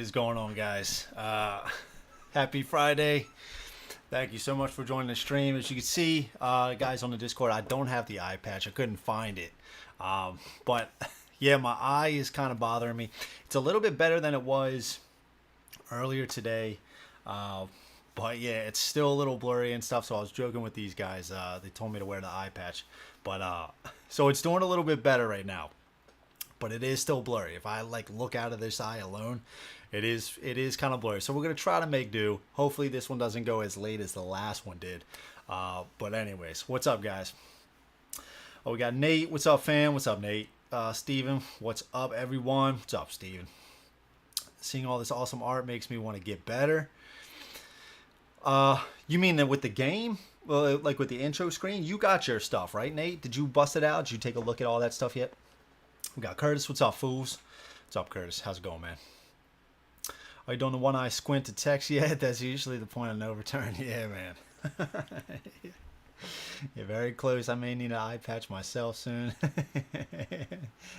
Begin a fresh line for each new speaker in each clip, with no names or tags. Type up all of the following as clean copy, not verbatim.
is going on, guys? Happy Friday. Thank you so much for joining the stream. As you can see, guys on the Discord, I don't have the eye patch. I couldn't find it. But yeah, my eye is kind of bothering me. It's a little bit better than it was earlier today. But yeah, it's still a little blurry and stuff. So I was joking with these guys. They told me to wear the eye patch. But so it's doing a little bit better right now. But it is still blurry. If I like look out of this eye alone, it is kind of blurry. So we're gonna try to make do. Hopefully this one doesn't go as late as the last one did. But anyways, what's up, guys? Oh, we got Nate. What's up, fam? What's up, Nate? Steven. What's up, everyone? What's up, Steven? Seeing all this awesome art makes me want to get better. You mean that with the game? Well, like with the intro screen? You got your stuff, right, Nate? Did you bust it out? Did you take a look at all that stuff yet? We got Curtis. What's up, fools? What's up, Curtis? How's it going, man? Are you doing the one eye squint to text yet? That's usually the point of no return. Yeah, man. You're very close. I may need an eye patch myself soon.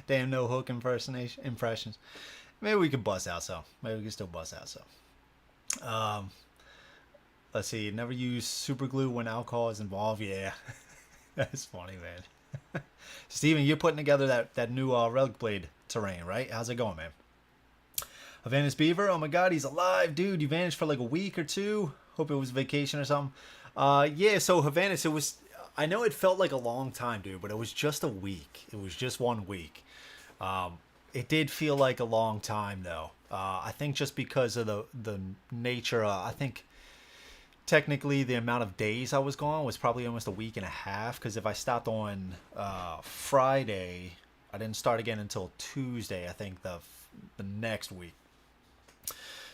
Damn, no hook impressions. Maybe we can bust out some. Maybe we can still bust out some. Let's see. Never use super glue when alcohol is involved. Yeah. That's funny, man. Steven, you're putting together that new relic blade terrain, right? How's it going, man? Vanished Beaver, oh my god, he's alive, dude. You vanished for like a week or two. Hope it was vacation or something. Yeah, so Havanis, it was, I know it felt like a long time, dude, but it was just a week. It was just 1 week. It did feel like a long time, though. I think just because of the nature, I think technically the amount of days I was gone was probably almost a week and a half, because if I stopped on Friday, I didn't start again until Tuesday, I think the next week.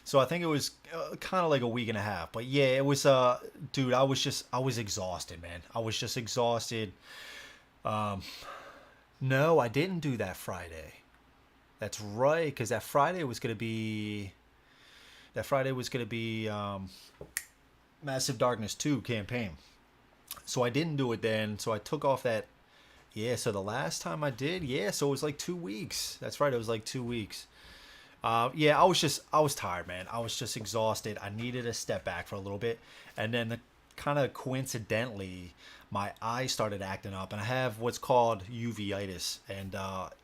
So I think it was kind of like a week and a half. But yeah, it was, dude, I was exhausted, man. I was just exhausted. No, I didn't do that Friday. That's right, because that Friday was going to be Massive Darkness 2 campaign. So I didn't do it then. So I took off that. Yeah, so the last time I did, yeah, so it was like 2 weeks. That's right, it was like 2 weeks. Yeah, I was tired, man. I was just exhausted. I needed to step back for a little bit. And then kind of coincidentally, my eye started acting up. And I have what's called uveitis. And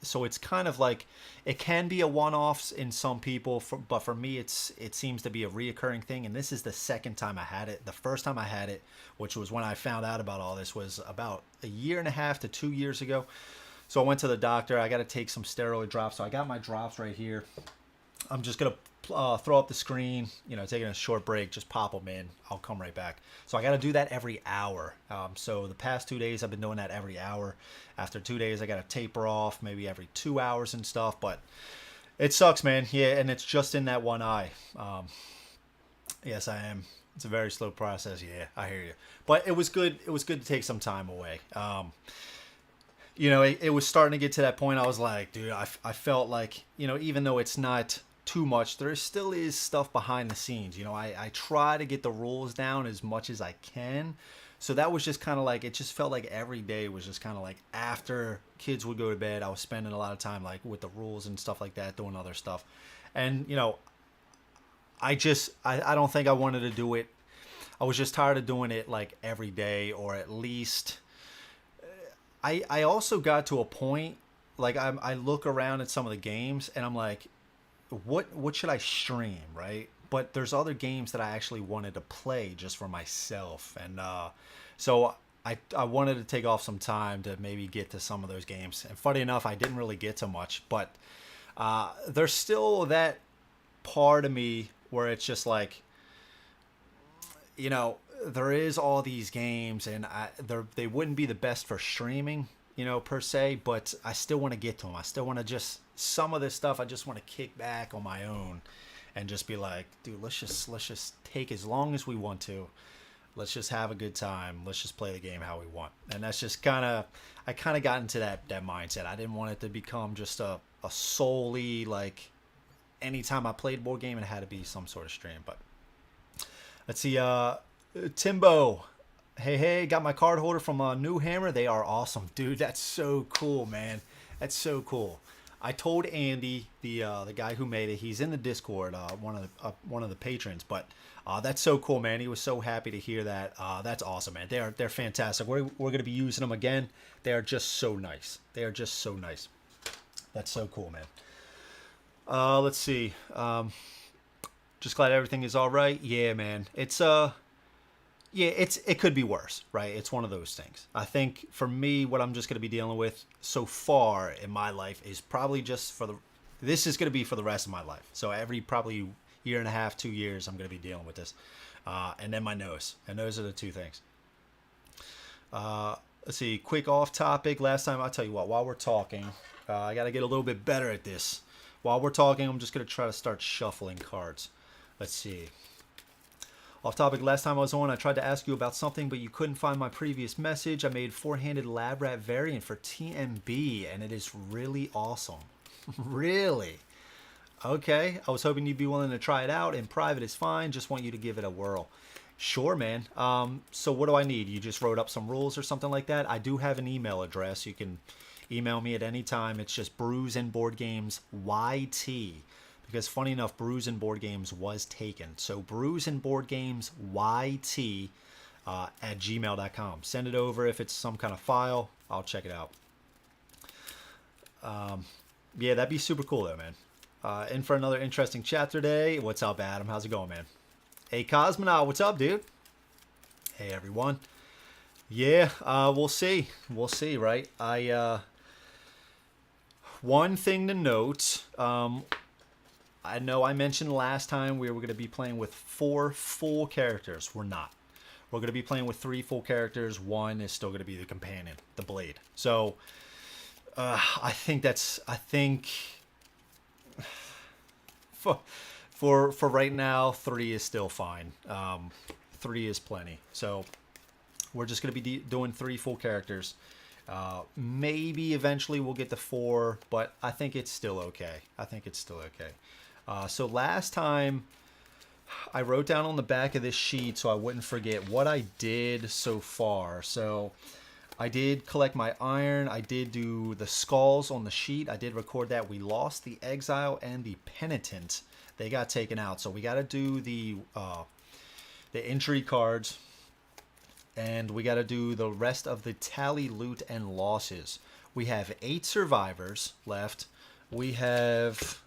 so it's kind of like, it can be a one-off in some people. But for me, it seems to be a reoccurring thing. And this is the second time I had it. The first time I had it, which was when I found out about all this, was about 1.5 to 2 years ago. So I went to the doctor. I got to take some steroid drops. So I got my drops right here. I'm just going to throw up the screen, taking a short break, just pop them in. I'll come right back. So I got to do that every hour. So the past 2 days, I've been doing that every hour. After 2 days, I got to taper off maybe every 2 hours and stuff. But it sucks, man. Yeah, and it's just in that one eye. Yes, I am. It's a very slow process. Yeah, I hear you. But it was good. It was good to take some time away. It was starting to get to that point. I was like, dude, I felt like, even though it's not too much, there still is stuff behind the scenes. I try to get the rules down as much as I can. So that was just kind of like, it just felt like every day was just kind of like after kids would go to bed, I was spending a lot of time like with the rules and stuff like that, doing other stuff. And, I don't think I wanted to do it. I was just tired of doing it like every day, or at least I also got to a point, like I look around at some of the games and I'm like, what should I stream, right? But there's other games that I actually wanted to play just for myself. And so I wanted to take off some time to maybe get to some of those games. And funny enough, I didn't really get to much. But there's still that part of me where it's just like, there is all these games, and they wouldn't be the best for streaming, per se, but I still want to get to them. I still want to some of this stuff, I just want to kick back on my own and just be like, dude, let's just take as long as we want to. Let's just have a good time. Let's just play the game how we want. And that's just I kind of got into that mindset. I didn't want it to become just a solely, like, anytime I played board game, it had to be some sort of stream. But let's see, Timbo, hey, got my card holder from NewHamr. They are awesome, dude. That's so cool, man. That's so cool. I told Andy, the guy who made it, he's in the Discord, one of the patrons. But that's so cool, man. He was so happy to hear that. That's awesome, man. They're fantastic. We're gonna be using them again. They are just so nice. They are just so nice. That's so cool, man. Let's see. Just glad everything is all right. Yeah, man. It could be worse, right? It's one of those things. I think for me, what I'm just going to be dealing with so far in my life is probably just this is going to be for the rest of my life. So every probably year and a half, 2 years, I'm going to be dealing with this. And then my nose. And those are the two things. Let's see, quick off topic. Last time, I'll tell you what, while we're talking, I got to get a little bit better at this. While we're talking, I'm just going to try to start shuffling cards. Let's see. Off topic, last time I was on, I tried to ask you about something, but you couldn't find my previous message. I made four-handed lab rat variant for TMB, and it is really awesome. Really? Okay. I was hoping you'd be willing to try it out. In private is fine. Just want you to give it a whirl. Sure, man. So what do I need? You just wrote up some rules or something like that? I do have an email address. You can email me at any time. It's just brewsandboardgamesyt. Because funny enough, Brews and Board Games was taken. So brewsandboardgamesyt at gmail.com. Send it over if it's some kind of file. I'll check it out. Yeah, that'd be super cool though, man. In for another interesting chat today. What's up, Adam? How's it going, man? Hey, Cosmonaut. What's up, dude? Hey, everyone. Yeah, we'll see. We'll see, right? One thing to note, I know I mentioned last time we were going to be playing with 4 full characters. We're not. We're going to be playing with 3 full characters. One is still going to be the companion, the Blade. So, I think for right now, 3 is still fine. 3 is plenty. So, we're just going to be doing 3 full characters. Maybe eventually we'll get to 4, but I think it's still okay. So last time I wrote down on the back of this sheet so I wouldn't forget what I did so far. So I did collect my iron. I did do the skulls on the sheet. I did record that. We lost the exile and the penitent. They got taken out. So we got to do the injury cards. And we got to do the rest of the tally, loot, and losses. We have 8 survivors left. We have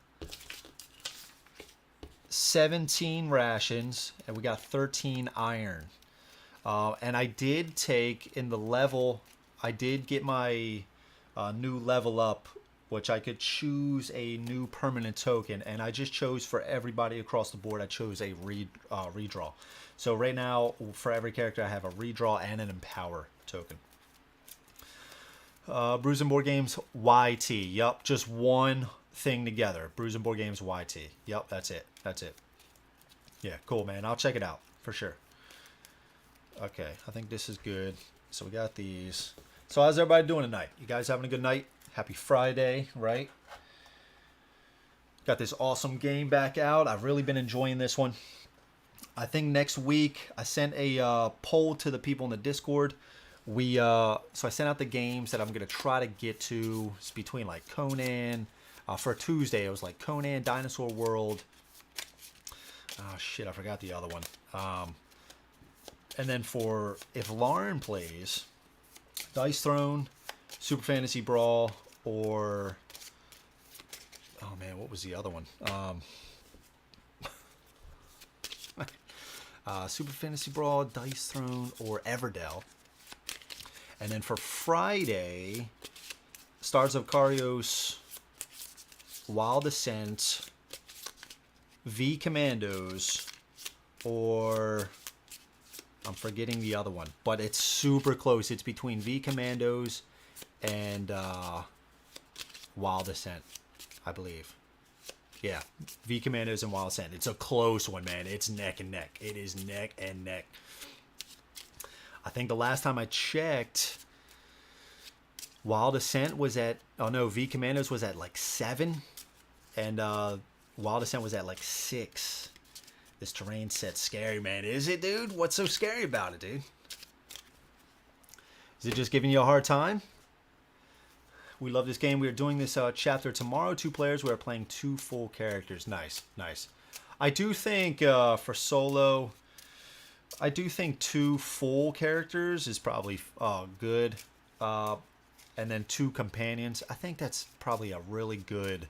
17 rations, and we got 13 iron. And I did take in the level, I did get my new level up, which I could choose a new permanent token. And I just chose for everybody across the board, I chose a redraw. So right now, for every character, I have a redraw and an empower token. Brews and Board Games YT. Yup, just one thing together. Brews and Board Games YT. Yup, that's it. That's it. Yeah, cool, man. I'll check it out for sure. Okay, I think this is good. So we got these. So how's everybody doing tonight? You guys having a good night? Happy Friday, right? Got this awesome game back out. I've really been enjoying this one. I think next week I sent a poll to the people in the Discord. So I sent out the games that I'm gonna try to get to. It's between like Conan. For Tuesday, it was like Conan, Dinosaur World. Oh shit, I forgot the other one. And then for if Lauren plays, Dice Throne, Super Fantasy Brawl, or oh man, what was the other one? Super Fantasy Brawl, Dice Throne, or Everdell. And then for Friday, Stars of Karios, Wild Ascent, V Commandos, or I'm forgetting the other one, but it's super close. It's between V Commandos and Wild Ascent, I believe. Yeah, V Commandos and Wild Ascent. It's a close one, man. It's neck and neck. It is neck and neck. I think the last time I checked, Wild Ascent was at, oh no, V Commandos was at like 7, and Wild Ascent was at like 6. This terrain set's scary, man. Is it, dude? What's so scary about it, dude? Is it just giving you a hard time? We love this game. We are doing this chapter tomorrow. 2 players. We are playing 2 full characters. Nice, nice. I do think for solo, I do think 2 full characters is probably good. And then 2 companions. I think that's probably a really good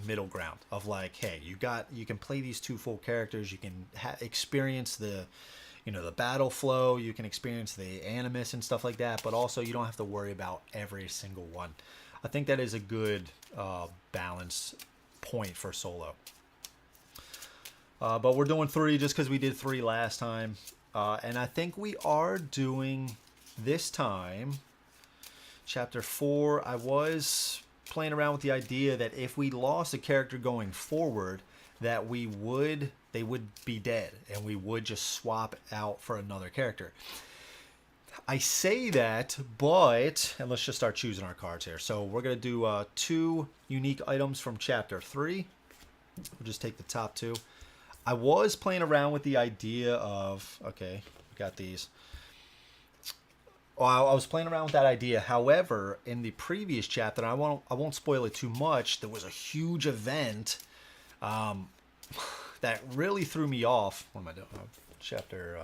middle ground of like, hey, you can play these 2 full characters. You can experience the battle flow. You can experience the animus and stuff like that. But also, you don't have to worry about every single one. I think that is a good balance point for solo. But we're doing 3 just because we did 3 last time. And I think we are doing this time Chapter 4. I was playing around with the idea that if we lost a character going forward, that they would be dead, and we would just swap out for another character. I say that, but, and let's just start choosing our cards here. So we're going to do 2 unique items from Chapter 3. We'll just take the top 2. I was playing around with the idea of, okay, we got these. I was playing around with that idea. However, in the previous chapter, I won't spoil it too much. There was a huge event that really threw me off. What am I doing? Chapter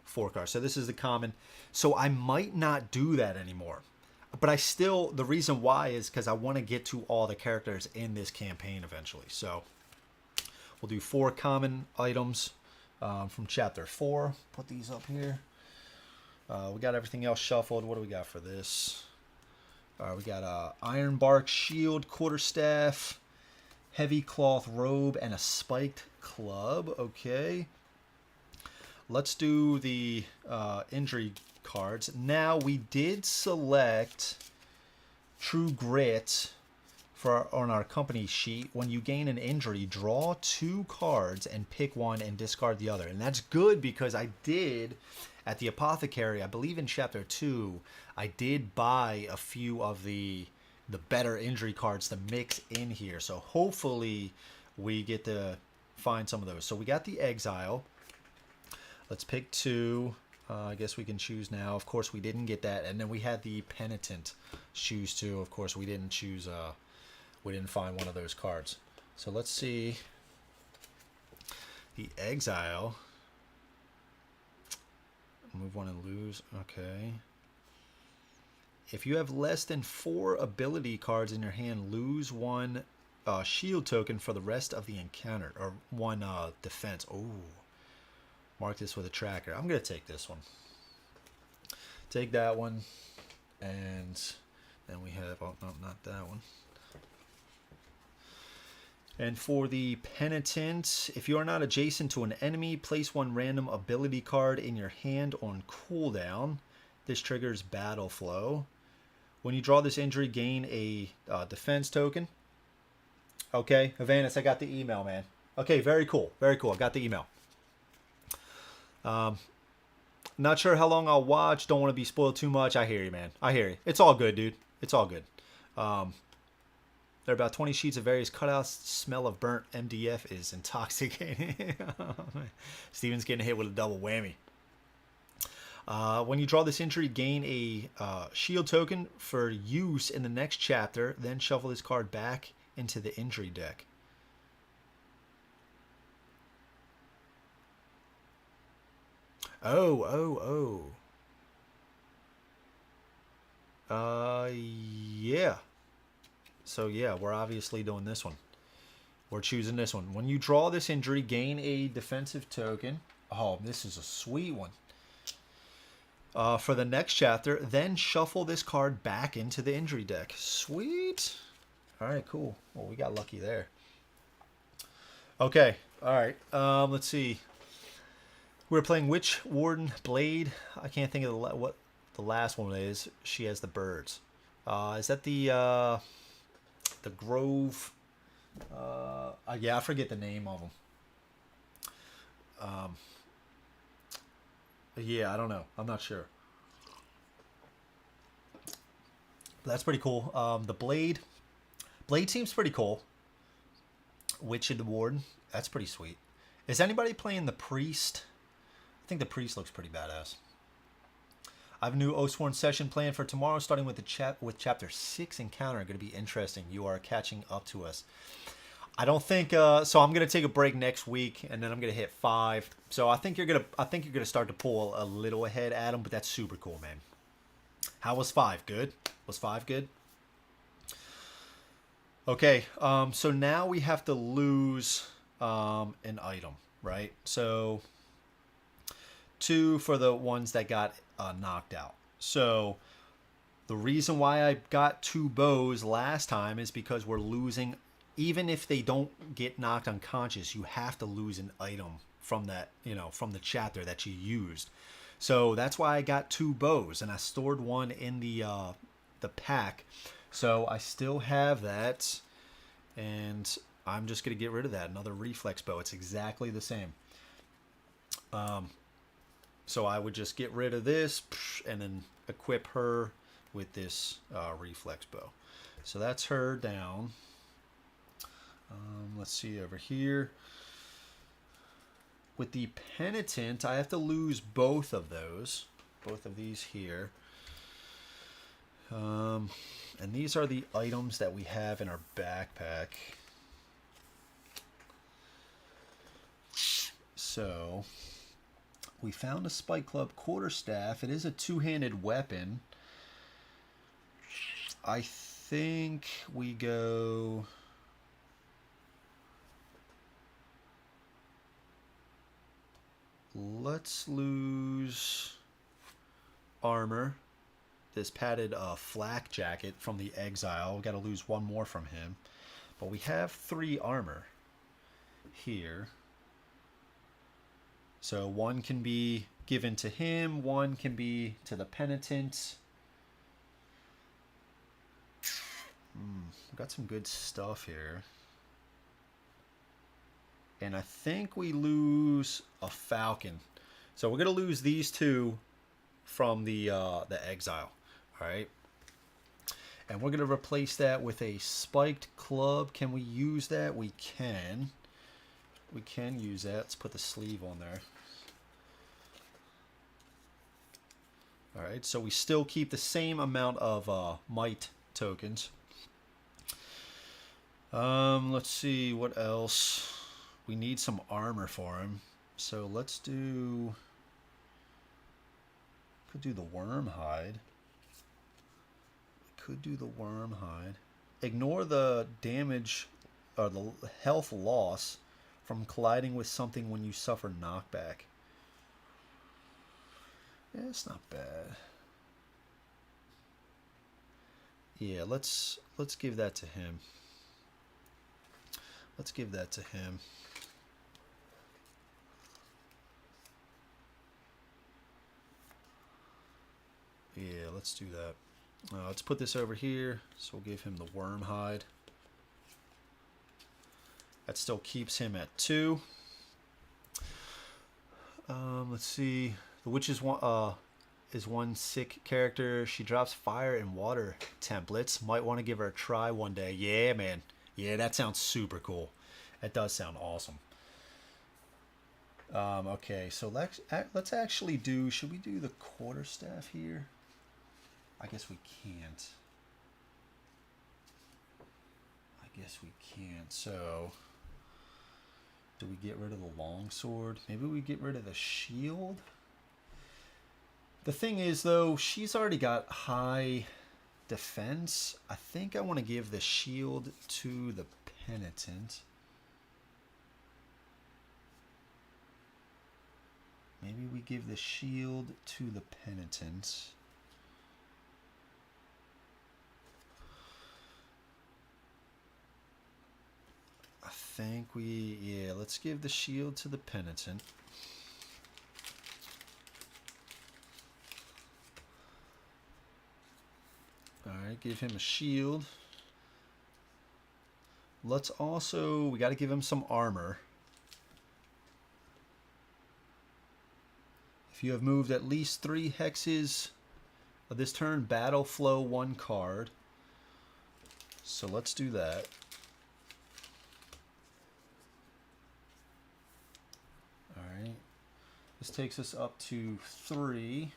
4 card. So this is the common. So I might not do that anymore. But the reason why is because I want to get to all the characters in this campaign eventually. So we'll do 4 common items from Chapter 4. Put these up here. We got everything else shuffled. What do we got for this? We got a ironbark shield, quarterstaff, heavy cloth robe, and a spiked club. Okay. Let's do the injury cards. Now, we did select True Grit on our company sheet. When you gain an injury, draw 2 cards and pick one and discard the other. And that's good because I did... At the apothecary, I believe in Chapter 2, I did buy a few of the better injury cards to mix in here. So hopefully we get to find some of those. So we got the Exile. Let's pick 2. I guess we can choose now. Of course, we didn't get that. And then we had the Penitent. Choose 2. Of course, we didn't choose. We didn't find one of those cards. So let's see. The Exile. Move 1 and lose. Okay. If you have less than 4 ability cards in your hand, lose 1 shield token for the rest of the encounter. Or 1 defense. Oh. Mark this with a tracker. I'm going to take this one. Take that one. And then we have... Oh, no, not that one. And for the Penitent, if you are not adjacent to an enemy, place 1 random ability card in your hand on cooldown. This triggers battle flow. When you draw this injury, gain a defense token. Okay, Havanis, I got the email, man. Okay, very cool. Very cool. I got the email. Not sure how long I'll watch. Don't want to be spoiled too much. I hear you, man. I hear you. It's all good, dude. It's all good. There are about 20 sheets of various cutouts. Smell of burnt MDF is intoxicating. Steven's getting hit with a double whammy. When you draw this injury, gain a shield token for use in the next chapter. Then shuffle this card back into the injury deck. Oh. Yeah. So yeah, we're obviously doing this one. We're choosing this one. When you draw this injury, gain a defensive token. Oh, this is a sweet one. For the next chapter, then shuffle this card back into the injury deck. Sweet. All right, cool. Well, we got lucky there. Okay. All right. Let's see. We're playing Witch Warden Blade. I can't think of what the last one is. She has the birds. Is that the Grove? Yeah, I forget the name of them. Yeah, I don't know. I'm not sure. But that's pretty cool. The Blade seems pretty cool. Witch and the Warden. That's pretty sweet. Is anybody playing the Priest? I think the Priest looks pretty badass. I have a new Oathsworn session planned for tomorrow, starting with chapter 6 encounter. Going to be interesting. You are catching up to us. I don't think so. I'm gonna take a break next week, and then I'm gonna hit 5. So I think you're gonna start to pull a little ahead, Adam. But that's super cool, man. How was 5? Good. Was 5 good? Okay. So now we have to lose an item, right? So 2 for the ones that got knocked out. So the reason why I got 2 bows last time is because we're losing. Even if they don't get knocked unconscious, you have to lose an item from that, from the chapter that you used. So that's why I got 2 bows, and I stored one in the pack. So I still have that, and I'm just gonna get rid of that. Another reflex bow. It's exactly the same. So I would just get rid of this and then equip her with this reflex bow. So that's her down. Let's see over here. With the penitent, I have to lose both of those. Both of these here. And these are the items that we have in our backpack. So, we found a Spike Club quarterstaff. It is a 2-handed weapon. I think we go... Let's lose armor. This padded flak jacket from the exile. We got to lose 1 more from him. But we have 3 armor here. So 1 can be given to him. 1 can be to the penitent. We've got some good stuff here. And I think we lose a falcon. So we're going to lose these 2 from the exile. All right. And we're going to replace that with a spiked club. Can we use that? We can. We can use that. Let's put the sleeve on there. All right. So we still keep the same amount of might tokens. Let's see what else. We need some armor for him. So let's do... Could do the worm hide. Could do the worm hide. Ignore the damage or the health loss from colliding with something when you suffer knockback. Yeah, it's not bad. Yeah, let's give that to him. Let's give that to him. Yeah, let's do that. Let's put this over here. So we'll give him the worm hide. That still keeps him at 2. Let's see. The witch is one sick character. She drops fire and water templates. Might want to give her a try one day. Yeah, man. Yeah, that sounds super cool. That does sound awesome. Okay, so let's actually do... Should we do the quarterstaff here? I guess we can't. So, do we get rid of the longsword? Maybe we get rid of the shield? The thing is, though, she's already got high defense. I think I want to give the shield to the penitent. Maybe we give the shield to the penitent. I think yeah, let's give the shield to the penitent. Alright, give him a shield. Let's also, we got to give him some armor. If you have moved at least 3 hexes of this turn, battle flow 1 card. So let's do that. Alright. This takes us up to 3.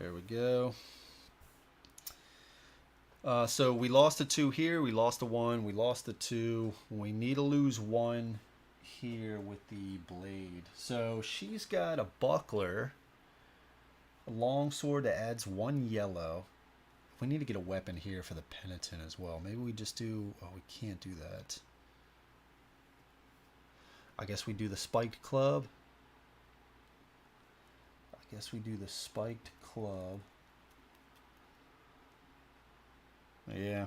There we go. So we lost a 2 here. We lost a 1. We lost a 2. We need to lose 1 here with the blade. So she's got a buckler, a longsword that adds 1 yellow. We need to get a weapon here for the penitent as well. Maybe we just do... Oh, we can't do that. I guess we do the spiked club. I guess we do the spiked club. Yeah.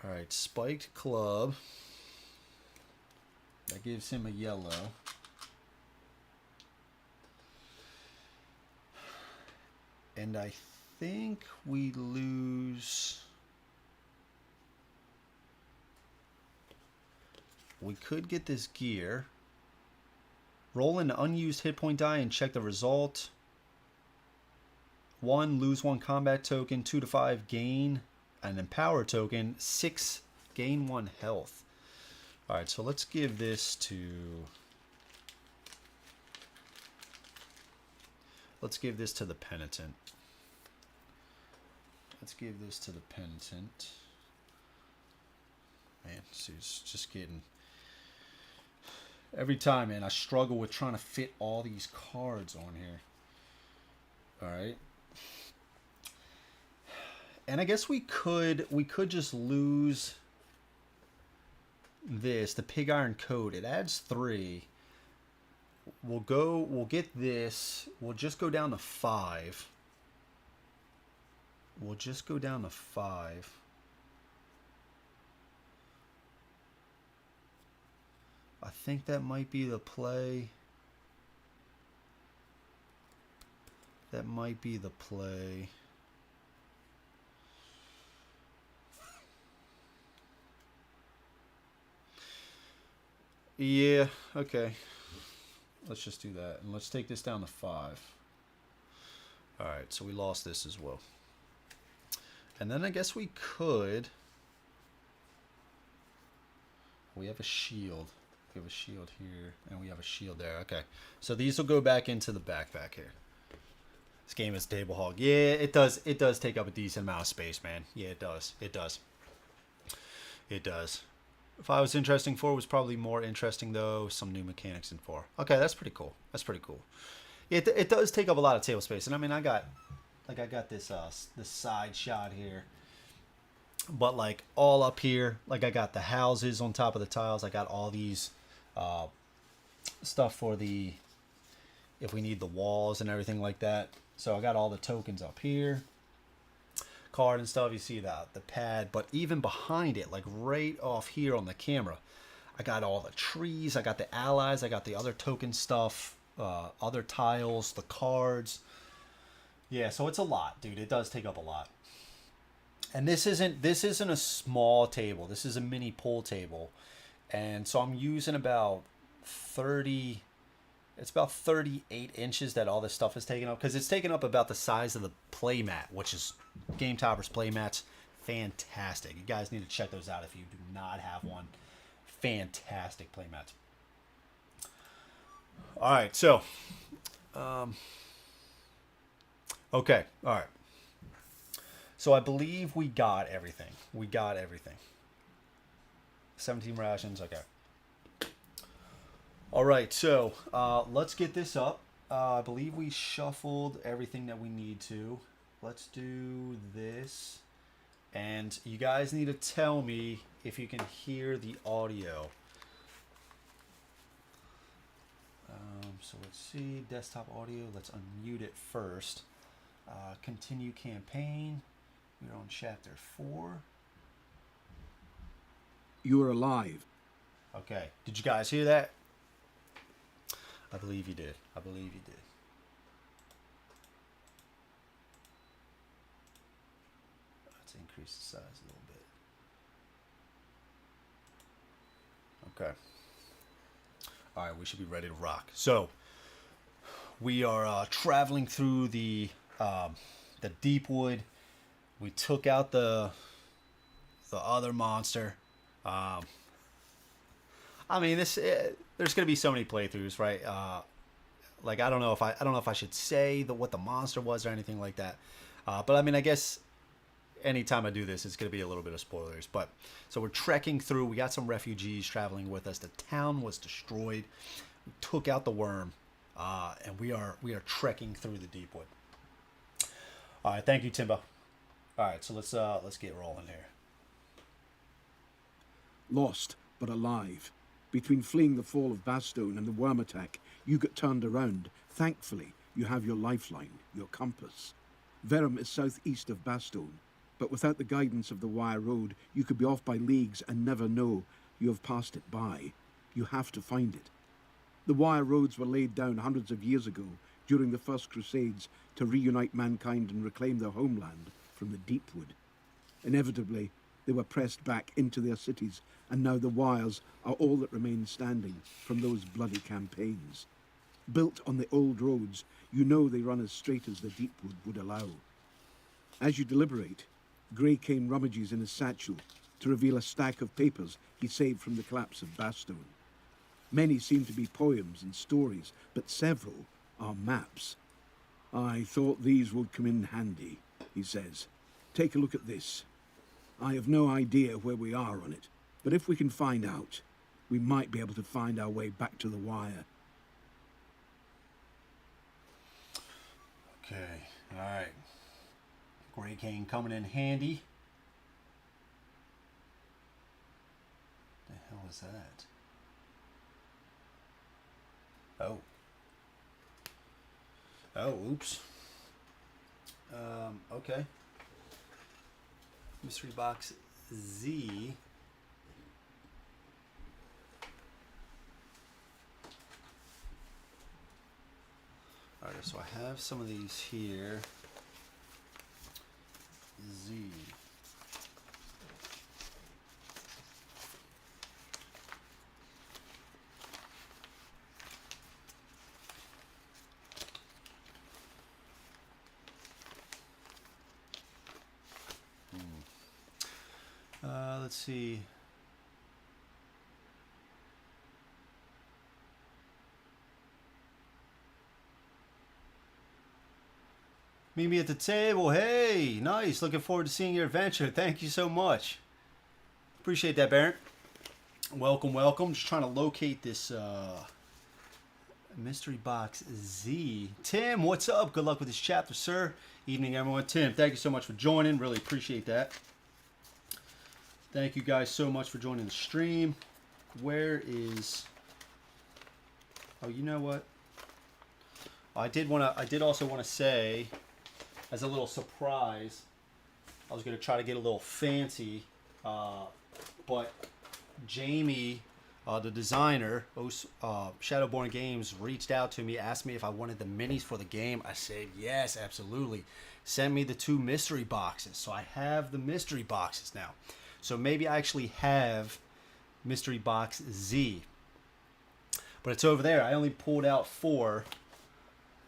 Alright, spiked club. That gives him a yellow. And I think we lose... We could get this gear. Roll an unused hit point die and check the result. 1, lose 1 combat token. 2 to 5, gain an empower token. 6, gain 1 health. Alright, so let's give this to... Let's give this to the penitent. Let's give this to the penitent. Man, she's just getting... Every time, man, I struggle with trying to fit all these cards on here. Alright. And I guess we could just lose this, the pig iron coat. It adds 3. We'll get this. We'll just go down to 5. We'll just go down to 5. I think that might be the play. That might be the play. Yeah, okay. Let's just do that. And let's take this down to 5. Alright, so we lost this as well. And then I guess we could... We have a shield. We have a shield here, and we have a shield there. Okay, so these will go back into the backpack here. This game is table hog. Yeah, it does. It does take up a decent amount of space, man. Yeah, it does. It does. It does. If I was interesting 4 was probably more interesting though. Some new mechanics in 4. Okay, that's pretty cool. That's pretty cool. It does take up a lot of table space, and I mean I got this this side shot here. But like all up here, like I got the houses on top of the tiles. I got all these stuff for the if we need the walls and everything like that. So I got all the tokens up here, card and stuff. You see the pad, but even behind it, like right off here on the camera, I got all the trees. I got the allies. I got the other token stuff, other tiles, the cards. Yeah, so it's a lot, dude. It does take up a lot. And this isn't a small table. This is a mini pool table. And so I'm using about 30, it's about 38 inches that all this stuff is taking up. Because it's taking up about the size of the play mat, which is Game Topper's play mats. Fantastic. You guys need to check those out if you do not have one. Fantastic play mats. All right, so. Okay, all right. So I believe we got everything. We got everything. 17 rations, okay. All right, so let's get this up. I believe we shuffled everything that we need to. Let's do this. And you guys need to tell me if you can hear the audio. So let's see, desktop audio. Let's unmute it first. Continue campaign. We're on chapter 4.
You are alive.
Okay. Did you guys hear that? I believe you did. I believe you did. Let's increase the size a little bit. Okay. All right, we should be ready to rock. So, we are traveling through the Deepwood. We took out the other monster. I mean, there's going to be so many playthroughs, right? Like I don't know if I should say what the monster was or anything like that. But I mean, I guess anytime I do this, it's going to be a little bit of spoilers. But so we're trekking through. We got some refugees traveling with us. The town was destroyed. We took out the worm, and we are trekking through the Deepwood. All right, thank you, Timbo. All right, so let's get rolling here.
Lost, but alive. Between fleeing the fall of Bastone and the worm attack, you get turned around. Thankfully, you have your lifeline, your compass. Verum is southeast of Bastone, but without the guidance of the wire road, you could be off by leagues and never know you have passed it by. You have to find it. The wire roads were laid down hundreds of years ago during the First Crusades to reunite mankind and reclaim their homeland from the Deepwood. Inevitably, they were pressed back into their cities, and now the wires are all that remain standing from those bloody campaigns. Built on the old roads, you know they run as straight as the Deepwood would allow. As you deliberate, Grey Kane rummages in his satchel to reveal a stack of papers he saved from the collapse of Bastone. Many seem to be poems and stories, but several are maps. "I thought these would come in handy," he says. "Take a look at this. I have no idea where we are on it, but if we can find out, we might be able to find our way back to the wire."
Okay, all right. Grey Kane coming in handy. The hell is that? Oh. Oh, oops. Okay. Mystery box Z. Alright, so I have some of these here. Z. Let's see. Meet me at the table. Hey, nice. Looking forward to seeing your adventure. Thank you so much. Appreciate that, Barrett. Welcome, welcome. Just trying to locate this mystery box Z. Tim, what's up? Good luck with this chapter, sir. Evening, everyone. Tim, thank you so much for joining. Really appreciate that. Thank you guys so much for joining the stream. Where is... Oh, you know what? I did also want to say, as a little surprise, I was going to try to get a little fancy, but Jamie, the designer, Shadowborn Games, reached out to me, asked me if I wanted the minis for the game. I said, yes, absolutely. Send me the 2 mystery boxes. So I have the mystery boxes now. So maybe I actually have mystery box Z. But it's over there. I only pulled out 4.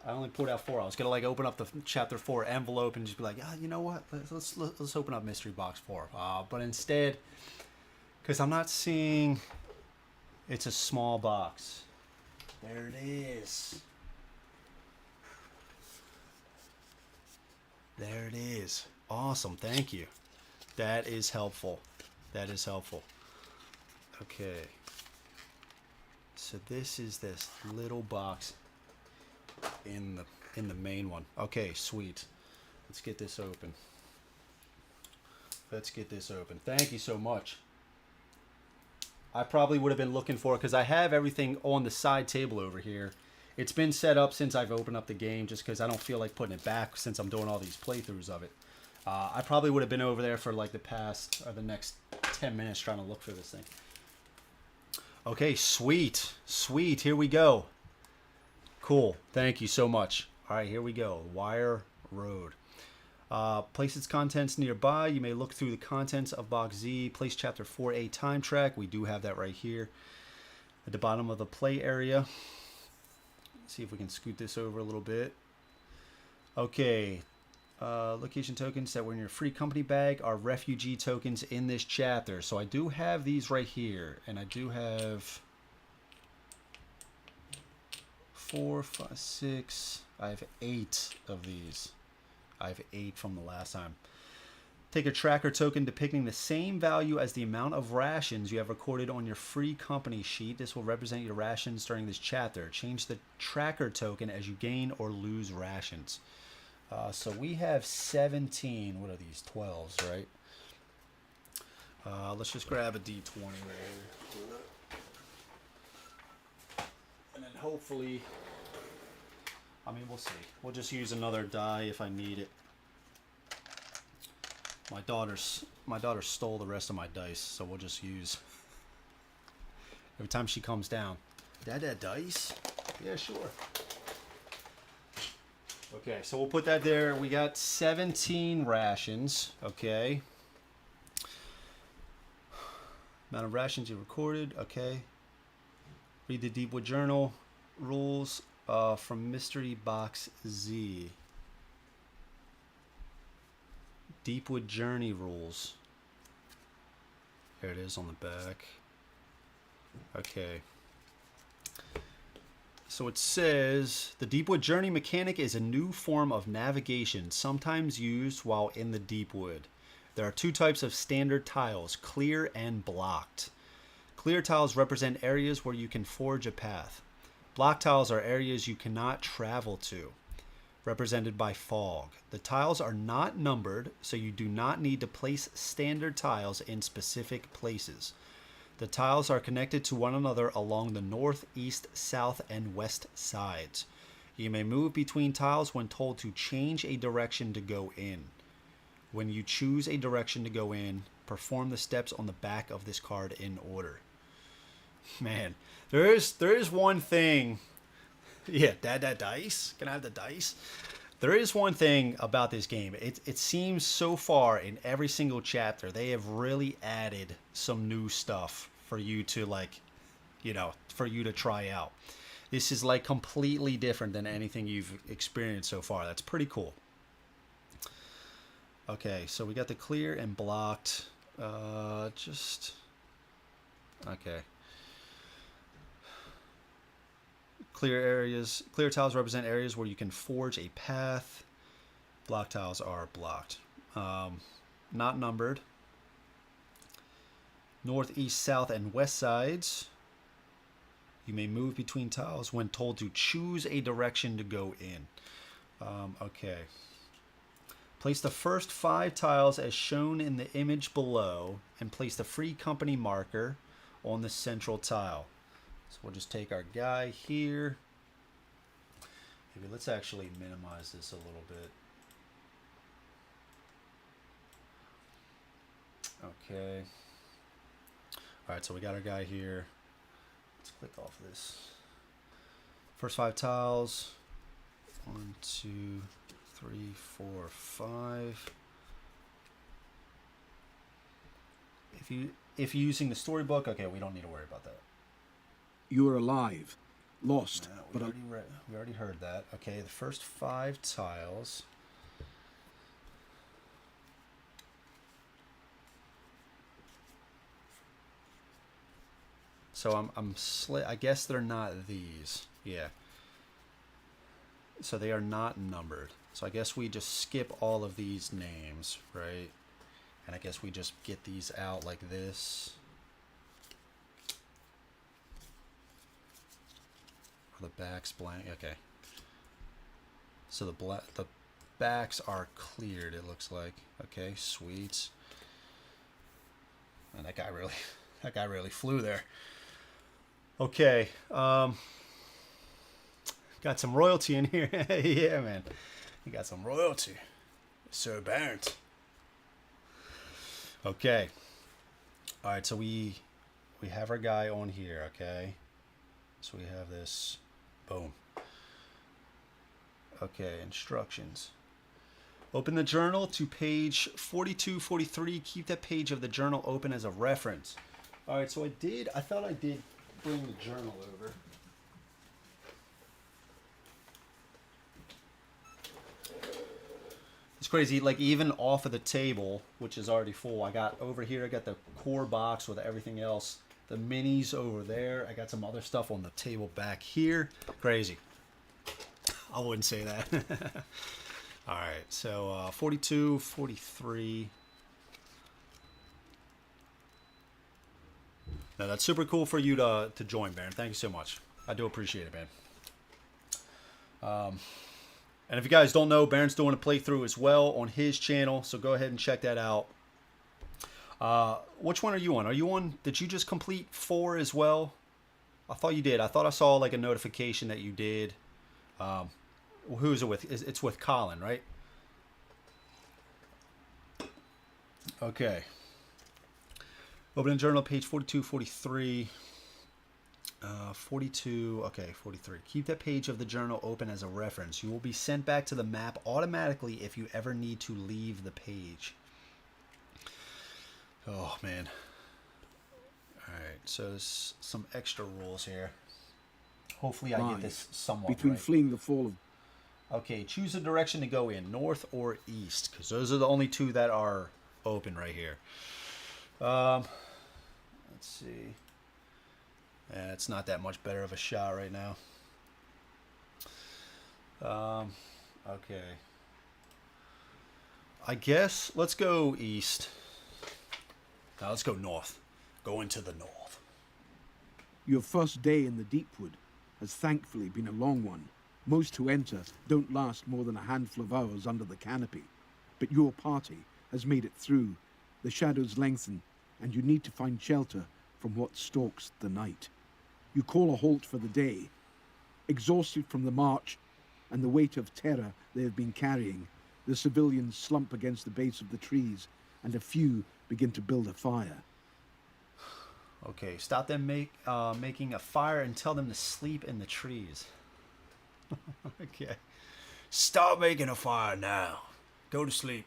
I was gonna like open up the chapter 4 envelope and just be like, you know what? Let's open up mystery box 4. But instead, because I'm not seeing, it's a small box. There it is. There it is. Awesome. Thank you. That is helpful. That is helpful. Okay. So this is this little box in the main one. Okay, sweet. Let's get this open. Let's get this open. Thank you so much. I probably would have been looking for it because I have everything on the side table over here. It's been set up since I've opened up the game just because I don't feel like putting it back since I'm doing all these playthroughs of it. I probably would have been over there for like the next 10 minutes trying to look for this thing. Okay, sweet. Sweet. Here we go. Cool. Thank you so much. All right, here we go. Wire Road. Place its contents nearby. You may look through the contents of Box Z. Place Chapter 4A time track. We do have that right here at the bottom of the play area. Let's see if we can scoot this over a little bit. Okay. Location tokens that were in your free company bag are refugee tokens in this chapter. So I do have these right here. And I do have 4, 5, 6. I have 8 of these. I have 8 from the last time. Take a tracker token depicting the same value as the amount of rations you have recorded on your free company sheet. This will represent your rations during this chapter. Change the tracker token as you gain or lose rations. So we have 17. What are these? 12s, right? Let's just grab a D20 right here. And then hopefully, I mean, we'll see. We'll just use another die if I need it. My daughter stole the rest of my dice, so we'll just use every time she comes down. Dad, dice? Yeah, sure. Okay, so we'll put that there. We got 17 rations. Okay. Amount of rations you recorded. Okay. Read the Deepwood Journal rules from Mystery Box Z. Deepwood Journey rules. There it is on the back. Okay. So it says, the Deepwood Journey mechanic is a new form of navigation, sometimes used while in the Deepwood. There are 2 types of standard tiles, clear and blocked. Clear tiles represent areas where you can forge a path. Block tiles are areas you cannot travel to, represented by fog. The tiles are not numbered, so you do not need to place standard tiles in specific places. The tiles are connected to one another along the north, east, south, and west sides. You may move between tiles when told to change a direction to go in. When you choose a direction to go in, perform the steps on the back of this card in order. Man, there is one thing. Yeah, Dad, dice? Can I have the dice? There is one thing about this game. It seems so far in every single chapter they have really added some new stuff for you to for you to try out. This is like completely different than anything you've experienced so far. That's pretty cool. Okay, so we got the clear and blocked. Okay. Clear tiles represent areas where you can forge a path. Block tiles are blocked. Not numbered. North, east, south, and west sides. You may move between tiles when told to choose a direction to go in. Okay. Place the first 5 tiles as shown in the image below and place the free company marker on the central tile. So we'll just take our guy here. Maybe let's actually minimize this a little bit. Okay. Alright, so we got our guy here. Let's click off this. First 5 tiles. 1, 2, 3, 4, 5. If you're using the storybook, okay, we don't need to worry about that.
You are alive. Lost.
No, we already heard that. Okay, the first 5 tiles. So I guess they're not these. Yeah. So they are not numbered. So I guess we just skip all of these names, right? And I guess we just get these out like this. Or the back's blank. Okay. So the backs are cleared, it looks like. Okay, sweet. And that guy really flew there. Okay. Got some royalty in here. Yeah, man. You got some royalty. Sir Barrett. Okay. All right, so we have our guy on here, okay? So we have this. Boom. Okay, instructions. Open the journal to page 4243. Keep that page of the journal open as a reference. All right, so I thought I did bring the journal over. It's crazy, like even off of the table, which is already full, I got over here, I got the core box with everything else. The minis over there. I got some other stuff on the table back here. Crazy. I wouldn't say that. All right, so 42, 43. Now, that's super cool for you to join, Baron. Thank you so much. I do appreciate it, man. And if you guys don't know, Baron's doing a playthrough as well on his channel, so go ahead and check that out. Which one are you on? Are you on? Did you just complete 4 as well? I thought you did. I thought I saw like a notification that you did. Who is it with? It's with Colin, right? Okay. Open a journal, page 42, 43. 42, okay, 43. Keep that page of the journal open as a reference. You will be sent back to the map automatically if you ever need to leave the page. Oh, man. Alright, so there's some extra rules here. Hopefully I get this somewhat
between
right.
fleeing the fall of...
Okay, choose a direction to go in, north or east, because those are the only two that are open right here. Let's see. Yeah, it's not that much better of a shot right now. Okay. I guess let's go east. Now let's go north. Go into the north.
Your first day in the Deepwood has thankfully been a long one. Most who enter don't last more than a handful of hours under the canopy. But your party has made it through. The shadows lengthen, and you need to find shelter from what stalks the night. You call a halt for the day. Exhausted from the march and the weight of terror they have been carrying, the civilians slump against the base of the trees, and a few begin to build a fire.
Okay, stop them making a fire and tell them to sleep in the trees. Okay. Stop making a fire now. Go to sleep.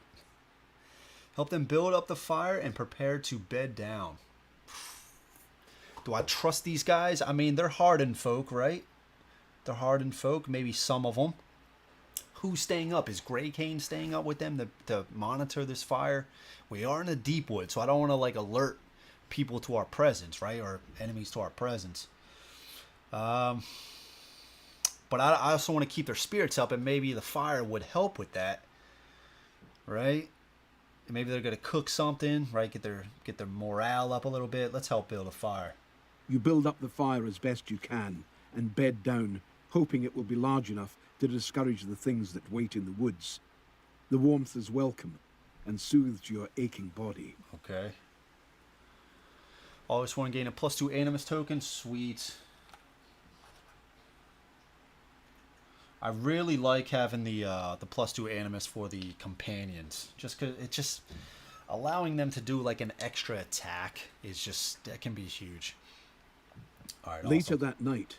Help them build up the fire and prepare to bed down. Do I trust these guys? I mean, they're hardened folk, right? They're hardened folk, maybe some of them. Who's staying up? Is Grey Kane staying up with them to monitor this fire? We are in a Deepwood, so I don't want to like alert people to our presence, right? Or enemies to our presence. But I also want to keep their spirits up, and maybe the fire would help with that, right? And maybe they're gonna cook something, right? Get their morale up a little bit. Let's help build a fire.
You build up the fire as best you can and bed down, hoping it will be large enough to discourage the things that wait in the woods. The warmth is welcome and soothes your aching body.
Okay. Always want to gain a +2 animus token. Sweet. I really like having the +2 animus for the companions, just because it's just allowing them to do like an extra attack is just, that can be huge. All right.
Later that night,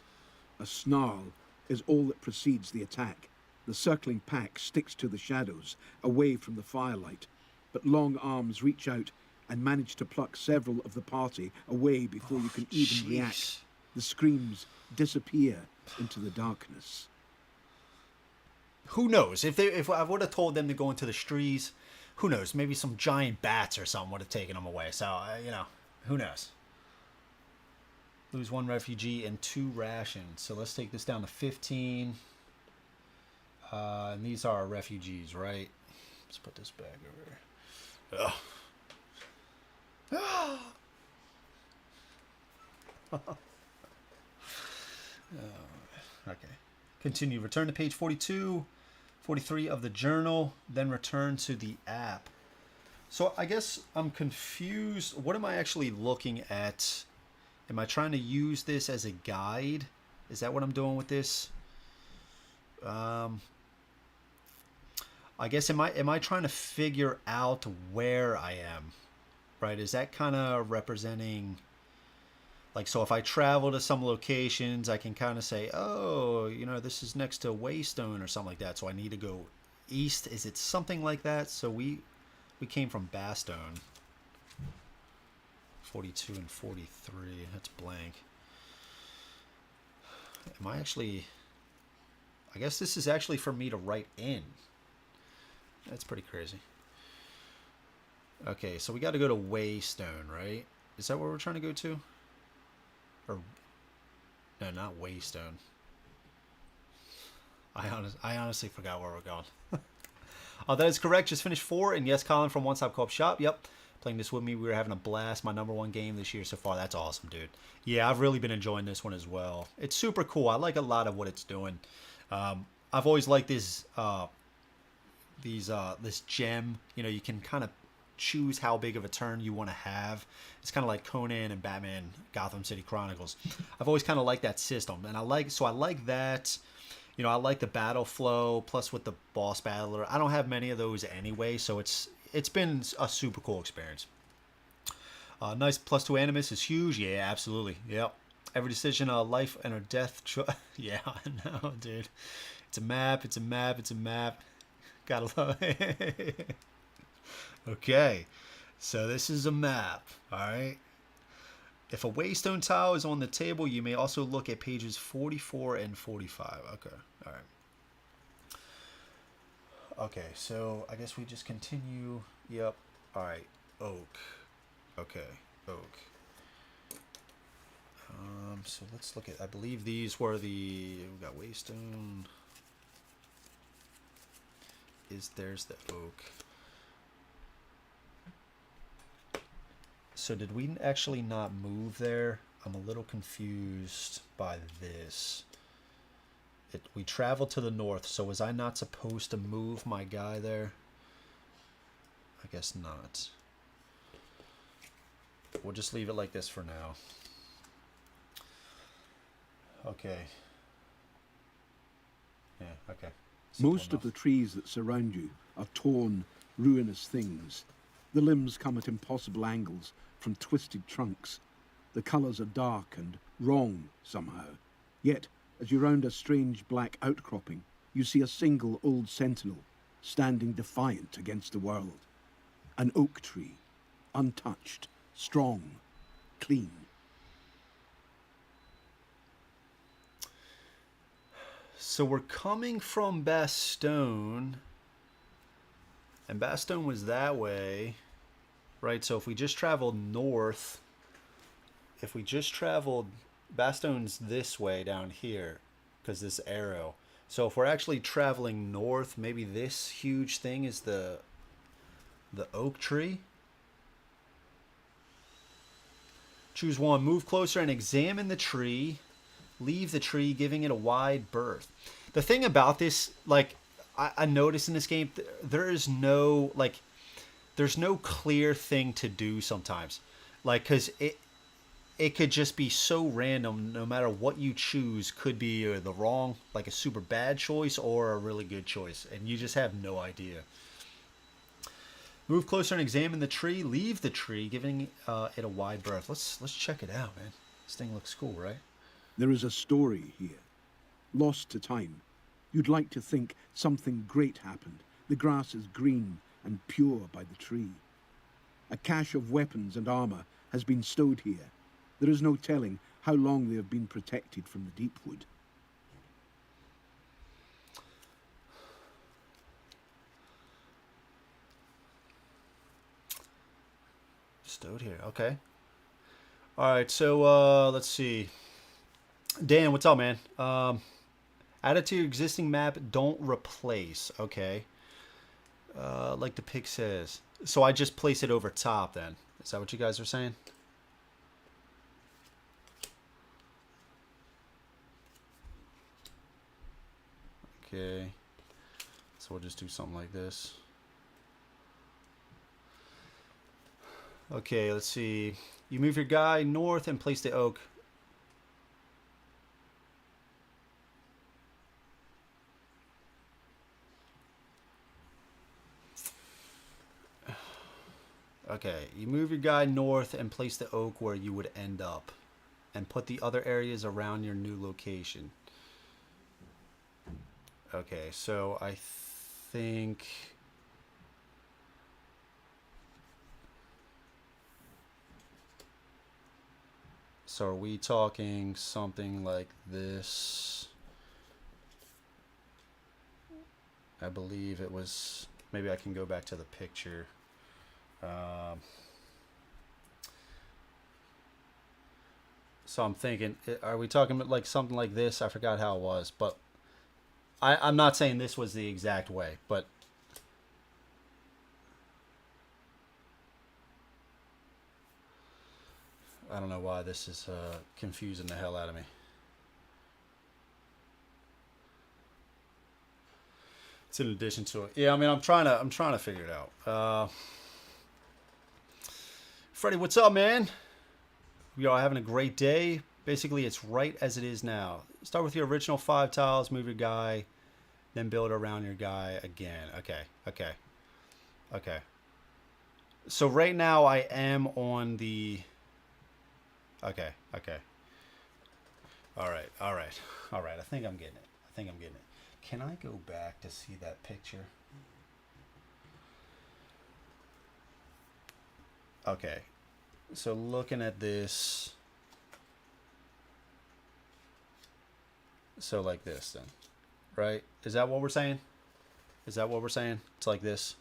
a snarl is all that precedes the attack. The circling pack sticks to the shadows, away from the firelight, but long arms reach out and manage to pluck several of the party away before you can even react. The screams disappear into the darkness.
Who knows? If I would have told them to go into the trees, who knows? Maybe some giant bats or something would have taken them away. So, you know, who knows? Lose 1 refugee and 2 rations. So let's take this down to 15. And these are our refugees, right? Let's put this back over here. Okay. Continue. Return to page 42, 43 of the journal, then return to the app. So I guess I'm confused. What am I actually looking at? Am I trying to use this as a guide? Is that what I'm doing with this? I guess am I trying to figure out where I am? Right? Is that kind of representing, like, so if I travel to some locations, I can kind of say, oh, you know, this is next to Waystone or something like that, so I need to go east. Is it something like that? So we came from Bastone. 42 and 43. That's blank. Am I actually... I guess this is actually for me to write in. That's pretty crazy. Okay, so we got to go to Waystone, right? Is that where we're trying to go to? Or... No, not Waystone. I honestly forgot where we're going. Oh, that is correct. Just finished 4. And yes, Colin from One Stop Co-op Shop. Yep. Playing this with me. We were having a blast. My #1 game this year so far. That's awesome, dude. Yeah, I've really been enjoying this one as well. It's super cool. I like a lot of what it's doing. I've always liked this this gem. You know, you can kind of choose how big of a turn you want to have. It's kind of like Conan and Batman Gotham City Chronicles. I've always kind of liked that system, and I like that. You know, I like the battle flow, plus with the boss battler. I don't have many of those anyway, so it's been a super cool experience. Nice +2 animus is huge. Yeah, absolutely. Yep. Every decision, life and or death. Yeah, I know, dude. It's a map. It's a map. It's a map. Gotta love it. Okay, so this is a map. All right. If a waystone tile is on the table, you may also look at pages 44 and 45. Okay. All right. Okay, so I guess we just continue. Yep. All right. Oak. Okay. Oak. So let's look at. I believe these were we got waystone. There's the oak. So did we actually not move there? I'm a little confused by this. We traveled to the north, so was I not supposed to move my guy there? I guess not. We'll just leave it like this for now. Okay. Yeah, okay.
Most of the trees that surround you are torn, ruinous things. The limbs come at impossible angles from twisted trunks. The colours are dark and wrong somehow. Yet, as you round a strange black outcropping, you see a single old sentinel standing defiant against the world. An oak tree, untouched, strong, clean.
So we're coming from Bastogne, and Bastogne was that way, right? So if we just traveled north, Bastogne's this way down here, because this arrow. So if we're actually traveling north, maybe this huge thing is the oak tree. Choose one. Move closer and examine the tree. Leave the tree, giving it a wide berth. The thing about this, like, I noticed in this game, there's no clear thing to do sometimes. Like, because it could just be so random, no matter what you choose, could be the wrong, like a super bad choice or a really good choice. And you just have no idea. Move closer and examine the tree. Leave the tree, giving it a wide berth. Let's check it out, man. This thing looks cool, right?
There is a story here, lost to time. You'd like to think something great happened. The grass is green and pure by the tree. A cache of weapons and armour has been stowed here. There is no telling how long they have been protected from the Deepwood.
Stowed here, okay. All right, so let's see. Dan, what's up, man? Add it to your existing map. Don't replace. Okay. Like the pic says. So I just place it over top then. Is that what you guys are saying? Okay. So we'll just do something like this. Okay, let's see. You move your guy north and place the oak. Okay, you move your guy north and place the oak where you would end up. And put the other areas around your new location. Okay, so I think... So are we talking something like this? I believe it was... Maybe I can go back to the picture. So I'm thinking, are we talking about like something like this? I forgot how it was, but I'm not saying this was the exact way, but I don't know why this is confusing the hell out of me. It's in addition to it. Yeah, I mean, I'm trying to figure it out. Freddie, what's up, man? We are having a great day. Basically, it's right as it is now. Start with your original 5 tiles, move your guy, then build around your guy again. Okay. So right now I am on the... Okay. All right. I think I'm getting it. Can I go back to see that picture? Okay. So looking at this... So like this then, right? Is that what we're saying? It's like this.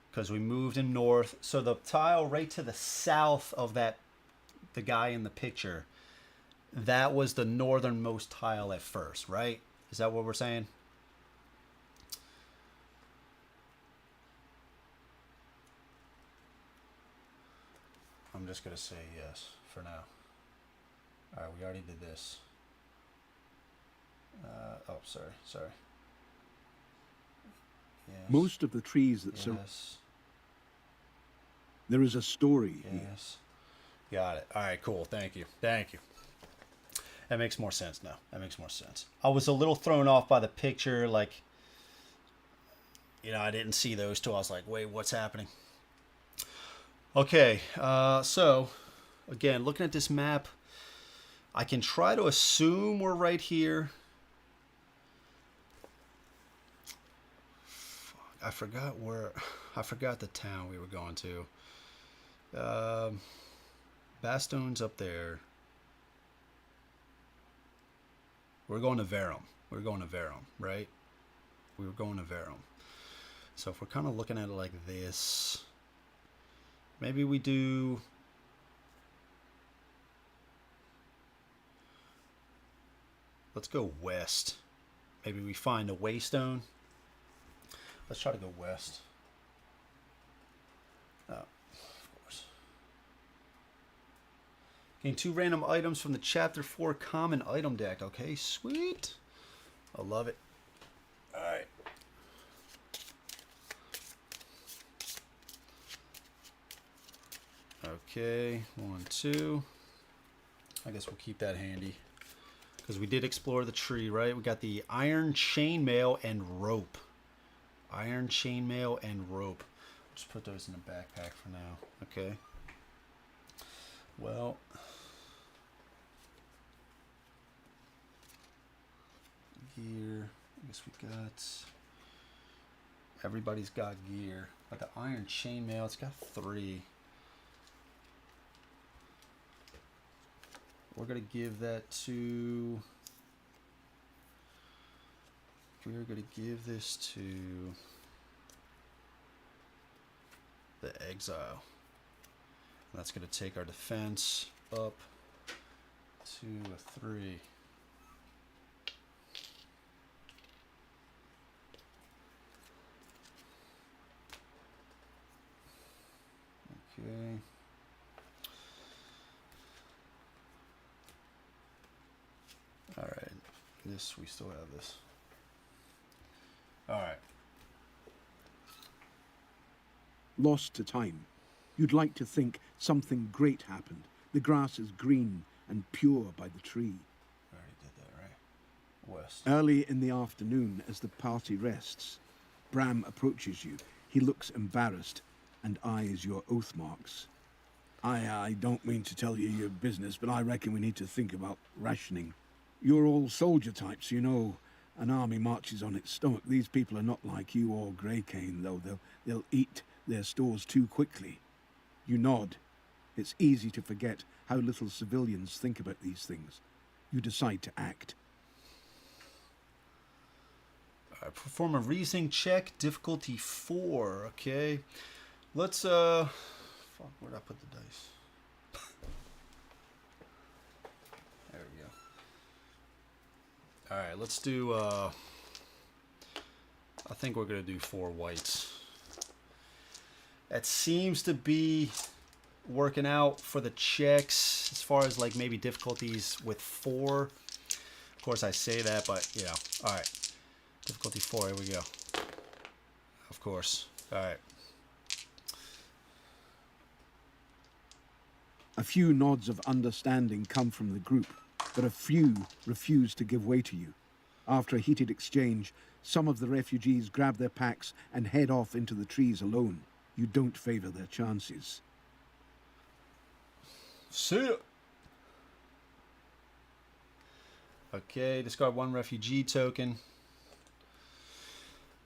Because we moved in north. So the tile right to the south of that, the guy in the picture, that was the northernmost tile at first, right? Is that what we're saying? I'm just going to say yes for now. All right, we already did this. Oh, sorry. Yes.
Most of the trees that there is a story here.
Yes. Got it. All right, cool. Thank you. That makes more sense now. I was a little thrown off by the picture. Like, you know, I didn't see those two. I was like, wait, what's happening? Okay, so, again, looking at this map, I can try to assume we're right here. I forgot the town we were going to. Bastone's up there. We're going to Verum, right? We were going to Verum. So if we're kind of looking at it like this, maybe we do... Let's go west. Maybe we find a waystone. Let's try to go west. Oh, of course. Gain 2 random items from the Chapter 4 Common Item deck. Okay, sweet. I love it. All right. Okay, 1, 2. I guess we'll keep that handy. Because we did explore the tree, right? We got the iron chainmail and rope. Just put those in the backpack for now. Okay. Well. Gear. I guess we got... Everybody's got gear. But the iron chainmail, it's got 3. We're going to give that to... We're going to give this to the Exile. And that's going to take our defense up to a 3. Okay. All right. This, we still have this. All right.
Lost to time. You'd like to think something great happened. The grass is green and pure by the tree.
I already did that, right? West.
Early in the afternoon, as the party rests, Bram approaches you. He looks embarrassed and eyes your oath marks. I don't mean to tell you your business, but I reckon we need to think about rationing. You're all soldier types, you know. An army marches on its stomach. These people are not like you or Grey Kane, though. They'll eat their stores too quickly. You nod. It's easy to forget how little civilians think about these things. You decide to act.
Perform a reasoning check, difficulty 4. Okay. Let's, fuck, where'd I put the dice? There we All right, let's do. I think we're gonna do 4 whites. That seems to be working out for the checks as far as like maybe difficulties with 4. Of course, I say that, but you know. All right, difficulty 4. Here we go. Of course. All right.
A few nods of understanding come from the group, but a few refuse to give way to you. After a heated exchange, some of the refugees grab their packs and head off into the trees alone. You don't favor their chances.
See ya. Okay, discard 1 refugee token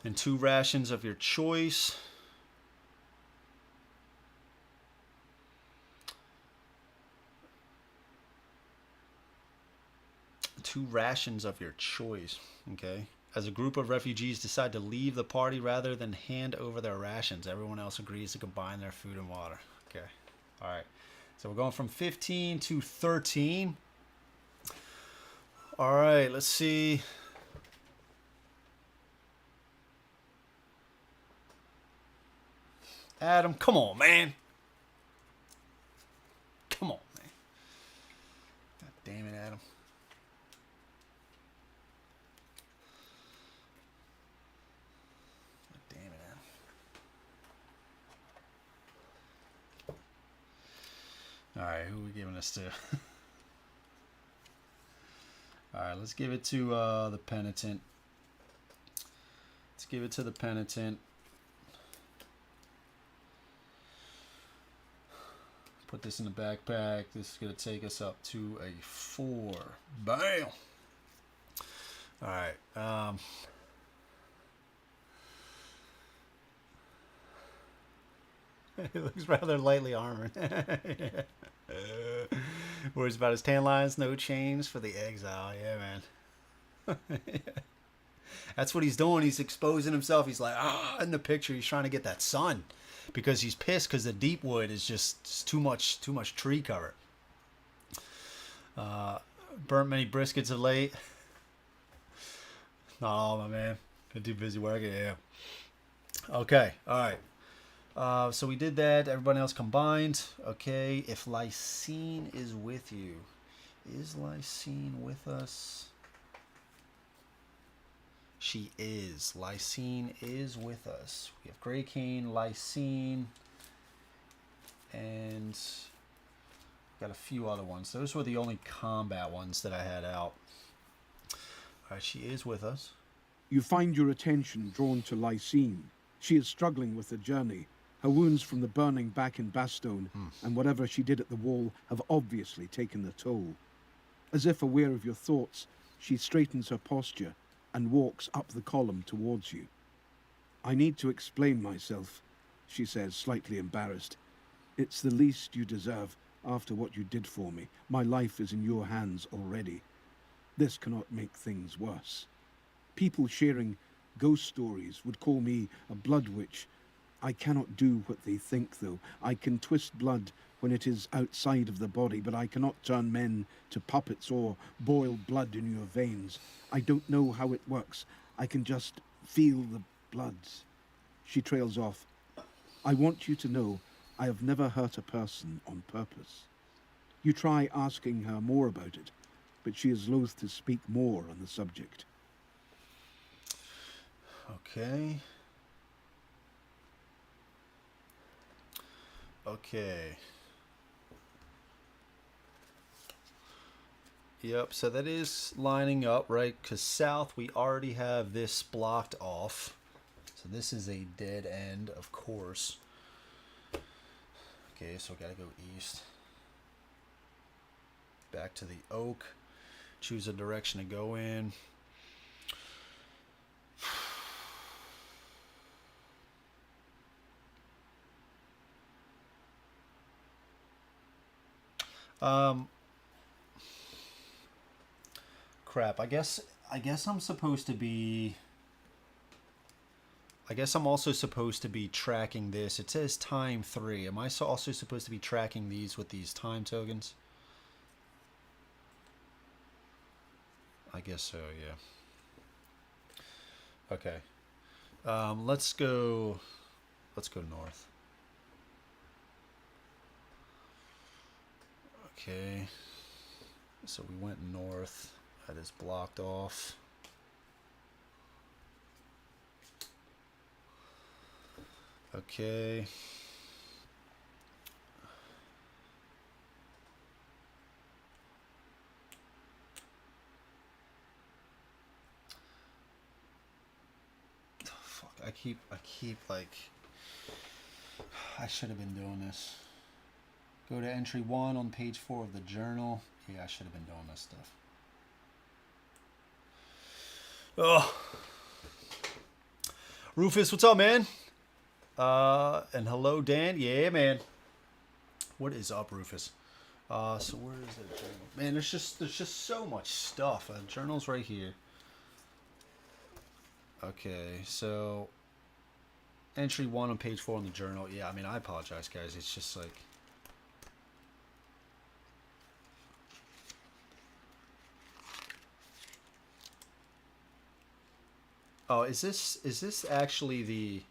and 2 rations of your choice. Two rations of your choice. Okay. As a group of refugees decide to leave the party rather than hand over their rations, everyone else agrees to combine their food and water. Okay. All right. So we're going from 15 to 13. All right. Let's see. Adam, come on, man. Come on, man. God damn it, Adam. Alright, who are we giving this to? Alright, let's give it to the Penitent. Let's give it to the Penitent. Put this in the backpack. This is going to take us up to a 4. Bam! Alright, he looks rather lightly armored. Worries about his tan lines, no change for the exile. Yeah, man. That's what he's doing. He's exposing himself. He's like, in the picture, he's trying to get that sun because he's pissed because the Deepwood is just too much tree cover. Burnt many briskets of late. Not all, my man. Been too busy working. Yeah. Okay. All right. So we did that. Everybody else combined. Okay. If Lysine is with you. Is Lysine with us? She is. Lysine is with us. We have Grey Kane, Lysine, and got a few other ones. Those were the only combat ones that I had out. All right, she is with us.
You find your attention drawn to Lysine. She is struggling with the journey. Her wounds from the burning back in Bastone and whatever she did at the wall have obviously taken the toll. As if aware of your thoughts, she straightens her posture and walks up the column towards you. I need to explain myself, she says, slightly embarrassed. It's the least you deserve after what you did for me. My life is in your hands already. This cannot make things worse. People sharing ghost stories would call me a blood witch. I cannot do what they think, though. I can twist blood when it is outside of the body, but I cannot turn men to puppets or boil blood in your veins. I don't know how it works. I can just feel the bloods. She trails off. I want you to know I have never hurt a person on purpose. You try asking her more about it, but she is loath to speak more on the subject.
Okay. Okay. Yep, so that is lining up, right? Because south, we already have this blocked off. So this is a dead end, of course. Okay, so we gotta go east. Back to the oak. Choose a direction to go in. Crap. I guess I'm supposed to be. I guess I'm also supposed to be tracking this. It says time 3. Am I also supposed to be tracking these with these time tokens? I guess so, yeah. Okay. Let's go north. Okay. So we went north. That is blocked off. Okay. Fuck, I keep like, I should have been doing this. Go to entry 1 on page 4 of the journal. Yeah, I should have been doing this stuff. Oh. Rufus, what's up, man? And hello, Dan. Yeah, man. What is up, Rufus? So where is that journal? Man, there's just so much stuff. Journal's right here. Okay, so entry 1 on page 4 on the journal. Yeah, I mean, I apologize, guys. It's just like, oh, is this actually the?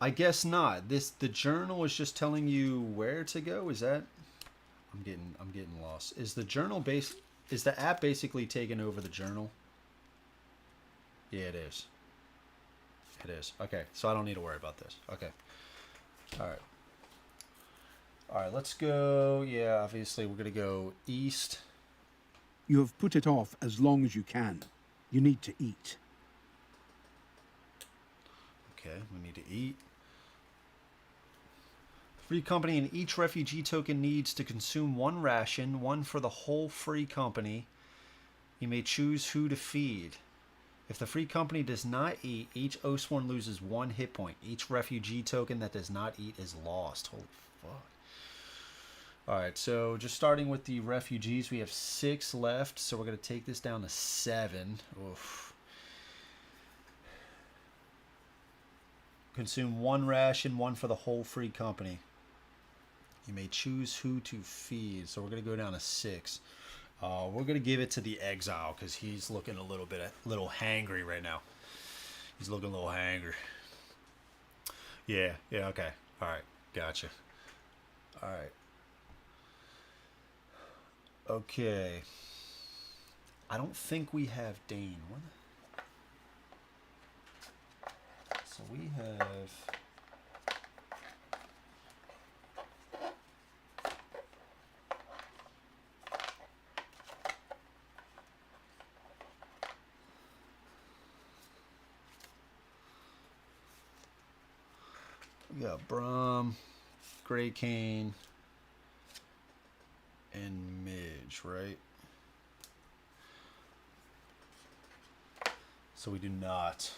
I guess not. The journal is just telling you where to go. Is that? I'm getting lost. Is the journal is the app basically taking over the journal? Yeah, it is. It is. Okay, so I don't need to worry about this. Okay. All right. All right, let's go. Yeah, obviously we're going to go east.
You have put it off as long as you can. You need to eat.
Okay, we need to eat. Free company, and each refugee token needs to consume 1 ration, 1 for the whole free company. You may choose who to feed. If the free company does not eat, each Oathsworn loses 1 hit point. Each refugee token that does not eat is lost. Holy fuck. Alright, so just starting with the refugees, we have 6 left, so we're going to take this down to 7. Oof. Consume 1 ration, 1 for the whole free company. You may choose who to feed, so we're going to go down to 6. We're going to give it to the exile because he's looking a little hangry right now. He's looking a little hangry. Yeah, okay. All right, gotcha. All right. Okay. I don't think we have Dane. What? So we have... We got Brum, Grey Kane, and Midge, right? So we do not.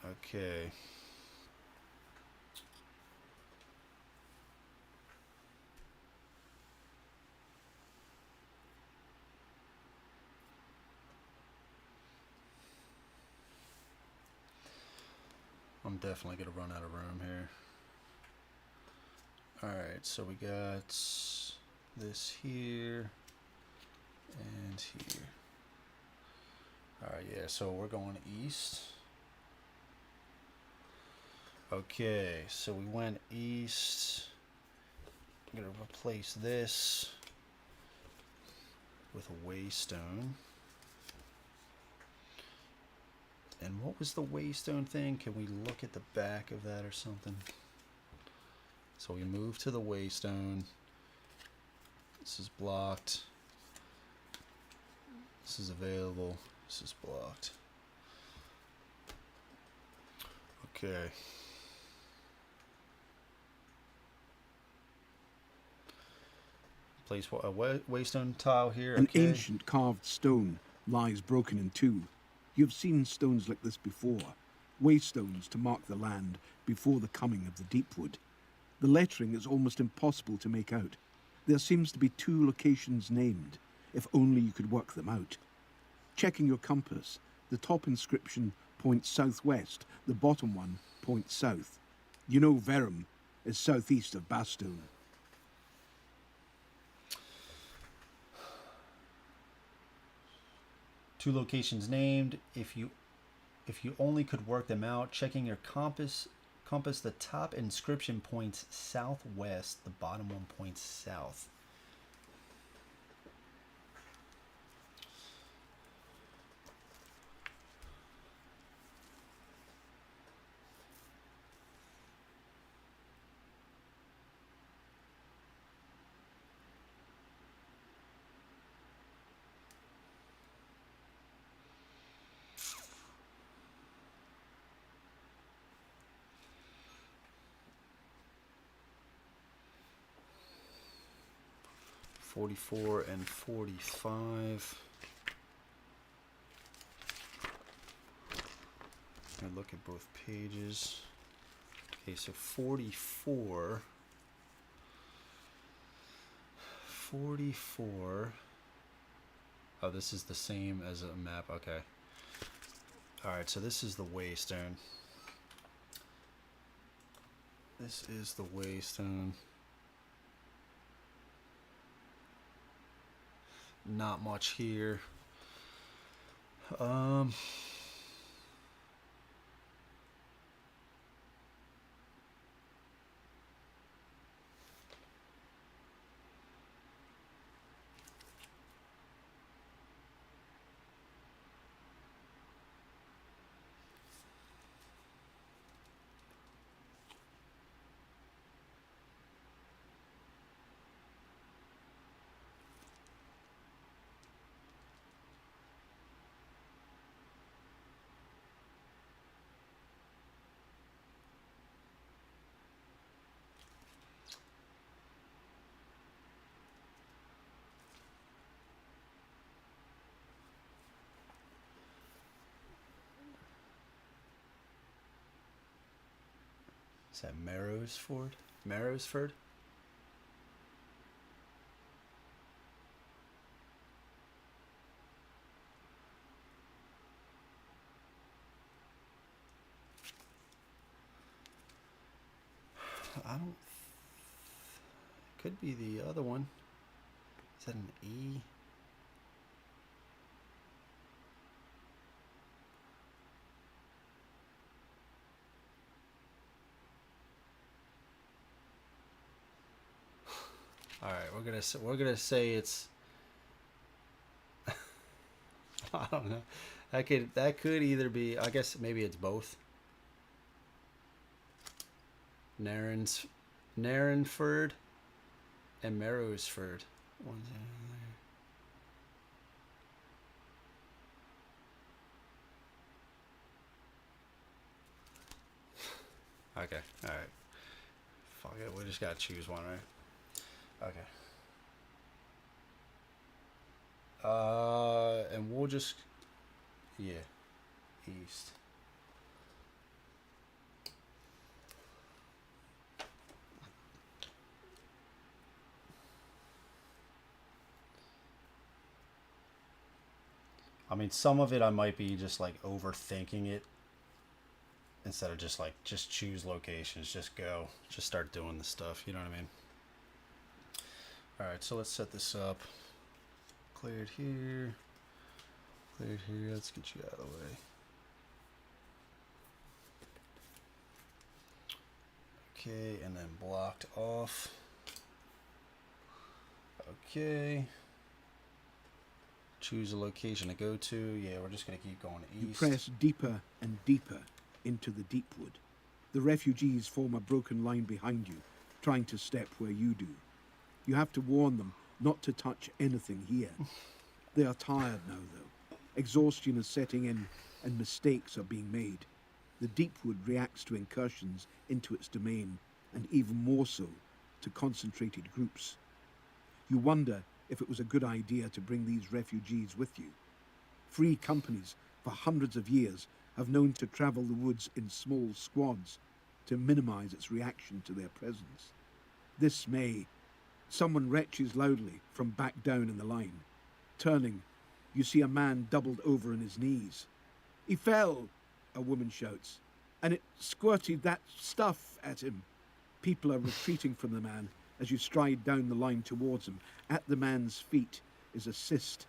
Okay. I'm definitely going to run out of room here. Alright, so we got this here and here. Alright, yeah, so we're going east. Okay, so we went east. I'm going to replace this with a waystone. And what was the waystone thing? Can we look at the back of that or something? So we move to the waystone. This is blocked. This is available. This is blocked. Okay. Place a waystone tile here.
An
okay.
ancient carved stone lies broken in 2. You've seen stones like this before. Waystones to mark the land before the coming of the Deepwood. The lettering is almost impossible to make out. There seems to be 2 locations named, if only you could work them out. Checking your compass, the top inscription points southwest, the bottom one points south. You know Verum, is southeast of Bastogne.
Two locations named. If you only could work them out, checking your compass, the top inscription points southwest, the bottom one points south. .44 and 45. I look at both pages. Okay, so 44. Oh, this is the same as a map. Okay. All right, so this is the Waystone. This is the Waystone. Not much here. Is that Marrowsford? Marrowsford? I don't... Could be the other one. Is that an E? All right, we're gonna say it's. I don't know. That could either be. I guess maybe it's both. Narrenford and Marrowsford. Okay. All right. Fuck it. We just gotta choose one, right? Okay. And we'll just, yeah, east. I mean, some of it I might be just like overthinking it instead of just choose locations, just go, just start doing the stuff, you know what I mean? Alright, so let's set this up. Cleared here. Cleared here. Let's get you out of the way. Okay, and then blocked off. Okay. Choose a location to go to. Yeah, we're just going to keep going east.
You press deeper and deeper into the Deepwood. The refugees form a broken line behind you, trying to step where you do. You have to warn them not to touch anything here. They are tired now, though. Exhaustion is setting in, and mistakes are being made. The Deepwood reacts to incursions into its domain, and even more so to concentrated groups. You wonder if it was a good idea to bring these refugees with you. Free companies for hundreds of years have known to travel the woods in small squads to minimize its reaction to their presence. This May, someone retches loudly from back down in the line. Turning, you see a man doubled over on his knees. "He fell," a woman shouts, "and it squirted that stuff at him." People are retreating from the man as you stride down the line towards him. At the man's feet is a cyst.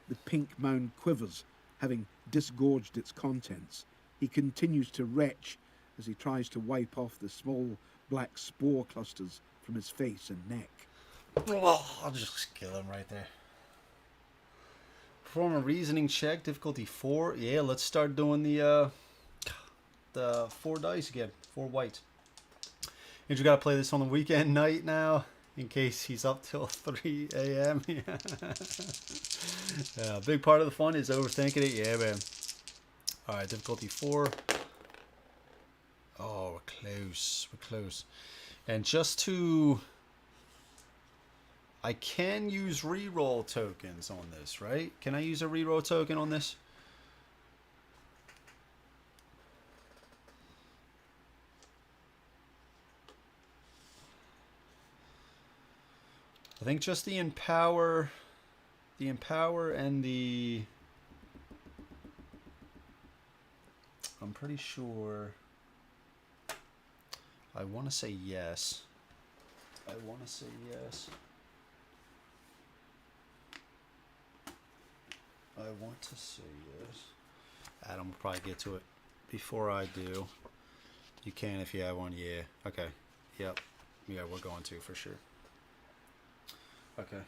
The pink mound quivers, having disgorged its contents. He continues to retch as he tries to wipe off the small black spore clusters from his face and neck.
Oh, I'll just kill him right there. Perform a reasoning check, difficulty 4. Yeah, let's start doing the 4 dice again, 4 white. Andrew got to play this on the weekend night now, in case he's up till 3 a.m. Yeah, big part of the fun is overthinking it. Yeah, man. All right, difficulty 4. Oh, we're close. We're close. And just to... I can use reroll tokens on this, right? Can I use a reroll token on this? I think just the empower and the... I'm pretty sure... I want to say yes. I want to say yes. I want to say yes. Adam will probably get to it before I do. You can if you have one. Yeah. Okay. Yep. Yeah, we're going to for sure. Okay.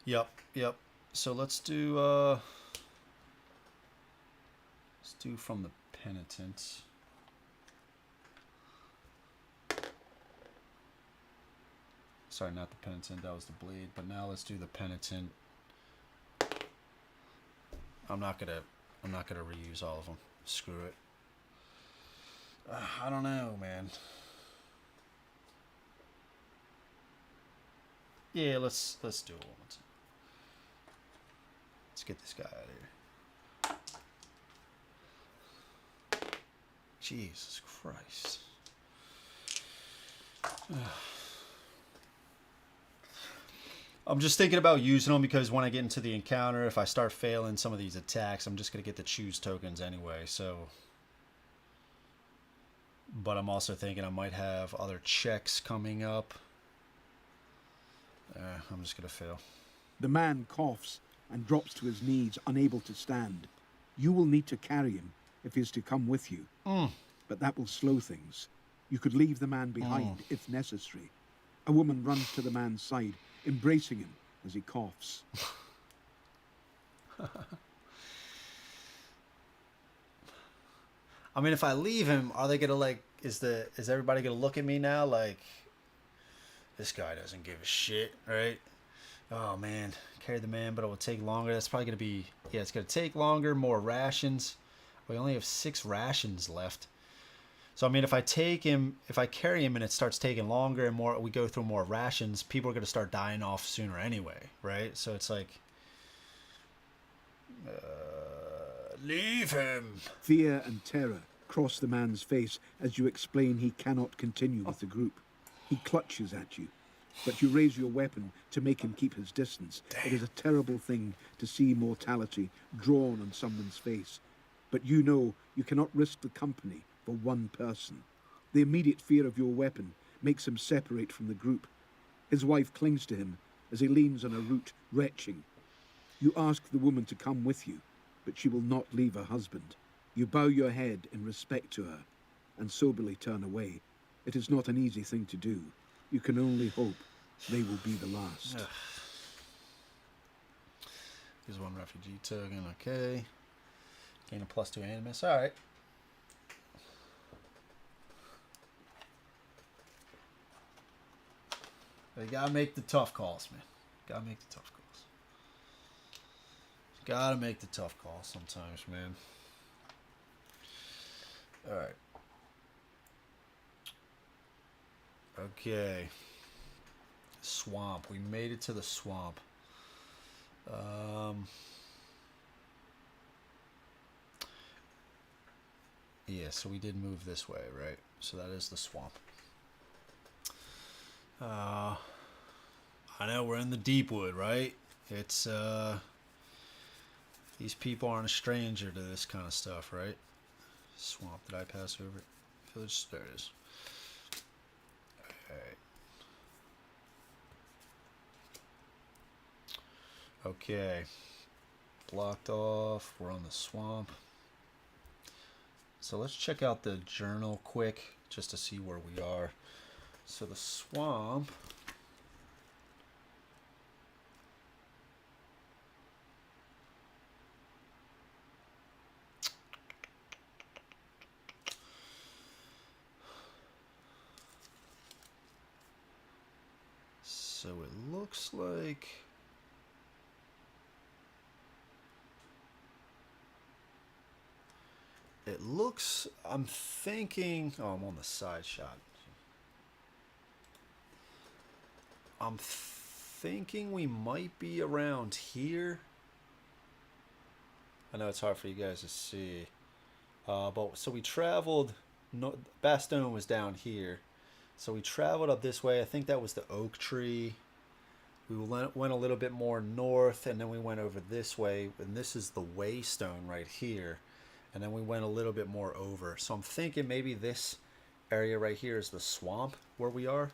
Yep. Yep. So let's do from the penitent. Sorry, not the penitent. That was the bleed. But now let's do the penitent. I'm not gonna reuse all of them. Screw it. I don't know, man. Yeah, let's do it one more time. Let's get this guy out of here. Jesus Christ. I'm just thinking about using them because when I get into the encounter, if I start failing some of these attacks, I'm just going to get the choose tokens anyway, so... But I'm also thinking I might have other checks coming up. I'm just going to fail.
The man coughs and drops to his knees, unable to stand. You will need to carry him if he is to come with you. But that will slow things. You could leave the man behind if necessary. A woman runs to the man's side, embracing him as he coughs.
I mean, if I leave him, are they gonna like? Is everybody gonna look at me now like this guy doesn't give a shit, right? Oh man, carry the man, but it will take longer. That's probably gonna be it's gonna take longer. More rations. We only have 6 rations left. So I mean, if I carry him and it starts taking longer and more, we go through more rations, people are going to start dying off sooner anyway, right? So it's like, leave him.
Fear and terror cross the man's face as you explain he cannot continue with the group. He clutches at you, but you raise your weapon to make him keep his distance. Damn. It is a terrible thing to see mortality drawn on someone's face, but you know you cannot risk the company for one person. The immediate fear of your weapon makes him separate from the group. His wife clings to him as he leans on a root, retching. You ask the woman to come with you, but she will not leave her husband. You bow your head in respect to her and soberly turn away. It is not an easy thing to do. You can only hope they will be the last.
Here's 1 refugee token, okay. Gain a +2 animus, alright. You gotta make the tough calls, man. Gotta make the tough calls. Gotta make the tough calls sometimes, man. Alright. Okay. Swamp. We made it to the swamp. Yeah, so we did move this way, right? So that is the swamp. I know we're in the Deepwood, right? It's these people aren't a stranger to this kind of stuff, right? Swamp. Did I pass over it? Village. There it is. Alright. Okay. Blocked off. We're on the swamp. So let's check out the journal quick just to see where we are. So the swamp. So it looks like I'm thinking, oh, I'm on the side shot. I'm thinking we might be around here. I know it's hard for you guys to see. But so we traveled, Bastogne was down here. So we traveled up this way. I think that was the oak tree. We went a little bit more north, and then we went over this way. And this is the waystone right here. And then we went a little bit more over. So I'm thinking maybe this area right here is the swamp where we are.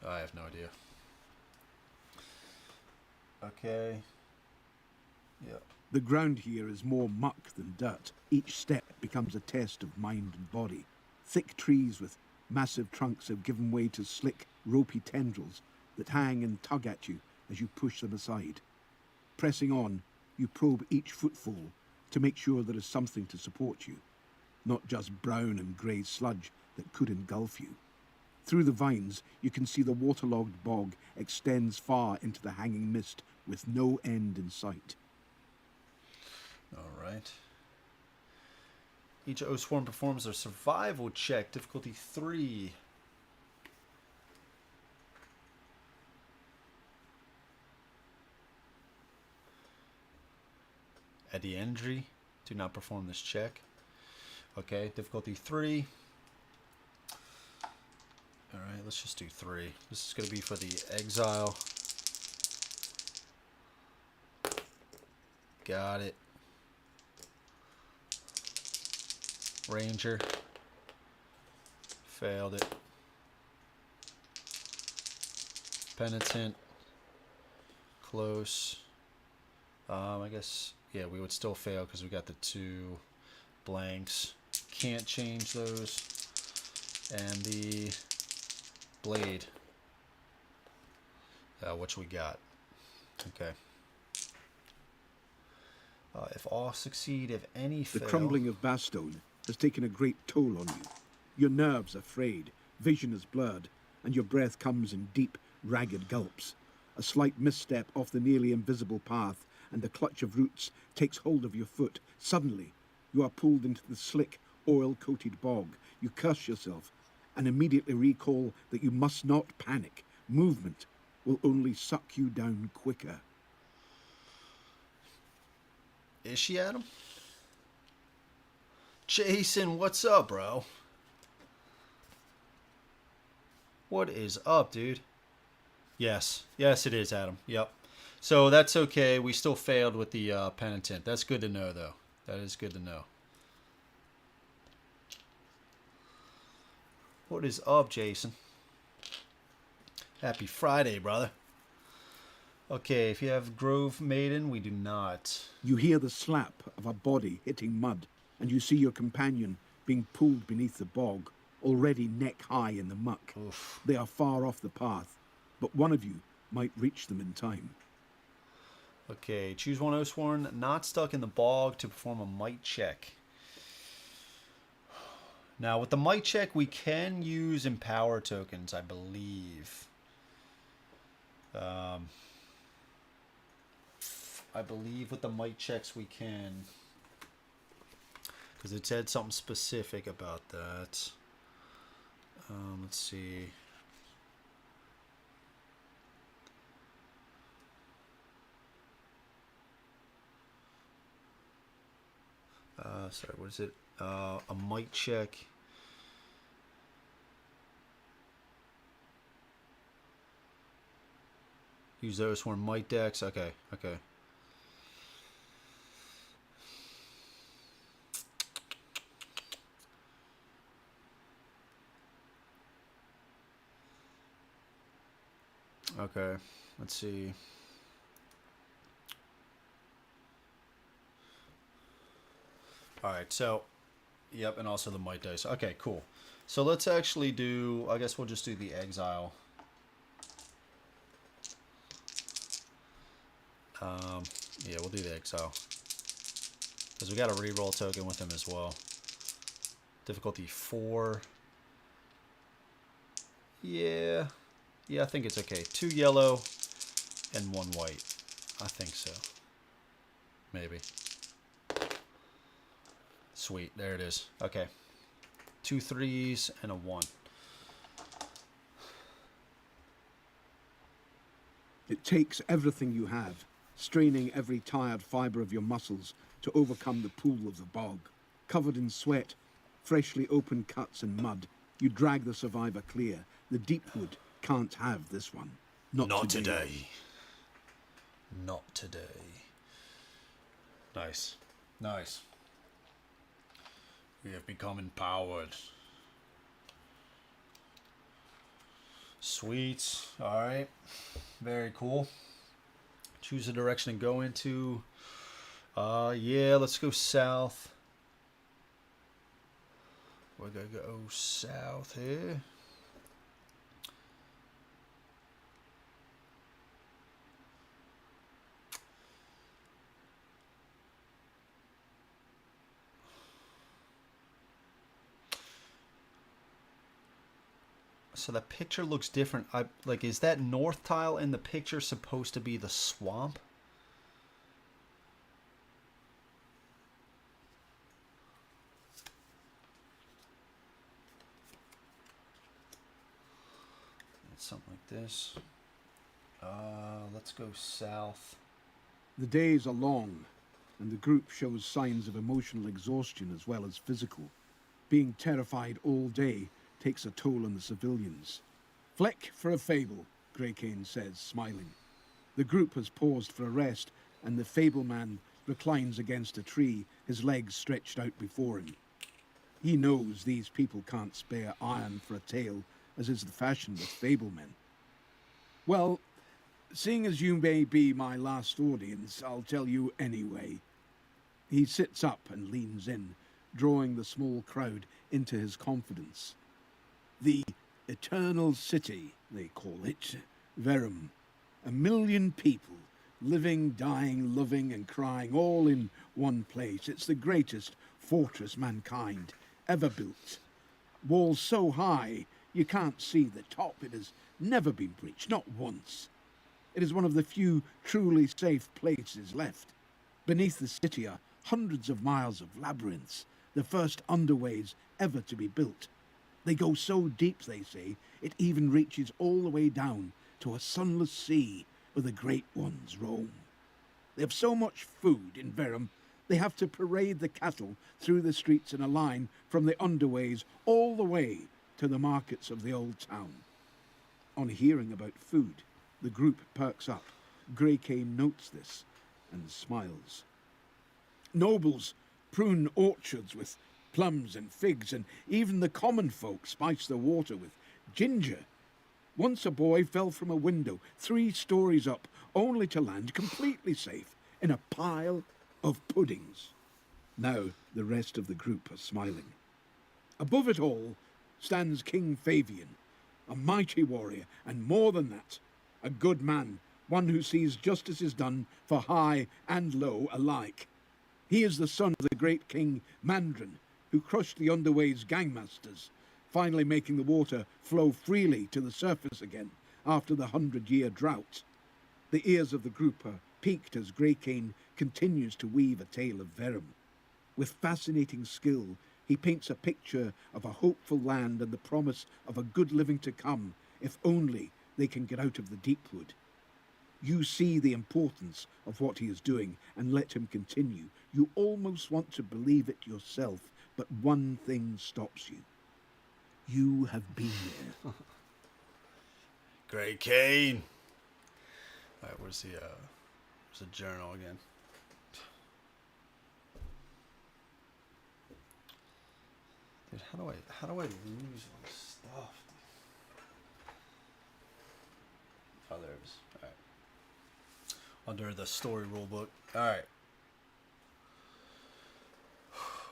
I have no idea. Okay. Yep.
The ground here is more muck than dirt. Each step becomes a test of mind and body. Thick trees with massive trunks have given way to slick, ropey tendrils that hang and tug at you as you push them aside. Pressing on, you probe each footfall to make sure there is something to support you, not just brown and grey sludge that could engulf you. Through the vines, you can see the waterlogged bog extends far into the hanging mist with no end in sight.
All right. Each Oathsworn performs a survival check, difficulty 3. At the entry, do not perform this check. Okay, difficulty 3. Alright, let's just do 3. This is going to be for the exile. Got it. Ranger. Failed it. Penitent. Close. I guess, yeah, we would still fail because we got the 2 blanks. Can't change those. And the blade. Which we got. Okay. If all succeed, if any fail.
The crumbling of Bastogne has taken a great toll on you. Your nerves are frayed, vision is blurred, and your breath comes in deep, ragged gulps. A slight misstep off the nearly invisible path, and the clutch of roots takes hold of your foot. Suddenly, you are pulled into the slick, oil-coated bog. You curse yourself, and immediately recall that you must not panic. Movement will only suck you down quicker.
Is she Adam? Jason, what's up, bro? What is up, dude? Yes. Yes, it is, Adam. Yep. So that's okay. We still failed with the penitent. That's good to know, though. That is good to know. What is up, Jason? Happy Friday, brother. Okay, if you have Grove Maiden, we do not.
You hear the slap of a body hitting mud, and you see your companion being pulled beneath the bog, already neck high in the muck.
Oof.
They are far off the path, but one of you might reach them in time.
Okay, choose one Oathsworn not stuck in the bog to perform a might check. Now, with the might check, we can use empower tokens, I believe. I believe with the might checks we can. Because it said something specific about that. Let's see. Sorry, what is it? A might check. Use those Oathsworn might decks. Okay, okay. Okay, let's see. Alright, so, yep, and also the might dice. Okay, cool. So let's actually do, I guess we'll just do the exile. Yeah, we'll do the exile. Because we got a reroll token with him as well. Difficulty 4. Yeah. Yeah, I think it's okay. 2 yellow and 1 white. I think so. Maybe. Sweet, there it is. Okay. 2 3s and a 1.
It takes everything you have, straining every tired fibre of your muscles to overcome the pool of the bog. Covered in sweat, freshly opened cuts and mud, you drag the survivor clear. The Deepwood can't have this one. Not today.
Not today. Nice. Nice. We have become empowered. Sweet. Alright. Very cool. Choose a direction to go into. Yeah, let's go south. We're gonna go south here. So the picture looks different. Like, is that north tile in the picture supposed to be the swamp? It's something like this. Let's go south.
The days are long, and the group shows signs of emotional exhaustion as well as physical. Being terrified all day takes a toll on the civilians. Fleck for a fable, Grey Kane says, smiling. The group has paused for a rest, and the fableman reclines against a tree, his legs stretched out before him. He knows these people can't spare iron for a tale, as is the fashion with fablemen. Well, seeing as you may be my last audience, I'll tell you anyway. He sits up and leans in, drawing the small crowd into his confidence. The Eternal City, they call it, Verum. 1 million people, living, dying, loving and crying, all in one place. It's the greatest fortress mankind ever built. Walls so high you can't see the top. It has never been breached, not once. It is one of the few truly safe places left. Beneath the city are hundreds of miles of labyrinths, the first underways ever to be built. They go so deep, they say, it even reaches all the way down to a sunless sea where the great ones roam. They have so much food in Verum, they have to parade the cattle through the streets in a line from the underways all the way to the markets of the old town. On hearing about food, the group perks up. Grey Kane notes this and smiles. Nobles prune orchards with plums and figs, and even the common folk spice the water with ginger. Once a boy fell from a window 3 stories up, only to land completely safe in a pile of puddings. Now the rest of the group are smiling. Above it all stands King Fabian, a mighty warrior, and more than that, a good man, one who sees justice is done for high and low alike. He is the son of the great King Mandrin, who crushed the Underway's gangmasters, finally making the water flow freely to the surface again after the 100-year drought. The ears of the group are peaked as Grey Kane continues to weave a tale of Verum. With fascinating skill, he paints a picture of a hopeful land and the promise of a good living to come, if only they can get out of the Deepwood. You see the importance of what he is doing and let him continue. You almost want to believe it yourself, but one thing stops you. You have been there.
Grey Kane. All right, where's the journal again? Dude, how do I lose my stuff? Colors. All right. Under the story rule book. All right.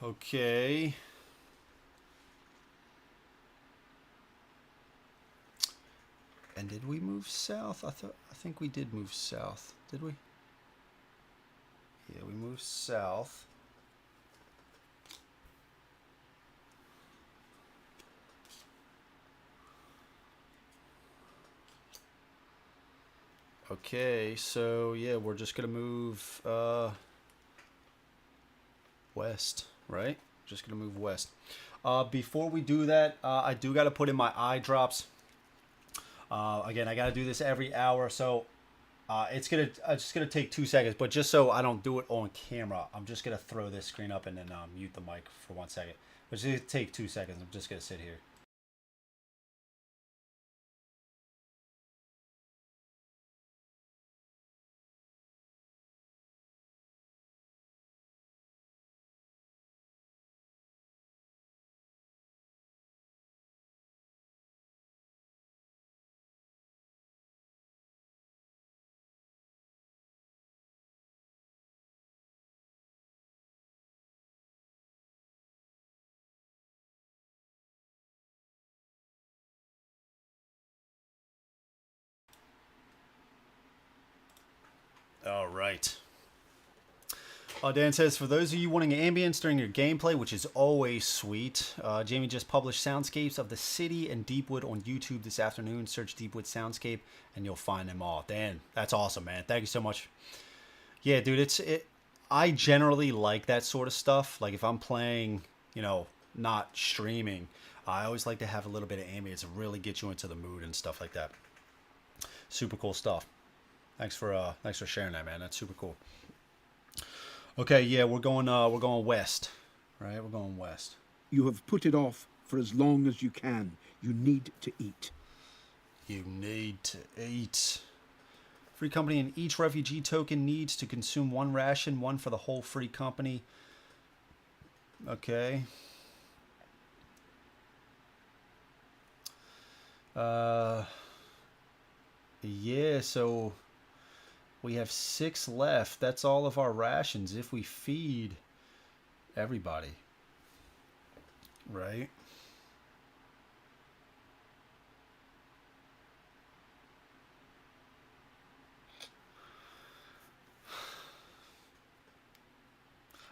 Okay. And did we move south? I think we did move south. Did we? Yeah, we moved south. Okay, so yeah, we're just gonna move west, right? Just gonna move west. Before we do that, I do gotta put in my eye drops. Again, I gotta do this every hour, so it's just gonna take 2 seconds. But just so I don't do it on camera, I'm just gonna throw this screen up and then mute the mic for 1 second. It's gonna take 2 seconds. I'm just gonna sit here. All right. Dan says, for those of you wanting ambience during your gameplay, which is always sweet, Jamie just published soundscapes of the city and Deepwood on YouTube this afternoon. Search Deepwood Soundscape and you'll find them all. Dan, that's awesome, man. Thank you so much. Yeah, dude, I generally like that sort of stuff. Like if I'm playing, you know, not streaming, I always like to have a little bit of ambience and really get you into the mood and stuff like that. Super cool stuff. Thanks for sharing that, man. That's super cool. Okay, yeah, we're going west, right? We're going west.
You have put it off for as long as you can. You need to eat.
You need to eat. Free company and each refugee token needs to consume 1 ration, 1 for the whole free company. Okay. Yeah, so we have 6 left. That's all of our rations if we feed everybody. Right?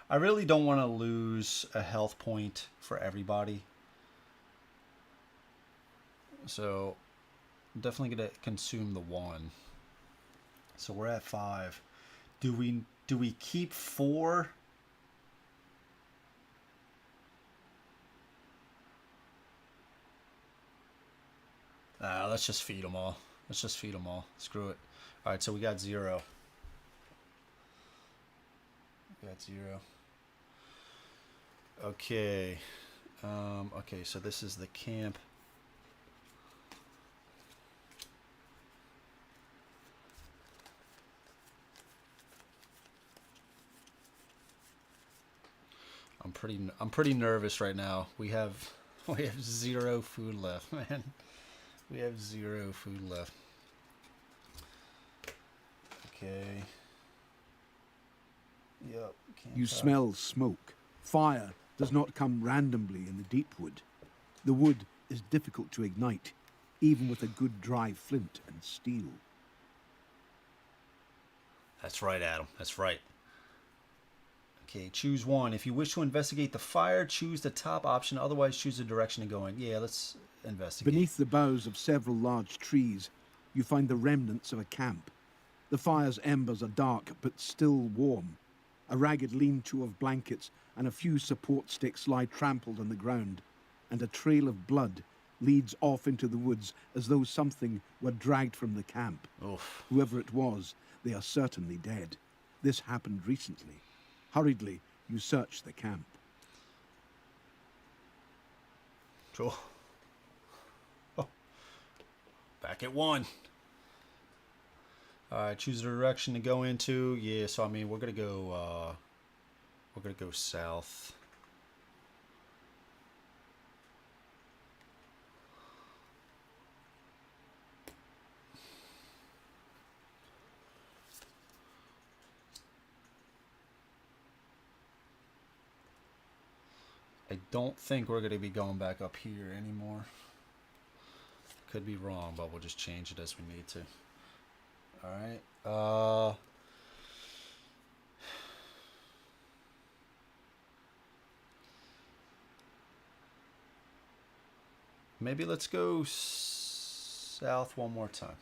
I really don't want to lose a health point for everybody. So I'm definitely going to consume the 1. So we're at 5. Do we keep 4? Let's just feed them all. Let's just feed them all. Screw it. All right, so we got 0. We got 0. Okay. Okay, so this is the camp. I'm pretty nervous right now. We have 0 food left, man. We have 0 food left. Okay. Yep.
You smell smoke. Fire does not come randomly in the Deepwood. The wood is difficult to ignite, even with a good dry flint and steel.
That's right, Adam. That's right. Okay, choose 1. If you wish to investigate the fire, choose the top option. Otherwise, choose the direction to go in. Yeah, let's investigate.
Beneath the boughs of several large trees, you find the remnants of a camp. The fire's embers are dark, but still warm. A ragged lean-to of blankets and a few support sticks lie trampled on the ground, and a trail of blood leads off into the woods as though something were dragged from the camp.
Oof.
Whoever it was, they are certainly dead. This happened recently. Hurriedly, you search the camp.
Cool. Oh. Back at 1. All right, choose the direction to go into. Yeah, so I mean, we're gonna go south. I don't think we're going to be going back up here anymore. Could be wrong, but we'll just change it as we need to. Alright. Maybe let's go south one more time.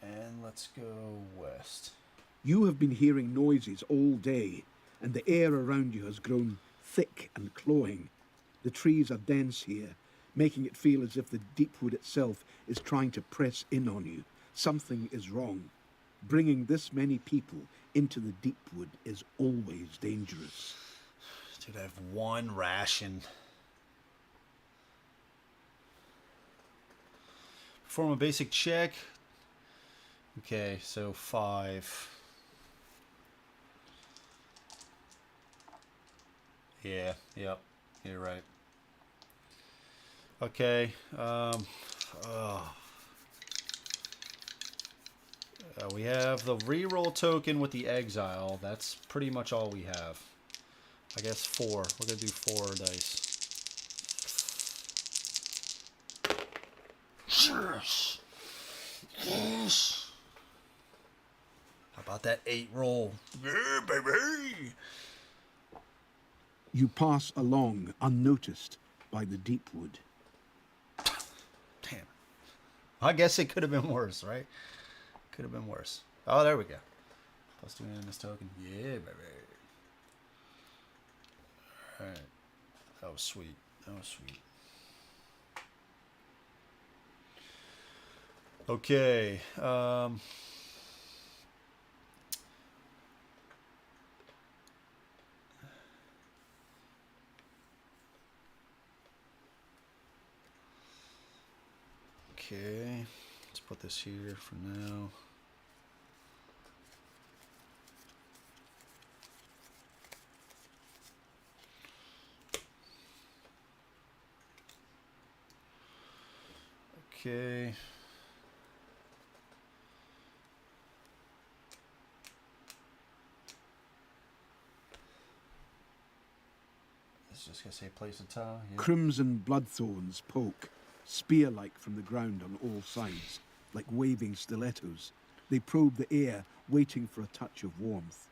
And let's go west.
You have been hearing noises all day, and the air around you has grown thick and cloying. The trees are dense here, making it feel as if the Deepwood itself is trying to press in on you. Something is wrong. Bringing this many people into the Deepwood is always dangerous.
Dude, I have one ration. Perform a basic check. Okay, so 5. Yeah, yep, you're right. Okay, we have the reroll token with the exile. That's pretty much all we have. I guess 4. We're gonna do 4 dice. Yes. Yes. How about that 8 roll? Yeah, baby.
You pass along unnoticed by the Deepwood.
Damn. I guess it could have been worse, right? Could have been worse. Oh, there we go. +2 in this token. Yeah, baby. Alright. That was sweet. That was sweet. Okay. Okay. Let's put this here for now. Okay. It's just gonna say place a tile. Yeah.
Crimson bloodthorns poke, spear-like from the ground on all sides, like waving stilettos. They probe the air, waiting for a touch of warmth.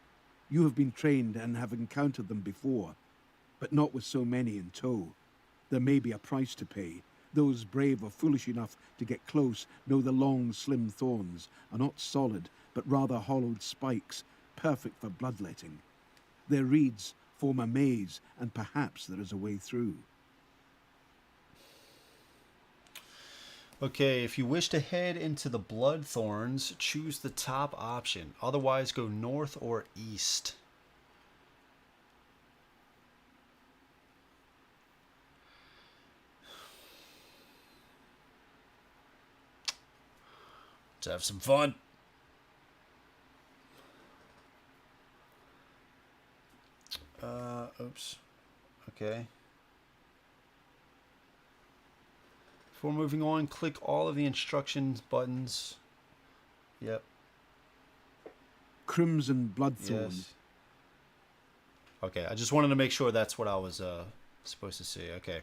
You have been trained and have encountered them before, but not with so many in tow. There may be a price to pay. Those brave or foolish enough to get close know the long, slim thorns are not solid, but rather hollowed spikes, perfect for bloodletting. Their reeds form a maze, and perhaps there is a way through.
Okay, if you wish to head into the Bloodthorns, choose the top option. Otherwise, go north or east. Let's have some fun. Oops. Okay. Before moving on, click all of the instructions buttons. Yep.
Crimson bloodthorn.
Yes. Okay, I just wanted to make sure that's what I was supposed to see. Okay.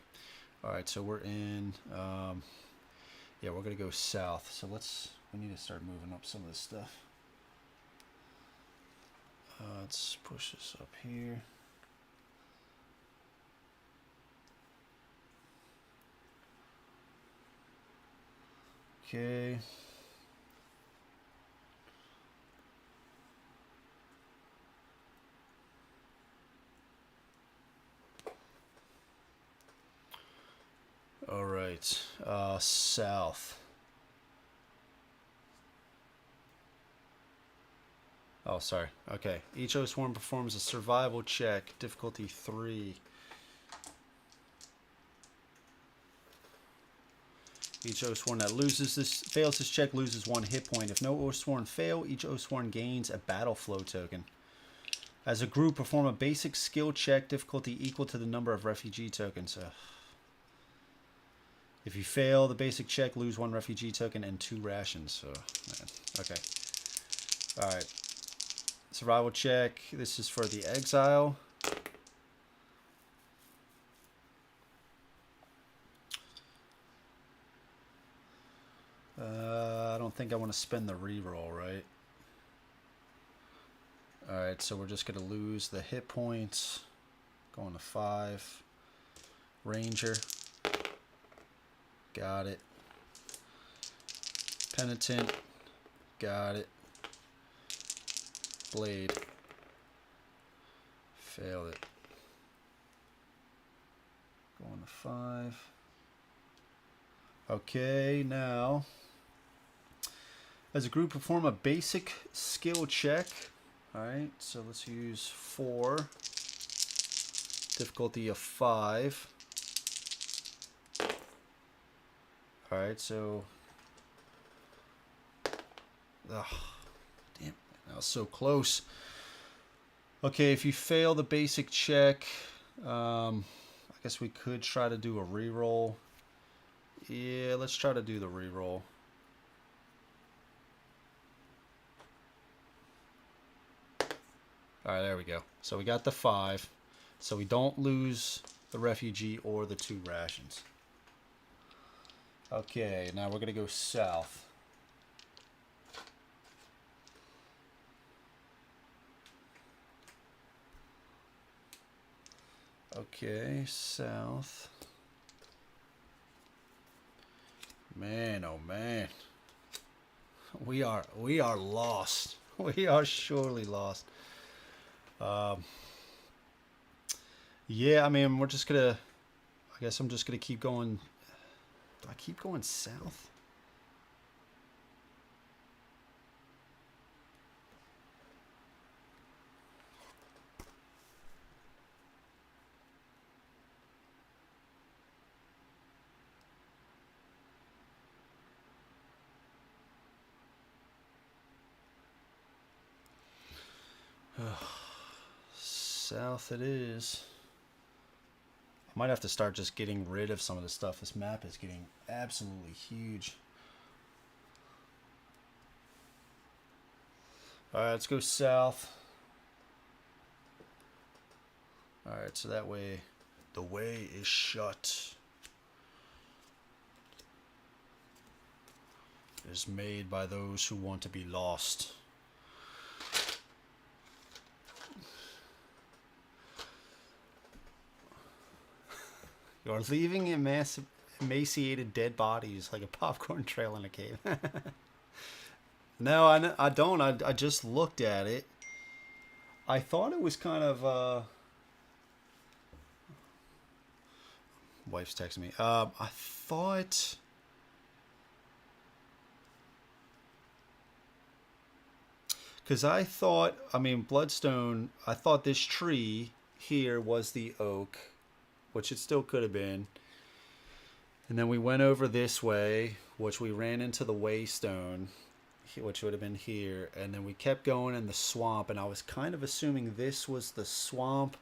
All right, so we're in. Yeah, we're gonna go south. So we need to start moving up some of this stuff. Let's push this up here. Okay. All right. South. Oh, sorry. Okay. Each Oathsworn performs a survival check, difficulty 3. Each Oathsworn that fails this check loses 1 hit point. If no Oathsworn fail, each Oathsworn gains a battle flow token. As a group, perform a basic skill check, difficulty equal to the number of refugee tokens. If you fail the basic check, lose 1 refugee token and 2 rations. Oh, man. Okay. Alright. Survival check. This is for the exile. I don't think I want to spend the reroll, right? Alright, so we're just going to lose the hit points. Going to 5. Ranger. Got it. Penitent. Got it. Blade. Failed it. Going to 5. Okay, now, as a group, perform a basic skill check. Alright, so let's use 4. Difficulty of 5. Alright, so... Ugh, damn, that was so close. Okay, if you fail the basic check, I guess we could try to do a reroll. Yeah, let's try to do the reroll. Alright, there we go. So we got the 5. So we don't lose the refugee or the 2 rations. Okay, now we're going to go south. Okay, south. Man, oh man. We are lost. We are surely lost. Yeah, I mean, we're just gonna... I guess I'm just gonna keep going... Do I keep going south? South it is. I might have to start just getting rid of some of the stuff. This map is getting absolutely huge. Alright, let's go south. Alright, so that way the way is shut. It is made by those who want to be lost. You are leaving emaciated dead bodies like a popcorn trail in a cave. No, I don't. I just looked at it. I thought it was kind of... Wife's texting me. I thought... Because I thought... I mean, Bloodstone... I thought this tree here was the oak, which it still could have been. And then we went over this way, which we ran into the Waystone, which would have been here. And then we kept going in the swamp, and I was kind of assuming this was the swamp.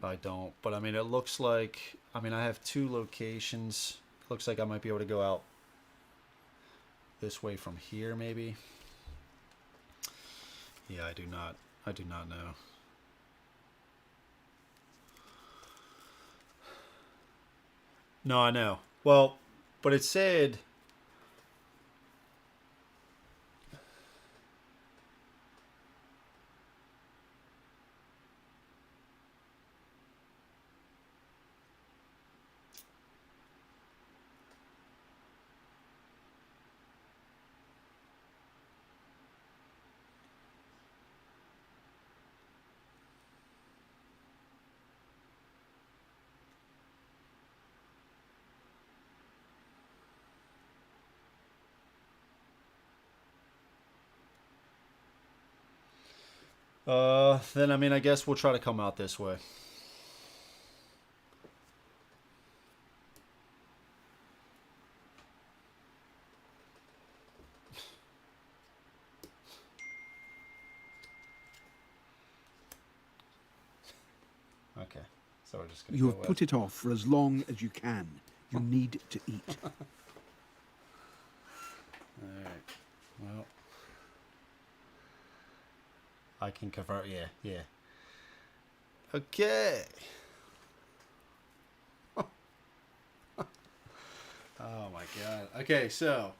I don't, but I mean, it looks like, I mean, I have 2 locations. Looks like I might be able to go out this way from here, maybe. Yeah, I do not know. No, I know. Well, but it said... Then, I mean, I guess we'll try to come out this way. Okay. So we're just gonna
You
go
have
west.
put it off for as long as you can. You need to eat.
Alright. Well. I can convert, yeah, yeah. Okay. Oh my god. Okay, so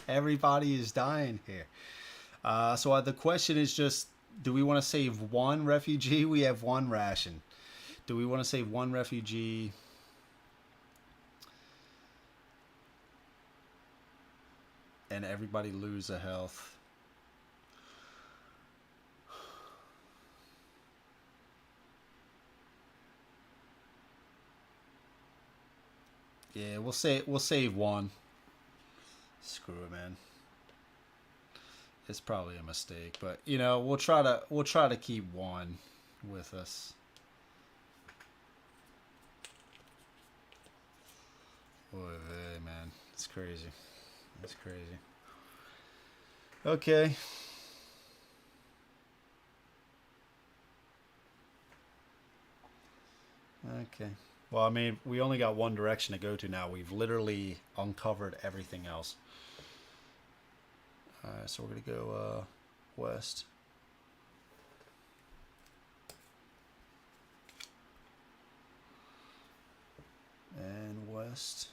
everybody is dying here. So the question is just, do we want to save one refugee? We have one ration. Do we want to save one refugee? And everybody lose a health. Yeah, we'll save one. Screw it, man. It's probably a mistake, but you know, we'll try to keep one with us. Boy, man, it's crazy. It's crazy. Okay. Okay. Well, I mean, we only got one direction to go to now. We've literally uncovered everything else. Alright, so we're going to go west. And west.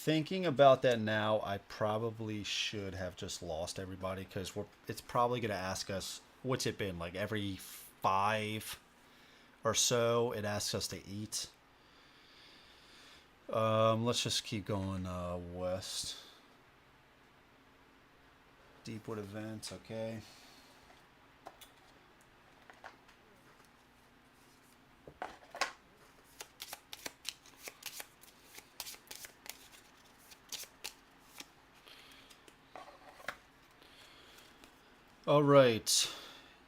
Thinking about that now, I probably should have just lost everybody, because it's probably going to ask us, what's it been, like every 5 or so it asks us to eat. Let's just keep going west. Deepwood events, okay. All right.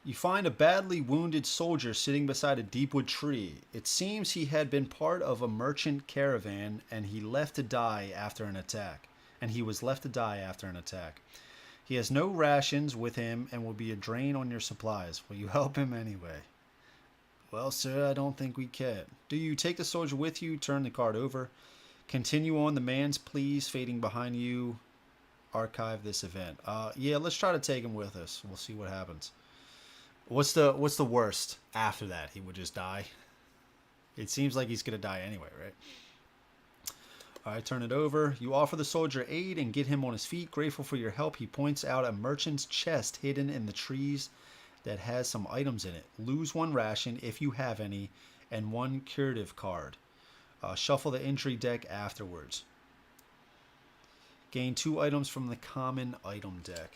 You find a badly wounded soldier sitting beside a deepwood tree. It seems he had been part of a merchant caravan and he left to die after an attack. He has no rations with him and will be a drain on your supplies. Will you help him anyway? Well, sir, I don't think we can. Do you take the soldier with you? Turn the card over. Continue on the man's pleas fading behind you. Archive this event. Yeah, let's try to take him with us. We'll see what happens. What's the worst after that? He would just die. It seems like he's gonna die anyway, right? All right, turn it over. You offer the soldier aid and get him on his feet. Grateful for your help, he points out a merchant's chest hidden in the trees that has some items in it. Lose one ration if you have any, and one curative card. Shuffle the entry deck afterwards. Gain 2 items from the common item deck.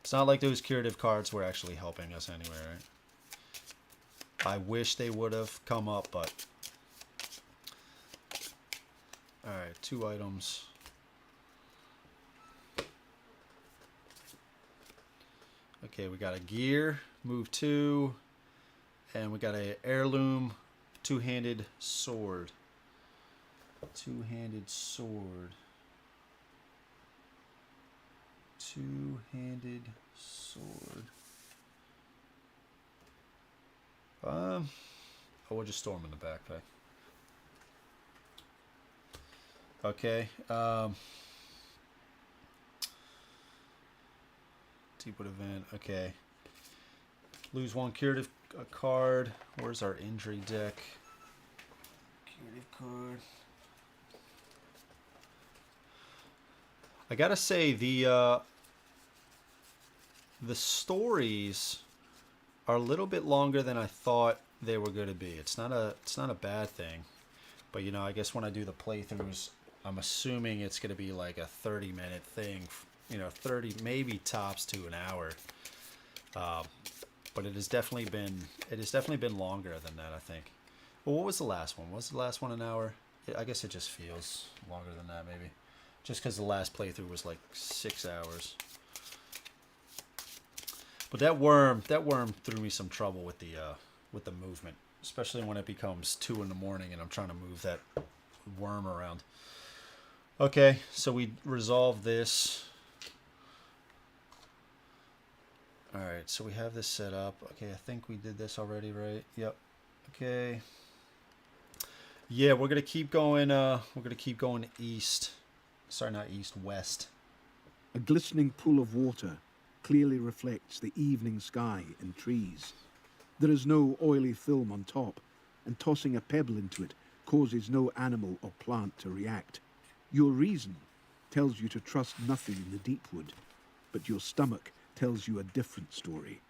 It's not like those curative cards were actually helping us anyway, right? I wish they would have come up, but... Alright, 2 items. Okay, we got a gear, move 2, and we got a heirloom, 2-handed sword. 2-handed sword. 2-handed sword. We'll just store them in the backpack. Okay. Deepwood event. Okay. Lose one curative card. Where's our injury deck? Curative card. I gotta say the stories are a little bit longer than I thought they were going to be. It's not a bad thing, but you know, I guess when I do the playthroughs, I'm assuming it's going to be like a 30-minute thing. You know, 30, maybe tops to an hour. But it has definitely been longer than that, I think. Well, what was the last one? Was the last one an hour? I guess it just feels longer than that, maybe. Just because the last playthrough was like 6 hours. But that worm threw me some trouble with the movement, especially when it becomes 2 in the morning and I'm trying to move that worm around. Okay, so we resolved this. All right, so we have this set up. Okay, I think we did this already, right? Yep. Okay. Yeah, we're gonna keep going. We're gonna keep going east. Sorry, not east, west.
A glistening pool of water clearly reflects the evening sky and trees. There is no oily film on top, and tossing a pebble into it causes no animal or plant to react. Your reason tells you to trust nothing in the Deepwood, but your stomach tells you a different story.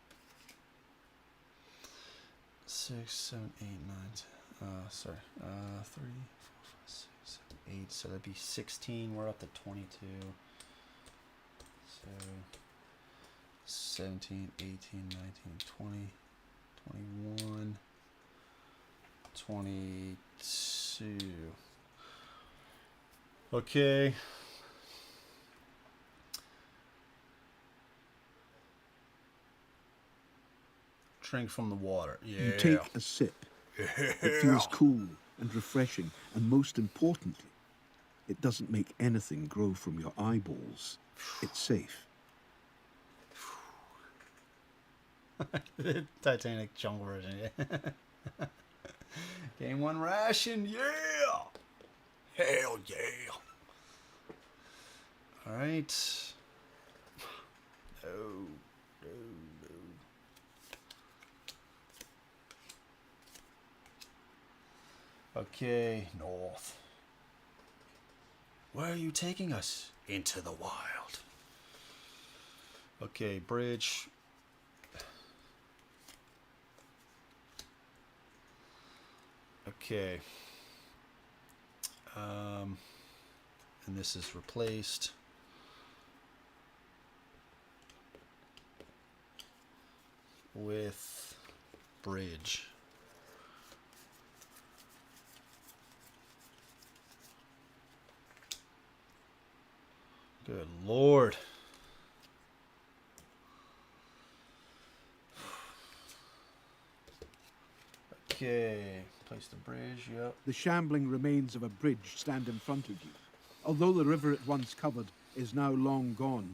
6, 7, 8, 9. Sorry. 3, 4, 5, 6, 7, 8. So that'd be 16. We're up to 22. So 17, 18, 19, 20, 21, 22. Okay. Drink from the water. Yeah.
You take a sip. It feels cool and refreshing, and most importantly, it doesn't make anything grow from your eyeballs. It's safe.
The Titanic jungle version, yeah. Game 1 ration, yeah! Hell yeah! Alright. No, no, no. Okay, north. Where are you taking us? Into the wild. Okay, bridge. Okay. And this is replaced. With bridge. Good Lord. Okay, place the bridge, yep.
The shambling remains of a bridge stand in front of you. Although the river it once covered is now long gone,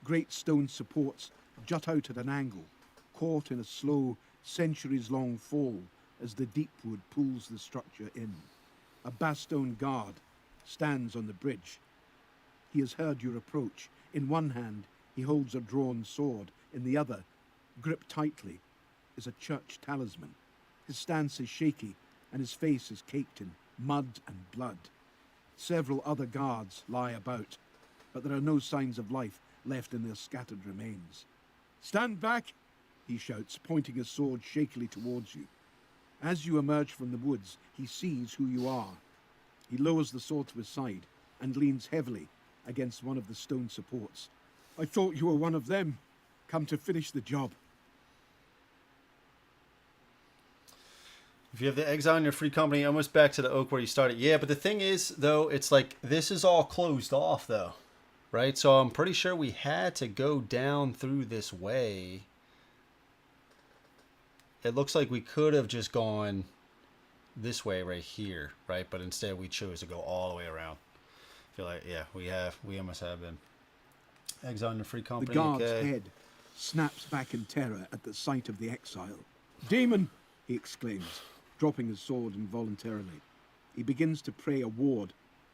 great stone supports jut out at an angle, caught in a slow, centuries-long fall as the Deepwood pulls the structure in. A Bastone guard stands on the bridge. He has heard your approach. In one hand, he holds a drawn sword. In the other, gripped tightly, is a church talisman. His stance is shaky, and his face is caked in mud and blood. Several other guards lie about, but there are no signs of life left in their scattered remains. "Stand back!" he shouts, pointing his sword shakily towards you. As you emerge from the woods, he sees who you are. He lowers the sword to his side and leans heavily against one of the stone supports. "I thought you were one of them, come to finish the job."
If you have the exile in your free company, almost back to the oak where you started. Yeah, but the thing is, though, it's like this is all closed off, though. Right? So I'm pretty sure we had to go down through this way. It looks like we could have just gone this way right here, right? But instead we chose to go all the way around. I feel like, yeah, we almost have been. Exile in the free company.
The guard's head snaps back in terror at the sight of the exile. "Demon!" he exclaims, dropping his sword involuntarily. He begins to pray a ward,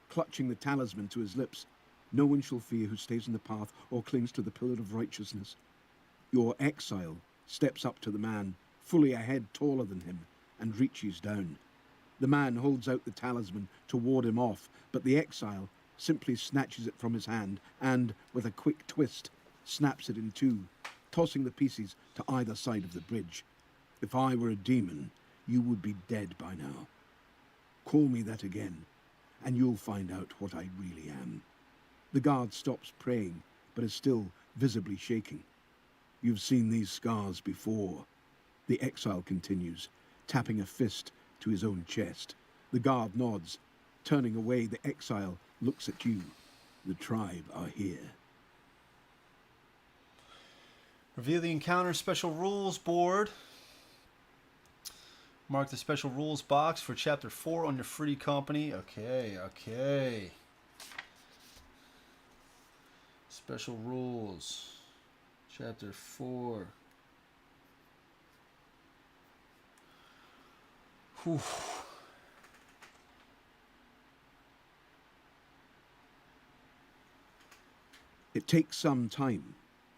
clutching the talisman to his lips. No one shall fear who stays in the path or clings to the pillar of righteousness. Your exile steps up to the man, fully a head taller than him, and reaches down. The man holds out the talisman to ward him off, but the exile simply snatches it from his hand and, with a quick twist, snaps it in two, tossing the pieces to either side of the bridge. "If I were a demon, you would be dead by now. Call me that again, and you'll find out what I really am." The guard stops praying, but is still visibly shaking. "You've seen these scars before," the exile continues, tapping a fist to his own chest. The guard nods. Turning away, the exile looks at you. "The tribe are here."
Reveal the encounter special rules board. Mark the special rules box for chapter 4 on your free company. Okay. Special rules. Chapter 4. Whew.
It takes some time,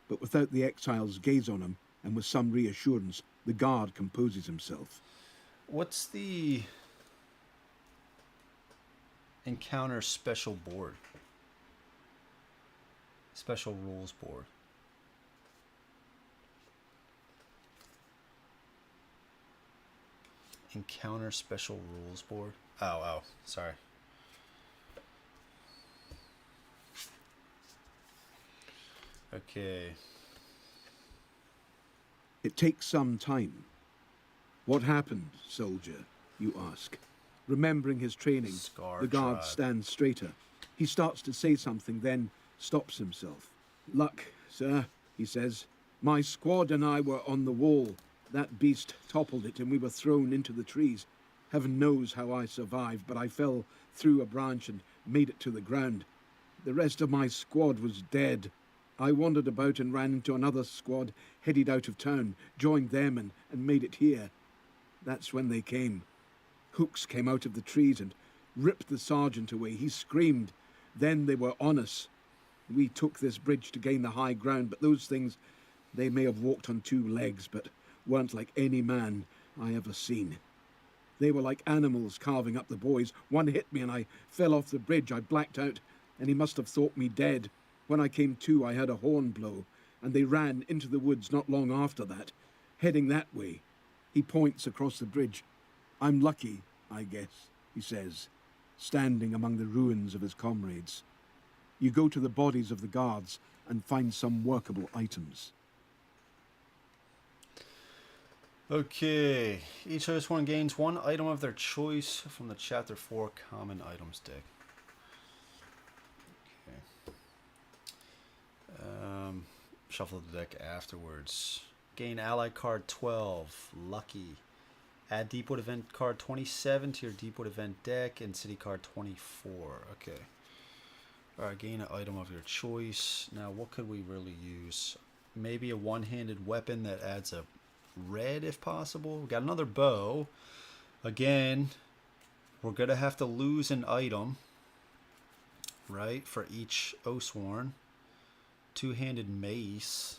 but without the exile's gaze on him, and with some reassurance, the guard composes himself.
What's the encounter special board? Special rules board. Encounter special rules board. Oh, sorry. Okay.
It takes some time. What happened, soldier, you ask. Remembering his training,
Scar
the guard
tribe.
stands straighter. He starts to say something, then stops himself. Luck, sir, he says. My squad and I were on the wall. That beast toppled it and we were thrown into the trees. Heaven knows how I survived, but I fell through a branch and made it to the ground. The rest of my squad was dead. I wandered about and ran into another squad, headed out of town, joined them and made it here. That's when they came. Hooks came out of the trees and ripped the sergeant away. He screamed. Then they were on us. We took this bridge to gain the high ground, but those things, they may have walked on 2 legs, but weren't like any man I ever seen. They were like animals carving up the boys. One hit me and I fell off the bridge. I blacked out, and he must have thought me dead. When I came to, I heard a horn blow, and they ran into the woods not long after that, heading that way. He points across the bridge. I'm lucky, I guess, he says, standing among the ruins of his comrades. You go to the bodies of the guards and find some workable items.
Okay. Each Oathsworn gains 1 item of their choice from the Chapter 4 Common Items deck. Shuffle the deck afterwards. Gain ally card 12. Lucky. Add Deepwood event card 27 to your Deepwood event deck and city card 24. Okay. Alright, gain an item of your choice. Now, what could we really use? Maybe a one-handed weapon that adds a red if possible. We got another bow. Again, we're going to have to lose an item, right, for each Oathsworn. Two-handed mace.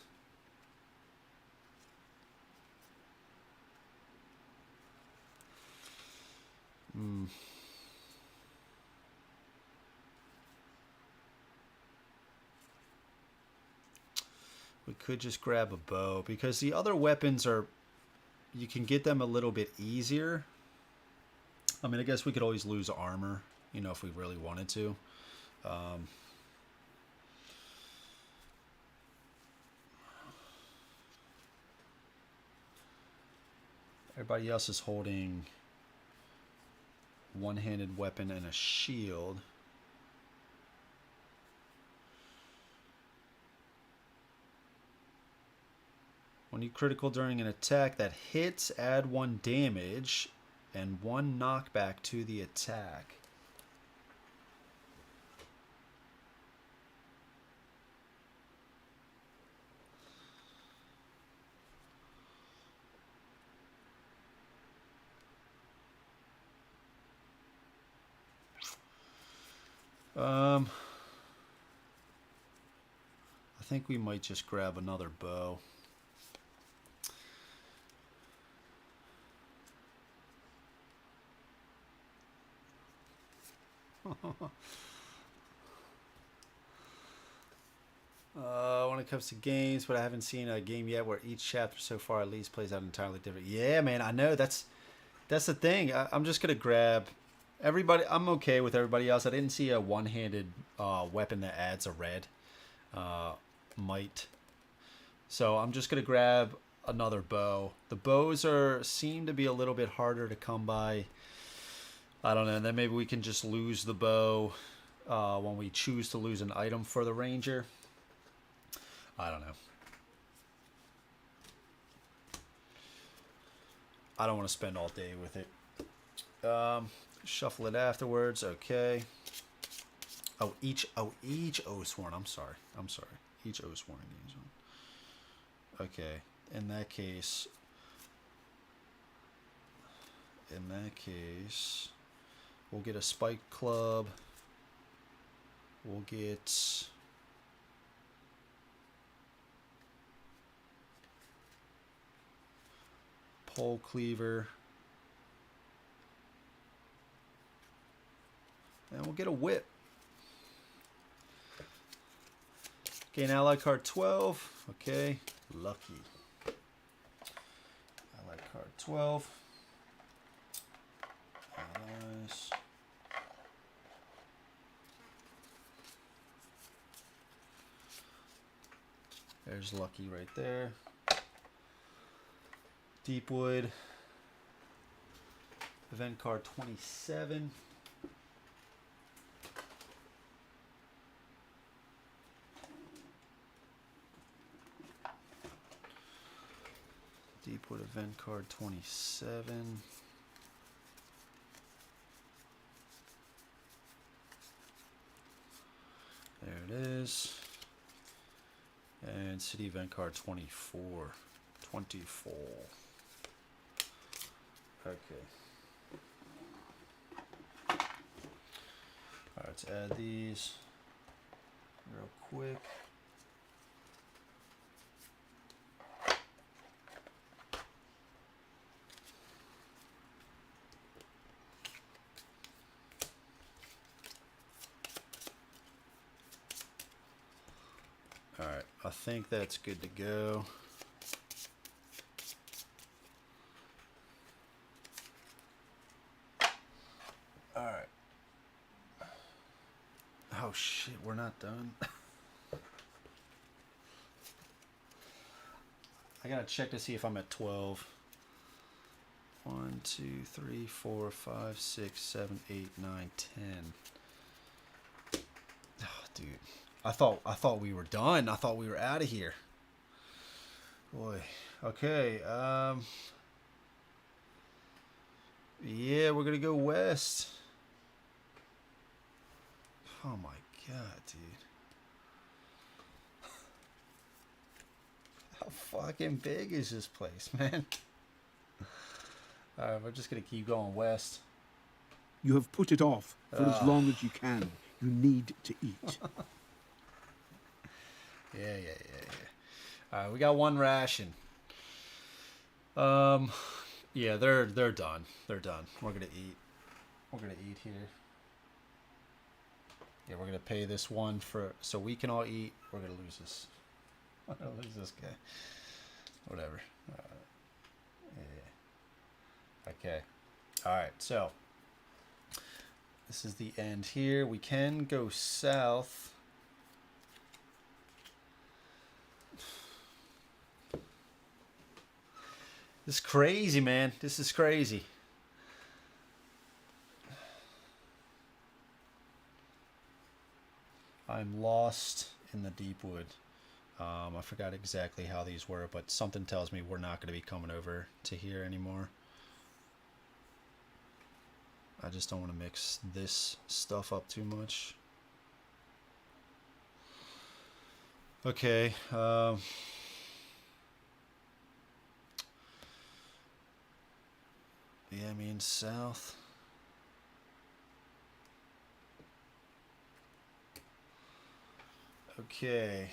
We could just grab a bow because the other weapons are, you can get them a little bit easier. I mean, I guess we could always lose armor, you know, if we really wanted to. Everybody else is holding one-handed weapon and a shield. When you critical during an attack that hits, add 1 damage and 1 knockback to the attack. I think we might just grab another bow. When it comes to games, but I haven't seen a game yet where each chapter so far at least plays out entirely different. Yeah, man, I know that's the thing. I'm just gonna grab everybody. I'm okay with everybody else. I didn't see a one-handed weapon that adds a red might, so I'm just gonna grab another bow. The bows seem to be a little bit harder to come by. I don't know. And then maybe we can just lose the bow when we choose to lose an item for the ranger. I don't know. I don't want to spend all day with it. Shuffle it afterwards. Okay. Oh, each Oathsworn. I'm sorry. Each Oathsworn gains one. Okay. In that case, we'll get a spike club. We'll get pole cleaver. And we'll get a whip. Gain ally card 12. Okay. Lucky. Ally card 12. Allies. There's lucky right there. Deepwood. Event card 27. Deepwood event card 27. There it is. And city event card 24. 24. Okay. Alright, let's add these real quick. Alright, I think that's good to go. Alright. Oh shit, we're not done. I gotta check to see if I'm at 12. 1, 2, 3, 4, 5, 6, 7, 8, 9, 10. Oh, dude. I thought we were done. I thought we were out of here. Boy. Okay. Yeah, we're gonna go west. Oh my god, dude. How fucking big is this place, man? Alright, we're just gonna keep going west.
You have put it off for as long as you can. You need to eat.
Yeah. Alright, we got one ration. Yeah, they're done. They're done. We're gonna eat. We're gonna eat here. Yeah, we're gonna pay this one for so we can all eat. We're gonna lose this. We're gonna lose this guy. Whatever. Yeah. Okay. Alright, so this is the end here. We can go south. This is crazy, man. This is crazy. I'm lost in the Deepwood. I forgot exactly how these were, but something tells me we're not going to be coming over to here anymore. I just don't want to mix this stuff up too much. Okay. Yeah, I mean south. Okay.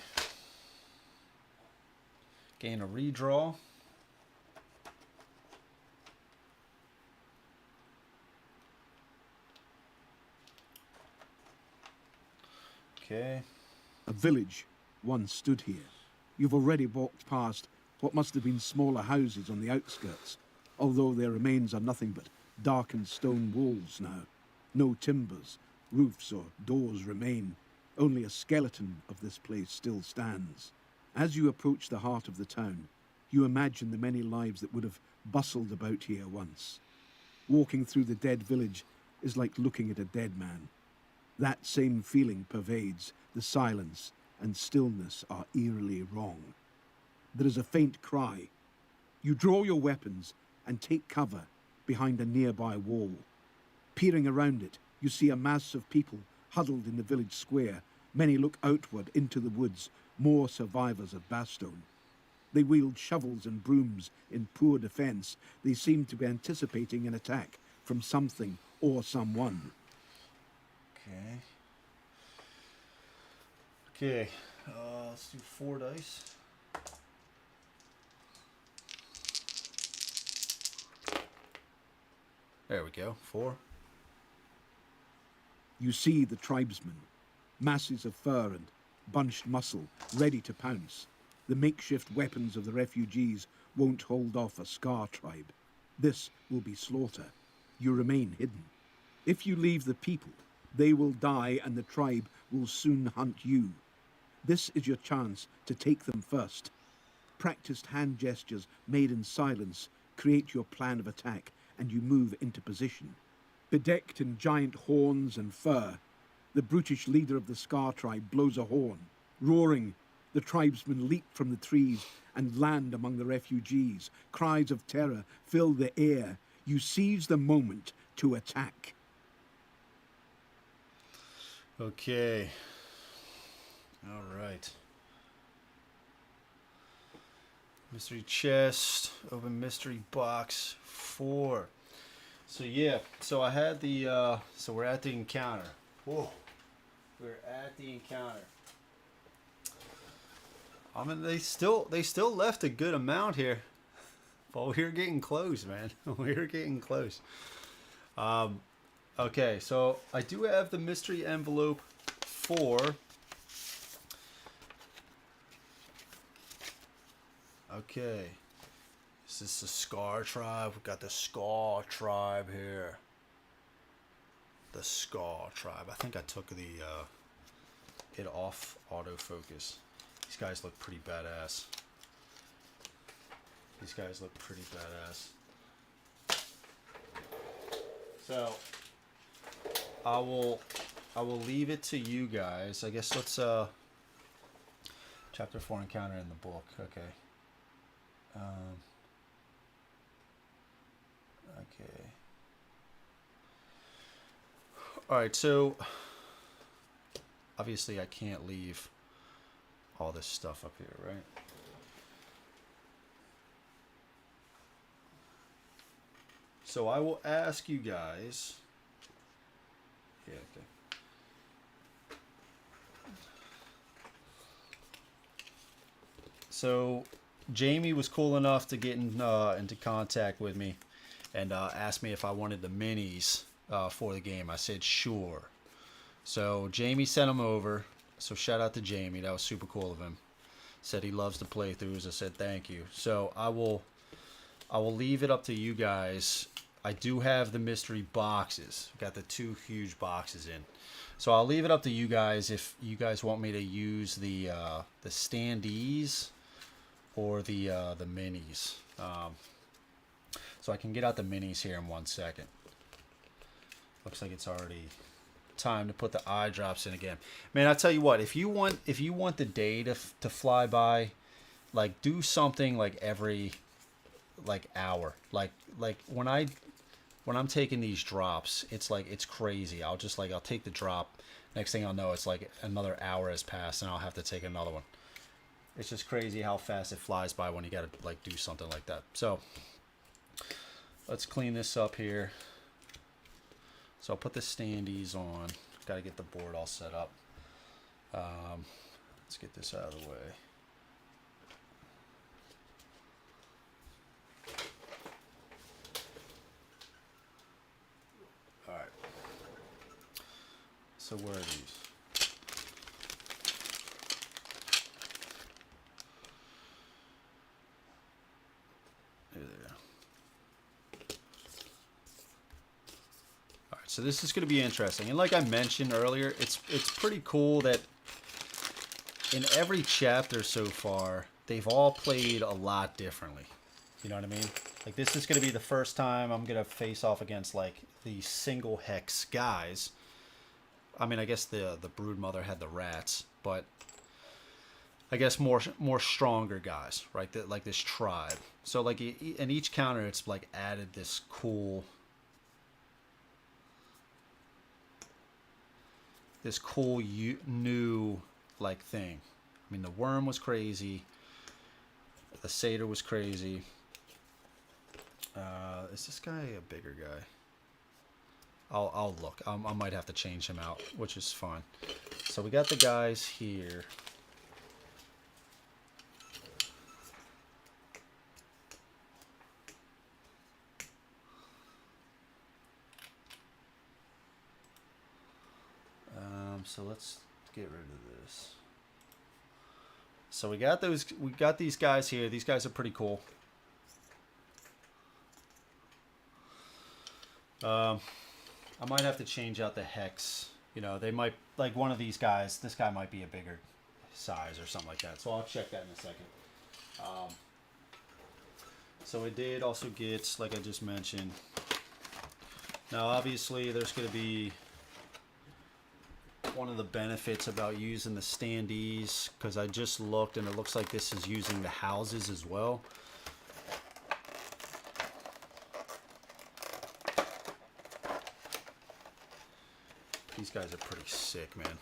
Gain a redraw. Okay.
A village once stood here. You've already walked past what must have been smaller houses on the outskirts, although their remains are nothing but darkened stone walls now. No timbers, roofs or doors remain. Only a skeleton of this place still stands. As you approach the heart of the town, you imagine the many lives that would have bustled about here once. Walking through the dead village is like looking at a dead man. That same feeling pervades. The silence and stillness are eerily wrong. There is a faint cry. You draw your weapons and take cover behind a nearby wall. Peering around it, you see a mass of people huddled in the village square. Many look outward into the woods, more survivors of Bastone. They wield shovels and brooms in poor defense. They seem to be anticipating an attack from something or someone.
Okay. Okay. Let's do 4 dice. There we go. 4.
You see the tribesmen, masses of fur and bunched muscle, ready to pounce. The makeshift weapons of the refugees won't hold off a Scar tribe. This will be slaughter. You remain hidden. If you leave the people, they will die and the tribe will soon hunt you. This is your chance to take them first. Practiced hand gestures made in silence create your plan of attack, and you move into position. Bedecked in giant horns and fur, the brutish leader of the Scar tribe blows a horn. Roaring, the tribesmen leap from the trees and land among the refugees. Cries of terror fill the air. You seize the moment to attack.
Okay. All right. Mystery chest. Open mystery box 4. So yeah. So I had the. So we're at the encounter. Whoa. We're at the encounter. I mean, they still left a good amount here, but we're getting close, man. We're getting close. Okay, so I do have the mystery envelope 4. Okay, is this the Scar tribe? We've got the Scar tribe here. The Scar tribe. I think I took the it off autofocus. These guys look pretty badass. These guys look pretty badass. So I will leave it to you guys. I guess let's chapter 4 encounter in the book. Okay. Okay. All right. So obviously I can't leave all this stuff up here, right? So I will ask you guys. Yeah, okay. So Jamie was cool enough to get into contact with me and asked me if I wanted the minis for the game. I said sure. So Jamie sent them over. So shout out to Jamie. That was super cool of him. Said he loves the playthroughs. I said thank you. So I will leave it up to you guys. I do have the mystery boxes. Got the 2 huge boxes in. So I'll leave it up to you guys if you guys want me to use the standees or the minis. So I can get out the minis here in 1 second. Looks like it's already time to put the eye drops in again. Man, I tell you what, if you want the day to fly by, like do something like every hour. Like when I'm taking these drops, it's crazy. I'll take the drop. Next thing I'll know, it's like another hour has passed and I'll have to take another one. It's just crazy how fast it flies by when you got to do something like that. So let's clean this up here. So I'll put the standees on. Got to get the board all set up. Let's get this out of the way. All right. So where are these? There. So this is going to be interesting, and like I mentioned earlier, it's pretty cool that in every chapter so far they've all played a lot differently. You know what I mean? Like this is going to be the first time I'm going to face off against like the single hex guys. I mean, I guess the brood mother had the rats, but I guess more stronger guys, right? That like this tribe. So like in each counter, it's like added this cool new like thing. I mean, the worm was crazy. The satyr was crazy. Is this guy a bigger guy? I'll look. I might have to change him out, which is fine. So we got the guys here. So let's get rid of this. So we got these guys here. These guys are pretty cool. I might have to change out the hex. You know, they might, like one of these guys, this guy might be a bigger size or something like that. So I'll check that in a second. So it did also get, like I just mentioned. Now obviously there's going to be one of the benefits about using the standees, because I just looked and it looks like this is using the houses as well. These guys are pretty sick, man.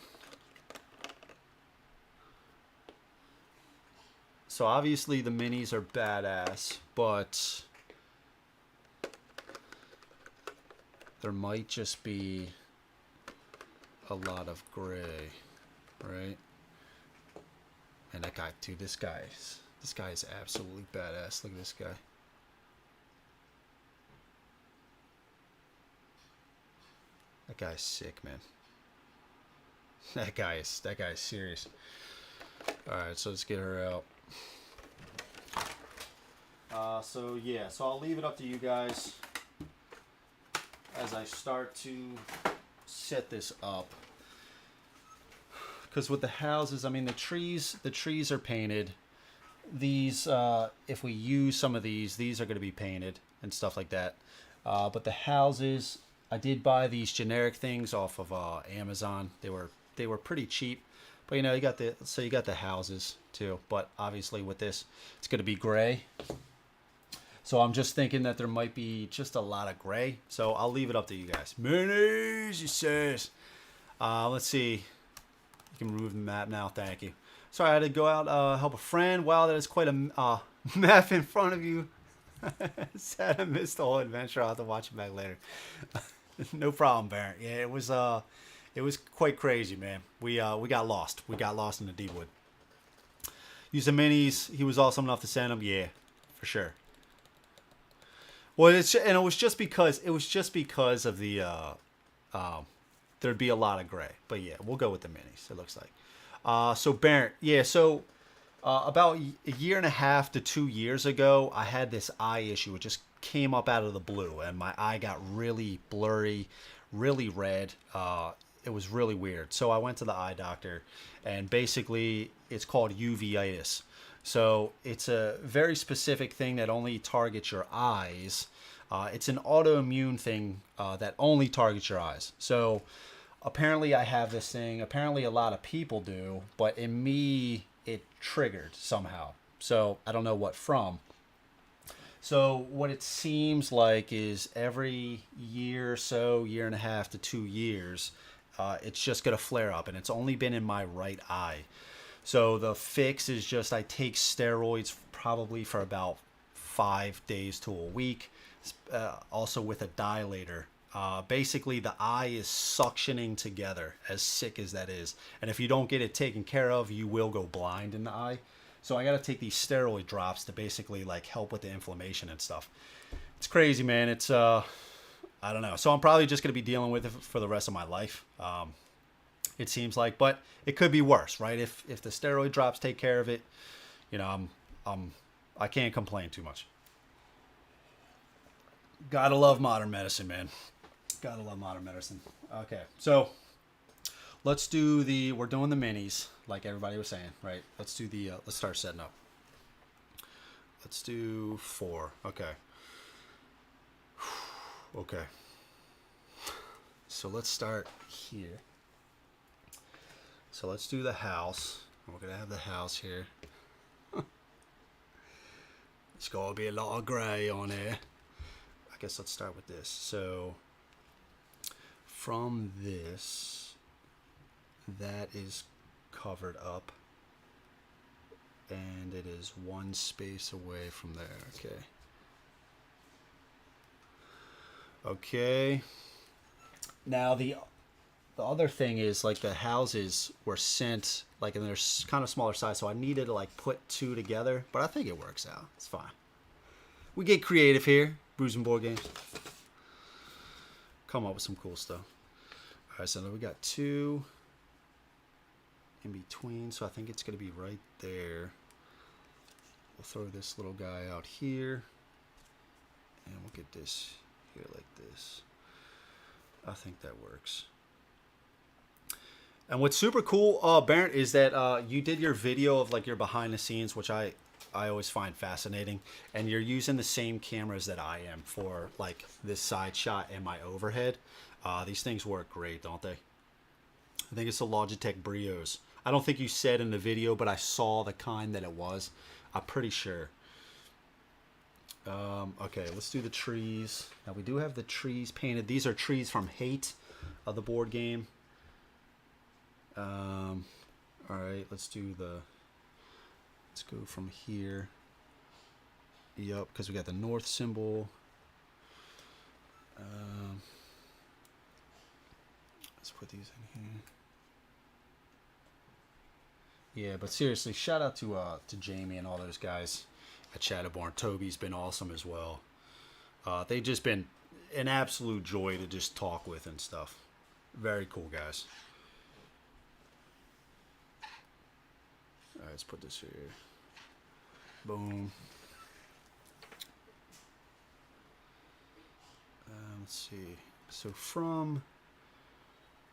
So obviously the minis are badass, but there might just be a lot of gray, right? And that guy too, this guy is absolutely badass. Look at this guy. That guy's sick, man. That guy is serious. Alright, so let's get her out. So yeah, so I'll leave it up to you guys as I start to set this up, because with the houses, I mean the trees are painted. These if we use some of these are going to be painted and stuff like that, but the houses, I did buy these generic things off of Amazon. They were pretty cheap, but you know, you got the houses too, but obviously with this it's going to be gray. So I'm just thinking that there might be just a lot of gray. So I'll leave it up to you guys. Minis, he says. Let's see. You can remove the map now. Thank you. Sorry, I had to go out help a friend. Wow, that is quite a map in front of you. Sad I missed the whole adventure. I'll have to watch it back later. No problem, Baron. Yeah, it was quite crazy, man. We got lost. We got lost in the Deepwood. Used the minis. He was awesome enough to send them. Yeah, for sure. Well, it was just because of the there'd be a lot of gray, but yeah, we'll go with the minis. It looks like. So Barrett, yeah. So about a year and a half to 2 years ago, I had this eye issue. It just came up out of the blue, and my eye got really blurry, really red. It was really weird. So I went to the eye doctor, and basically it's called uveitis. So it's a very specific thing that only targets your eyes. It's an autoimmune thing that only targets your eyes. So apparently I have this thing. Apparently a lot of people do, but in me it triggered somehow. So I don't know what from. So what it seems like is every year or so, year and a half to 2 years, it's just going to flare up. And it's only been in my right eye. So the fix is just I take steroids probably for about 5 days to a week, also with a dilator. Basically, the eye is suctioning together, as sick as that is. And if you don't get it taken care of, you will go blind in the eye. So I got to take these steroid drops to basically like help with the inflammation and stuff. It's crazy, man. It's, I don't know. So I'm probably just going to be dealing with it for the rest of my life. It seems like, but it could be worse, right? If the steroid drops take care of it, you know, I can't complain too much. Gotta love modern medicine, man. Gotta love modern medicine. Okay, so let's do we're doing the minis, like everybody was saying, right? Let's do let's start setting up. Let's do 4. Okay. Okay. So let's start here. So let's do the house. We're gonna have the house here. It's gonna be a lot of grey on here. I guess let's start with this. So from this, that is covered up, and it is one space away from there. Okay. Okay. Now the other thing is, like, the houses were sent, like, and they're kind of smaller size, so I needed to, like, put two together, but I think it works out. It's fine. We get creative here, Brews and Board Games. Come up with some cool stuff. All right, so now we got two in between, so I think it's going to be right there. We'll throw this little guy out here, and we'll get this here like this. I think that works. And what's super cool, Barrett, is that you did your video of, like, your behind the scenes, which I always find fascinating, and you're using the same cameras that I am for, like, this side shot and my overhead. These things work great, don't they? I think it's the Logitech Brios. I don't think you said in the video, but I saw the kind that it was. I'm pretty sure. Okay, let's do the trees. Now, we do have the trees painted. These are trees from Hate, the board game. All right, let's go from here. Yep, because we got the north symbol. Let's put these in here. Yeah, but seriously, shout out to Jamie and all those guys at Shadowborn. Toby's been awesome as well. They've just been an absolute joy to just talk with and stuff. Very cool guys. All right, let's put this here. Boom. Let's see. So from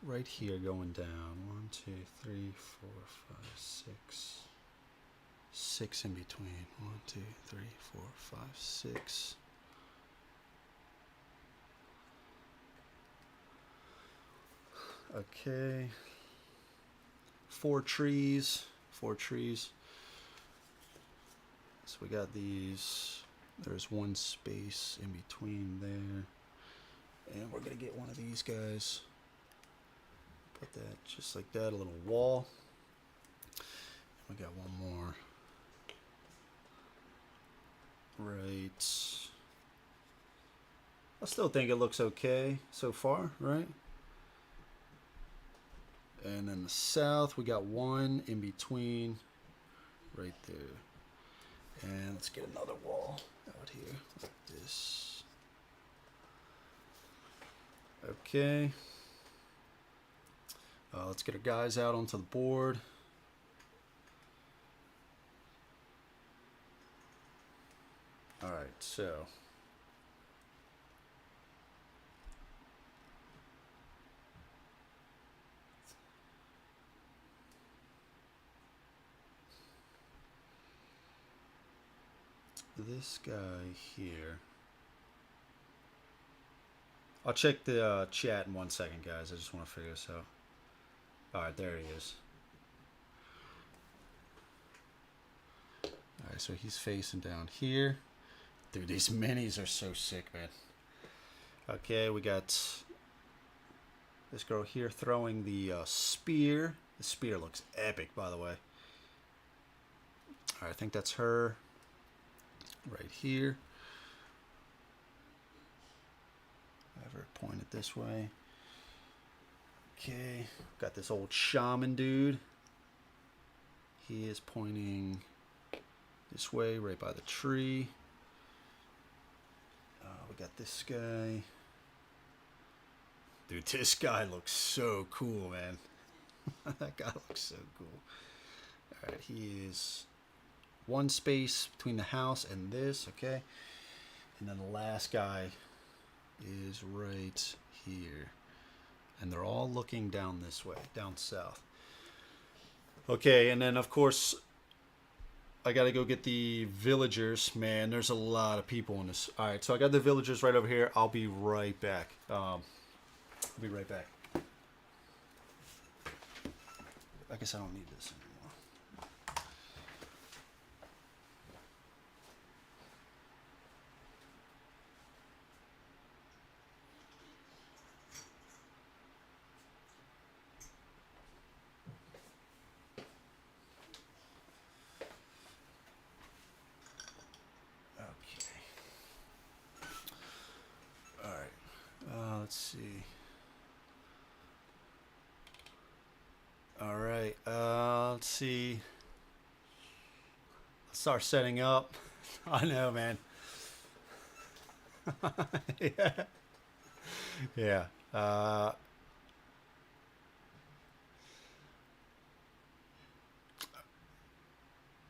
right here going down, 1, 2, 3, 4, 5, 6. 6 in between. 1, 2, 3, 4, 5, 6. Okay. 4 trees. 4 trees. So we got these. There's one space in between there. And we're going to get one of these guys. Put that just like that, a little wall. We got one more. Right. I still think it looks okay so far, right? And then the south, we got one in between right there. And let's get another wall out here like this. Okay. Let's get our guys out onto the board. All right, so this guy here. I'll check the chat in 1 second, guys. I just want to figure this out. All right, there he is. All right, so he's facing down here. Dude, these minis are so sick, man. Okay, we got this girl here throwing the spear. The spear looks epic, by the way. All right, I think that's her right here. Have her pointed this way. Okay, got this old shaman dude. He is pointing this way, right by the tree. We got this guy. Dude, this guy looks so cool, man. That guy looks so cool. All right, he is one space between the house and this, okay? And then the last guy is right here. And they're all looking down this way, down south. Okay, and then, of course, I got to go get the villagers. Man, there's a lot of people in this. All right, so I got the villagers right over here. I'll be right back. I'll be right back. I guess I don't need this anymore. see. Start setting up. I know, man. Yeah. Yeah. All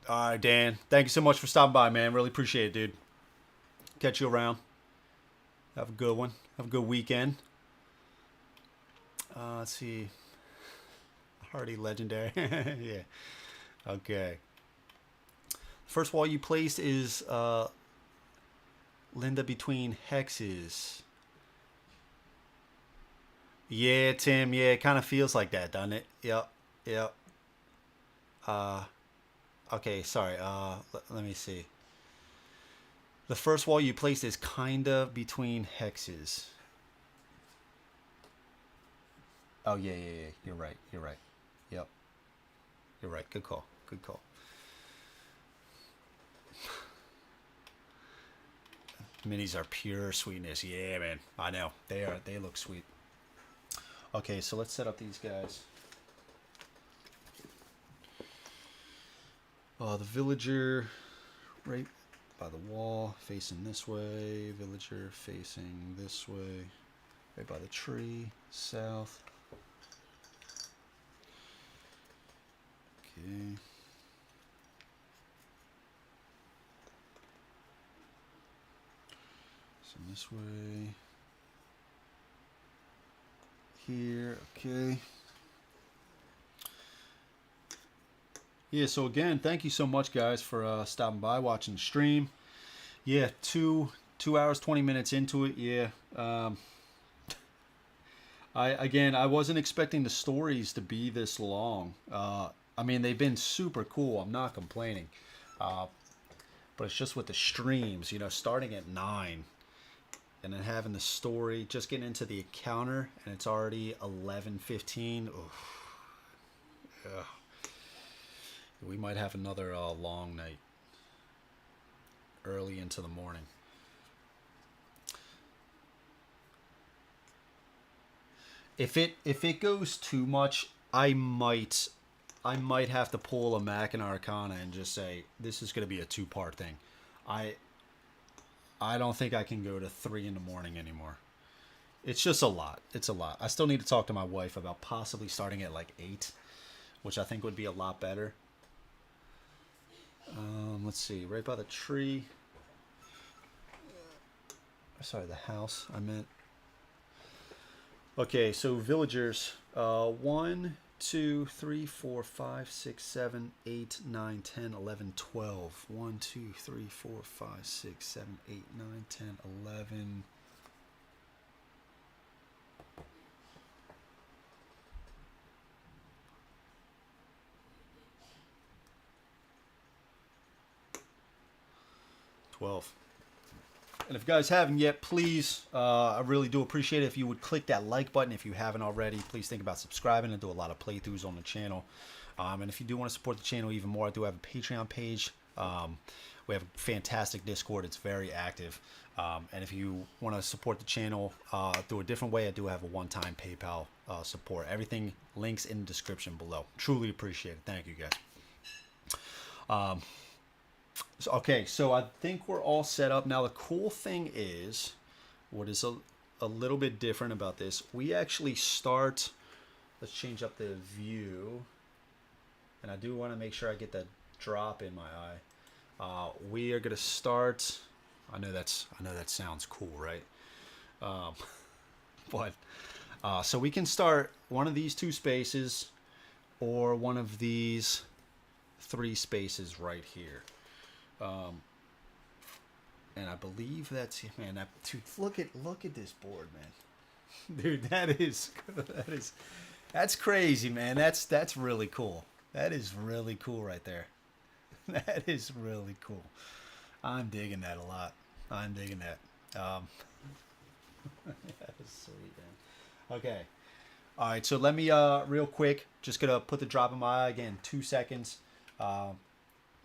right, Dan. Thank you so much for stopping by, man. Really appreciate it, dude. Catch you around. Have a good one. Have a good weekend. Let's see. Hardy legendary. Yeah. Okay. First wall you placed is Linda between hexes. Yeah, Tim. Yeah, it kind of feels like that, doesn't it? Yep. Yep. Okay, sorry. Let me see. The first wall you placed is kind of between hexes. Oh, yeah, yeah, yeah. You're right. You're right. Yep. You're right. Good call. Good call. Minis are pure sweetness. Yeah, man. I know. They are. They look sweet. Okay, so let's set up these guys. The villager right by the wall, facing this way. Villager facing this way. Right by the tree, south. Okay. So this way. Here, okay. Yeah, so again, thank you so much, guys, for stopping by, watching the stream. Yeah, two hours, 20 minutes into it. Yeah. I wasn't expecting the stories to be this long. I mean, they've been super cool. I'm not complaining. But it's just with the streams, you know, starting at 9 and then having the story, just getting into the encounter, and it's already 11:15. Yeah. We might have another long night early into the morning. If it goes too much, I might have to pull a Mac and Arcana and just say this is going to be a 2-part thing. I don't think I can go to 3 in the morning anymore. It's just a lot. It's a lot. I still need to talk to my wife about possibly starting at like 8, which I think would be a lot better. Let's see, right by the tree. Sorry, the house, I meant. Okay, so villagers. 1, 2, 3, 4, 5, 6, 7, 8, 9, 10, 11, 12. 1, 2, 3, 4, 5, 6, 7, 8, 9, 10, 11. And if you guys haven't yet, please, I really do appreciate it if you would click that like button. If you haven't already, please think about subscribing. I do a lot of playthroughs on the channel. And if you do want to support the channel even more, I do have a Patreon page. We have a fantastic Discord. It's very active. And if you want to support the channel through a different way, I do have a one-time PayPal support. Everything links in the description below. Truly appreciate it. Thank you, guys. Okay, so I think we're all set up. Now, the cool thing is, what is a little bit different about this, we actually start, let's change up the view, and I do want to make sure I get that drop in my eye. We are going to start, I know that sounds cool, right? So we can start one of these 2 spaces or one of these 3 spaces right here. And I believe that's, man, dude, look at this board, man. Dude, that's crazy, man. That's really cool. That is really cool right there. That is really cool. I'm digging that a lot. I'm digging that. That is sweet, man. Okay. All right, so let me real quick, just gonna put the drop in my eye again, 2 seconds. I'm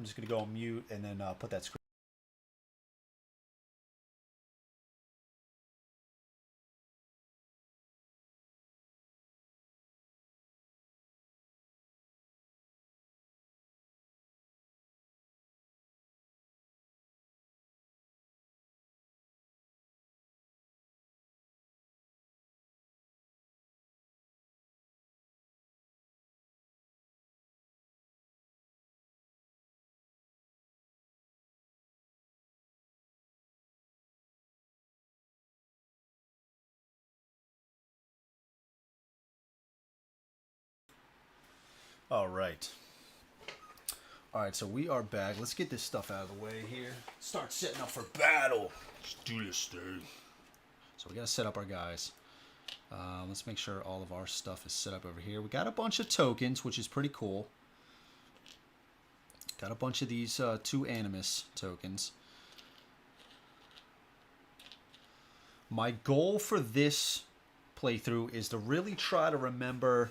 just gonna go on mute and then put that screen. All right. All right, so we are back. Let's get this stuff out of the way here. Start setting up for battle. Let's do this thing. So we got to set up our guys. Let's make sure all of our stuff is set up over here. We got a bunch of tokens, which is pretty cool. Got a bunch of these 2 Animus tokens. My goal for this playthrough is to really try to remember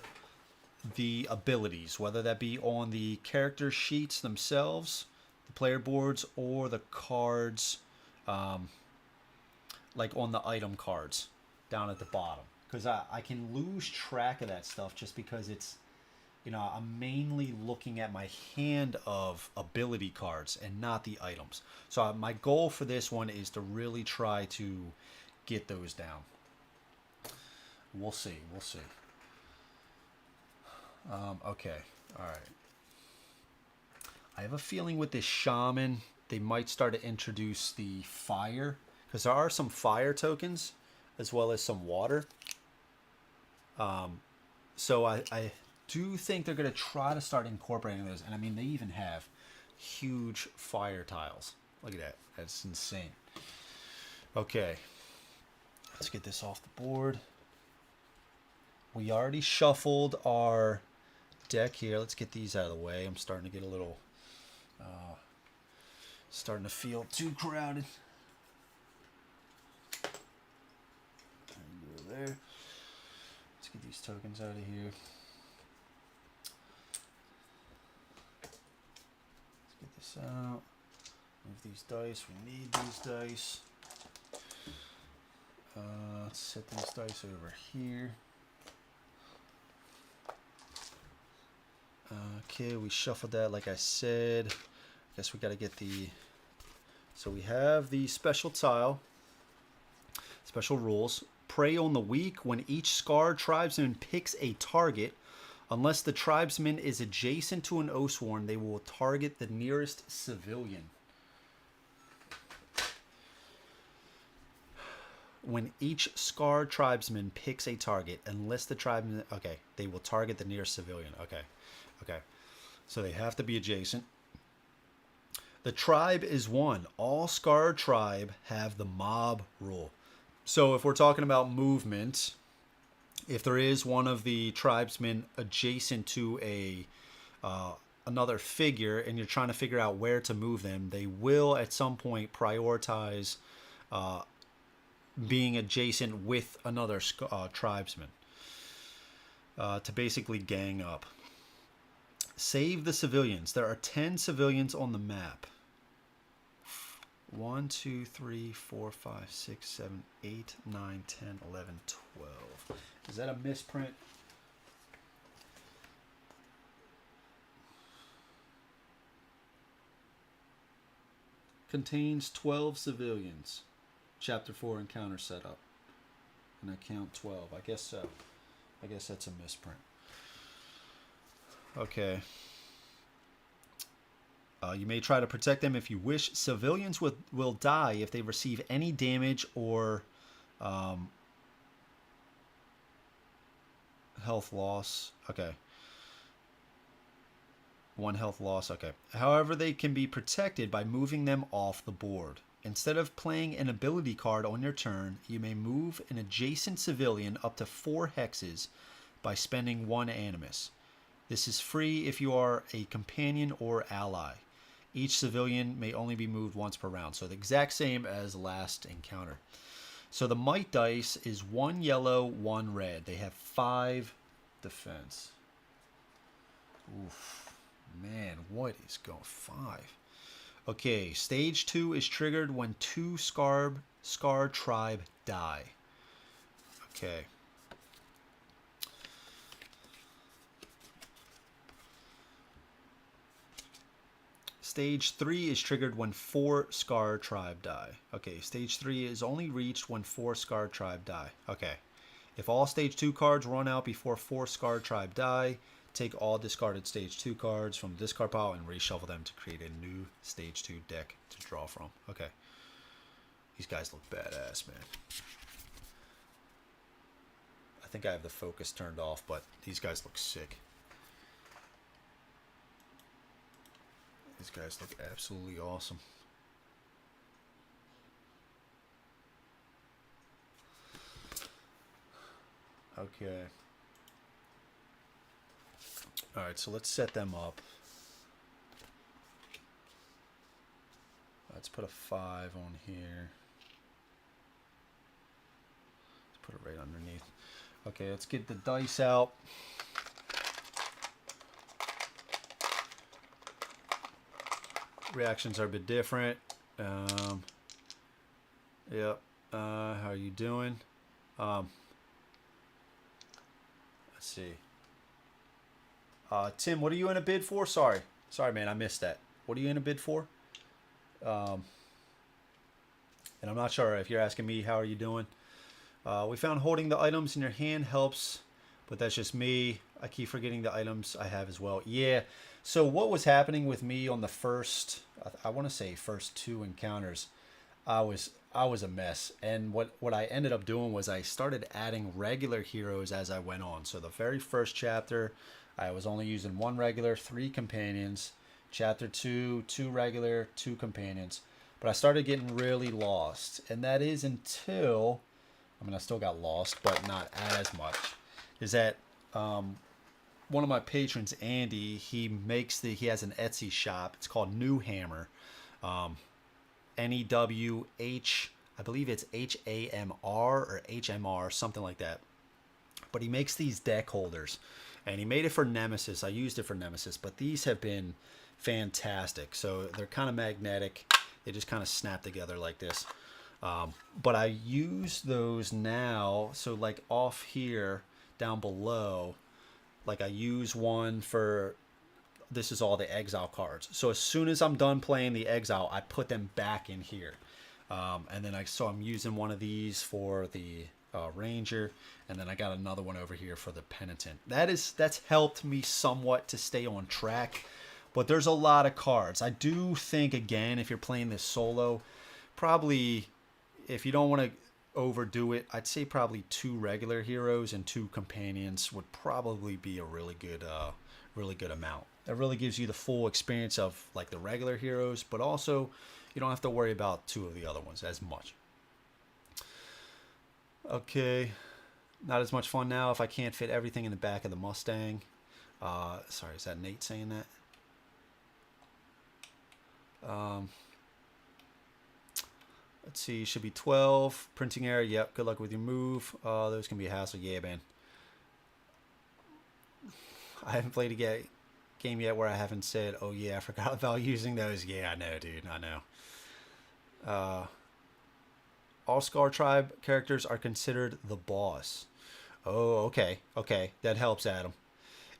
the abilities, whether that be on the character sheets themselves, the player boards, or the cards, like on the item cards down at the bottom. Because I can lose track of that stuff just because it's, you know, I'm mainly looking at my hand of ability cards and not the items. So my goal for this one is to really try to get those down. We'll see. We'll see. Okay. All right. I have a feeling with this shaman, they might start to introduce the fire. Because there are some fire tokens as well as some water. So I do think they're going to try to start incorporating those. And I mean, they even have huge fire tiles. Look at that. That's insane. Okay. Let's get this off the board. We already shuffled our deck here. Let's get these out of the way. I'm starting to get a little, starting to feel too crowded. Go there. Let's get these tokens out of here. Let's get this out. Move these dice. We need these dice. Let's set these dice over here. Okay, we shuffled that like I said. I guess we got to get the... So we have the special tile. Special rules. Prey on the weak. When each Scar tribesman picks a target, unless the tribesman is adjacent to an Oathsworn, they will target the nearest civilian. When each Scar tribesman picks a target, unless the tribesman... Okay, they will target the nearest civilian. Okay. Okay, so they have to be adjacent. The tribe is 1. All Scar tribe have the mob rule. So if we're talking about movement, if there is one of the tribesmen adjacent to a another figure and you're trying to figure out where to move them, they will at some point prioritize being adjacent with another tribesman to basically gang up. Save the civilians. There are 10 civilians on the map. 1, 2, 3, 4, 5, 6, 7, 8, 9, 10, 11, 12. Is that a misprint? Contains 12 civilians. Chapter 4 encounter setup. And I count 12. I guess so. I guess that's a misprint. Okay. You may try to protect them if you wish. Civilians will die if they receive any damage or health loss. Okay. 1 health loss. Okay. However, they can be protected by moving them off the board. Instead of playing an ability card on your turn, you may move an adjacent civilian up to 4 hexes by spending 1 Animus. This is free if you are a companion or ally. Each civilian may only be moved once per round. So the exact same as last encounter. So the might dice is 1 yellow, 1 red. They have 5 defense. Oof. Man, what is going 5? Okay, stage 2 is triggered when 2 Scar tribe die. Okay. Stage 3 is triggered when 4 Scar tribe die. Okay, stage 3 is only reached when 4 Scar tribe die. Okay. If all stage 2 cards run out before 4 Scar tribe die, take all discarded stage 2 cards from the discard pile and reshuffle them to create a new stage 2 deck to draw from. Okay. These guys look badass, man. I think I have the focus turned off, but these guys look sick. These guys look absolutely awesome. Okay. Alright, so let's set them up. Let's put a 5 on here. Let's put it right underneath. Okay, let's get the dice out. Reactions are a bit different. Yep. How are you doing? Let's see. Tim, what are you in a bid for? Sorry, man, I missed that. What are you in a bid for? And I'm not sure if you're asking me, how are you doing? We found holding the items in your hand helps, but that's just me. I keep forgetting the items I have as well. Yeah. So what was happening with me on the first, I want to say first 2 encounters, I was a mess. And what I ended up doing was I started adding regular heroes as I went on. So the very first chapter, I was only using 1 regular, 3 companions. Chapter 2, 2 regular, 2 companions. But I started getting really lost. And that is until, I mean, I still got lost, but not as much. Is that one of my patrons, Andy, he has an Etsy shop. It's called NewHamr. N-E-W-H, I believe it's H-A-M-R or H-M-R, something like that. But he makes these deck holders. And he made it for Nemesis. I used it for Nemesis. But these have been fantastic. So they're kind of magnetic. They just kind of snap together like this. But I use those now. So like off here, down below, like I use one for, this is all the exile cards. So as soon as I'm done playing the exile, I put them back in here. And then I'm using one of these for the ranger, and then I got another one over here for the penitent. That's helped me somewhat to stay on track. But there's a lot of cards. I do think, again, if you're playing this solo, probably if you don't want to overdo it, I'd say probably 2 regular heroes and 2 companions would probably be a really good amount. That really gives you the full experience of like the regular heroes, but also you don't have to worry about 2 of the other ones as much. Okay, not as much fun now if I can't fit everything in the back of the Mustang. Sorry, is that Nate saying that? Let's see, should be 12. Printing error, yep, good luck with your move. Those can be a hassle, yeah, man. I haven't played a game yet where I haven't said, oh yeah, I forgot about using those. Yeah, I know, dude, I know. All Scar Tribe characters are considered the boss. Oh, okay, that helps, Adam.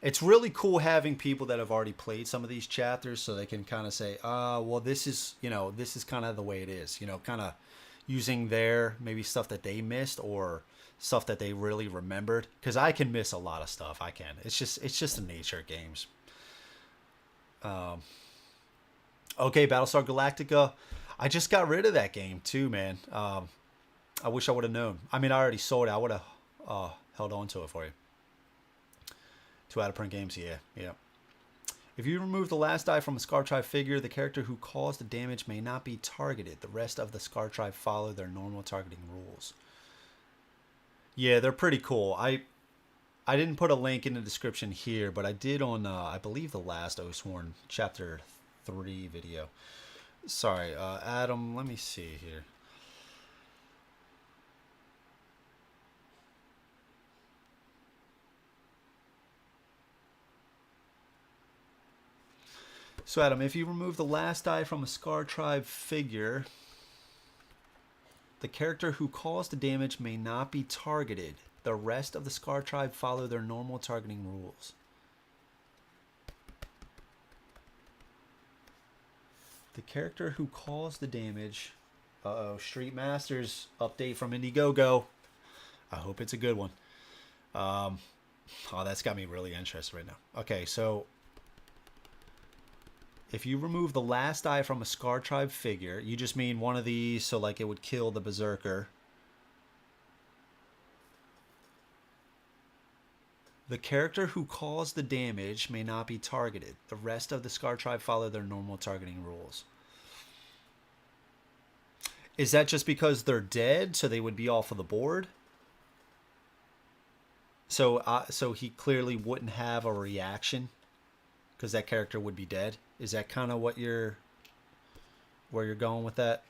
It's really cool having people that have already played some of these chapters so they can kind of say, well, this is kind of the way it is, kind of using their maybe stuff that they missed or stuff that they really remembered, because I can miss a lot of stuff. I can. It's just the nature of games. Okay, Battlestar Galactica. I just got rid of that game too, man. I wish I would have known. I mean, I already sold it. I would have held on to it for you. 2 out of print games, yeah. If you remove the last die from a Scar Tribe figure, the character who caused the damage may not be targeted. The rest of the Scar Tribe follow their normal targeting rules. Yeah, they're pretty cool. I didn't put a link in the description here, but I did on, I believe, the last Oathsworn Chapter 3 video. Sorry, Adam, let me see here. So, Adam, if you remove the last die from a Scar Tribe figure, the character who caused the damage may not be targeted. The rest of the Scar Tribe follow their normal targeting rules. The character who caused the damage... Uh-oh, Street Masters update from Indiegogo. I hope it's a good one. Oh, that's got me really interested right now. Okay, so... if you remove the last die from a Scar Tribe figure, you just mean one of these, so like it would kill the Berserker. The character who caused the damage may not be targeted. The rest of the Scar Tribe follow their normal targeting rules. Is that just because they're dead, so they would be off of the board? So he clearly wouldn't have a reaction because that character would be dead. Is that kind of where you're going with that?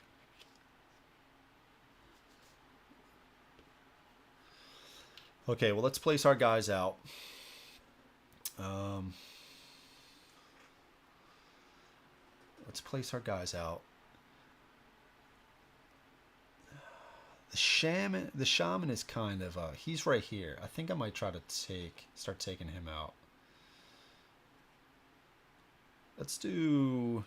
Okay, well, let's place our guys out. Let's place our guys out. The shaman is kind of he's right here. I think I might try to start taking him out. Let's do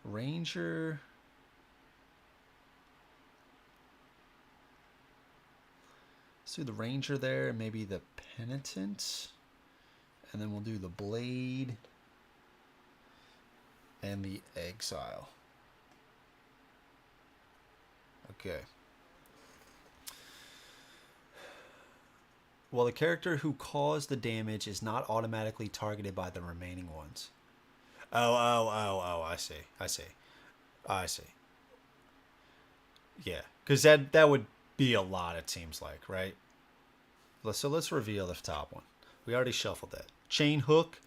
Ranger. Let's do the Ranger there, and maybe the Penitent. And then we'll do the Blade and the Exile. Okay. Well, the character who caused the damage is not automatically targeted by the remaining ones. Oh, I see. Yeah, because that would be a lot, it seems like, right? So let's reveal the top one. We already shuffled that. Chain Hook.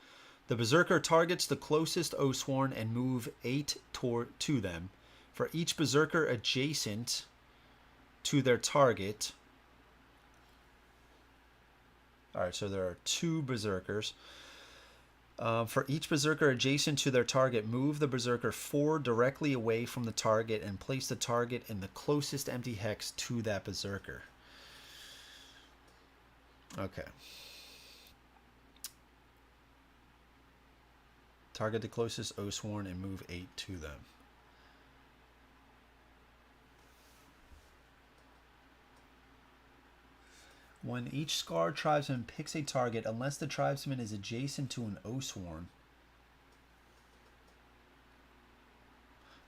The Berserker targets the closest Oathsworn and move 8 to them. For each Berserker adjacent to their target. Alright, so there are 2 Berserkers. For each Berserker adjacent to their target, move the Berserker 4 directly away from the target and place the target in the closest empty hex to that Berserker. Okay. Target the closest Oathsworn and move 8 to them. When each Scar tribesman picks a target, unless the tribesman is adjacent to an Oathsworn,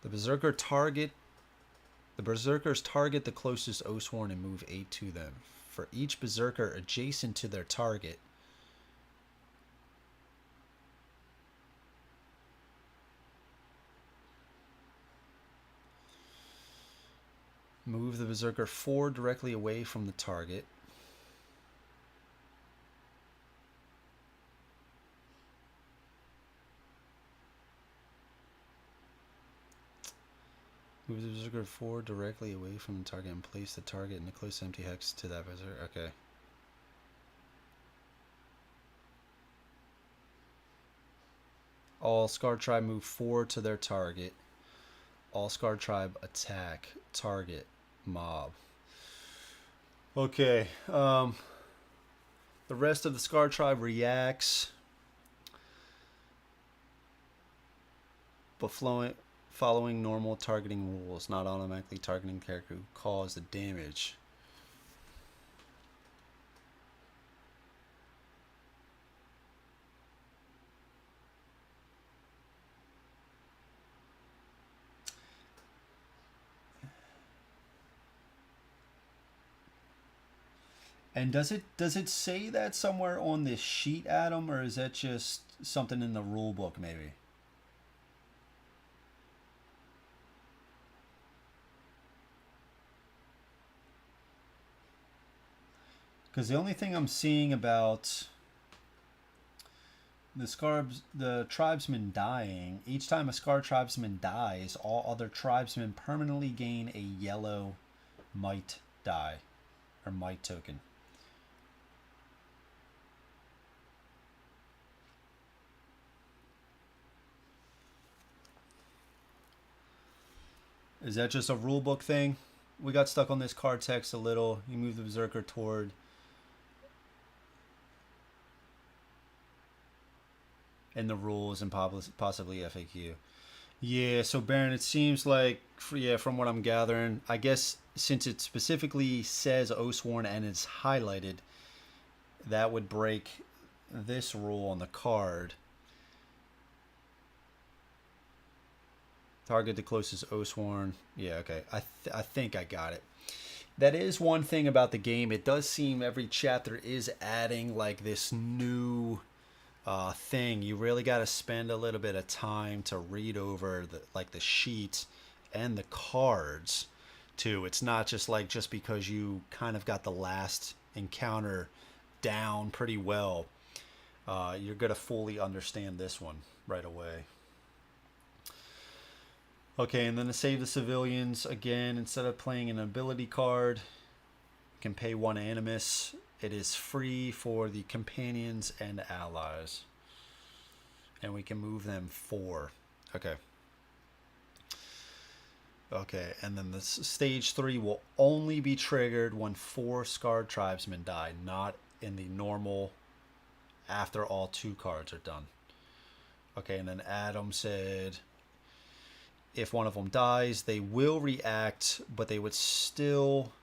the Berserkers target the closest Oathsworn and move 8 to them. For each Berserker adjacent to their target, move the Berserker 4 directly away from the target. Move the Berserker 4 directly away from the target and place the target in the close empty hex to that Berserker. Okay. All Scar Tribe move 4 to their target. All Scar Tribe attack target mob. Okay. The rest of the Scar Tribe reacts. But following normal targeting rules, not automatically targeting the character who caused the damage. And does it say that somewhere on this sheet, Adam, or is that just something in the rule book maybe? Because the only thing I'm seeing about the tribesman dying, each time a Scar tribesman dies, all other tribesmen permanently gain a yellow might die, or might token. Is that just a rulebook thing? We got stuck on this card text a little. You move the Berserker toward and the rules and possibly FAQ. Yeah, so Baron, it seems like, from what I'm gathering, I guess since it specifically says Oathsworn and it's highlighted, that would break this rule on the card. Target the closest Oathsworn. Yeah, okay. I think I got it. That is one thing about the game. It does seem every chapter is adding like this new thing. You really got to spend a little bit of time to read over the sheet and the cards too. It's not just like just because you kind of got the last encounter down pretty well, you're gonna fully understand this one right away. Okay, and then to save the civilians, again, instead of playing an ability card, you can pay 1 animus. It is free for the companions and allies. And we can move them 4. Okay. Okay, and then the stage 3 will only be triggered when 4 scarred tribesmen die, not in the normal after all 2 cards are done. Okay, and then Adam said if one of them dies, they will react, but they would still,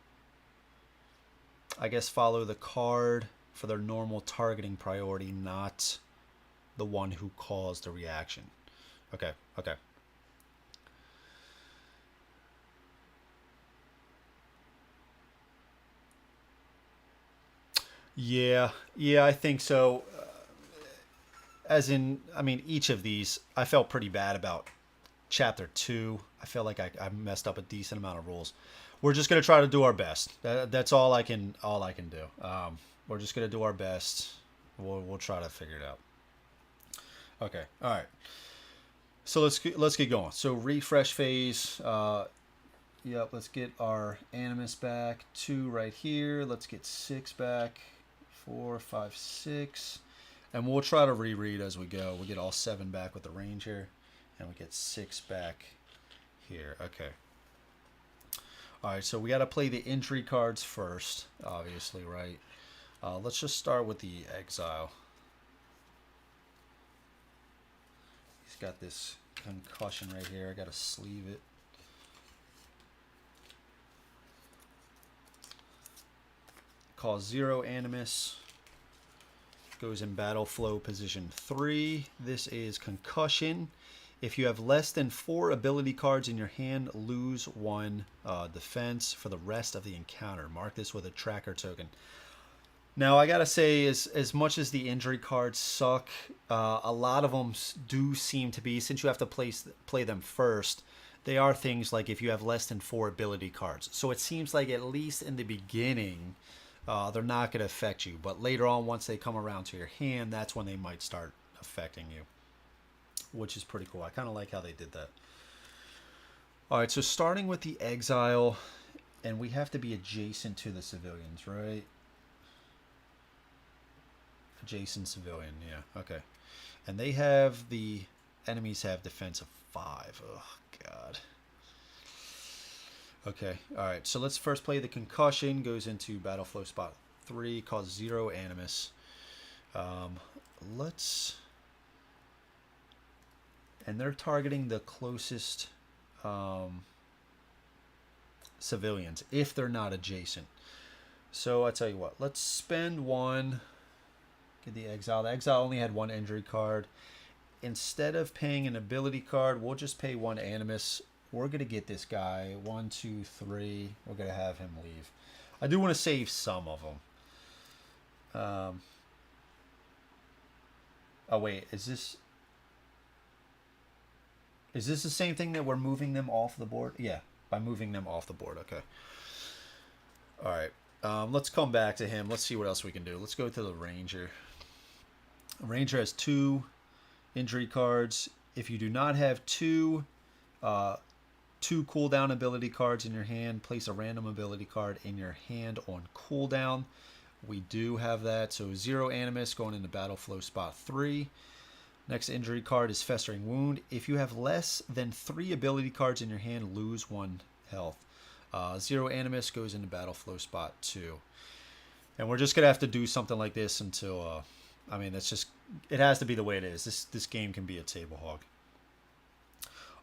I guess, follow the card for their normal targeting priority, not the one who caused the reaction. Okay, okay. Yeah, I think so. As in, I mean, each of these, I felt pretty bad about chapter 2. I feel like I messed up a decent amount of rules. We're just gonna try to do our best. That's all I can do. We're just gonna do our best. We'll try to figure it out. Okay, all right. So let's get going. So refresh phase. Yep. Let's get our animus back. 2 right here. Let's get 6 back. 4, 5, 6, and we'll try to reread as we go. We get all 7 back with the ranger. And we get 6 back here. Okay. All right, so we got to play the injury cards first, obviously, right? Let's just start with the exile. He's got this concussion right here. I got to sleeve it. Cause 0 animus. Goes in battle flow position 3. This is concussion. If you have less than 4 ability cards in your hand, lose 1 defense for the rest of the encounter. Mark this with a tracker token. Now, I gotta say, as much as the injury cards suck, a lot of them do seem to be, since you have to play them first, they are things like if you have less than 4 ability cards. So it seems like at least in the beginning, they're not going to affect you. But later on, once they come around to your hand, that's when they might start affecting you, which is pretty cool. I kind of like how they did that. All right, so starting with the exile, and we have to be adjacent to the civilians, right? Adjacent civilian, yeah, okay. And they have, the enemies have defense of 5. Oh, God. Okay, all right, so let's first play the concussion. Goes into battle flow spot 3, cause 0 animus. And they're targeting the closest civilians if they're not adjacent. So I tell you what, let's spend 1. Get the exile. The exile only had 1 injury card. Instead of paying an ability card, we'll just pay 1 animus. We're going to get this guy. 1, 2, 3. We're going to have him leave. I do want to save some of them. Oh, wait. Is this the same thing that we're moving them off the board? Yeah, by moving them off the board. Okay. All right. Let's come back to him. Let's see what else we can do. Let's go to the ranger. Ranger has 2 injury cards. If you do not have 2 cooldown ability cards in your hand, place a random ability card in your hand on cooldown. We do have that. So 0 animus going into battle flow spot 3. Next injury card is Festering Wound. If you have less than 3 ability cards in your hand, lose 1 health. 0 animus goes into battle flow spot 2. And we're just going to have to do something like this until, I mean, that's just, it has to be the way it is. This game can be a table hog.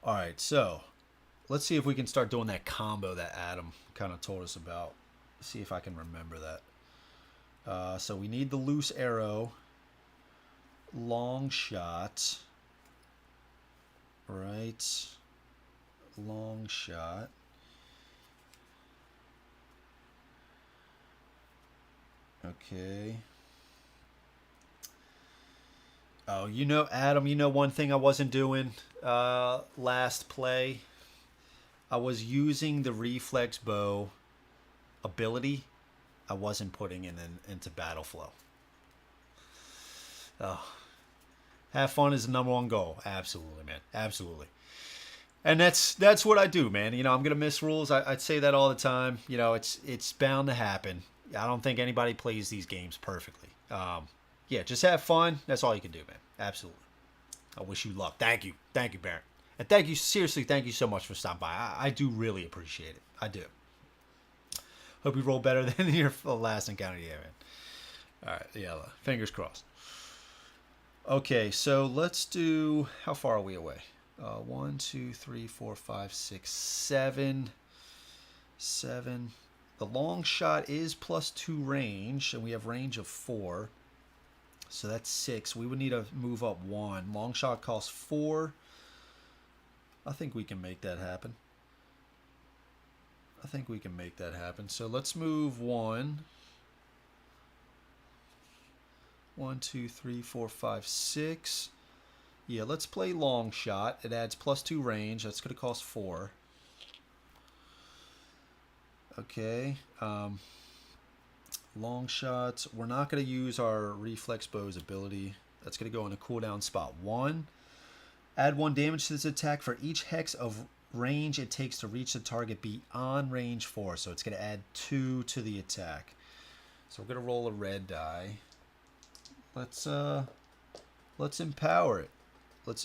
All right, so let's see if we can start doing that combo that Adam kind of told us about. See if I can remember that. So we need the loose arrow, long shot, right? Long shot. Okay. Oh, you know, Adam, you know one thing I wasn't doing last play? I was using the reflex bow ability. I wasn't putting it into battle flow. Oh, have fun is the #1 goal. Absolutely, man. Absolutely. And that's what I do, man. You know, I'm gonna miss rules. I'd say that all the time. You know, it's bound to happen. I don't think anybody plays these games perfectly. Yeah, just have fun. That's all you can do, man. Absolutely. I wish you luck. Thank you, Baron, and thank you, seriously, thank you so much for stopping by. I do really appreciate it. I do. Hope you roll better than your last encounter, yeah, man. All right, yeah, fingers crossed. Okay, so let's do. How far are we away? 1, 2, 3, 4, 5, 6, 7. 7. The long shot is +2 range, and we have range of 4. So that's 6. We would need to move up 1. Long shot costs 4. I think we can make that happen. So let's move 1. 1, 2, 3, 4, 5, 6. Yeah, let's play long shot. It adds +2 range. That's going to cost 4. Okay. Long shots. We're not going to use our reflex bow's ability. That's going to go in a cooldown spot 1. Add 1 damage to this attack for each hex of range it takes to reach the target beyond range 4. So it's going to add 2 to the attack. So we're going to roll a red die. Let's empower it. Let's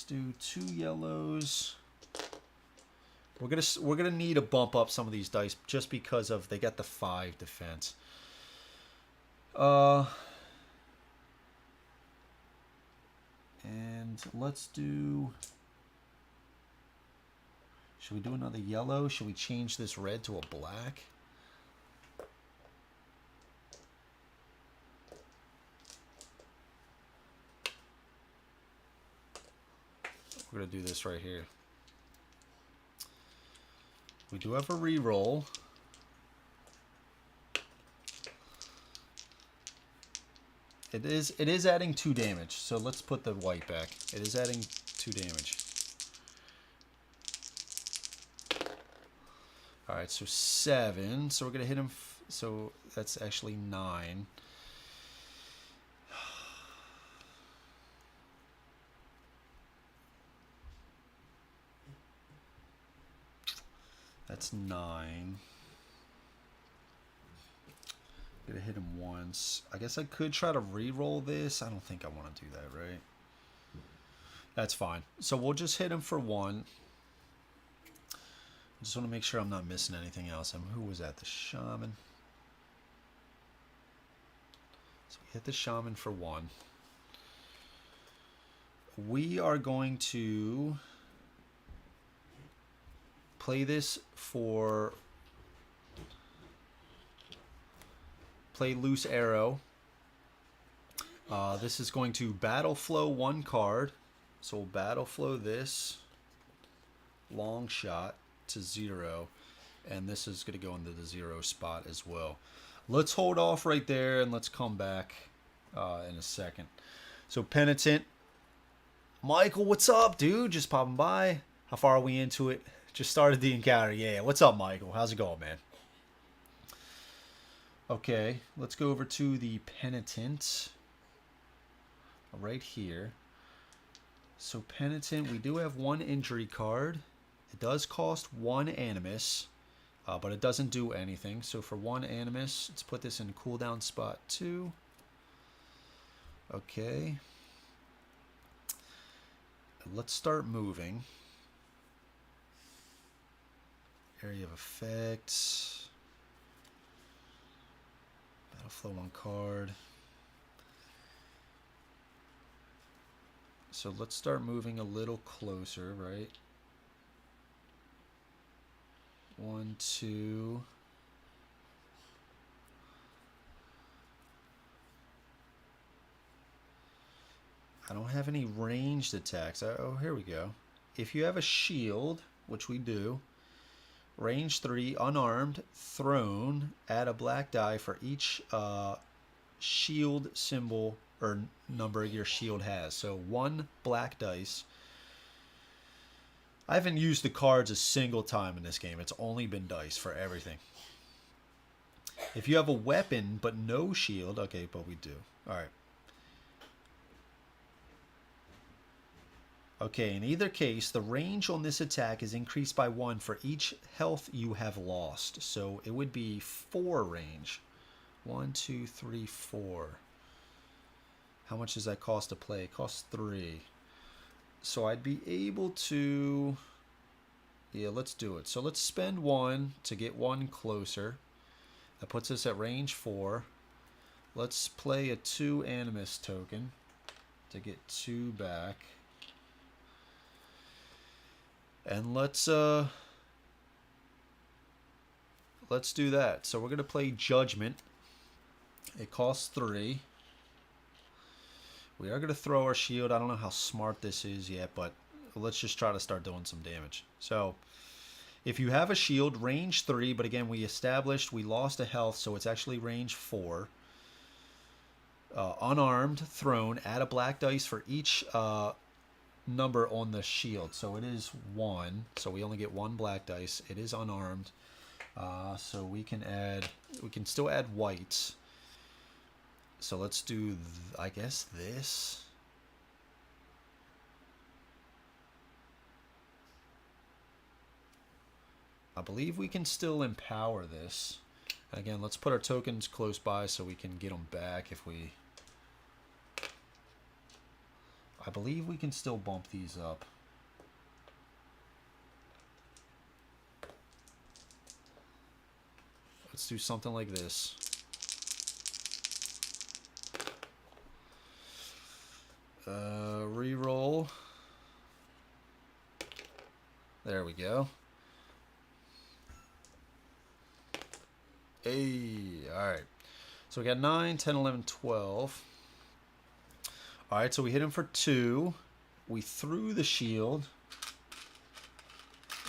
do 2 yellows. We're gonna need to bump up some of these dice just because of they got the 5 defense. And let's do. Should we do another yellow? Should we change this red to a black? We're going to do this right here. We do have a reroll. It is adding 2 damage, so let's put the white back. It is adding 2 damage. Alright, so 7. So we're going to hit him. So that's actually 9. That's 9. Gonna hit him once. I guess I could try to re-roll this. I don't think I want to do that, right? That's fine. So we'll just hit him for 1. I just want to make sure I'm not missing anything else. Who was that? The shaman. So we hit the shaman for 1. We are going to play this for play loose arrow. This is going to battle flow 1 card. So we'll battle flow this long shot to 0. And this is going to go into the 0 spot as well. Let's hold off right there and let's come back in a second. So Penitent. Michael, what's up, dude? Just popping by. How far are we into it? Just started the encounter. Yeah, what's up, Michael? How's it going, man? Okay, let's go over to the Penitent. Right here. So Penitent, we do have 1 injury card. It does cost 1 Animus, but it doesn't do anything. So for 1 Animus, let's put this in cooldown spot 2. Okay. Let's start moving. Area of effects. Battle flow 1 card. So let's start moving a little closer, right? 1, 2. I don't have any ranged attacks. Oh, here we go. If you have a shield, which we do, Range 3, unarmed, thrown. Add a black die for each shield symbol or number your shield has. So 1 black dice. I haven't used the cards a single time in this game. It's only been dice for everything. If you have a weapon but no shield, okay, but we do. All right. Okay, in either case, the range on this attack is increased by 1 for each health you have lost. So it would be 4 range. 1, 2, 3, 4. How much does that cost to play? It costs 3. So I'd be able to... Yeah, let's do it. So let's spend 1 to get 1 closer. That puts us at range 4. Let's play a 2 Animus token to get 2 back. And let's do that. So we're going to play Judgment. It costs 3. We are going to throw our shield. I don't know how smart this is yet, but let's just try to start doing some damage. So if you have a shield, range 3, but again, we established we lost a health, so it's actually range 4. Unarmed, thrown, add a black dice for each number on the shield. So it is 1, so we only get 1 black dice. It is unarmed, so we can still add whites. So let's do I guess this. I believe we can still empower this. And again, let's put our tokens close by so we can get them back if we... I believe we can still bump these up. Let's do something like this. Reroll. There we go. Hey, alright. So we got 9, 10, 11, 12. Alright, so we hit him for 2. We threw the shield.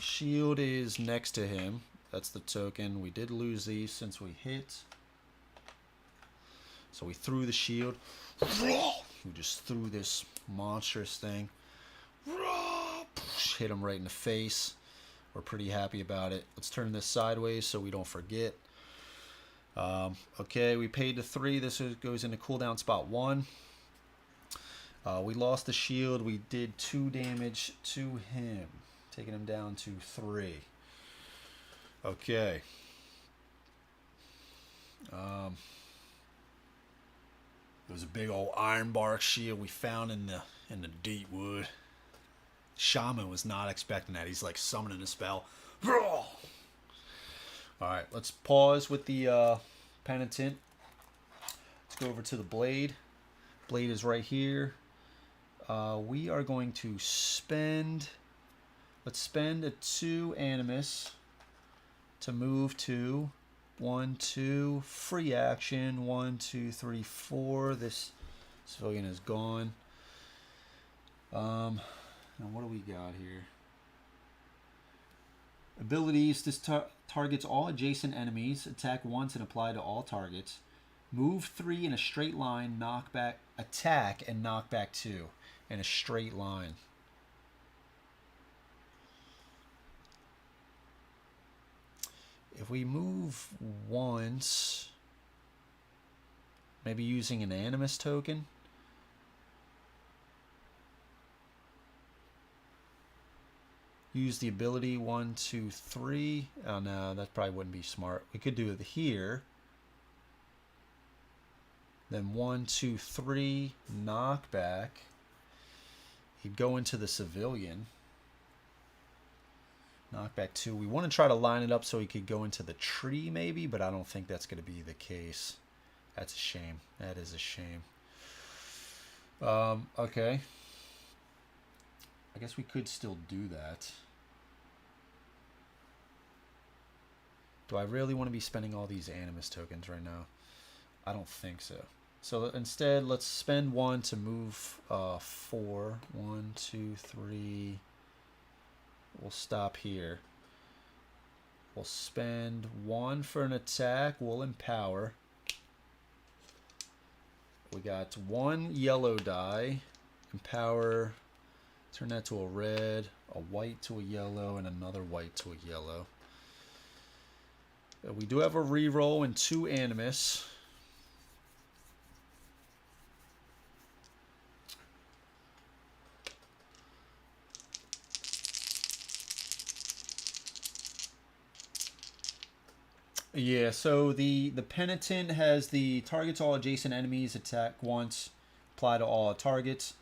Shield is next to him. That's the token. We did lose these since we hit. So we threw the shield. We just threw this monstrous thing. Hit him right in the face. We're pretty happy about it. Let's turn this sideways so we don't forget. Okay, we paid the 3. This goes into cooldown spot 1. We lost the shield. We did 2 damage to him, taking him down to 3. Okay. It was a big old ironbark shield we found in the Deepwood. Shaman was not expecting that. He's like summoning a spell. Alright, let's pause with the penitent. Let's go over to the blade. Blade is right here. We are going to spend... Let's spend a 2 Animus to move to 1, 2, free action. 1, 2, 3, 4. This civilian is gone. Now what do we got here? Abilities. This targets all adjacent enemies. Attack once and apply to all targets. Move 3 in a straight line. Knock back. Attack and knock back 2 in a straight line. If we move once, maybe using an Animus token. Use the ability 1, 2, 3. Oh no, that probably wouldn't be smart. We could do it here. Then 1, 2, 3, knockback. He'd go into the civilian. Knockback 2. We want to try to line it up so he could go into the tree maybe, but I don't think that's going to be the case. That's a shame. That is a shame. Okay. I guess we could still do that. Do I really want to be spending all these Animus tokens right now? I don't think so. So instead, let's spend 1 to move 4. 1, 2, 3. We'll stop here. We'll spend 1 for an attack. We'll empower. We got 1 yellow die. Empower. Turn that to a red, a white to a yellow, and another white to a yellow. We do have a reroll and 2 animus. Yeah, so the penitent has the targets all adjacent enemies, attack once, apply to all targets,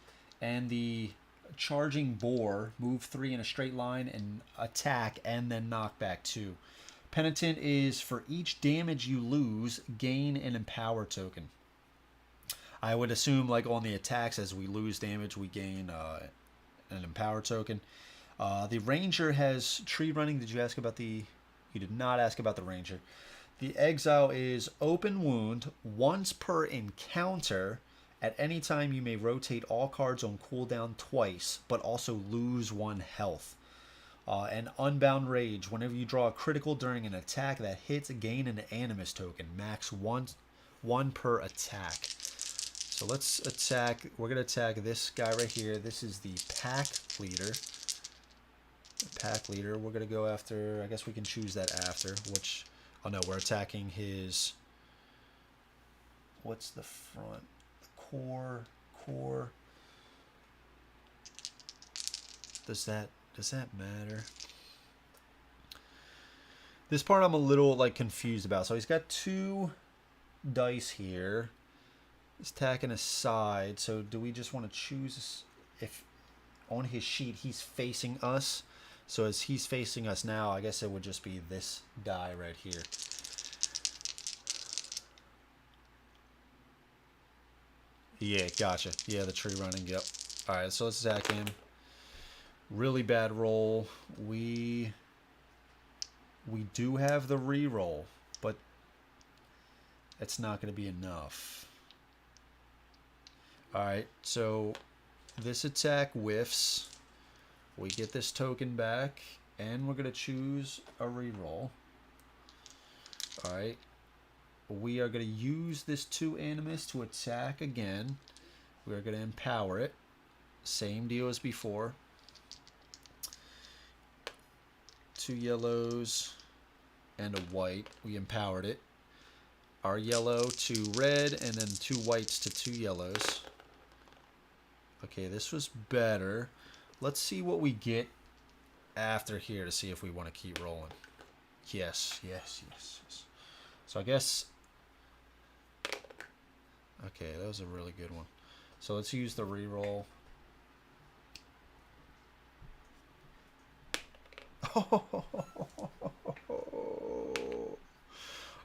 and the charging boar, move 3 in a straight line and attack and then knock back 2. Penitent is for each damage you lose, gain an empower token. I would assume like on the attacks, as we lose damage, we gain an empower token. The ranger has tree running. Did you ask about the... You did not ask about the ranger. The exile is open wound once per encounter. At any time, you may rotate all cards on cooldown twice, but also lose 1 health. And unbound rage. Whenever you draw a critical during an attack that hits, gain an animus token. Max 1 per attack. So let's attack. We're gonna attack this guy right here. This is the pack leader. We're gonna go after, I guess we can choose that after, which, oh no, we're attacking his, what's the front, core, does that matter? This part I'm a little like confused about. So he's got 2 dice here, he's attacking a side, so do we just want to choose if on his sheet he's facing us? So as he's facing us now, I guess it would just be this die right here. Yeah, gotcha. Yeah, the tree running, yep. Alright, so let's attack him. Really bad roll. We do have the reroll, but it's not going to be enough. Alright, so this attack whiffs. We get this token back, and we're going to choose a reroll. Alright. We are going to use this 2 animus to attack again. We are going to empower it. Same deal as before. 2 yellows and a white. We empowered it. Our yellow to red, and then 2 whites to 2 yellows. Okay, this was better. Let's see what we get after here to see if we want to keep rolling. Yes. So I guess... Okay, that was a really good one. So let's use the reroll.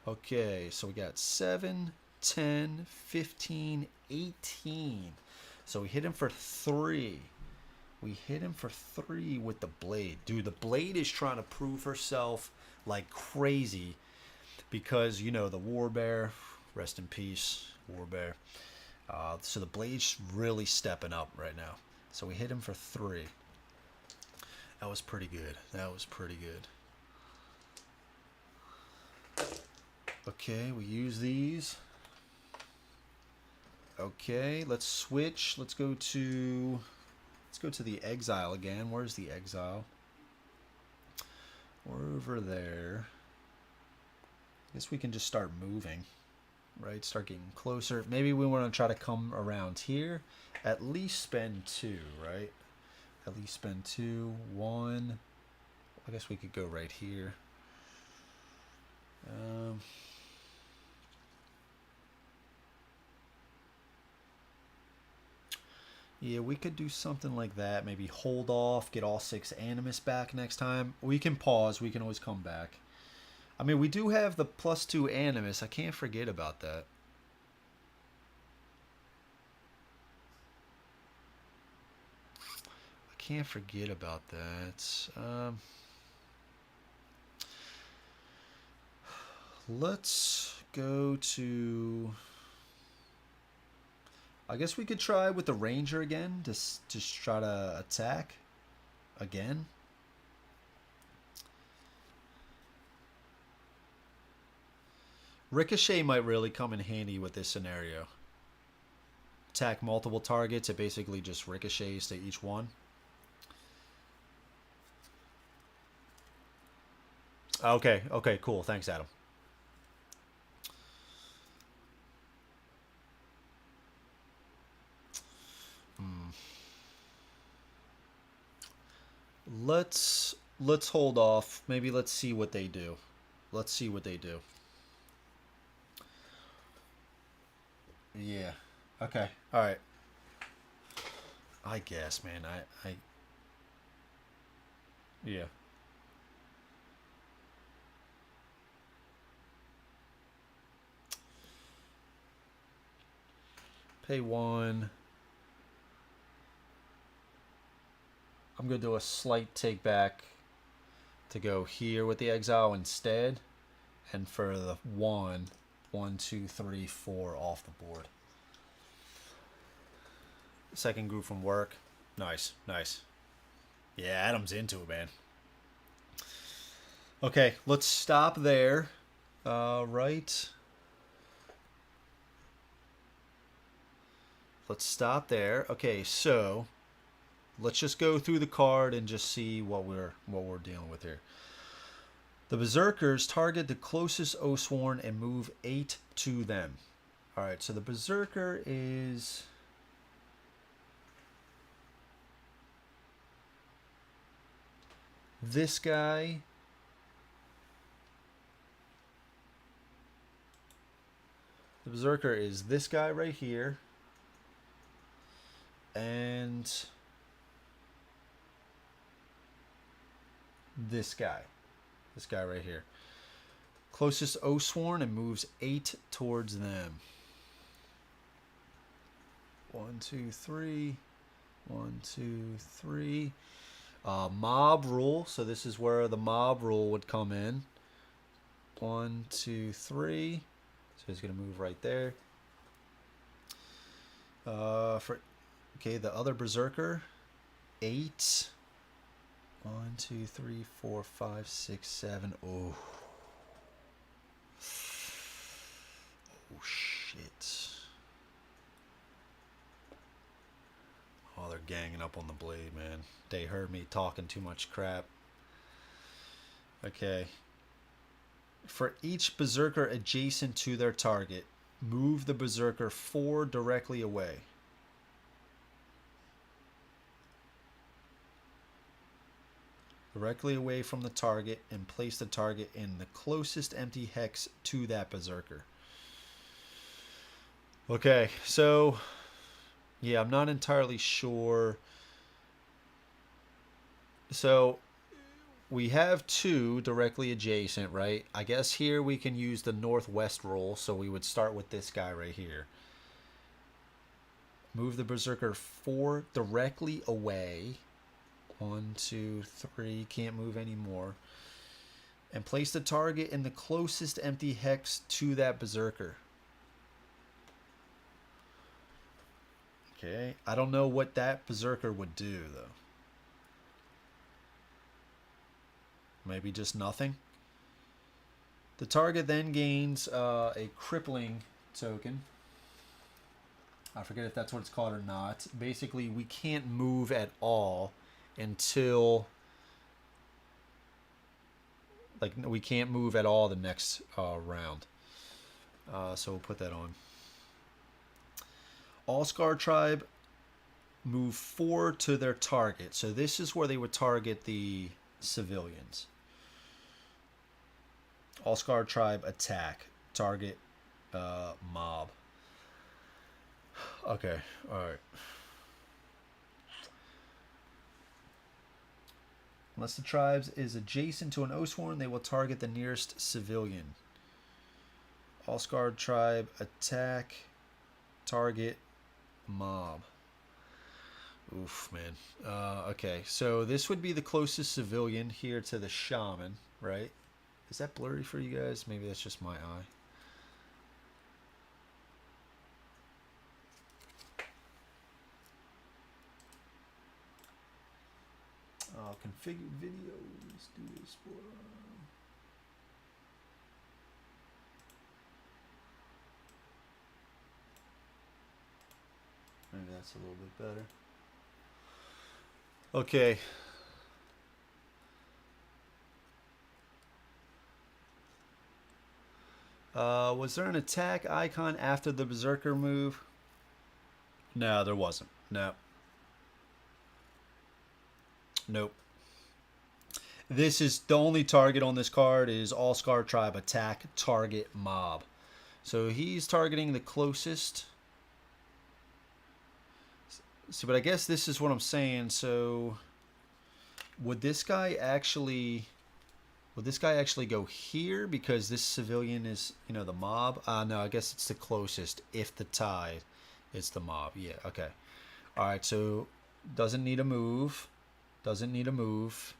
Okay, so we got 7, 10, 15, 18. So we hit him for 3. We hit him for 3 with the blade. Dude, the blade is trying to prove herself like crazy because, you know, the war bear, rest in peace, war bear. So the blade's really stepping up right now. So we hit him for 3. That was pretty good. Okay, we use these. Okay, let's switch. Let's go to the exile again. Where's the exile? We're over there. I guess we can just start moving, right? Start getting closer. Maybe we want to try to come around here. At least spend 2, right? At least spend 2. 1. I guess we could go right here. Yeah, we could do something like that. Maybe hold off, get all 6 animus back next time. We can pause. We can always come back. I mean, we do have the +2 animus. I can't forget about that. Can't forget about that. Let's go to... I guess we could try with the ranger again. Just try to attack again. Ricochet might really come in handy with this scenario. Attack multiple targets, it basically just ricochets to each one. Okay, okay, cool. Thanks, Adam. Let's hold off. Maybe let's see what they do. Let's see what they do. Yeah. Okay. All right. I guess, man. Yeah. Pay 1. I'm going to do a slight take back to go here with the exile instead. And for the 1, 2, 3, 4 off the board. Second group from work. Nice, nice. Yeah, Adam's into it, man. Okay, let's stop there. Right. Let's stop there. Okay, so let's just go through the card and just see what we're dealing with here. The Berserkers target the closest Oathsworn and move 8 to them. All right, so the Berserker is this guy. The Berserker is this guy right here. And this guy right here. Closest Oathsworn and moves 8 towards them. 1, 2, 3. 1, 2, 3. Mob rule. So this is where the mob rule would come in. 1, 2, 3. So he's going to move right there. Okay, the other Berserker, 8. 1, 2, 3, 4, 5, 6, 7. Oh. Oh, shit. Oh, they're ganging up on the blade, man. They heard me talking too much crap. Okay. For each Berserker adjacent to their target, move the Berserker 4 directly away. Directly away from the target and place the target in the closest empty hex to that Berserker. Okay, so yeah, I'm not entirely sure. So we have 2 directly adjacent, right? I guess here we can use the northwest roll, so we would start with this guy right here. Move the Berserker 4 directly away. 1, 2, 3. Can't move anymore. And place the target in the closest empty hex to that Berserker. Okay. I don't know what that Berserker would do, though. Maybe just nothing. The target then gains a crippling token. I forget if that's what it's called or not. Basically, we can't move at all until, like, we can't move at all the next round. So we'll put that on. All-Scar Tribe move 4 to their target. So this is where they would target the civilians. All-Scar Tribe attack. Target mob. Okay, alright. Unless the tribes is adjacent to an Oathsworn, they will target the nearest civilian. All-Scar Tribe attack. Target mob. Oof, man. Okay, so this would be the closest civilian here to the shaman, right? Is that blurry for you guys? Maybe that's just my eye. Configure videos. Do this. That's a little bit better. Okay. Was there an attack icon after the Berserker move? No, there wasn't. No. Nope. This is the only target on this card is All Scar Tribe attack target mob. So he's targeting the closest. See, but I guess this is what I'm saying. So would this guy actually go here because this civilian is, you know, the mob? No, I guess it's the closest. If the tide, it's the mob. Yeah, okay. All right, so doesn't need a move. Doesn't need a move.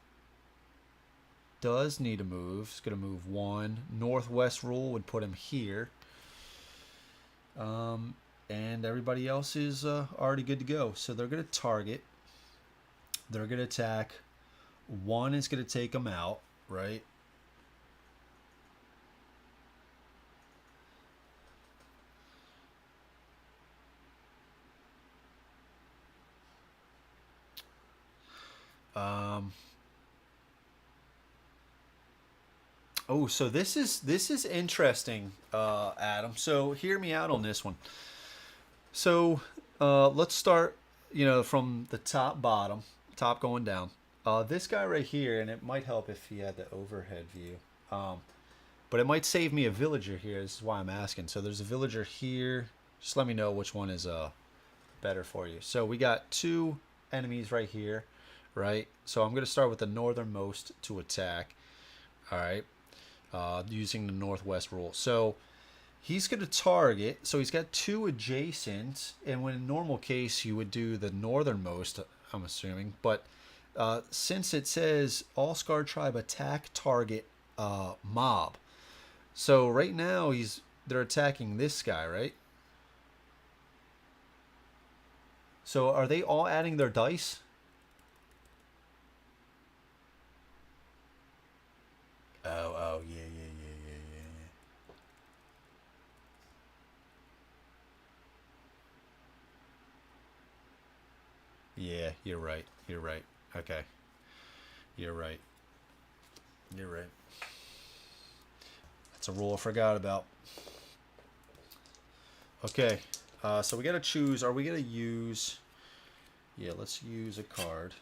Does need a move. It's going to move 1. Northwest rule would put him here. And everybody else is already good to go. So they're going to target. They're going to attack. 1 is going to take them out, right? Oh, so this is interesting, Adam. So hear me out on this one. So let's start, you know, from the top going down. This guy right here, and it might help if he had the overhead view. But it might save me a villager here. This is why I'm asking. So there's a villager here. Just let me know which one is better for you. So we got 2 enemies right here, right? So I'm going to start with the northernmost to attack. All right. Using the northwest rule. So he's going to target. So he's got 2 adjacent. And when in normal case, you would do the northernmost, I'm assuming. But since it says All Scar Tribe attack target mob. So right now they're attacking this guy, right? So are they all adding their dice? Oh, yeah. Yeah, you're right. You're right. Okay. You're right. You're right. That's a rule I forgot about. Okay. So we got to choose. Are we going to use... Yeah, let's use a card.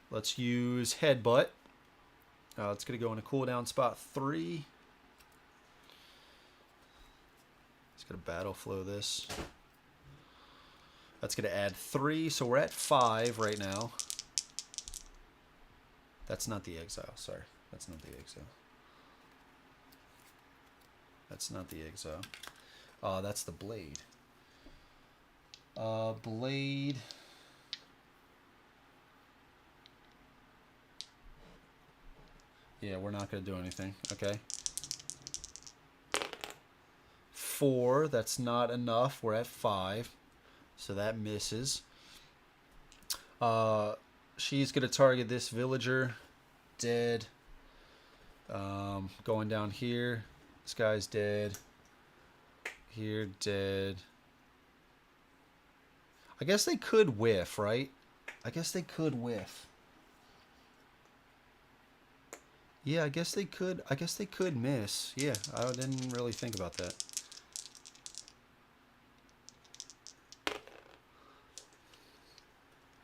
Let's use Headbutt. It's going to go in a cooldown spot 3. It's going to battle flow this. That's going to add 3, so we're at 5 right now. That's not the exile, sorry. That's not the exile. That's not the exile. That's the blade. Blade. Yeah, we're not going to do anything. Okay. 4. That's not enough. We're at 5. So that misses. She's going to target this villager. Dead. Going down here. This guy's dead. Here, dead. I guess they could whiff, right? I guess they could whiff. Yeah, I guess they could miss. Yeah, I didn't really think about that.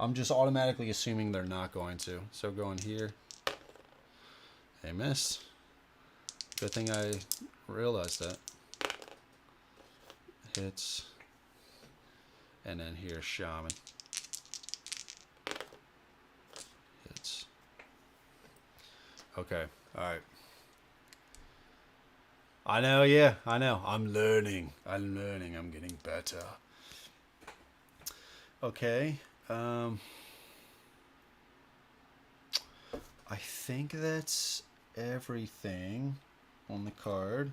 I'm just automatically assuming they're not going to. So going here. They miss. Good thing I realized that. Hits. And then here's Shaman. Hits. Okay, alright. I know, yeah, I know. I'm learning. I'm getting better. Okay. I think that's everything on the card.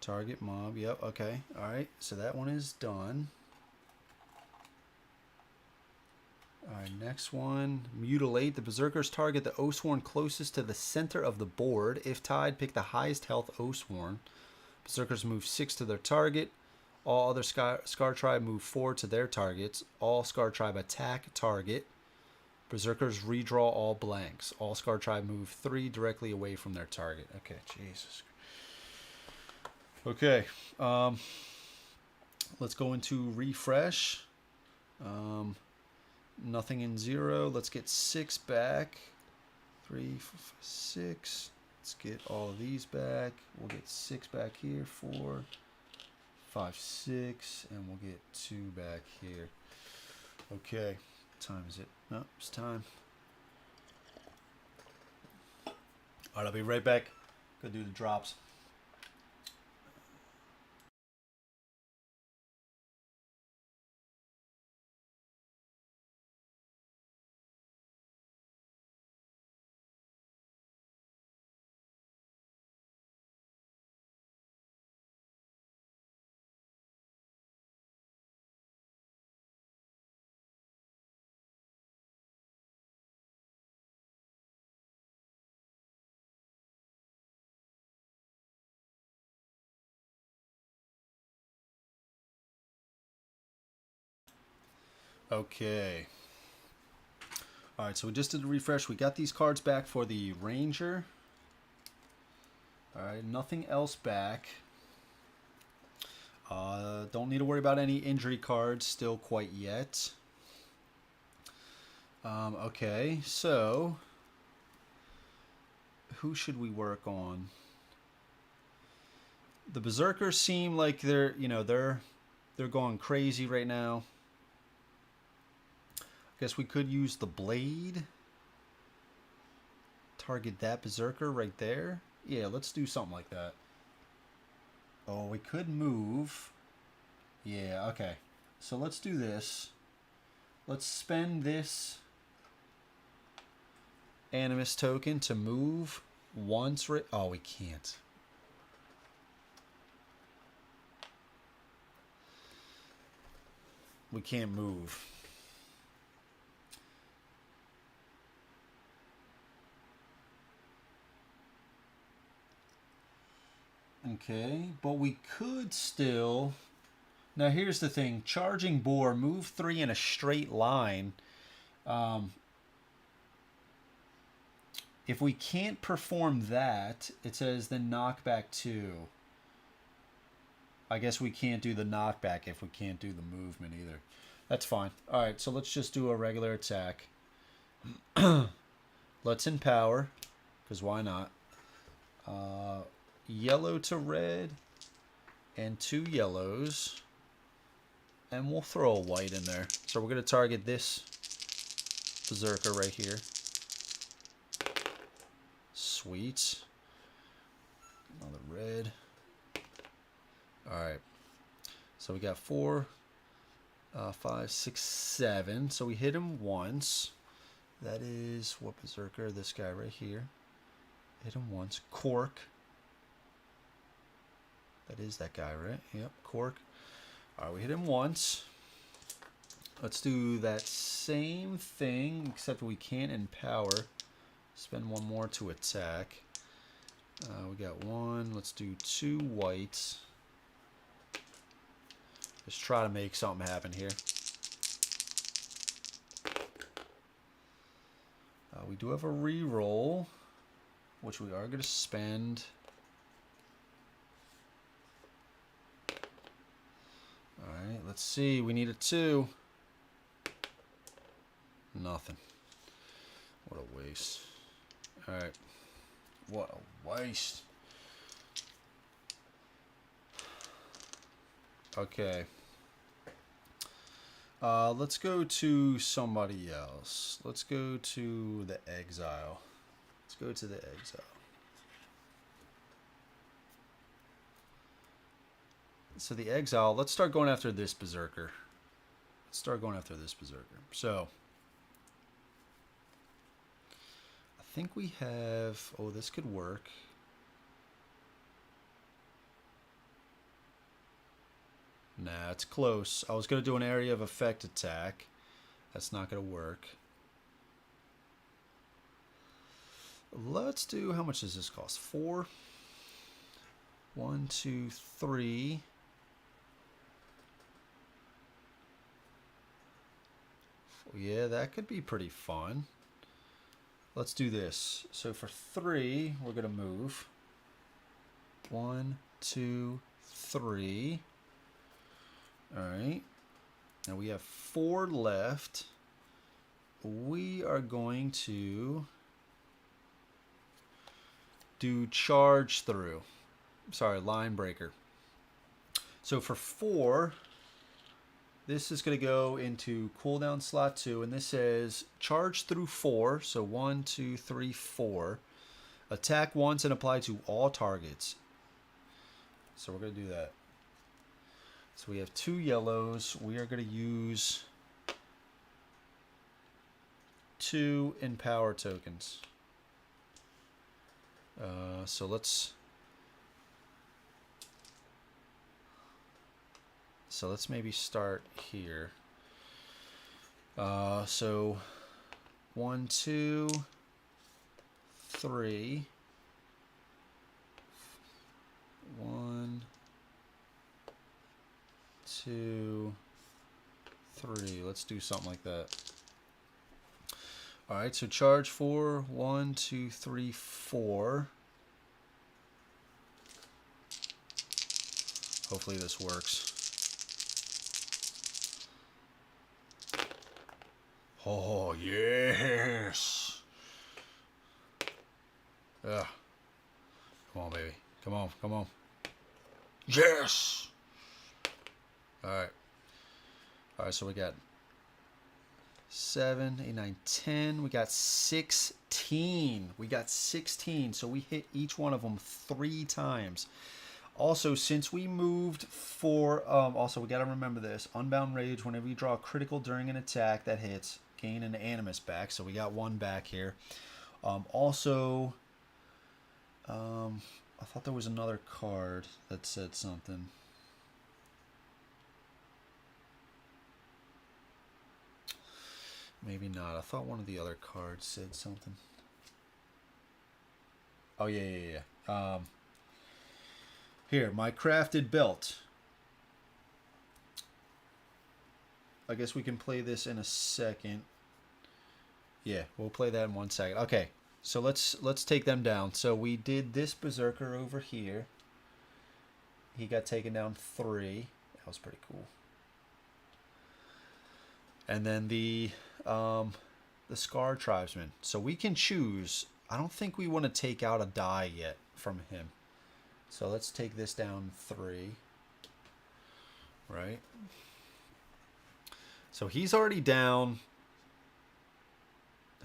Target mob. Yep. Okay. All right. So that one is done. All right. next one. Mutilate. The Berserkers target the Oathsworn closest to the center of the board. If tied, pick the highest health Oathsworn. Berserkers move 6 to their target. All other Scar Tribe move 4 to their targets. All Scar Tribe attack target. Berserkers redraw all blanks. All Scar Tribe move 3 directly away from their target. Okay, Jesus. Okay, let's go into refresh. Nothing in 0. Let's get 6 back. 3, 4, 5, 6. Let's get all of these back. We'll get 6 back here. 4, 5, 6, and we'll get 2 back here. Okay, what time is it? No, it's time. All right, I'll be right back. Go do the drops. Okay. All right, so we just did a refresh. We got these cards back for the Ranger. All right, nothing else back. Don't need to worry about any injury cards still quite yet. Okay, so who should we work on? The Berserkers seem like they're going crazy right now. Guess we could use the blade. Target that Berserker right there. Yeah, let's do something like that. Oh, we could move. Yeah, okay. So let's do this. Let's spend this Animus token to move once. Oh, we can't. We can't move. Okay, but we could still... Now here's the thing. Charging Boar, move 3 in a straight line. If we can't perform that, it says then knockback 2. I guess we can't do the knockback if we can't do the movement either. That's fine. Alright, so let's just do a regular attack. Let's empower, because why not? Yellow to red and 2 yellows, and we'll throw a white in there. So we're going to target this Berserker right here. Sweet. Another red. Alright, so we got 4 5 6 7, so we hit him once. That is what Berserker? This guy right here. Hit him once. Cork. That is that guy, right? Yep, Cork. Alright, we hit him once. Let's do that same thing, except we can't empower. Spend 1 more to attack. We got 1. Let's do 2 whites. Let's try to make something happen here. We do have a reroll, which we are going to spend. Alright, let's see. We need a 2. Nothing. What a waste. Alright. What a waste. Okay. Let's go to somebody else. Let's go to the Exile. Let's go to the Exile. So the Exile, let's start going after this Berserker. Let's start going after this Berserker. So, I think we have... Oh, this could work. Nah, it's close. I was going to do an area of effect attack. That's not going to work. Let's do, how much does this cost? 4. 1, 2, 3. Yeah, that could be pretty fun. Let's do this. So for 3, we're going to move. 1, 2, 3. All right. Now we have 4 left. We are going to do charge through. Sorry, line breaker. So for 4, this is going to go into cooldown slot 2, and this says charge through 4. So 1, 2, 3, 4. Attack once and apply to all targets. So we're going to do that. So we have 2 yellows. We are going to use 2 empower tokens. So let's maybe start here. So 1, 2, 3. 1, 2, 3. Let's do something like that. All right, so charge 4. 1, 2, 3, 4. Hopefully this works. Oh, yes. Yeah. Come on, baby. Come on, come on. Yes. All right. All right, so we got 7, 8, 9, 10. We got 16. We got 16. So we hit each one of them 3 times. Also, since we moved for... also, we got to remember this. Unbound Rage, whenever you draw a critical during an attack that hits, gain an Animus back. So we got 1 back here. Also, I thought there was another card that said something. Maybe not. I thought one of the other cards said something. Oh, yeah. Here, my crafted belt. I guess we can play this in a second. Yeah, we'll play that in 1 second. Okay, so let's take them down. So we did this berserker over here. He got taken down 3. That was pretty cool. And then the Scar Tribesman. So we can choose. I don't think we want to take out a die yet from him. So let's take this down 3. Right? So he's already down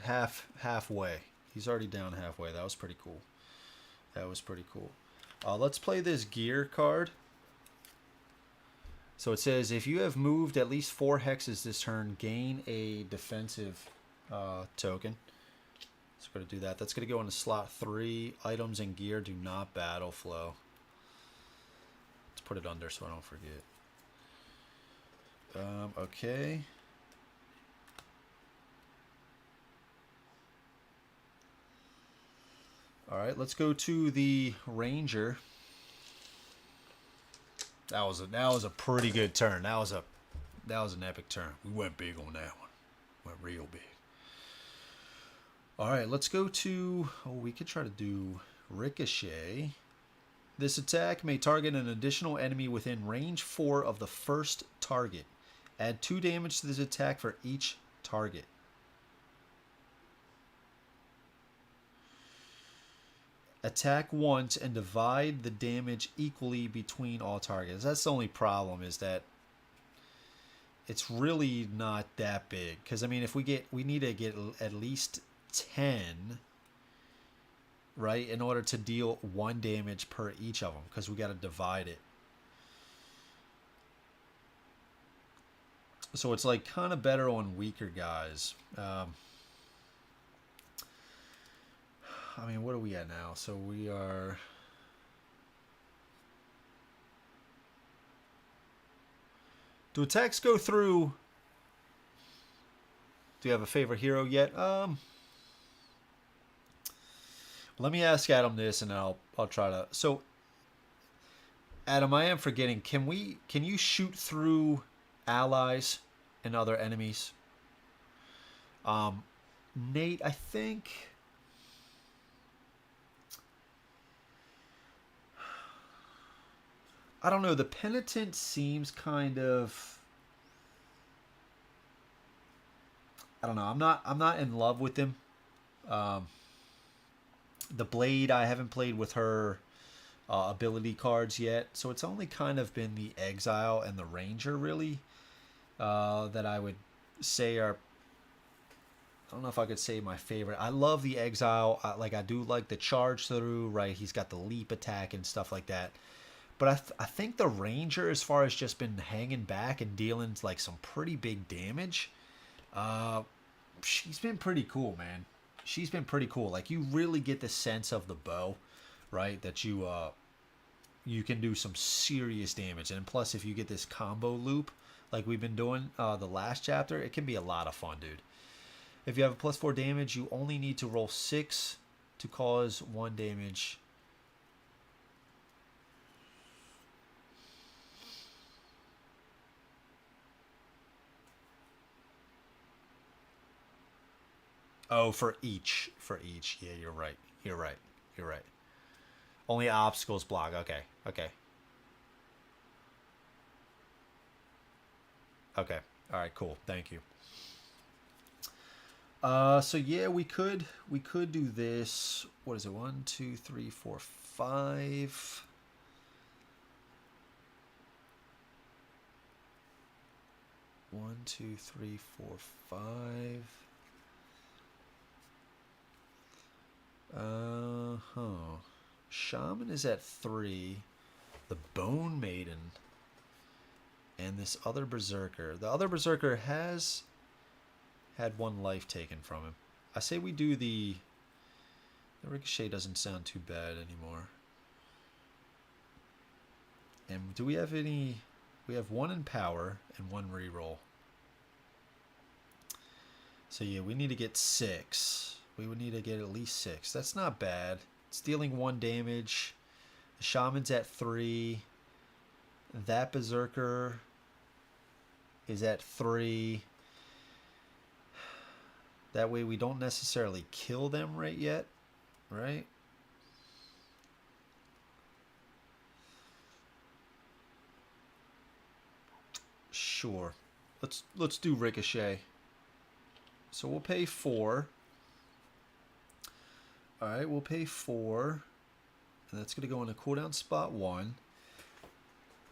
halfway. He's already down halfway. That was pretty cool. That was pretty cool. Let's play this gear card. So it says, if you have moved at least 4 hexes this turn, gain a defensive token. So we're going to do that. That's going to go into slot 3. Items and gear do not battle flow. Let's put it under so I don't forget. Okay. All right, let's go to the Ranger. That was a pretty good turn. That was an epic turn. We went big on that one. Went real big. All right, let's go to... Oh, we could try to do Ricochet. This attack may target an additional enemy within range 4 of the first target. Add 2 damage to this attack for each target. Attack once and divide the damage equally between all targets. That's the only problem, is that it's really not that big. Because, I mean, if we need to get at least 10, right, in order to deal 1 damage per each of them, because we got to divide it. So it's like kind of better on weaker guys. I mean, what are we at now? So we are... Do attacks go through... Do you have a favorite hero yet? Let me ask Adam this, and I'll try to. So, Adam, I am forgetting. Can you shoot through allies and other enemies? Nate, I think. I don't know. The penitent seems kind of. I don't know. I'm not in love with him. Um, the blade, I haven't played with her ability cards yet, so it's only kind of been the exile and the ranger really that I would say are. I don't know if I could say my favorite. I love the exile. I do like the charge through. Right, he's got the leap attack and stuff like that. But I think the ranger, as far as just been hanging back and dealing like some pretty big damage, uh, she's been pretty cool, man. She's been pretty cool. Like, you really get the sense of the bow, right? That you can do some serious damage. And plus, if you get this combo loop like we've been doing the last chapter, it can be a lot of fun, dude. If you have a +4 damage, you only need to roll 6 to cause 1 damage. Oh, for each. For each. Yeah, you're right. You're right. You're right. Only obstacles block. Okay. Okay. Okay. All right, cool. Thank you. So yeah, we could do this. What is it? 1, 2, 3, 4, 5. 1, 2, 3, 4, 5. Huh. Shaman is at 3. The Bone Maiden. And this other Berserker. The other Berserker has had 1 life taken from him. I say we do the Ricochet doesn't sound too bad anymore. And do we have any? We have 1 in power and 1 reroll. So yeah, we need to get 6. We would need to get at least 6. That's not bad. It's dealing 1 damage. The Shaman's at 3. That Berserker is at 3. That way we don't necessarily kill them right yet, right? Sure. Let's do Ricochet. So we'll pay 4. All right, we'll pay 4. And that's going to go into cooldown spot 1.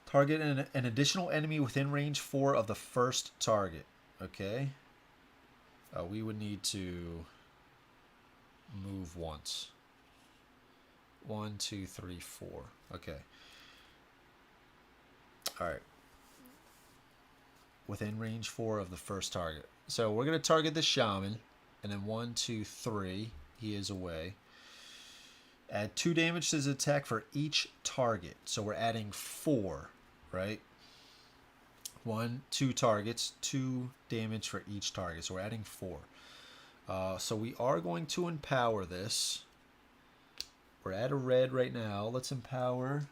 Target an additional enemy within range 4 of the first target. Okay. We would need to move once. 1, 2, 3, 4. Okay. All right. Within range 4 of the first target. So we're going to target the Shaman. And then 1, 2, 3. He is away. Add 2 damage to his attack for each target. So we're adding 4, right? 1, 2 targets, 2 damage for each target. So we're adding 4. So we are going to empower this. We're at a red right now. Let's empower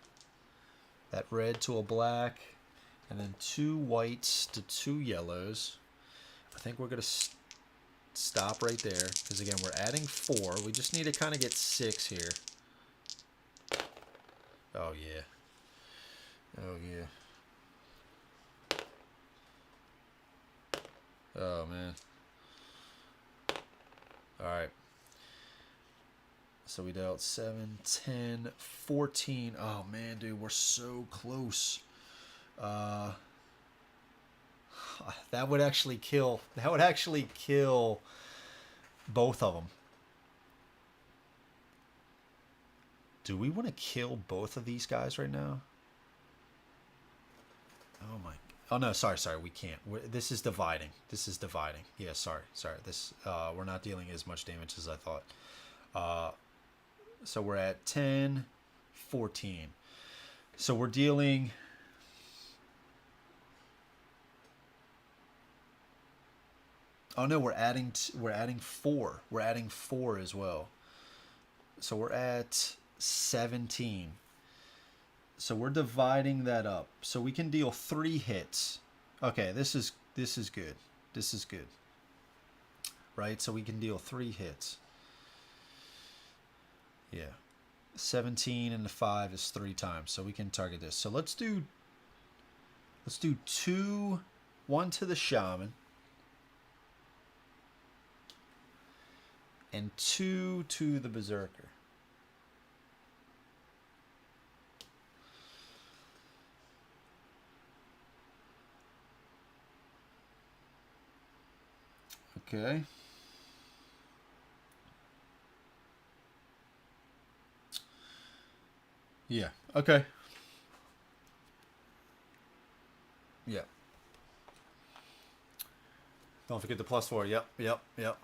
that red to a black. And then 2 whites to 2 yellows. I think we're going to stop right there. Because again, we're adding 4. We just need to kind of get 6 here. Oh, yeah. Oh, yeah. Oh, man. Alright. So we dealt 7, 10, 14. Oh, man, dude, we're so close. That would actually kill. That would actually kill both of them. Do we want to kill both of these guys right now? Oh, my. Oh, no, sorry, we can't. This is dividing. This is dividing. Yeah, sorry. This we're not dealing as much damage as I thought. So we're at 10, 14. So we're dealing... Oh, no, we're adding 4. We're adding 4 as well. So we're at 17. So we're dividing that up. So we can deal 3 hits. Okay, this is good. This is good. Right? So we can deal 3 hits. Yeah. 17 and the 5 is 3 times. So we can target this. So let's do 2, 1 to the shaman. And 2 to the berserker. Okay. Yeah. Okay. Yeah. Don't forget the +4. Yep. Yep. Yep.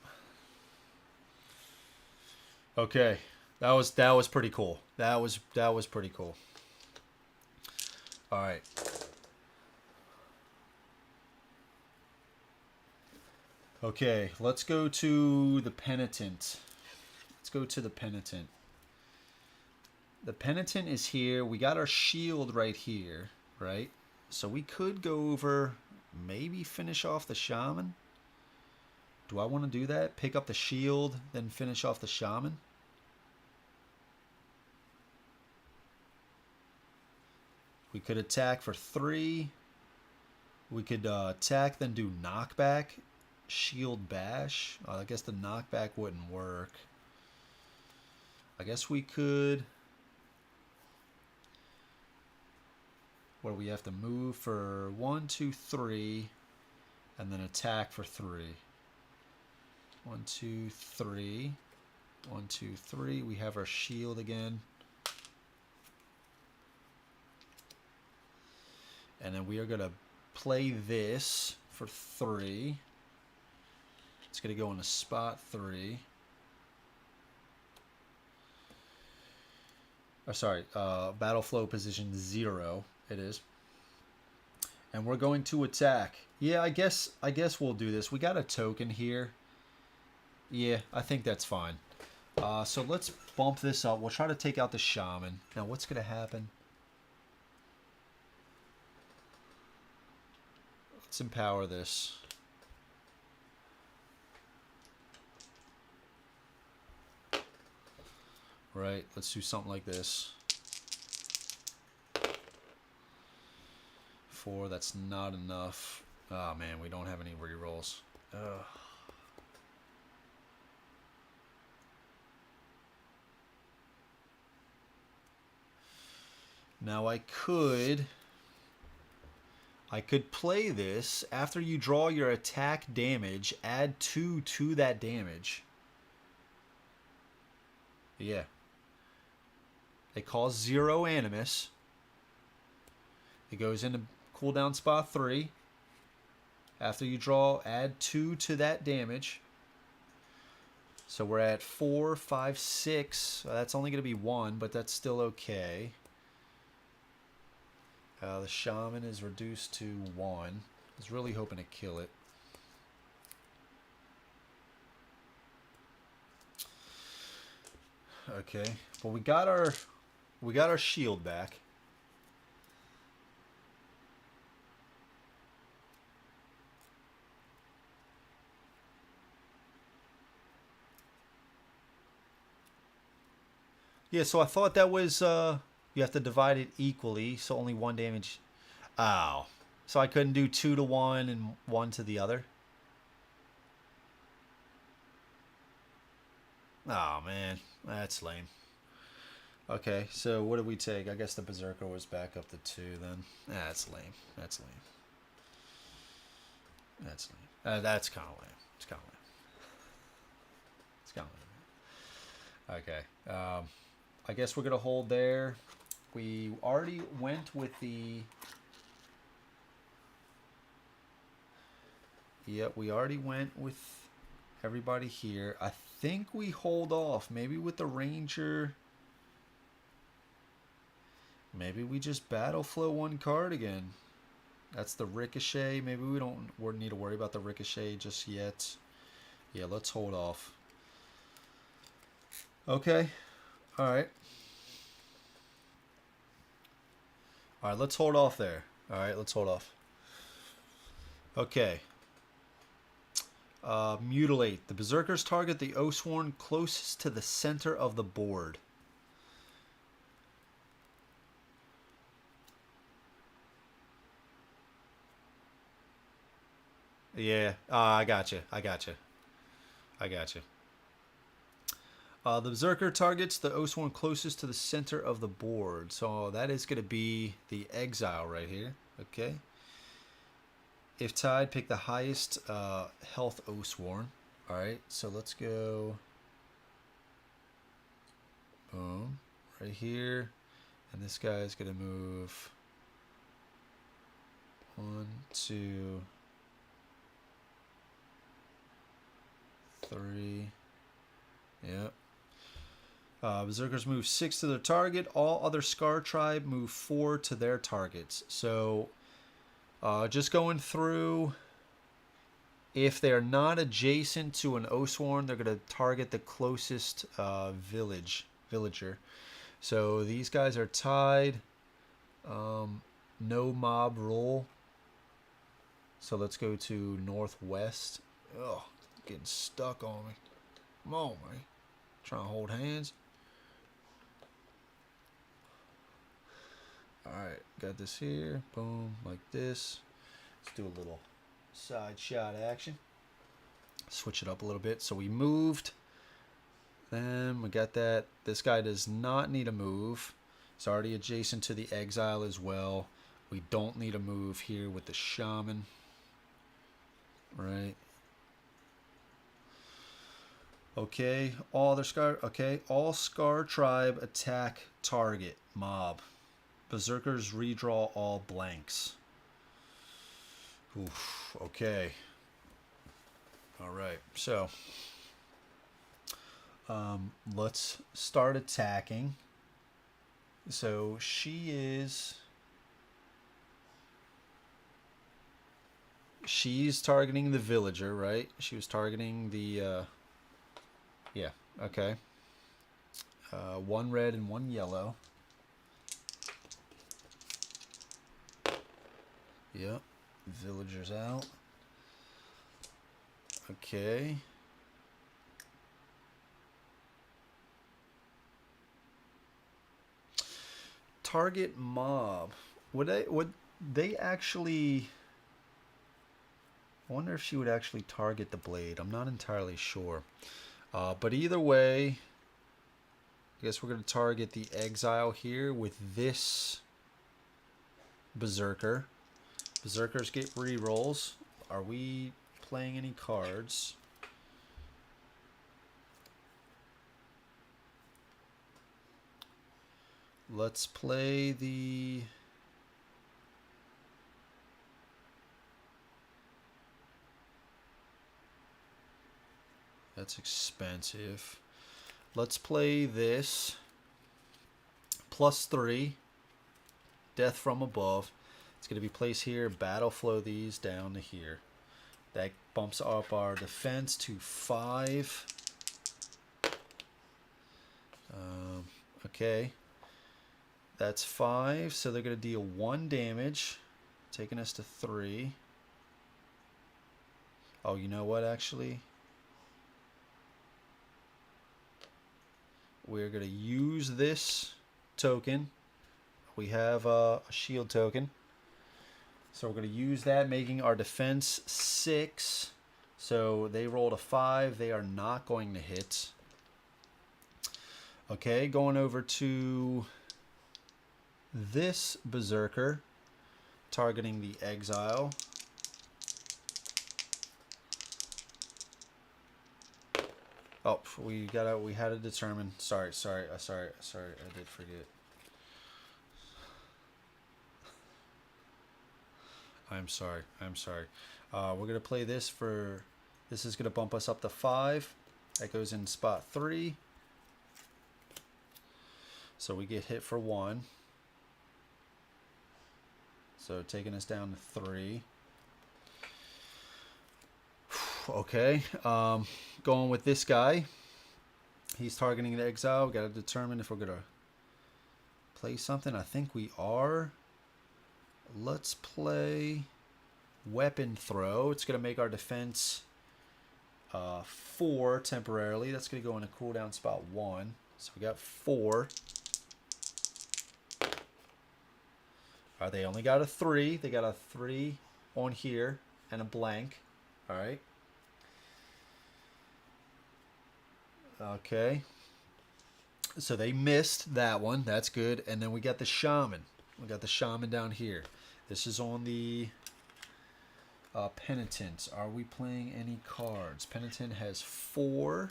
Okay. That was pretty cool. That was pretty cool. All right. Okay, let's go to the penitent. Let's go to the penitent. The penitent is here. We got our shield right here, right? So we could go over, maybe finish off the shaman. Do I want to do that? Pick up the shield, then finish off the shaman? We could attack for 3. We could attack, then do knockback. Shield bash. I guess the knockback wouldn't work. I guess we could... Where we have to move for 1, 2, 3, and then attack for 3. 1, 2, 3. 1, 2, 3. We have our shield again. And then we are going to play this for 3. It's going to go into spot 3. Oh, sorry, battle flow position 0. It is. And we're going to attack. Yeah, I guess we'll do this. We got a token here. Yeah, I think that's fine. So let's bump this up. We'll try to take out the shaman. Now, what's going to happen? Let's empower this. Right, let's do something like this. 4, that's not enough. Oh man, we don't have any rerolls. Ugh. Now I could play this. After you draw your attack damage, add 2 to that damage. Yeah. They cause 0 animus. It goes into cooldown spot 3. After you draw, add 2 to that damage. So we're at 4, 5, 6. That's only going to be 1, but that's still okay. The shaman is reduced to 1. I was really hoping to kill it. Okay, well we got our shield back. Yeah, so I thought that was you have to divide it equally, so only 1 damage. Oh, so I couldn't do 2 to 1 and 1 to the other. Oh man, that's lame. Okay, so what did we take? I guess the berserker was back up to 2 then. That's lame. That's lame. That's lame. That's kind of lame. It's kind of lame. It's kind of lame. Okay. I guess we're gonna hold there. We already went with the... Yep, we already went with everybody here. I think we hold off. Maybe with the ranger... Maybe we just battle flow 1 card again. That's the ricochet. Maybe we don't need to worry about the ricochet just yet. Yeah, let's hold off. Okay. All right. All right, let's hold off there. All right, let's hold off. Okay. Mutilate. The berserkers target the Oathsworn closest to the center of the board. Yeah, I got you. I got you. I got you. The berserker targets the Oathsworn closest to the center of the board. So that is going to be the exile right here. Okay. If tied, pick the highest health Oathsworn. All right. So let's go. Boom. Right here. And this guy is going to move 1, 2, 3. Yep. Berserkers move 6 to their target. All other Scar Tribe move 4 to their targets. So just going through, if they're not adjacent to an Oathsworn, they're going to target the closest villager. So these guys are tied. No mob rule. So let's go to northwest. Oh, getting stuck on me. Come on, man. Trying to hold hands. Alright, got this here. Boom, like this. Let's do a little side shot action. Switch it up a little bit. So we moved. Then we got that. This guy does not need a move. It's already adjacent to the exile as well. We don't need a move here with the shaman. Right. Okay, all Scar Tribe attack target mob. Berserkers redraw all blanks. Oof, okay. All right, so let's start attacking. So she's targeting the villager, right? She was targeting the yeah, okay. 1 red and 1 yellow. Yep. Villagers out. Okay. Target mob. Would they actually... I wonder if she would actually target the blade. I'm not entirely sure. But either way, I guess we're going to target the exile here with this berserker. Berserkers get rerolls. Are we playing any cards? Let's play the... That's expensive. Let's play this. +3. Death from above. It's going to be placed here. Battle flow these down to here. That bumps up our defense to 5. Okay. That's 5. So they're going to deal 1 damage. Taking us to 3. Oh, you know what, actually? We're going to use this token. We have a shield token. So we're going to use that, making our defense 6. So they rolled a 5. They are not going to hit. Okay, going over to this berserker, targeting the exile. Oh, we had to determine. Sorry, I did forget. I'm sorry. We're gonna play this for. This is gonna bump us up to 5. That goes in spot 3. So we get hit for 1. So taking us down to 3. Okay. Going with this guy. He's targeting the exile. Got to determine if we're going to play something. I think we are. Let's play weapon throw. It's going to make our defense 4 temporarily. That's going to go in a cooldown spot 1. So we got 4. All right, they only got a 3. They got a 3 on here and a blank. All right. Okay. So they missed that one. That's good. And then we got the shaman. We got the shaman down here. This is on the penitent. Are we playing any cards? Penitent has 4.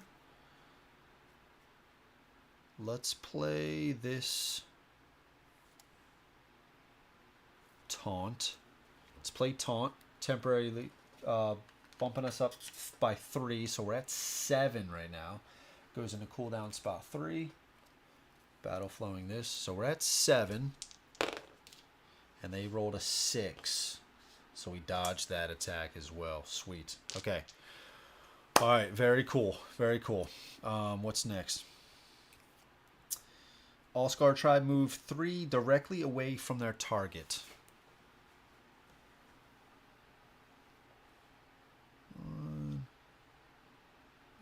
Let's play this taunt. Let's play taunt. Temporarily bumping us up by 3. So we're at 7 right now. Goes into cooldown spot 3. Battle flowing this. So we're at 7. And they rolled a 6. So we dodged that attack as well. Sweet. Okay. All right. Very cool. Very cool. What's next? All-Scar Tribe move 3 directly away from their target.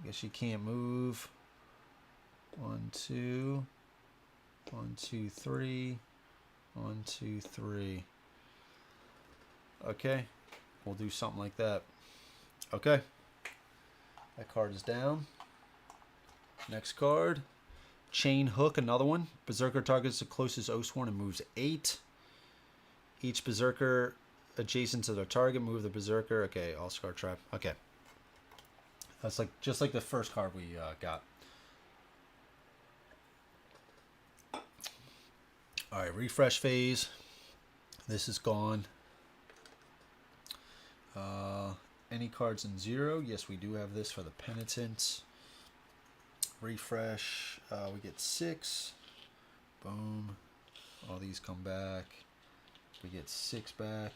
I guess you can't move. 1, 2. 1, 2, 3. 1, 2, 3. Okay. We'll do something like that. Okay. That card is down. Next card. Chain Hook, another one. Berserker targets the closest Oathsworn and moves 8. Each Berserker adjacent to their target move the Berserker. Okay, All-Scar Tribe. Okay. That's like just like the first card we got. All right, refresh phase. This is gone. Any cards in 0? Yes, we do have this for the Penitent. Refresh. We get 6. Boom. All these come back. We get 6 back.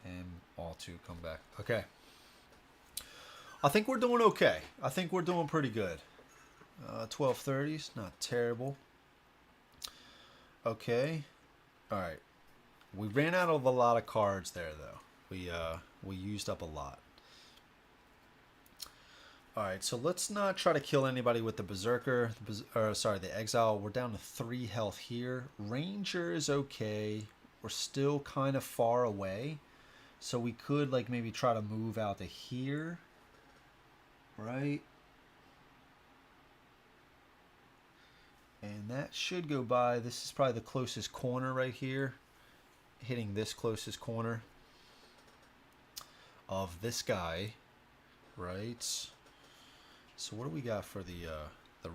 And all 2 come back. Okay. I think we're doing okay. I think we're doing pretty good. 1230s, not terrible. Okay. All right. We ran out of a lot of cards there, though. We used up a lot. All right, so let's not try to kill anybody with the Berserker. The Exile. We're down to 3 health here. Ranger is okay. We're still kind of far away. So we could like maybe try to move out to here. Right? And that should go by. This is probably the closest corner right here. Hitting this closest corner of this guy. Right? So what do we got for the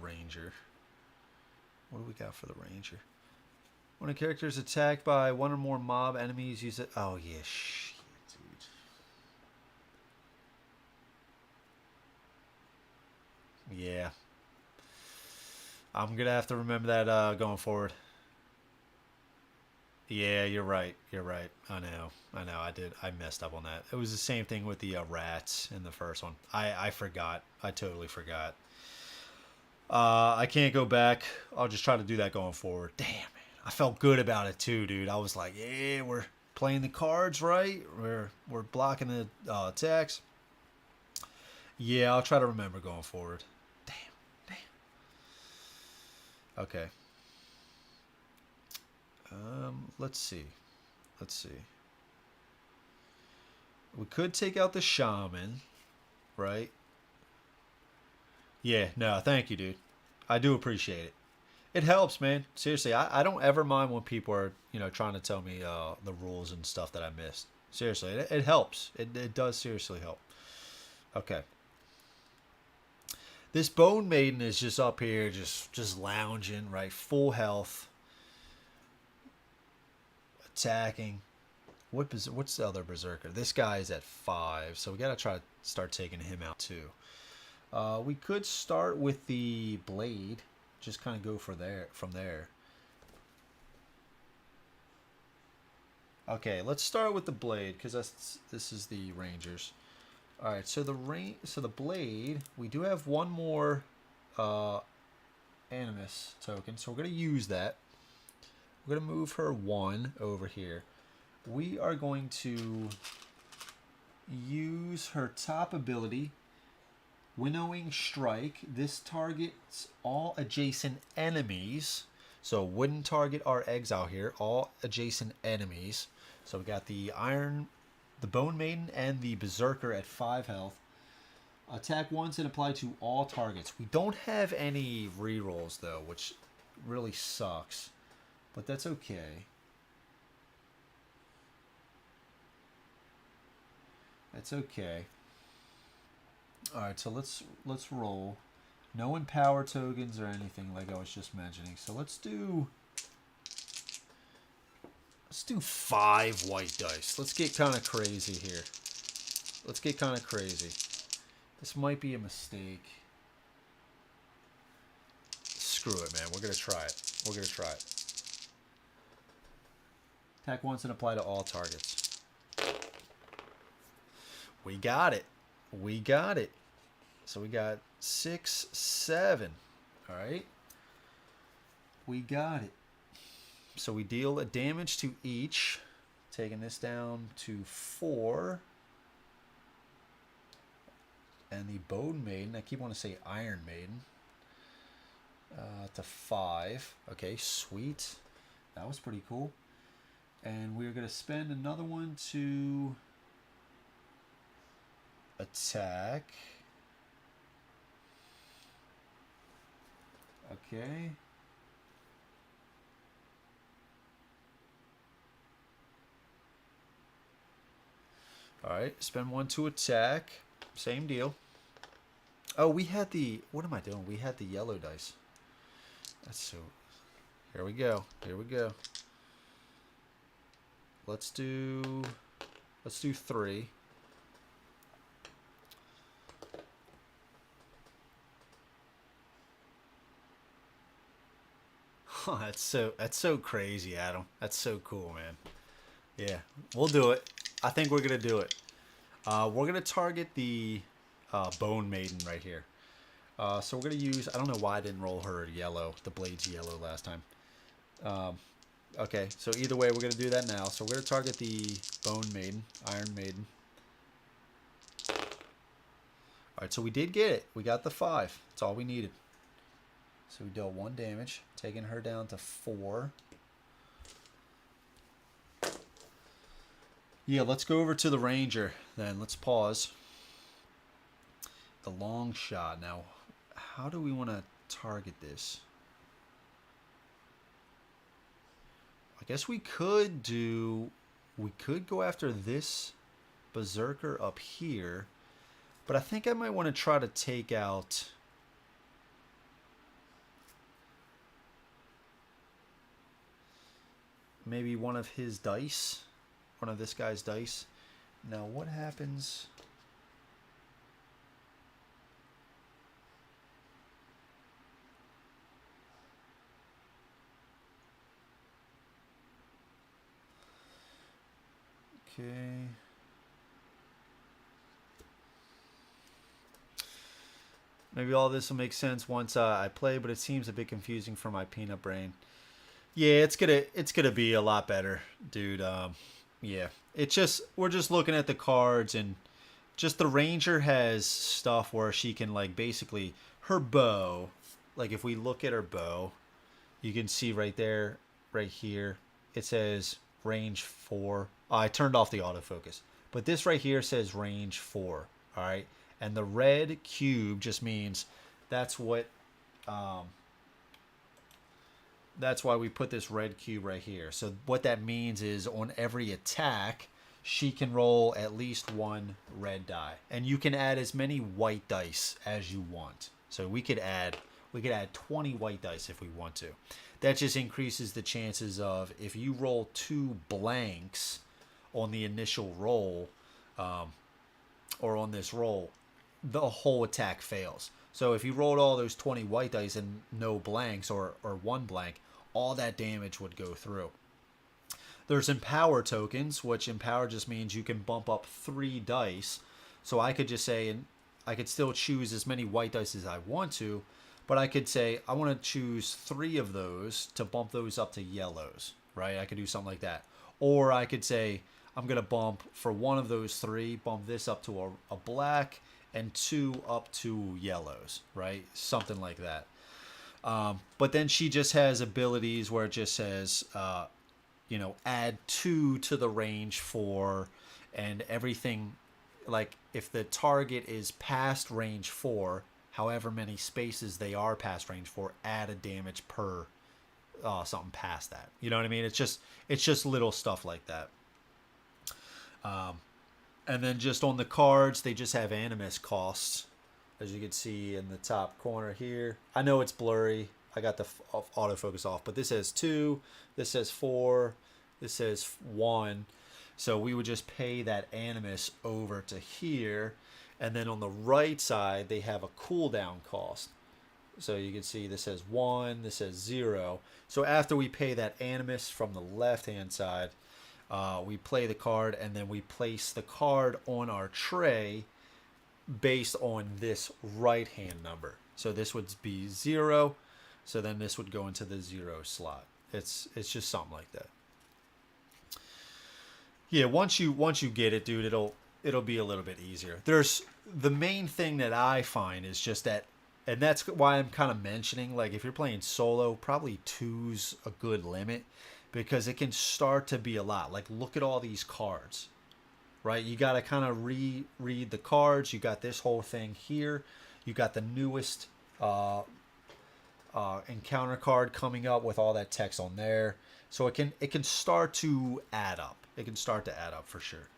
Ranger? What do we got for the Ranger? When a character is attacked by 1 or more mob enemies, use it. Oh yeah, shit, dude. Yeah. I'm gonna have to remember that going forward. Yeah, you're right. You're right. I know. I messed up on that. It was the same thing with the rats in the first one. I forgot. I totally forgot. I can't go back. I'll just try to do that going forward. Damn, man. I felt good about it too, dude. I was like, yeah, we're playing the cards right. We're blocking the attacks. Yeah, I'll try to remember going forward. Damn. Okay. Let's see. We could take out the shaman, right? Yeah, no, thank you, dude. I do appreciate it. It helps, man. Seriously, I don't ever mind when people are, trying to tell me the rules and stuff that I missed. Seriously, it helps. It does seriously help. Okay. This Bone Maiden is just up here, just lounging, right? Full health. Attacking. What's the other Berserker? This guy is at 5, so we gotta try to start taking him out too. We could start with the Blade. Just kind of go from there. Okay, let's start with the Blade because this is the Rangers. All right, so the Blade, we do have one more animus token. So we're going to use that. We're going to move her 1 over here. We are going to use her top ability, Winnowing Strike. This targets all adjacent enemies. So wouldn't target our exile here, all adjacent enemies. So we got the Bone Maiden and the Berserker at 5 health. Attack once and apply to all targets. We don't have any rerolls though, which really sucks. But that's okay. That's okay. Alright, so let's roll. No empower tokens or anything like I was just mentioning. So let's do 5 white dice. Let's get kind of crazy here. Let's get kind of crazy. This might be a mistake. Screw it, man. We're going to try it. We're going to try it. Attack once and apply to all targets. We got it. We got it. So we got 6, 7. All right. We got it. So we deal a damage to each. Taking this down to 4. And the Bone Maiden, I keep wanting to say Iron Maiden, to 5. Okay, sweet. That was pretty cool. And we're going to spend another one to attack. Okay. Alright, spend 1 to attack. Same deal. Oh, we had the... What am I doing? We had the yellow dice. That's so... Here we go. Here we go. Let's do 3. Oh, that's so crazy, Adam. That's so cool, man. Yeah, we'll do it. I think we're gonna do it. We're gonna target the Bone Maiden right here. So we're gonna use. I don't know why I didn't roll her yellow. The blade's yellow last time. Okay, so either way, we're gonna do that now. So we're gonna target the Bone Maiden, Iron Maiden. All right, so we did get it. We got the 5. That's all we needed. So we dealt 1 damage, taking her down to 4. Yeah, let's go over to the Ranger then. Let's pause. The long shot. Now, how do we want to target this? I guess we could go after this Berserker up here, but I think I might want to try to take out maybe one of his dice, one of this guy's dice. Now, what happens? Okay. Maybe all this will make sense once I play, but it seems a bit confusing for my peanut brain. Yeah, it's gonna be a lot better, dude. Yeah, we're just looking at the cards, and just the Ranger has stuff where she can, like, basically her bow. Like, if we look at her bow, you can see right there, right here, it says range 4. I turned off the autofocus, but this right here says range 4. All right, and the red cube just means that's what. That's why we put this red cube right here. So what that means is on every attack, she can roll at least 1 red die, and you can add as many white dice as you want. So we could add 20 white dice if we want to. That just increases the chances of, if you roll 2 blanks on the initial roll, or on this roll, the whole attack fails. So if you rolled all those 20 white dice and no blanks, or 1 blank, all that damage would go through. There's empower tokens, which empower just means you can bump up 3 dice. So I could just say, and I could still choose as many white dice as I want to, But I could say I want to choose 3 of those to bump those up to yellows, right? I could do something like that. Or I could say I'm going to bump for 1 of those 3, bump this up to a black and 2 up to yellows, right? Something like that. But then she just has abilities where it just says, you know, add 2 to the range for, and everything, like if the target is past range 4, however many spaces they are past range 4, add a damage per something past that. You know what I mean? It's just little stuff like that. And then just on the cards, they just have animus costs, as you can see in the top corner here. I know it's blurry. I got the autofocus off, but this says 2, this says 4, this says 1. So we would just pay that animus over to here. And then on the right side, they have a cooldown cost. So you can see this says 1, this says 0. So after we pay that animus from the left-hand side, we play the card, and then we place the card on our tray based on this right-hand number. So this would be 0. So then this would go into the 0 slot. It's just something like that. Yeah, once you get it, dude, it'll be a little bit easier. There's the main thing that I find is just that, and that's why I'm kind of mentioning, like if you're playing solo, probably 2's a good limit, because it can start to be a lot. Like look at all these cards, right? You got to kind of read the cards. You got this whole thing here. You got the newest encounter card coming up with all that text on there. So it can start to add up. It can start to add up for sure.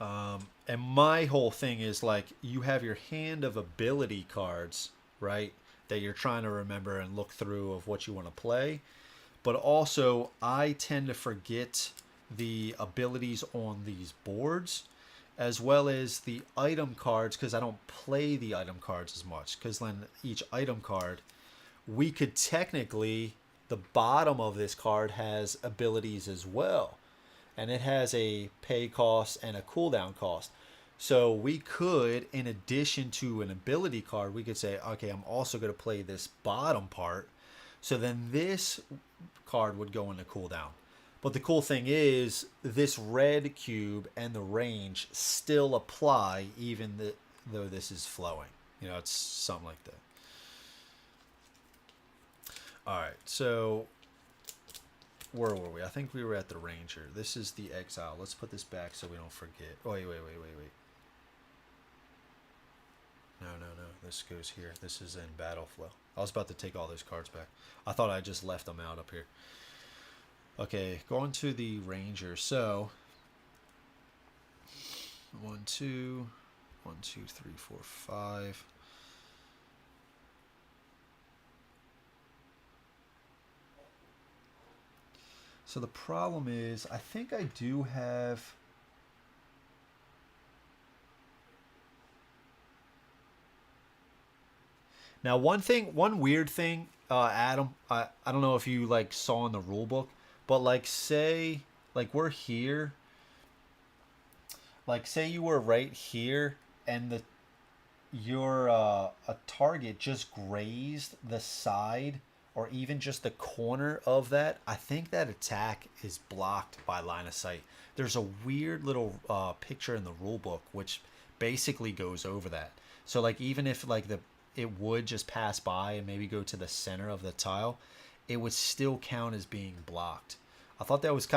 And my whole thing is like you have your hand of ability cards, right? That you're trying to remember and look through of what you want to play. But also I tend to forget the abilities on these boards as well as the item cards because I don't play the item cards as much. Because then each item card, we could technically, the bottom of this card has abilities as well. And it has a pay cost and a cooldown cost. So we could, in addition to an ability card, we could say, okay, I'm also going to play this bottom part. So then this card would go into cooldown. But the cool thing is, this red cube and the range still apply even though this is flowing. You know, it's something like that. All right, so where were we? I think we were at the Ranger. This is the Exile. Let's put this back so we don't forget. Oh, wait. No. This goes here. This is in Battle Flow. I was about to take all those cards back. I thought I just left them out up here. Okay, going to the Ranger. So 1, 2, 1, 2, 3, 4, 5. So the problem is, I think I do have. Now, one weird thing, Adam, I don't know if you like saw in the rule book, but like say, like we're here, like say you were right here, and your a target just grazed the side or even just the corner of that, I think that attack is blocked by line of sight. There's a weird little picture in the rule book which basically goes over that. So like even if like it would just pass by and maybe go to the center of the tile, it would still count as being blocked. I thought it was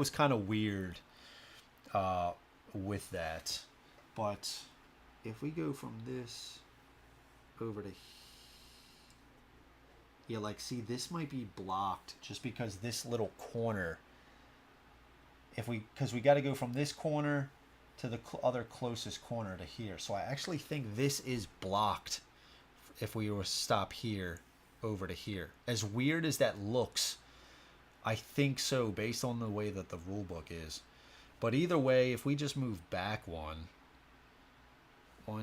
kind of weird with that. But if we go from this over to yeah, like see, this might be blocked just because this little corner, because we got to go from this corner to the other closest corner to here. So I actually think this is blocked if we were to stop here over to here. As weird as that looks, I think so based on the way that the rule book is. But either way, if we just move back 1,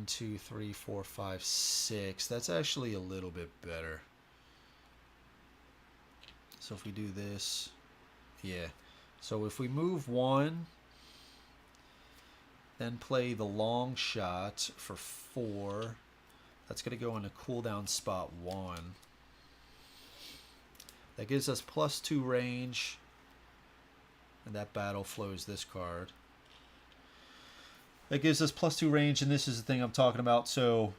2, 3, 4, 5, 6, that's actually a little bit better. So if we do this, yeah. So if we move 1, then play the long shot for 4, That's going to go into cooldown spot 1. That gives us +2 range. And that battle flows this card. That gives us +2 range, and this is the thing I'm talking about. So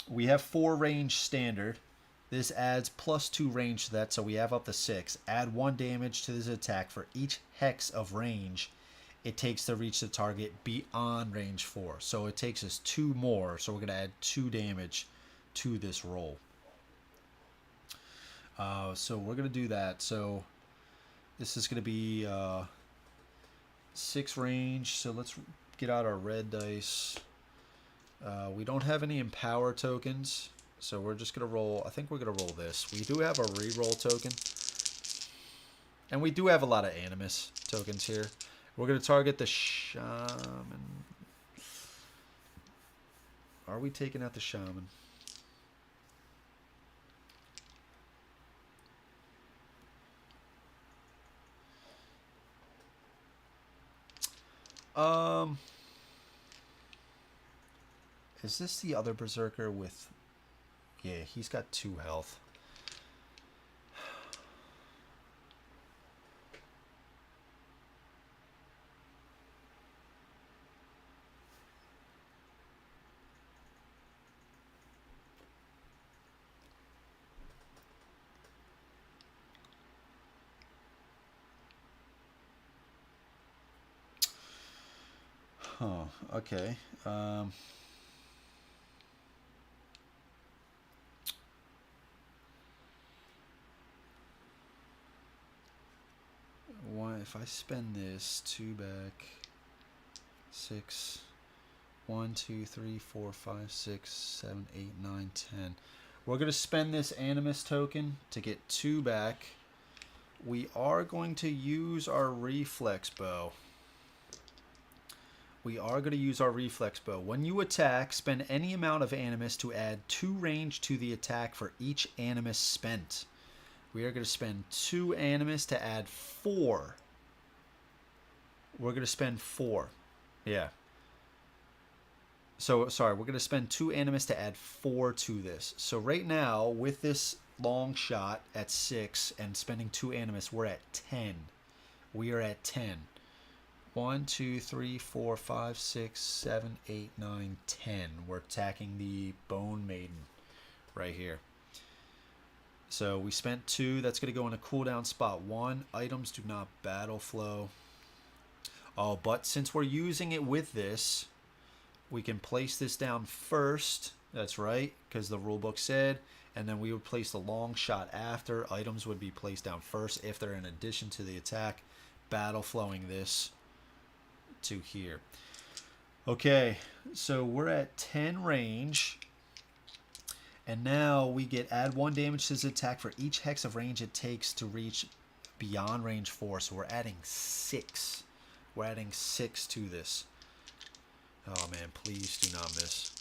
we have 4 range standard. This adds +2 range to that, so we have up to 6. Add 1 damage to this attack for each hex of range it takes to reach the target beyond range 4. So it takes us 2 more, so we're going to add 2 damage to this roll. So we're going to do that. So this is going to be 6 range, so let's get out our red dice. We don't have any empower tokens, so we're just going to roll. I think we're going to roll this. We do have a reroll token, and we do have a lot of animus tokens here. We're going to target the shaman. Are we taking out the shaman? Is this the other berserker with... Yeah, he's got 2 health. Huh, okay. If I spend this 2 back, 6, 1, 2, 3, 4, 5, 6, 7, 8, 9, 10. We're going to spend this animus token to get 2 back. We are going to use our reflex bow. We are going to use our reflex bow. When you attack, spend any amount of animus to add 2 range to the attack for each animus spent. We are going to spend 2 animus to add 4. We're going to spend 4. Yeah. So, sorry, we're going to spend 2 animus to add 4 to this. So right now, with this long shot at 6 and spending 2 animus, we're at 10. We are at 10. 1, 2, 3, 4, 5, 6, 7, 8, 9, 10. We're attacking the Bone Maiden right here. So we spent 2. That's going to go into cooldown spot 1. Items do not battle flow. Oh, but since we're using it with this, we can place this down first. That's right, because the rulebook said. And then we would place the long shot after. Items would be placed down first if they're in addition to the attack. Battle flowing this to here. Okay, so we're at 10 range. And now we get add 1 damage to this attack for each hex of range it takes to reach beyond range 4. So we're adding 6. We're adding 6 to this. Oh man, please do not miss.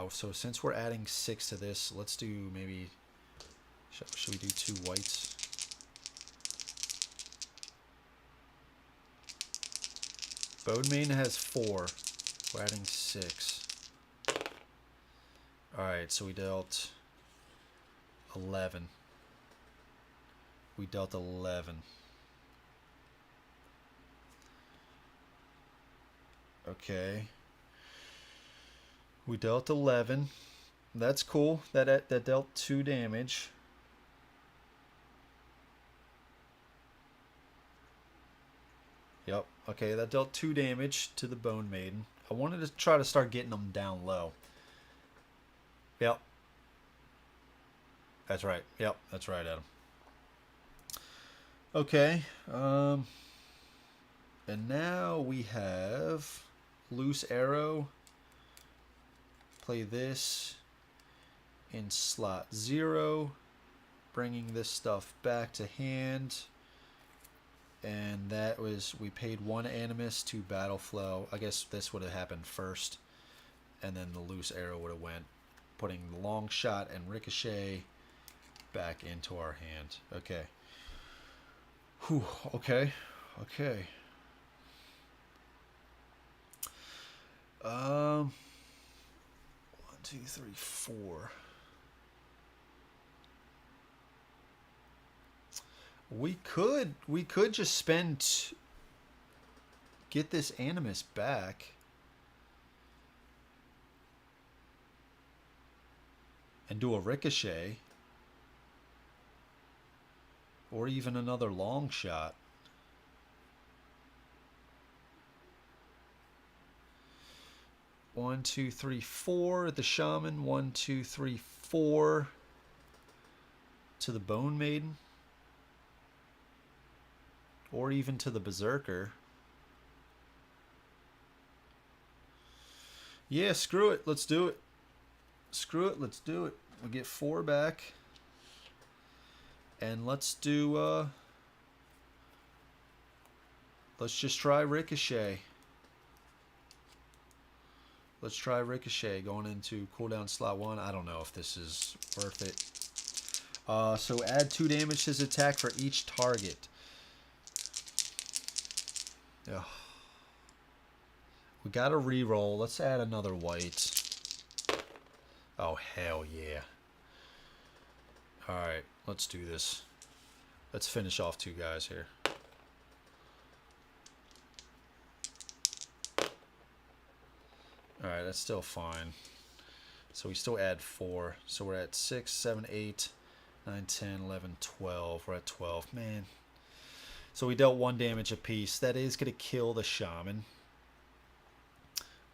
So since we're adding 6 to this, let's do maybe... Should we do 2 whites? Bone Maiden has 4. We're adding 6. Alright, so we dealt 11. We dealt 11. Okay. We dealt 11. That's cool. That dealt 2 damage. Yep. Okay, that dealt 2 damage to the Bone Maiden. I wanted to try to start getting them down low. Yep. That's right. Yep, that's right, Adam. Okay. And now we have Loose Arrow. Play this in slot 0. Bringing this stuff back to hand. And that was, we paid 1 animus to battle flow. I guess this would have happened first. And then the Loose Arrow would have went. Putting the long shot and ricochet back into our hand. Okay. Whew, okay. Okay. 1, 2, 2, 3, 4. We could just spend, get this Animus back, and do a Ricochet, or even another long shot. One, two, three, four. The Shaman. 1, 2, 3, 4. To the Bone Maiden. Or even to the Berserker. Yeah, screw it. Let's do it. Screw it. Let's do it. We'll get 4 back. And let's do, let's just try Ricochet. Let's try Ricochet going into cooldown slot 1. I don't know if this is worth it. So add 2 damage to his attack for each target. Ugh. We got to reroll. Let's add another white. Oh, hell yeah. Alright, let's do this. Let's finish off 2 guys here. Alright, that's still fine. So we still add 4. So we're at 6, 7, 8, 9, 10, 11, 12. We're at 12. Man. So we dealt 1 damage apiece. That is going to kill the Shaman.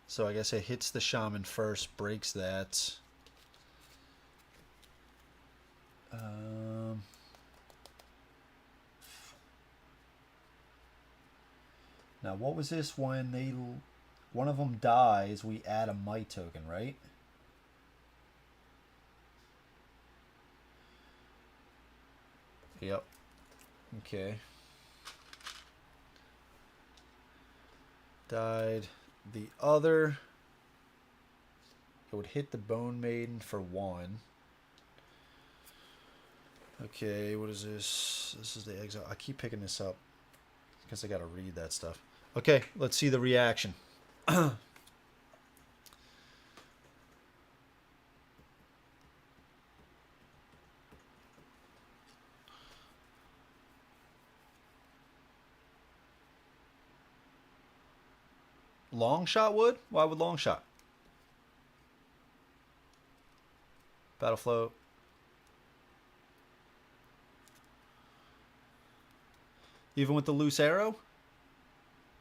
So I guess it hits the Shaman first, breaks that. Now, what was this when they... One of them dies, we add a might token, right? Yep. Okay. Died. The other... It would hit the Bone Maiden for 1. Okay, what is this? This is the exile. I keep picking this up because I got to read that stuff. Okay, let's see the reaction. Long shot would? Why would long shot? Battle float. Even with the loose arrow?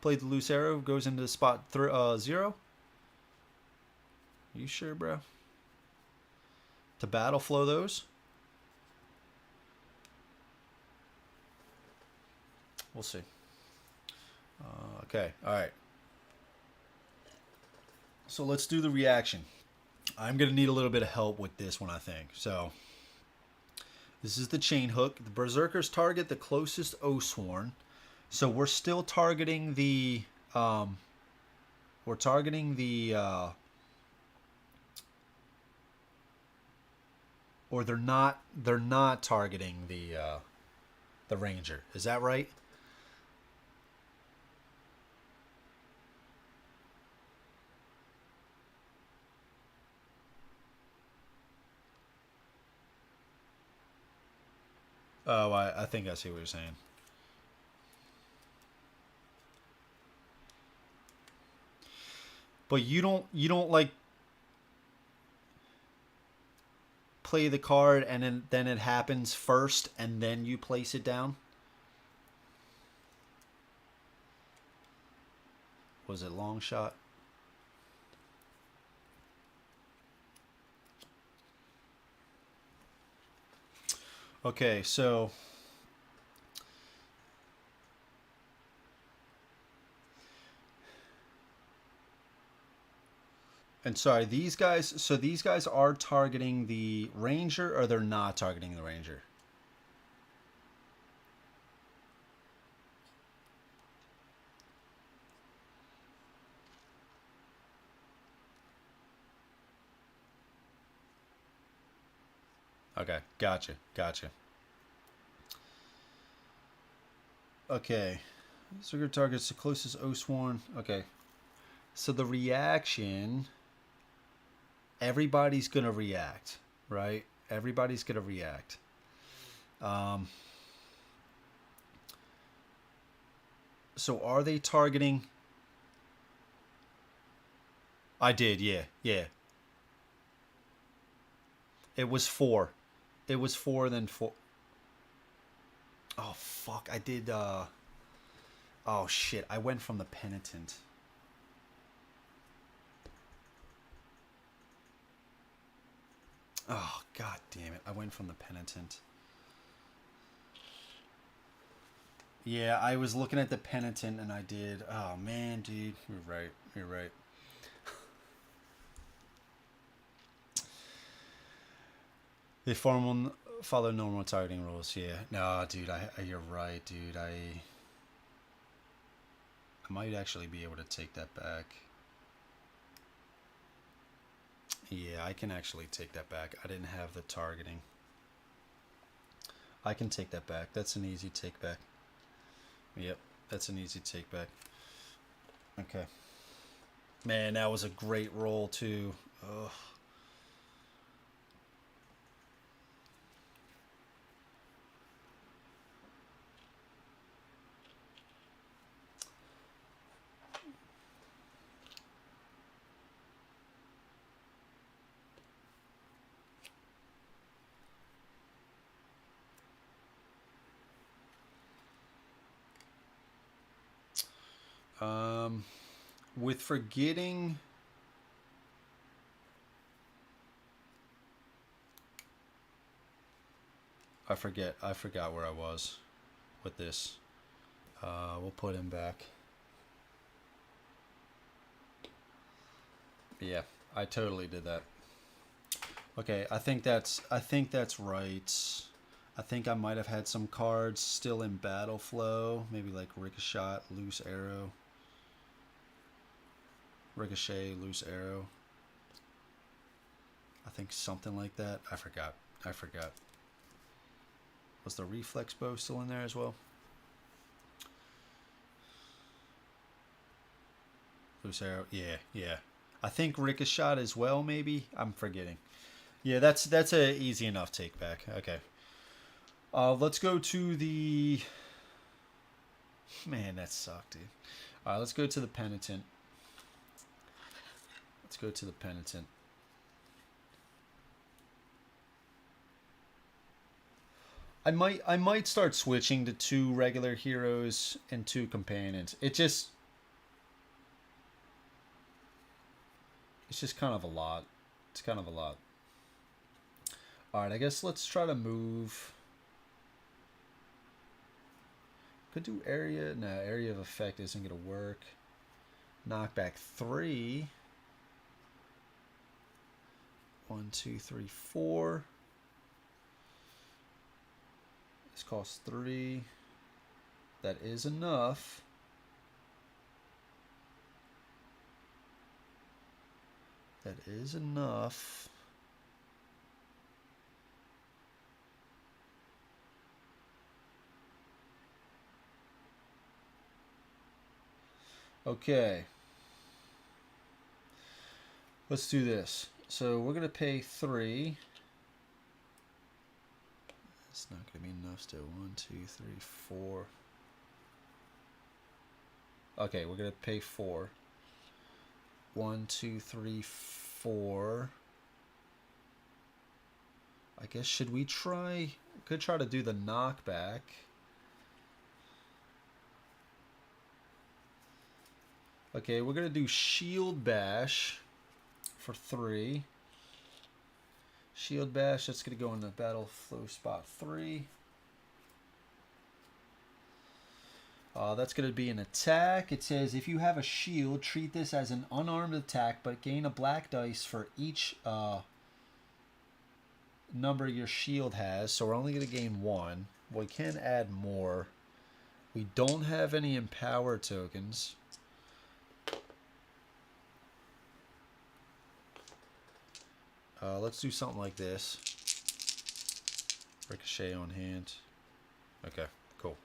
Played the loose arrow, goes into spot 0. You sure, bro? To battle flow those? We'll see. Okay, alright. So let's do the reaction. I'm going to need a little bit of help with this one, I think. So, this is the chain hook. The Berserkers target the closest Oathsworn. So we're still targeting the... we're targeting the... or they're not targeting the Ranger. Is that right? Oh, I think I see what you're saying. But you don't like play the card and then it happens first and then you place it down? Was it long shot? Okay, so and sorry, these guys, so these guys are targeting the Ranger or they're not targeting the Ranger? Okay, gotcha. Okay. Sugar targets the closest Oathsworn. Okay. So the reaction... everybody's gonna react, right? Everybody's gonna react. So are they targeting? I did, yeah, yeah. It was 4. It was 4, then 4. Oh fuck! I did. Oh shit! I went from the penitent. Oh god damn it! I went from the penitent. Yeah, I was looking at the penitent and I did. Oh man, dude, you're right. You're right. They follow normal targeting rules. Yeah. No, dude, you're right, dude. I might actually be able to take that back. Yeah, I can actually take that back. I didn't have the targeting. I can take that back. That's an easy take back. Yep, that's an easy take back. Okay. Man, that was a great roll too. Ugh. With forgetting, I forgot where I was with this. We'll put him back. Yeah, I totally did that. Okay, I think that's right. I think I might have had some cards still in battle flow, maybe like ricochet, loose arrow. Ricochet, loose arrow. I think something like that. I forgot. Was the reflex bow still in there as well? Loose arrow. Yeah. I think ricochet as well, maybe. I'm forgetting. Yeah, that's a easy enough take back. Okay. Let's go to the... Man, that sucked, dude. Alright, let's go to the penitent. Let's go to the penitent. I might start switching to 2 regular heroes and 2 companions. It's just kind of a lot. It's kind of a lot. Alright, I guess let's try to move. Could do area. No, area of effect isn't going to work. Knockback 3. 1, 2, 3, 4. This costs 3. That is enough. That is enough. Okay. Let's do this. So we're going to pay 3. It's not going to be enough still. 1, 2, 3, 4. Okay, we're going to pay 4. 1, 2, 3, 4. I guess should we try? Could try to do the knockback. Okay, we're going to do shield bash for 3. Shield bash, that's going to go in the battle flow spot 3. That's going to be an attack. It says if you have a shield, treat this as an unarmed attack, but gain a black dice for each number your shield has. So we're only going to gain 1. We can add more. We don't have any empower tokens. Let's do something like this. Ricochet on hand. Okay, cool.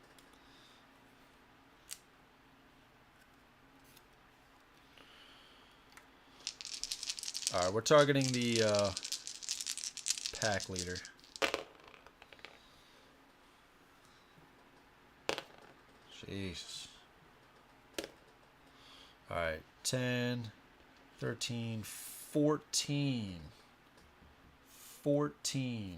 All right, we're targeting the pack leader. Jesus. All right, 10, 13, 14. 14.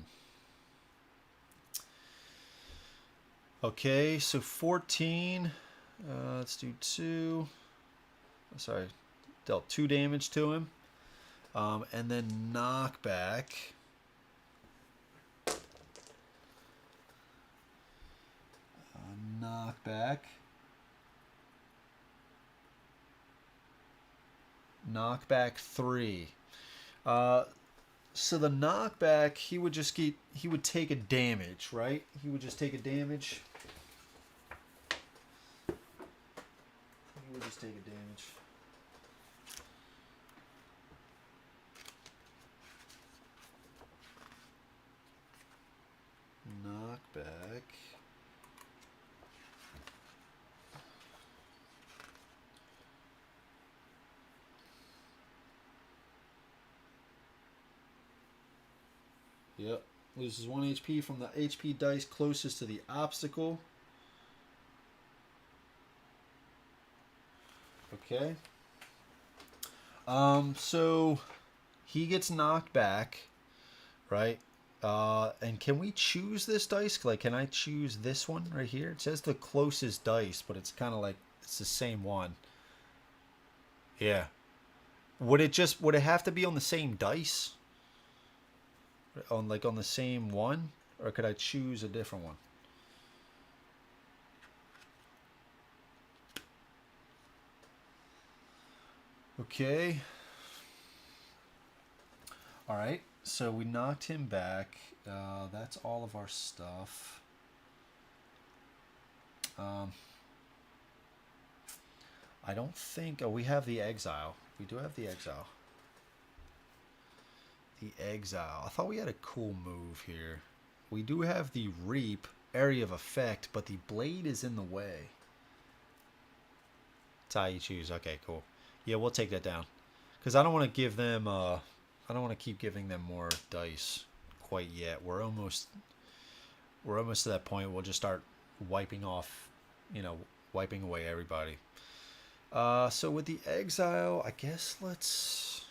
Okay, so 14. Let's do 2. Sorry, dealt 2 damage to him. And then knockback. Knockback. Knockback 3. So the knockback, he would take a damage, right? He would just take a damage. He would just take a damage. Knockback. Yep. Loses 1 HP from the HP dice closest to the obstacle. Okay. So he gets knocked back, right? And can we choose this dice? Like, can I choose this one right here? It says the closest dice, but it's kind of like it's the same one. Yeah. Would it have to be on the same dice? On the same one, or could I choose a different one? Okay. All right. So we knocked him back. That's all of our stuff. I don't think. Oh, we have the exile. We do have the exile. The exile. I thought we had a cool move here. We do have the reap, area of effect, but the blade is in the way. That's how you choose. Okay, cool. Yeah, we'll take that down. Because I don't want to give them, I don't want to keep giving them more dice quite yet. We're almost to that point. We'll just start wiping off, wiping away everybody. So with the exile, I guess let's...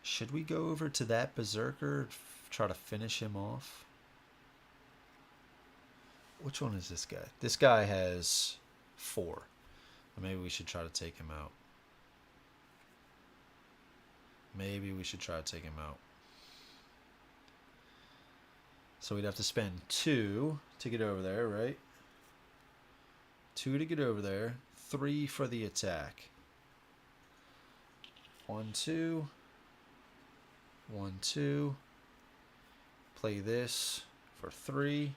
Should we go over to that berserker, try to finish him off? Which one is this guy? This guy has 4. Maybe we should try to take him out. Maybe we should try to take him out. So we'd have to spend 2 to get over there, right? 2 to get over there. 3 for the attack. 1, 2. 1, 2. Play this for 3.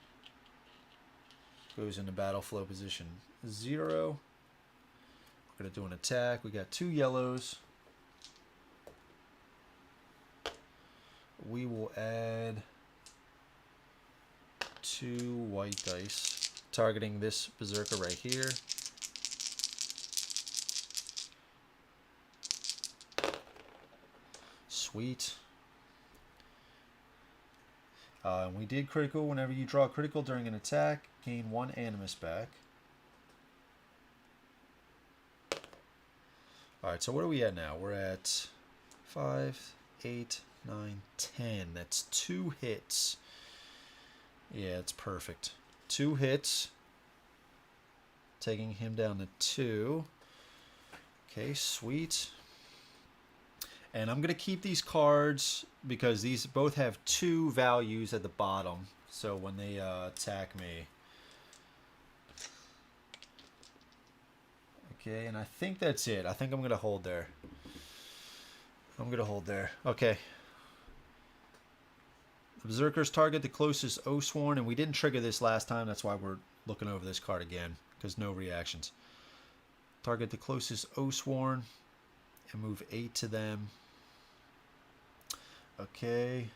Goes into battle flow position 0. We're going to do an attack. We got 2 yellows. We will add 2 white dice, targeting this berserker right here. Sweet. We did critical. Whenever you draw critical during an attack, gain 1 animus back. Alright, so what are we at now? We're at 5, 8, 9, 10. That's 2 hits. Yeah, it's perfect. 2 hits. Taking him down to 2. Okay, sweet. And I'm going to keep these cards because these both have 2 values at the bottom. So when they attack me. Okay, and I think that's it. I think I'm going to hold there. I'm going to hold there. Okay. The Berserkers target the closest Oathsworn, and we didn't trigger this last time. That's why we're looking over this card again, because no reactions. Target the closest Oathsworn and move 8 to them. Okay.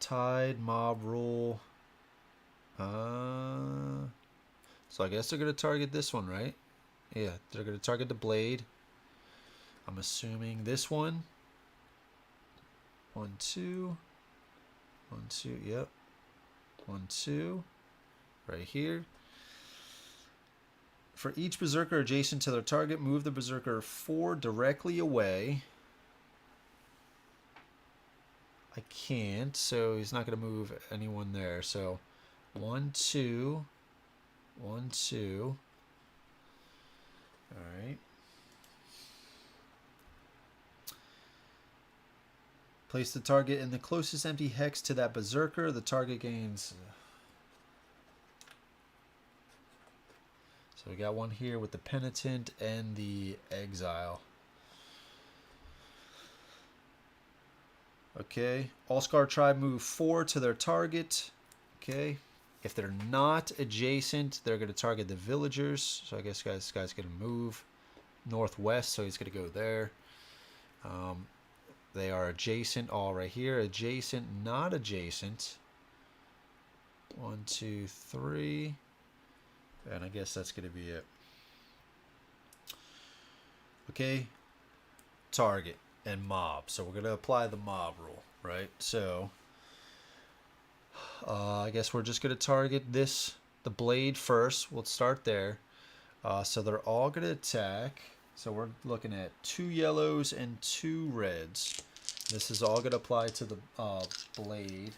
Tide, mob rule. So I guess they're going to target this one, right? Yeah, they're going to target the blade. I'm assuming this one. 1, 2. 1, 2, yep. 1, 2. Right here. For each berserker adjacent to their target, move the berserker 4 directly away. I can't, so he's not going to move anyone there. So 1, 2. 1, 2. Alright. Place the target in the closest empty hex to that berserker. The target gains... So we got one here with the Penitent and the Exile. Okay. All-Scar Tribe move 4 to their target. Okay. If they're not adjacent, they're going to target the villagers. So I guess this guy's going to move northwest, so he's going to go there. They are adjacent, all right here. Adjacent, not adjacent. 1, 2, 3. And I guess that's going to be it. Okay. Target and mob. So we're going to apply the mob rule, right? So I guess we're just going to target the blade first. We'll start there. So they're all going to attack. So we're looking at 2 yellows and 2 reds. This is all going to apply to the blade.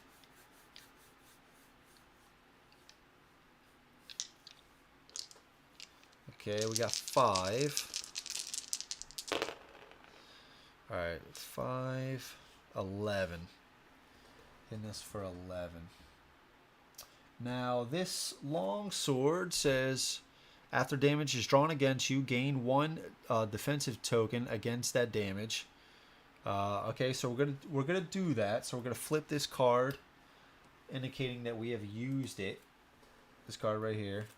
Okay, we got 5. Alright, 5, 11. Hitting this for 11. Now, this long sword says, after damage is drawn against you, gain 1 defensive token against that damage. Okay, so we're gonna do that. So we're gonna flip this card, indicating that we have used it. This card right here.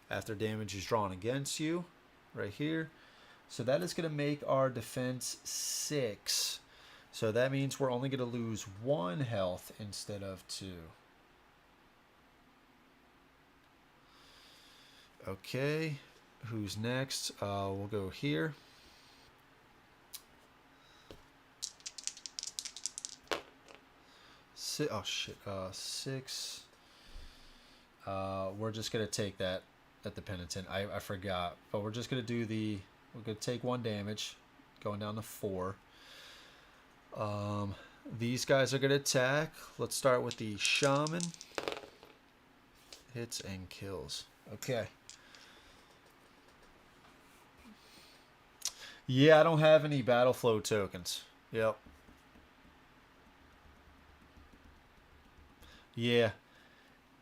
After damage is drawn against you, right here. So that is going to make our defense 6. So that means we're only going to lose 1 health instead of 2. Okay, who's next? We'll go here. Oh shit, 6. We're just going to take that at the Penitent. I forgot, but we're just going to do we're going to take 1 damage, going down to 4. These guys are going to attack. Let's start with the Shaman. Hits and kills. Okay. Yeah, I don't have any battle flow tokens. Yep. Yeah.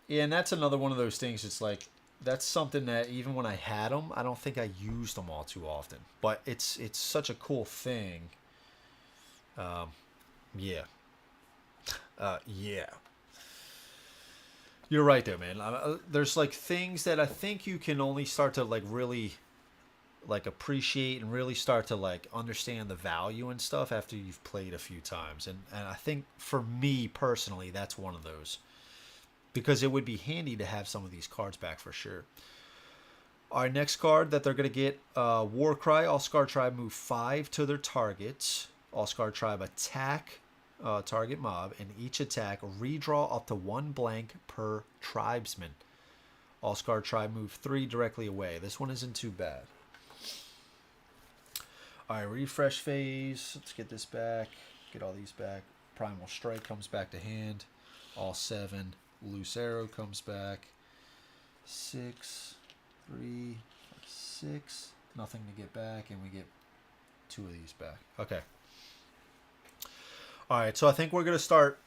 Yeah, and that's another one of those things. It's like, that's something that even when I had them, I don't think I used them all too often. But it's such a cool thing. Yeah. Yeah. You're right there, man. There's like things that I think you can only start to like really like appreciate and really start to like understand the value and stuff after you've played a few times. And I think for me personally, that's one of those. Because it would be handy to have some of these cards back for sure. Our next card that they're going to get, Warcry. All-Scar Tribe move 5 to their targets. All-Scar Tribe attack target mob. And each attack, redraw up to 1 blank per tribesman. All-Scar Tribe move 3 directly away. This one isn't too bad. Alright, refresh phase. Let's get this back. Get all these back. Primal Strike comes back to hand. All 7. Loose Arrow comes back. 6, 3, 6. Nothing to get back, and we get 2 of these back. Okay. All right, so I think we're gonna start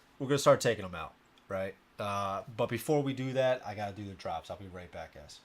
taking them out, right? But before we do that, I gotta do the drops. I'll be right back, guys.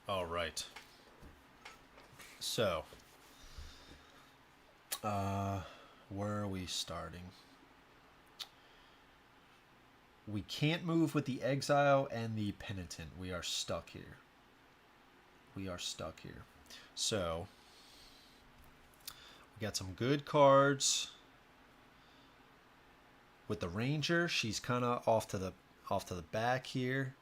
All right. So, where are we starting? We can't move with the exile and the penitent. We are stuck here. We are stuck here. So, we got some good cards. With the ranger, she's kind of off to the back here.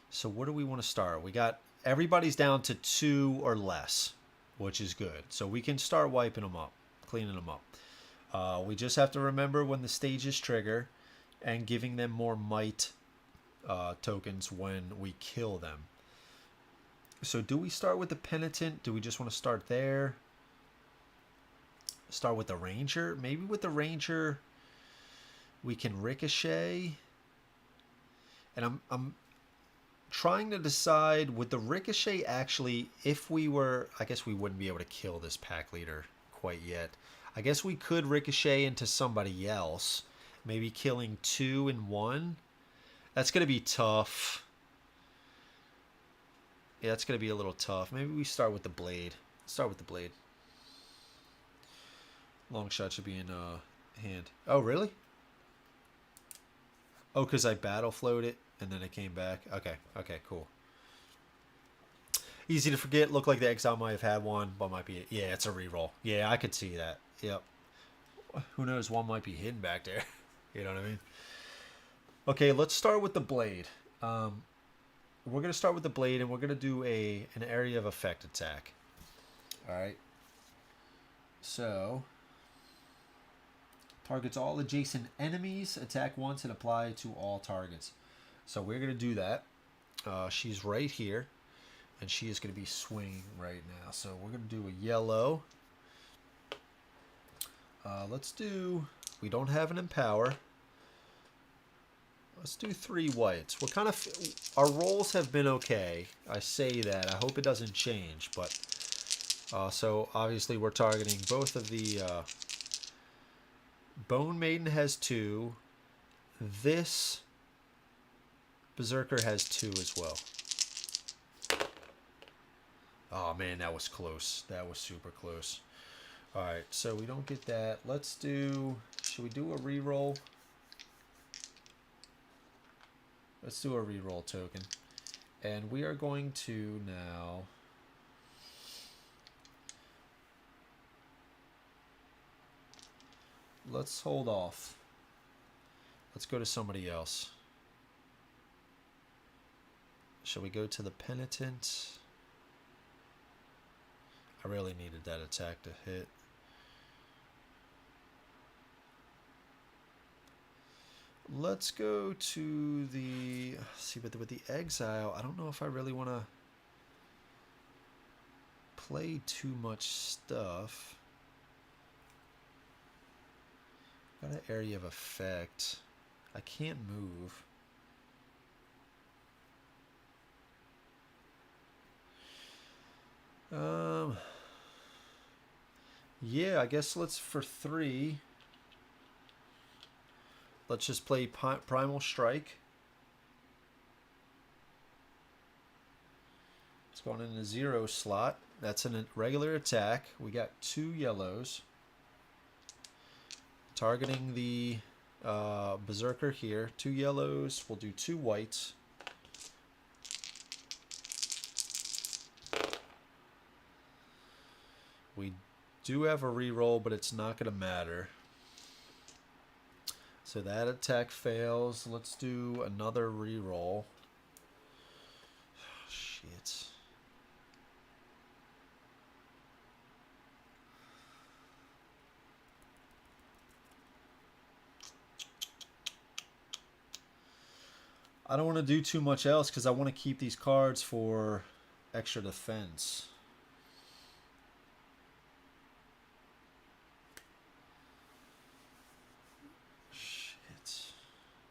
So where do we want to start? We got everybody's down to 2 or less, which is good. So we can start wiping them up, cleaning them up. We just have to remember when the stages trigger and giving them more might tokens when we kill them. So do we start with the penitent? Do we just want to start there? Start with the ranger? Maybe with the ranger we can ricochet. And I'm trying to decide, would the ricochet actually, if we were, I guess we wouldn't be able to kill this pack leader quite yet. I guess we could ricochet into somebody else, maybe killing 2 in 1. That's going to be tough. Yeah, that's going to be a little tough. Maybe we start with the blade. Start with the blade. Long shot should be in hand. Oh, really? Oh, because I battle flowed it and then it came back. Okay, okay, cool. Easy to forget. Looked like the exile might have had one, but might be. Yeah, it's a reroll. Yeah, I could see that. Yep. Who knows? One might be hidden back there. You know what I mean? Okay, let's start with the blade. We're gonna start with the blade, and we're gonna do an area of effect attack. All right. So targets all adjacent enemies. Attack once and apply to all targets. So we're gonna do that. She's right here. And she is going to be swinging right now. So we're going to do a yellow. Let's do... We don't have an empower. Let's do 3 whites. We're kind of... Our rolls have been okay. I say that. I hope it doesn't change. But so obviously we're targeting both of the... Bone Maiden has 2. This Berserker has 2 as well. Oh man, that was close. That was super close. Alright, so we don't get that. Let's do... Should we do a reroll? Let's do a reroll token. And we are going to now... Let's hold off. Let's go to somebody else. Shall we go to the Penitent? I really needed that attack to hit. Let's go to the... See, but with the exile, I don't know if I really want to play too much stuff. Got an area of effect. I can't move. Yeah, I guess let's, for 3, let's just play Primal Strike. It's going in the 0 slot. That's a regular attack. We got 2 yellows. Targeting the Berserker here. 2 yellows. We'll do 2 whites. We do have a reroll, but it's not going to matter. So that attack fails. Let's do another reroll. Oh, shit. I don't want to do too much else because I want to keep these cards for extra defense.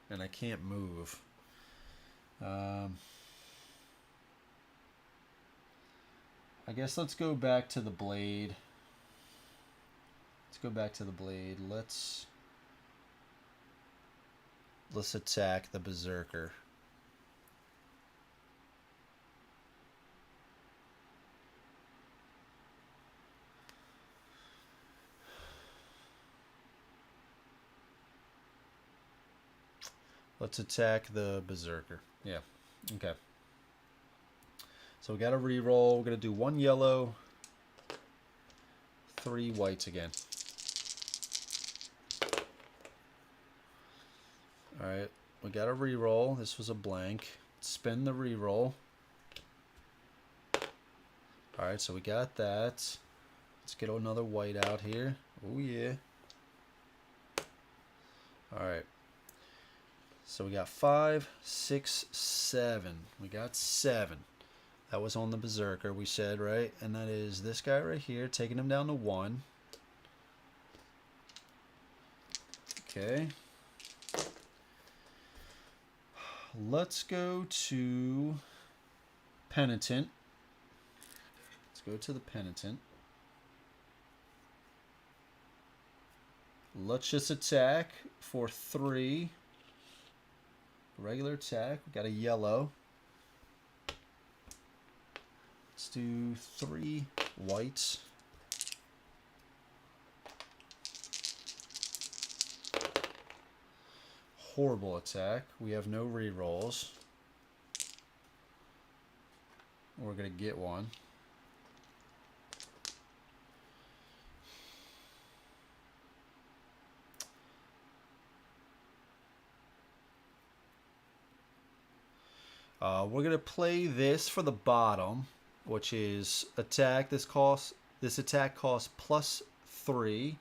And I can't move. I guess let's go back to the blade. Let's go back to the blade. Let's attack the Berserker. Let's attack the Berserker. Yeah. Okay. So we got a reroll. We're going to do 1 yellow, 3 whites again. Alright. We got a reroll. This was a blank. Spin the reroll. Alright, so we got that. Let's get another white out here. Oh, yeah. Alright. So we got 5, 6, 7. We got 7. That was on the Berserker, we said, right? And that is this guy right here, taking him down to 1. Okay. Let's go to Penitent. Let's go to the Penitent. Let's just attack for 3. Regular attack. We got a yellow. Let's do 3 whites. Horrible attack. We have no rerolls. We're going to get one. We're going to play this for the bottom, which is attack. This attack costs +3.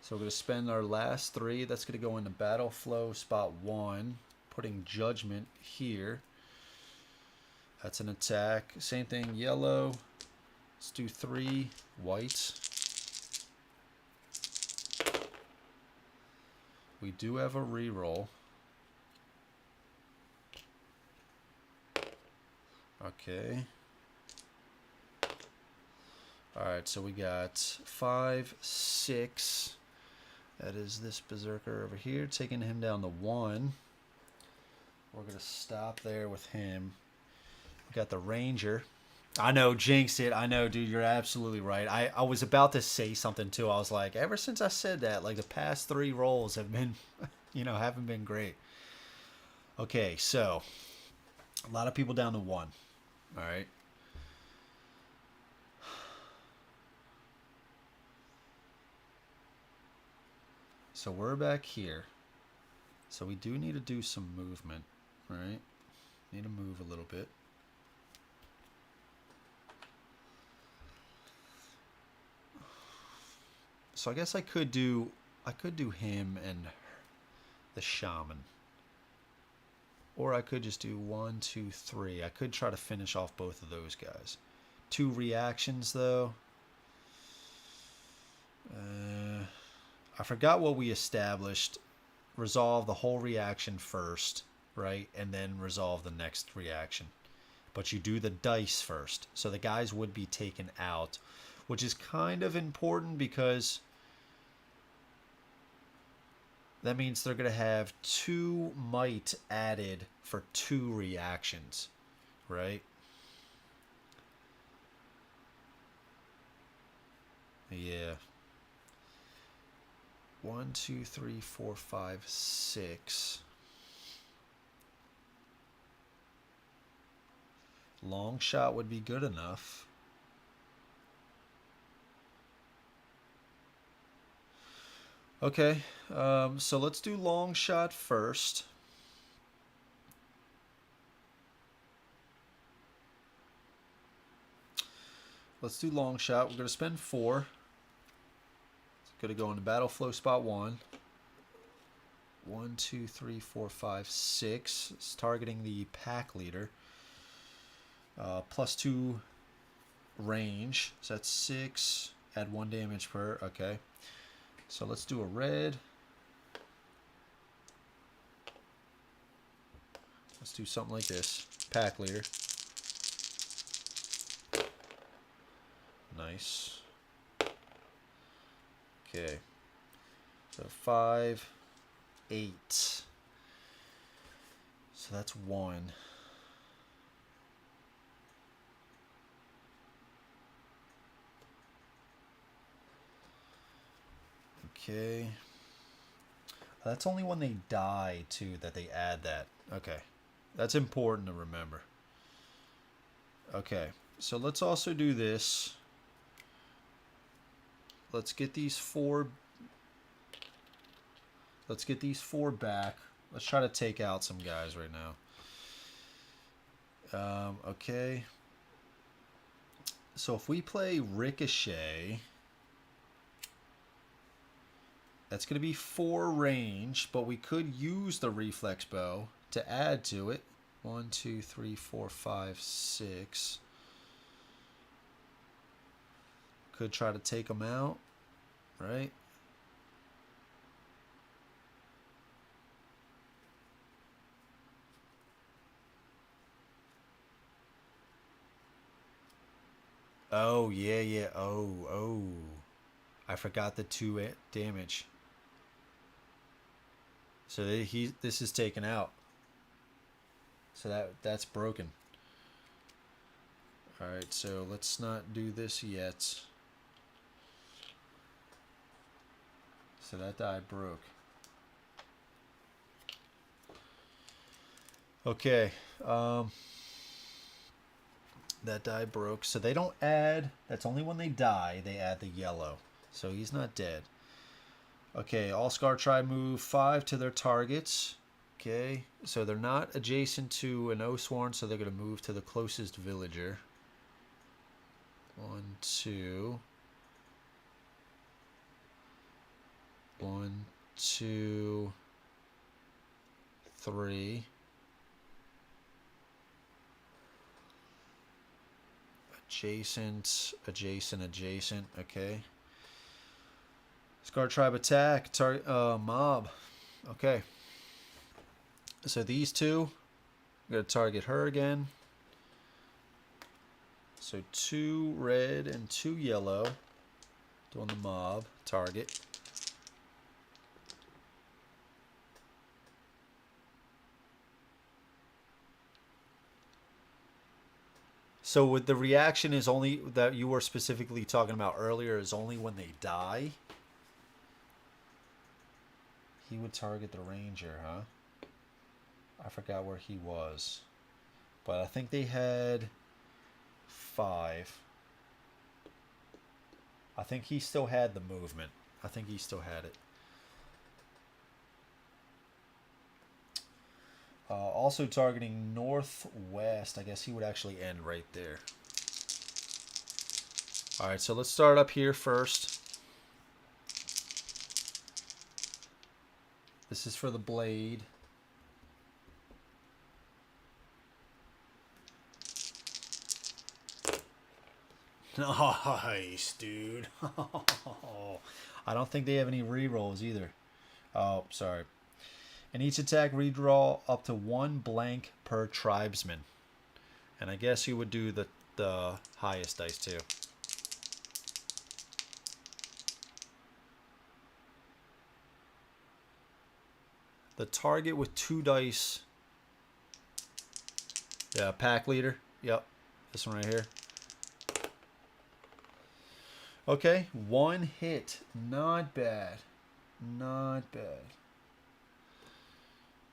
So we're going to spend our last 3. That's going to go into battle flow spot 1, putting judgment here. That's an attack. Same thing, yellow. Let's do 3 whites. We do have a reroll. Okay. Alright, so we got 5, 6. That is this Berserker over here, taking him down to 1. We're going to stop there with him. We got the Ranger. I know, jinxed it. I know, dude, you're absolutely right. I was about to say something, too. I was like, ever since I said that, like, the past 3 rolls have been, haven't been great. Okay, so, a lot of people down to 1. All right. So we're back here. So we do need to do some movement, right? Need to move a little bit. So I guess I could do him and the Shaman. Or I could just do 1, 2, 3. I could try to finish off both of those guys. 2 reactions, though. I forgot what we established. Resolve the whole reaction first, right? And then resolve the next reaction. But you do the dice first. So the guys would be taken out, which is kind of important because that means they're going to have 2 might added for 2 reactions, right? Yeah. 1, 2, 3, 4, 5, 6. Long shot would be good enough. Okay, so let's do long shot first. Let's do long shot. We're going to spend 4. It's going to go into battle flow spot 1. 1, 2, 3, 4, 5, 6. It's targeting the pack leader. +2 range. So that's 6. Add 1 damage per. Okay. So let's do a red. Let's do something like this. Pack leader. Nice. Okay. So 5, 8. So that's 1. Okay. That's only when they die, too, that they add that. Okay. That's important to remember. Okay. So let's also do this. Let's get these 4... Let's get these 4 back. Let's try to take out some guys right now. Okay. So if we play Ricochet, that's going to be 4 range, but we could use the reflex bow to add to it. 1, 2, 3, 4, 5, 6. Could try to take them out, right? Oh, yeah, yeah. Oh. I forgot the 2 damage. So this is taken out. So that's broken. All right, so let's not do this yet. So that die broke. Okay. That die broke. So they don't add. That's only when they die. They add the yellow. So he's not dead. Okay. All Scar Tribe move 5 to their targets. Okay. So they're not adjacent to an Oathsworn. So they're going to move to the closest villager. 1, 2. 1, 2, 3. Adjacent. Okay. Scar Tribe attack. Mob. Okay. So these 2. I'm going to target her again. So 2 red and 2 yellow. Doing the mob. Target. So with the reaction is only that you were specifically talking about earlier is only when they die. He would target the ranger, huh? I forgot where he was. But I think they had 5. I think he still had the movement. I think he still had it. Also targeting northwest. I guess he would actually end right there. Alright, so let's start up here first. This is for the blade. Nice, dude. I don't think they have any rerolls either. Oh, sorry. And each attack redraw up to 1 blank per tribesman. And I guess you would do the highest dice too. The target with 2 dice. Yeah, pack leader. Yep. This one right here. Okay, 1 hit. Not bad. Not bad.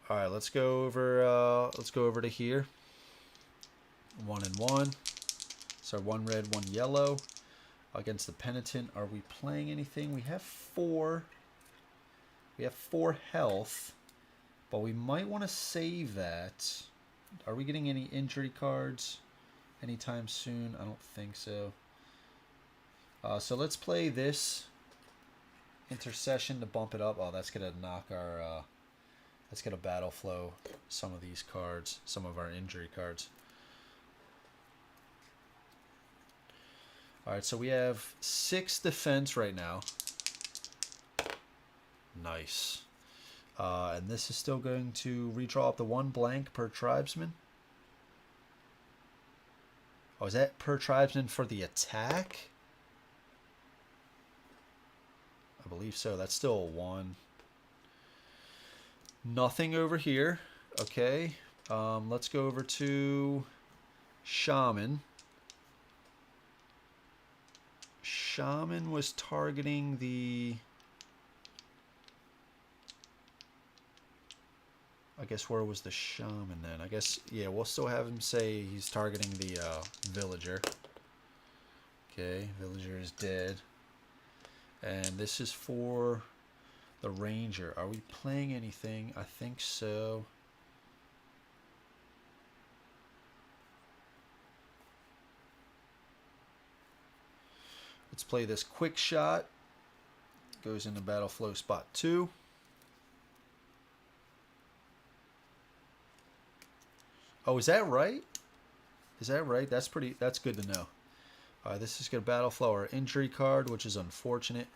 All right, let's go over to here. 1 and 1. So 1 red, 1 yellow. Against the penitent, are we playing anything? We have 4. We have 4 health, but we might want to save that. Are we getting any injury cards anytime soon? I don't think so. So let's play this intercession to bump it up. Oh, that's gonna knock our. Let's get a battle flow. Some of these cards, some of our injury cards. All right, so we have 6 defense right now. Nice. And this is still going to redraw up to 1 blank per tribesman. Oh, is that per tribesman for the attack? I believe so. That's still a 1. Nothing over here. Okay. Let's go over to Shaman. Shaman was targeting the I guess where was the shaman then? I guess, yeah, we'll still have him say he's targeting the villager. Okay, villager is dead. And this is for the ranger. Are we playing anything? I think so. Let's play this quick shot. Goes into battle flow spot 2. Oh, is that right? Is that right? That's good to know. Alright, this is going to battle flow our injury card, which is unfortunate.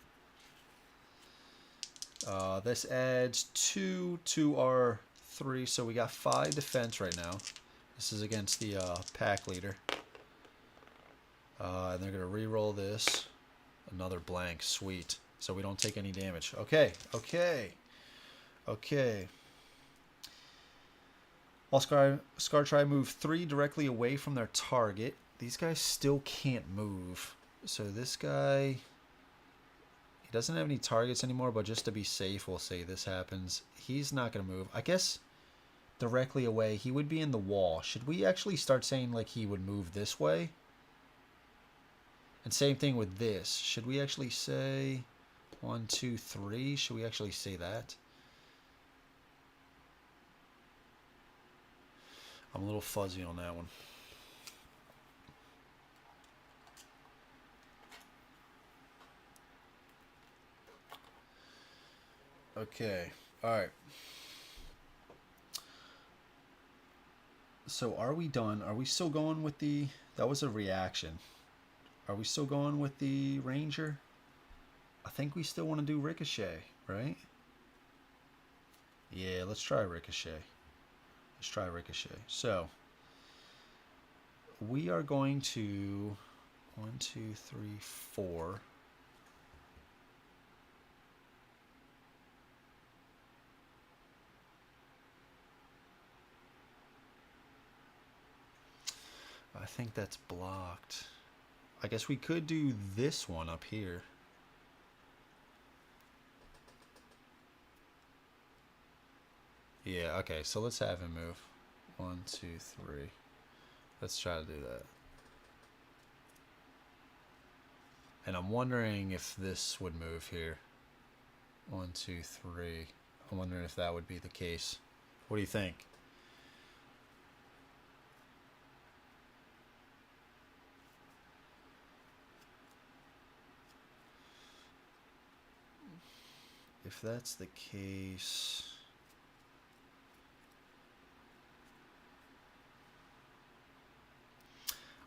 This adds 2 to our 3, so we got 5 defense right now. This is against the pack leader. And they're going to re-roll this. Another blank. Sweet. So we don't take any damage. Okay. Okay. Okay. While Scar try move 3 directly away from their target. These guys still can't move. So this guy, he doesn't have any targets anymore, but just to be safe, we'll say this happens. He's not going to move. I guess directly away, he would be in the wall. Should we actually start saying like he would move this way? And same thing with this. Should we actually say 1, 2, 3? Should we actually say that? I'm a little fuzzy on that one. Okay. All right. So are we done? Are we still going with the... That was a reaction. Are we still going with the ranger? I think we still want to do ricochet, right? Yeah, let's try ricochet. Let's try ricochet. So we are going to 1, 2, 3, 4. I think that's blocked. I guess we could do this one up here. Yeah, okay, so let's have him move. 1, 2, 3. Let's try to do that. And I'm wondering if this would move here. 1, 2, 3. I'm wondering if that would be the case. What do you think? If that's the case...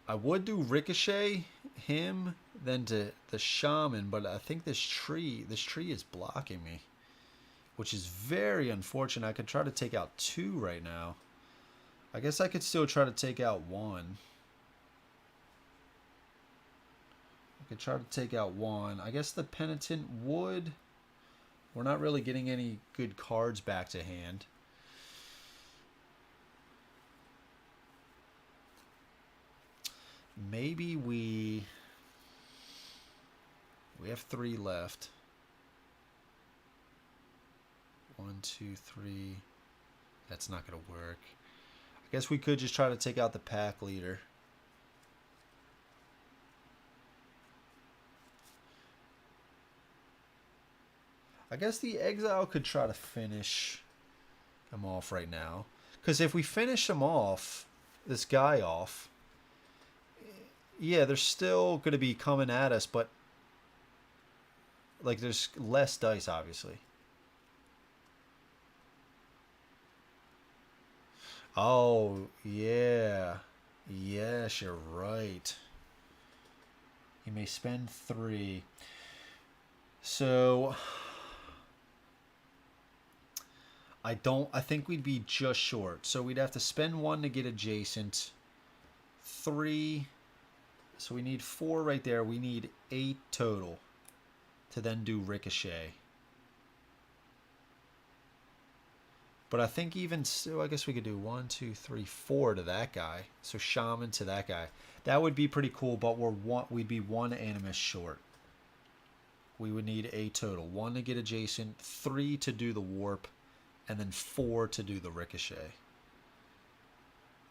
I would do ricochet him, then to the shaman, but I think this tree is blocking me, which is very unfortunate. I could try to take out 2 right now. I guess I could still try to take out 1. I could try to take out 1. I guess the penitent would. We're not really getting any good cards back to hand. Maybe we have 3 left. 1, 2, 3. That's not going to work. I guess we could just try to take out the pack leader. I guess the exile could try to finish him off right now. Because if we finish him off, this guy off, yeah, they're still going to be coming at us, but like there's less dice, obviously. Oh, yeah. Yes, you're right. You may spend 3. So I think we'd be just short. So we'd have to spend 1 to get adjacent. 3. So we need 4 right there. We need 8 total to then do ricochet. But I think even so, I guess we could do 1, 2, 3, 4 to that guy. So shaman to that guy. That would be pretty cool, but we'd be 1 animus short. We would need 8 total. 1 to get adjacent, 3 to do the warp, and then 4 to do the ricochet.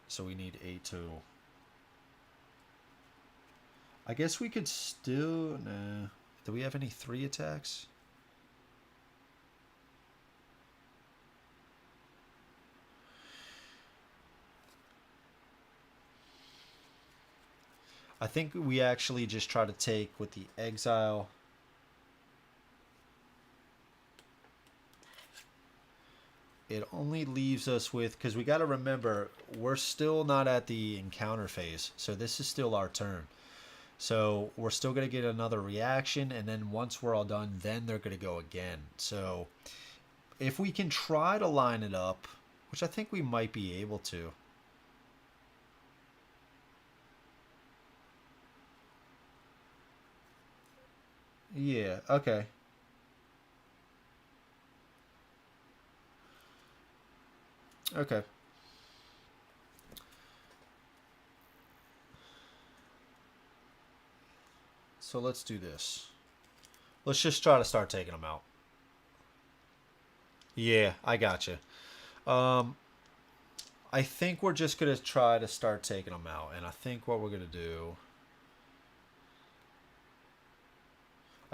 So we need 8 total. I guess we could still... Nah. Do we have any 3 attacks? I think we actually just try to take with the exile. It only leaves us with, because we got to remember, we're still not at the encounter phase. So this is still our turn. So we're still going to get another reaction. And then once we're all done, then they're going to go again. So if we can try to line it up, which I think we might be able to. Yeah, okay. Okay. So let's do this. Let's just try to start taking them out. Yeah, I gotcha. I think we're just going to try to start taking them out. And I think what we're going to do...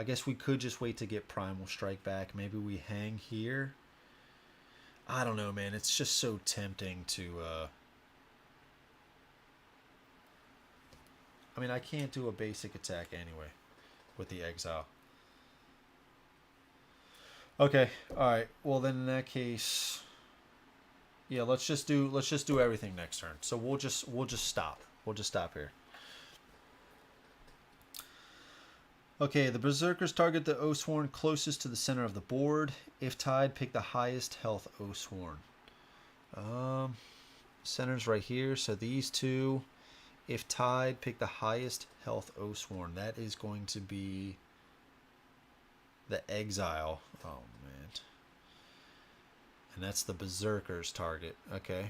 I guess we could just wait to get Primal Strike back. Maybe we hang here. I don't know, man. It's just so tempting to... I mean, I can't do a basic attack anyway with the exile. Okay, all right. Well, then in that case, yeah, let's just do everything next turn. So we'll just stop. We'll just stop here. Okay, the Berserkers target the Oathsworn closest to the center of the board. If tied, pick the highest health Oathsworn. Center's right here, so these two. If tied, pick the highest health Oathsworn. That is going to be the Exile. Oh, man. And that's the Berserker's target. Okay.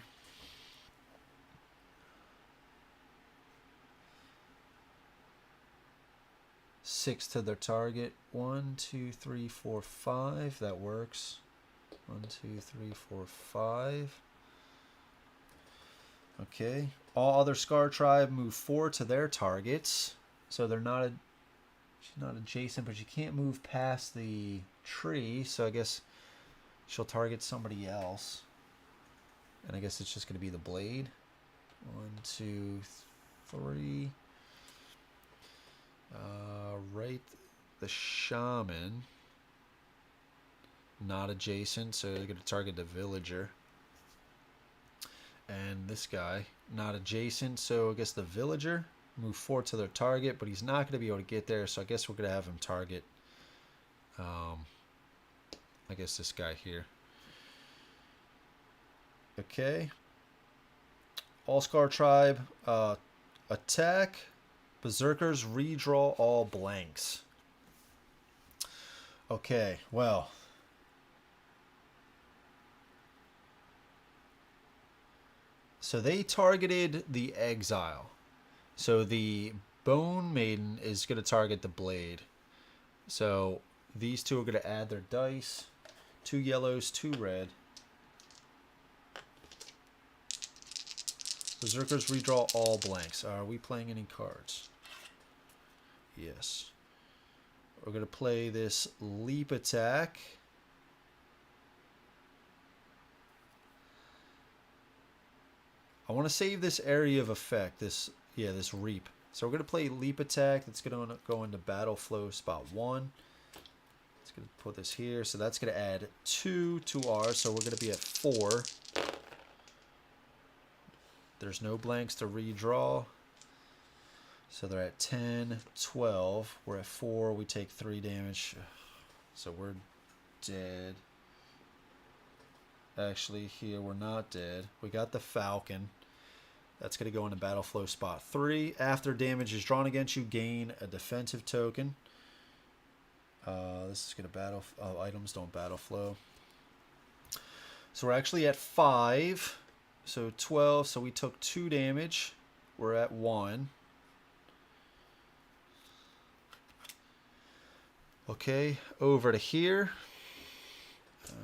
Six to their target. 1, 2, 3, 4, 5. That works. 1, 2, 3, 4, 5. Okay. All other Scar Tribe move 4 to their targets. So they're not she's not adjacent, but she can't move past the tree. So I guess she'll target somebody else. And I guess it's just going to be the blade. 1, 2, 3. Right, the shaman. Not adjacent, so they're going to target the villager. And this guy, not adjacent, so I guess the villager move 4 to their target, but he's not going to be able to get there, so I guess we're going to have him target, I guess this guy here. Okay. All Scar Tribe, attack. Berserkers redraw all blanks. Okay, well. So they targeted the exile. So the Bone Maiden is going to target the blade. So these two are going to add their dice. 2 yellows, 2 red. Berserkers redraw all blanks. Are we playing any cards? Yes. We're going to play this leap attack. I want to save this area of effect, this reap. So we're going to play leap attack. That's going to go into battle flow spot 1. It's going to put this here. So that's going to add 2 to ours. So we're going to be at 4. There's no blanks to redraw. So they're at 10, 12. We're at 4. We take 3 damage. So we're dead. Actually, here we're not dead. We got the Falcon. That's going to go into battle flow spot 3. After damage is drawn against you, gain a defensive token. This is going to battle. Oh, items don't battle flow. So we're actually at 5. So 12. So we took 2 damage. We're at 1. Okay, over to here.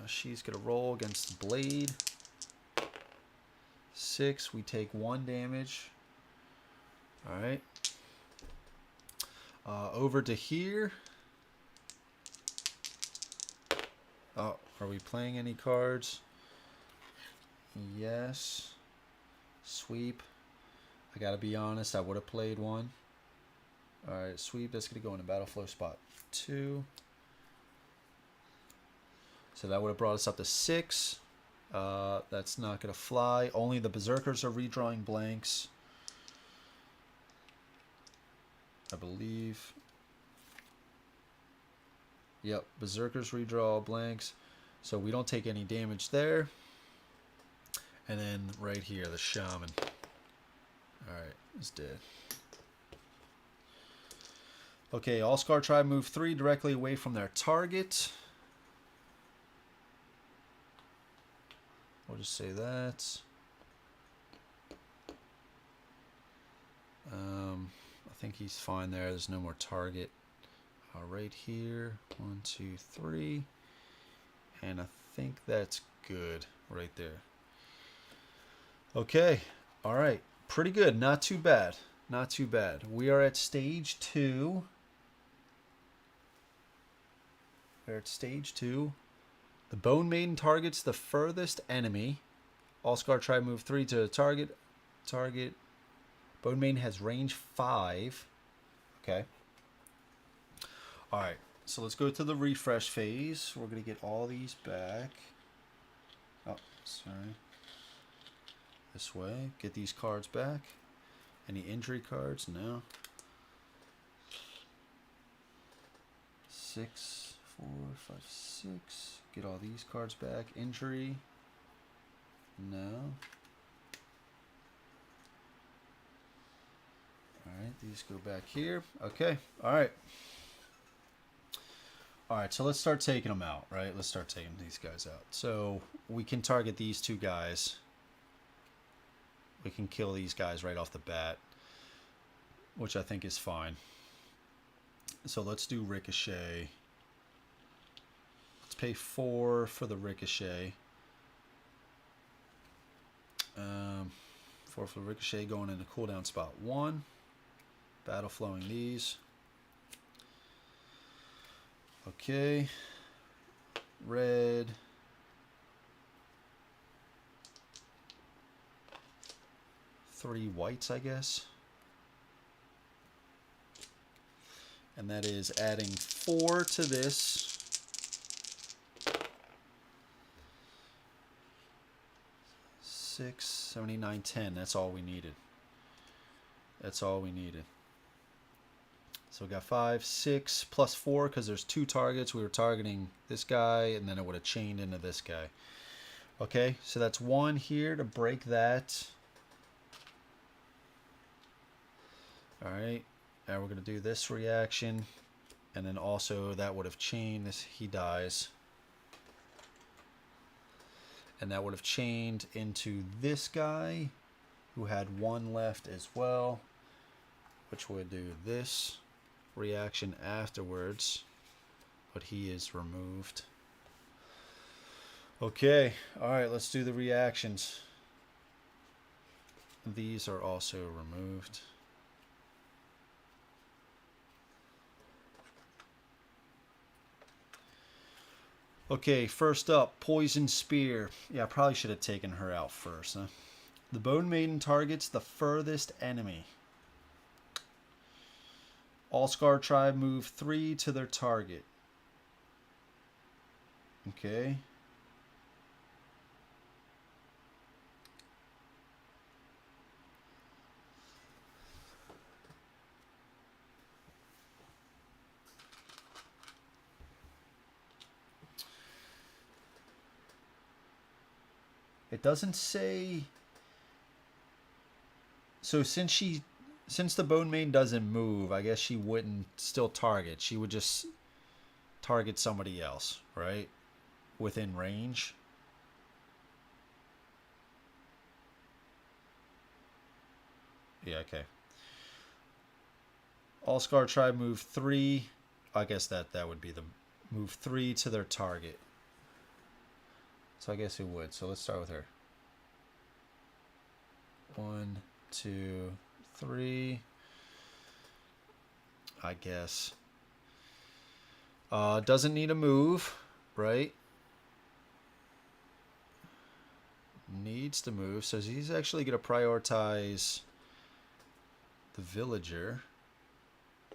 She's going to roll against the blade. 6. We take 1 damage. Alright. Over to here. Oh, are we playing any cards? Yes. Sweep. I gotta be honest, I would have played one. Alright, sweep. That's going to go in the battle flow spot 2. So that would have brought us up to 6. That's not going to fly. Only the Berserkers are redrawing blanks, I believe. Yep, Berserkers redraw blanks. So we don't take any damage there. And then right here, the Shaman. Alright, it's dead. Okay, All-Scar Tribe move 3 directly away from their target. We'll just say that. I think he's fine there. There's no more target. Right here. 1, 2, 3. And I think that's good right there. Okay. All right. Pretty good. Not too bad. Not too bad. We are at stage 2. We're at stage 2. The Bone Maiden targets the furthest enemy. All-Scar Tribe move 3 to the target. Bone Maiden has range 5. Okay. Alright. So let's go to the refresh phase. We're going to get all these back. Oh, sorry. This way. Get these cards back. Any injury cards? No. 6, 4, 5, 6. Get all these cards back. Injury. No. Alright, these go back here. Okay, alright. Alright, so let's start taking them out, right? Let's start taking these guys out. So we can target these 2 guys. We can kill these guys right off the bat, which I think is fine. So let's do Ricochet. Let's pay 4 for the Ricochet. 4 for the Ricochet going into cooldown spot 1. Battle flowing these. Okay. Red. Three whites, I guess. And that is adding 4 to this. 6, 79, 10. That's all we needed. That's all we needed. So we got 5, 6, plus 4 because there's 2 targets. We were targeting this guy, and then it would have chained into this guy. Okay, so that's 1 here to break that. All right, now we're going to do this reaction, and then also that would have chained this. He dies. And that would have chained into this guy, who had 1 left as well, which would do this reaction afterwards, but he is removed. Okay, alright, let's do the reactions. These are also removed. Okay, first up, Poison Spear. Yeah, I probably should have taken her out first, huh? The Bone Maiden targets the furthest enemy. All-Scar Tribe move 3 to their target. Okay. It doesn't say. So since the Bone Maiden doesn't move, I guess she wouldn't still target. She would just target somebody else, right? Within range. Yeah, okay. All-Scar Tribe move 3. I guess that would be the move 3 to their target. So I guess who would? So let's start with her. 1, 2, 3. I guess. Doesn't need a move, right? Needs to move. So he's actually going to prioritize the villager.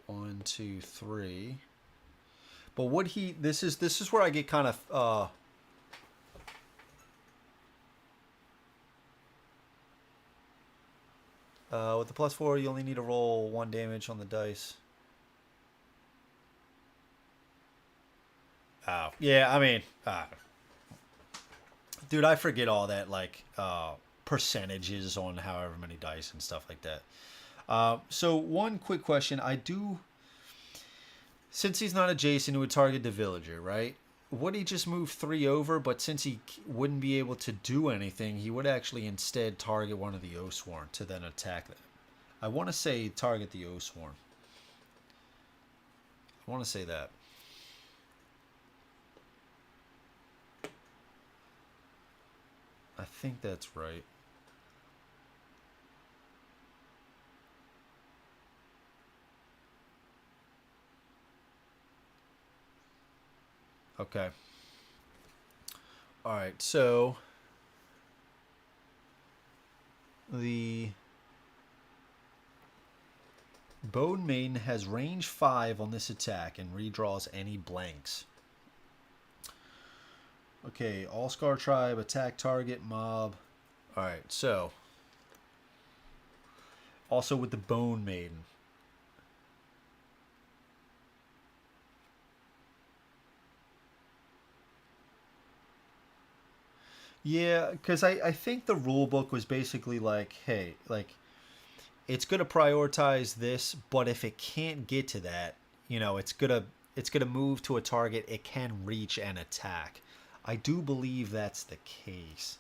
1, 2, 3. But would he? This is where I get kind of. With the +4, you only need to roll 1 damage on the dice. Oh, yeah, I mean, dude, I forget all that, like, percentages on however many dice and stuff like that. So one quick question. Since he's not adjacent, he would target the villager, right? Would he just move 3 over, but since he wouldn't be able to do anything, he would actually instead target one of the Oathsworn to then attack them. I want to say target the Oathsworn. I want to say that. I think that's right. Okay. All right, so the Bone Maiden has range 5 on this attack and redraws any blanks. Okay, All Scar Tribe, attack target, mob. All right, so also with the Bone Maiden. Yeah, because I think the rule book was basically like, hey, like, it's going to prioritize this, but if it can't get to that, you know, it's gonna move to a target it can reach and attack. I do believe that's the case.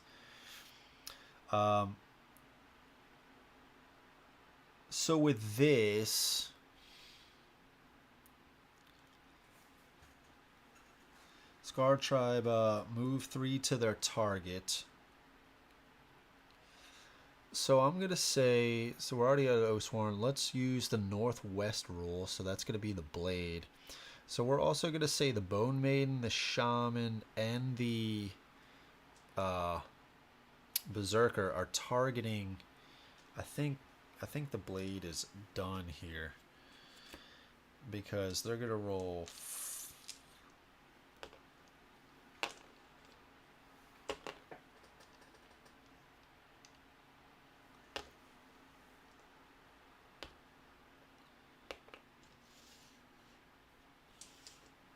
So with this, Scar Tribe move 3 to their target. So I'm going to say, so we're already at Oathsworn. Let's use the Northwest rule. So that's going to be the Blade. So we're also going to say the Bone Maiden, the Shaman, and the Berserker are targeting. I think the Blade is done here. Because they're going to roll...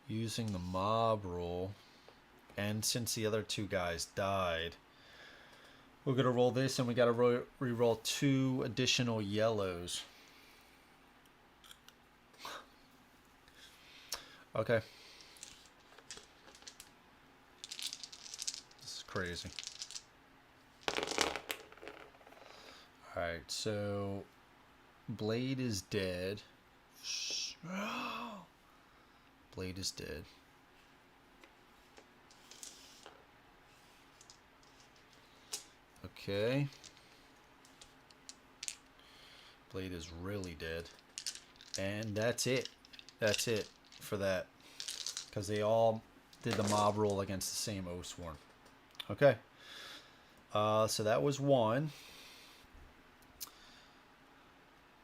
using the mob rule, and since the other 2 guys died, we're going to roll this, and we got to re-roll 2 additional yellows. Okay. This is crazy. Alright, so Blade is dead. Blade is dead. Okay. Blade is really dead. And that's it. That's it for that. Because they all did the mob roll against the same Oathsworn. Okay. So that was 1.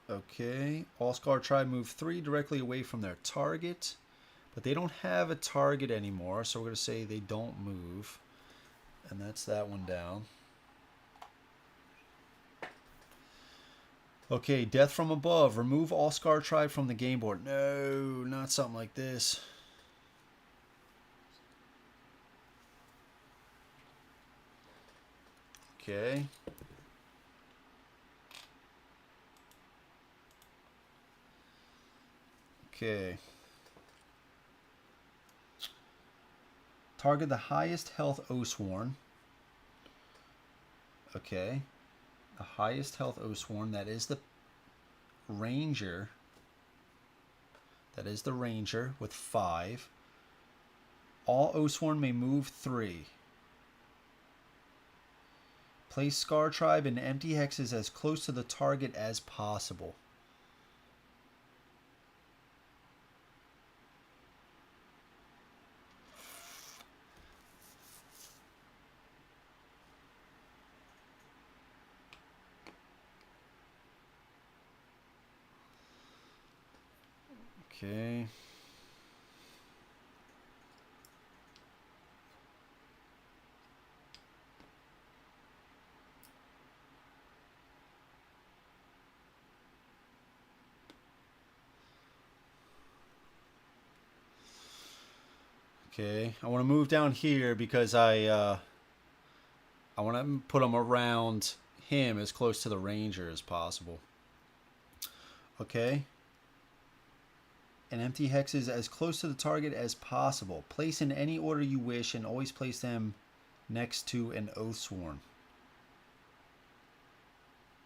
Okay. All Scar Tribe move 3 directly away from their target. But they don't have a target anymore, so we're going to say they don't move. And that's that one down. Okay, Death from Above. Remove All Scar Tribe from the game board. No, not something like this. Okay. Okay. Target the highest health Oathsworn. Okay. The highest health Oathsworn. That is the Ranger. That is the Ranger with 5. All Oathsworn may move 3. Place Scar Tribe and empty hexes as close to the target as possible. Okay. Okay, I want to move down here because I want to put them around him as close to the ranger as possible. Okay. And empty hexes as close to the target as possible. Place in any order you wish and always place them next to an Oathsworn.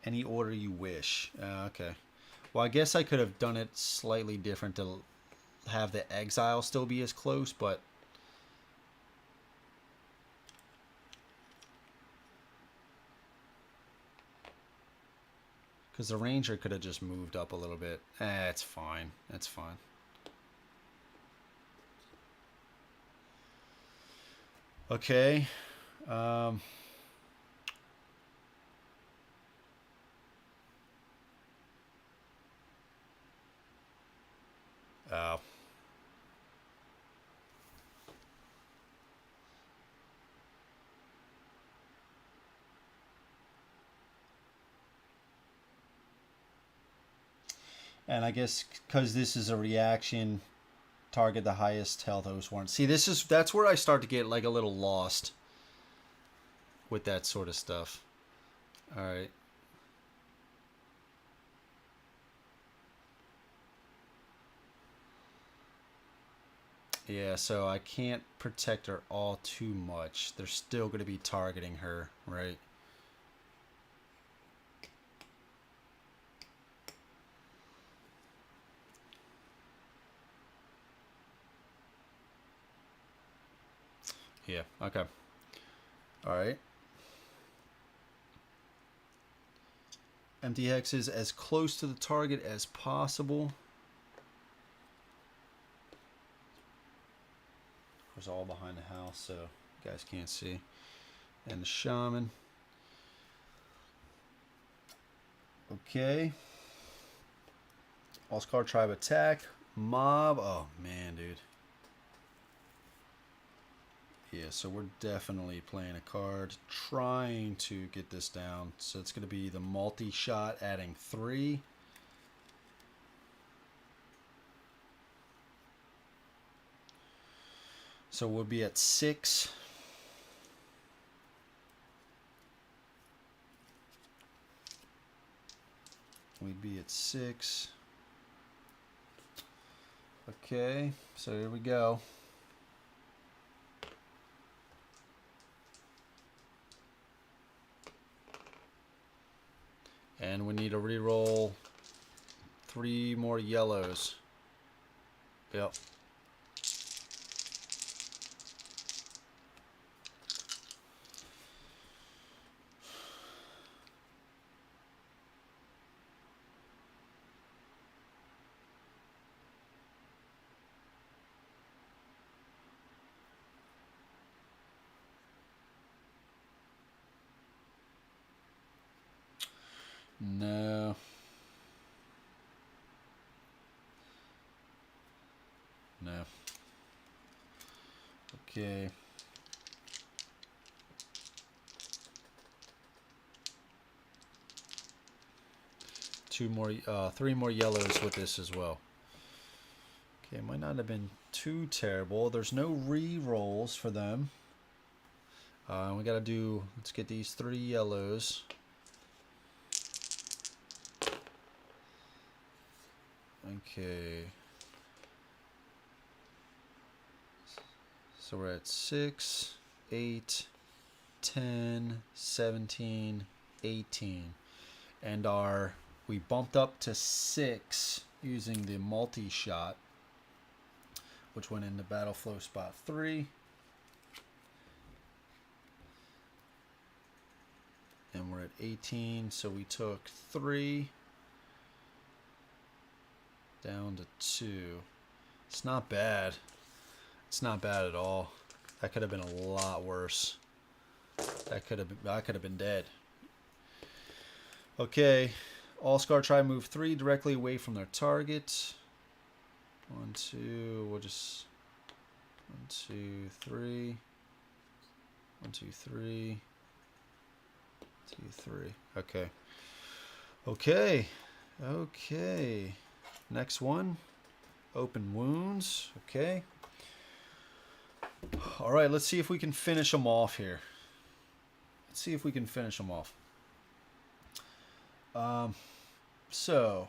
Any order you wish. Okay. Well, I guess I could have done it slightly different to have the exile still be as close, but because the ranger could have just moved up a little bit. It's fine. It's fine. Okay. Oh. And I guess because this is a reaction, target the highest health Oathsworn. See, that's where I start to get like a little lost with that sort of stuff. All right. Yeah, so I can't protect her all too much. They're still going to be targeting her, right? Yeah, okay. All right. Empty hexes as close to the target as possible. Of course, all behind the house, so you guys can't see. And the shaman. Okay. All-Scar Tribe attack. Mob. Oh, man, dude. Yeah, so we're definitely playing a card, trying to get this down. So it's going to be the multi-shot, adding 3. So we'll be at 6. We'd be at 6. Okay, so here we go. And we need to reroll 3 more yellows. Yep. No. No. Okay. Three more yellows with this as well. Okay, might not have been too terrible. There's no re-rolls for them. We gotta do, let's get these 3 yellows. Okay. So we're at 6, 8, 10, 17, 18. And we bumped up to 6 using the multi-shot, which went into battle flow spot 3. We're at 18, so we took 3 down to 2. It's not bad. It's not bad at all. That could have been a lot worse. I could have been dead. Okay. All Scar Tribe move 3 directly away from their target. 1, 2. We'll just 1, 2, 3. 1, 2, 3. 2, 3. Okay. Okay. Okay. Next one. Open wounds. Okay. All right. Let's see if we can finish them off here. Let's see if we can finish them off. So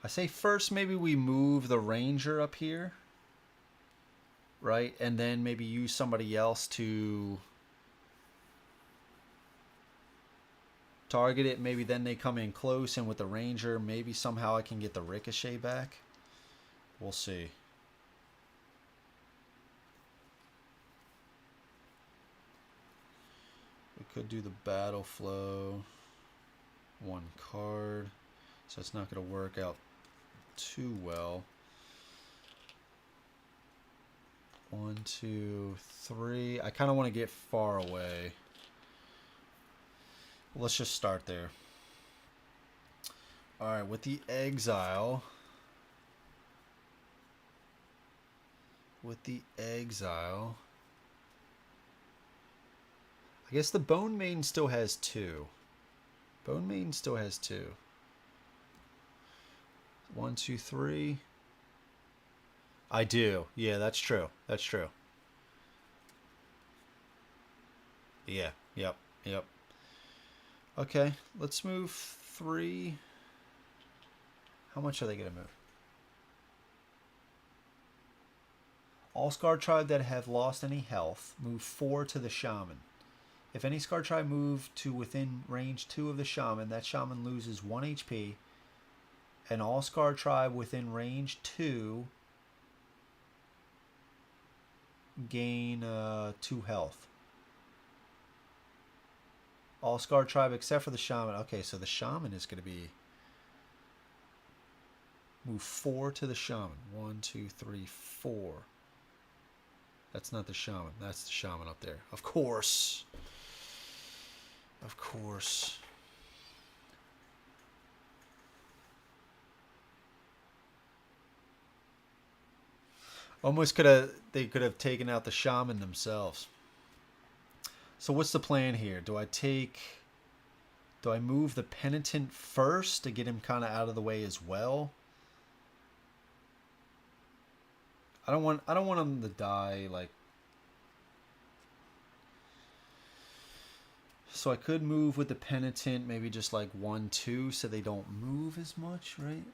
I say first maybe we move the ranger up here, right? And then maybe use somebody else to target it. Maybe then they come in close, and with the ranger, maybe somehow I can get the ricochet back. We'll see. We could do the battle flow. 1 card. So it's not going to work out too well. 1, 2, 3. I kind of want to get far away. Let's just start there. Alright, with the exile. I guess the Bone Maiden still has 2. Bone Maiden still has 2. 1, 2, 3. I do. Yeah, that's true. That's true. Yeah. Yep. Yep. Okay. Let's move 3. How much are they going to move? All Scar Tribe that have lost any health move 4 to the Shaman. If any Scar Tribe move to within range 2 of the Shaman, that Shaman loses 1 HP. And all Scar Tribe within range 2 gain 2 health. All Scar Tribe except for the Shaman. Okay, so the Shaman is going to be... Move 4 to the Shaman. 1, 2, 3, 4. That's not the Shaman. That's the Shaman up there. Of course. Of course. Almost they could have taken out the Shaman themselves. So what's the plan here? Do I move the Penitent first to get him kind of out of the way as well? I don't want him to die like. So I could move with the Penitent, maybe just like 1, 2, so they don't move as much, right?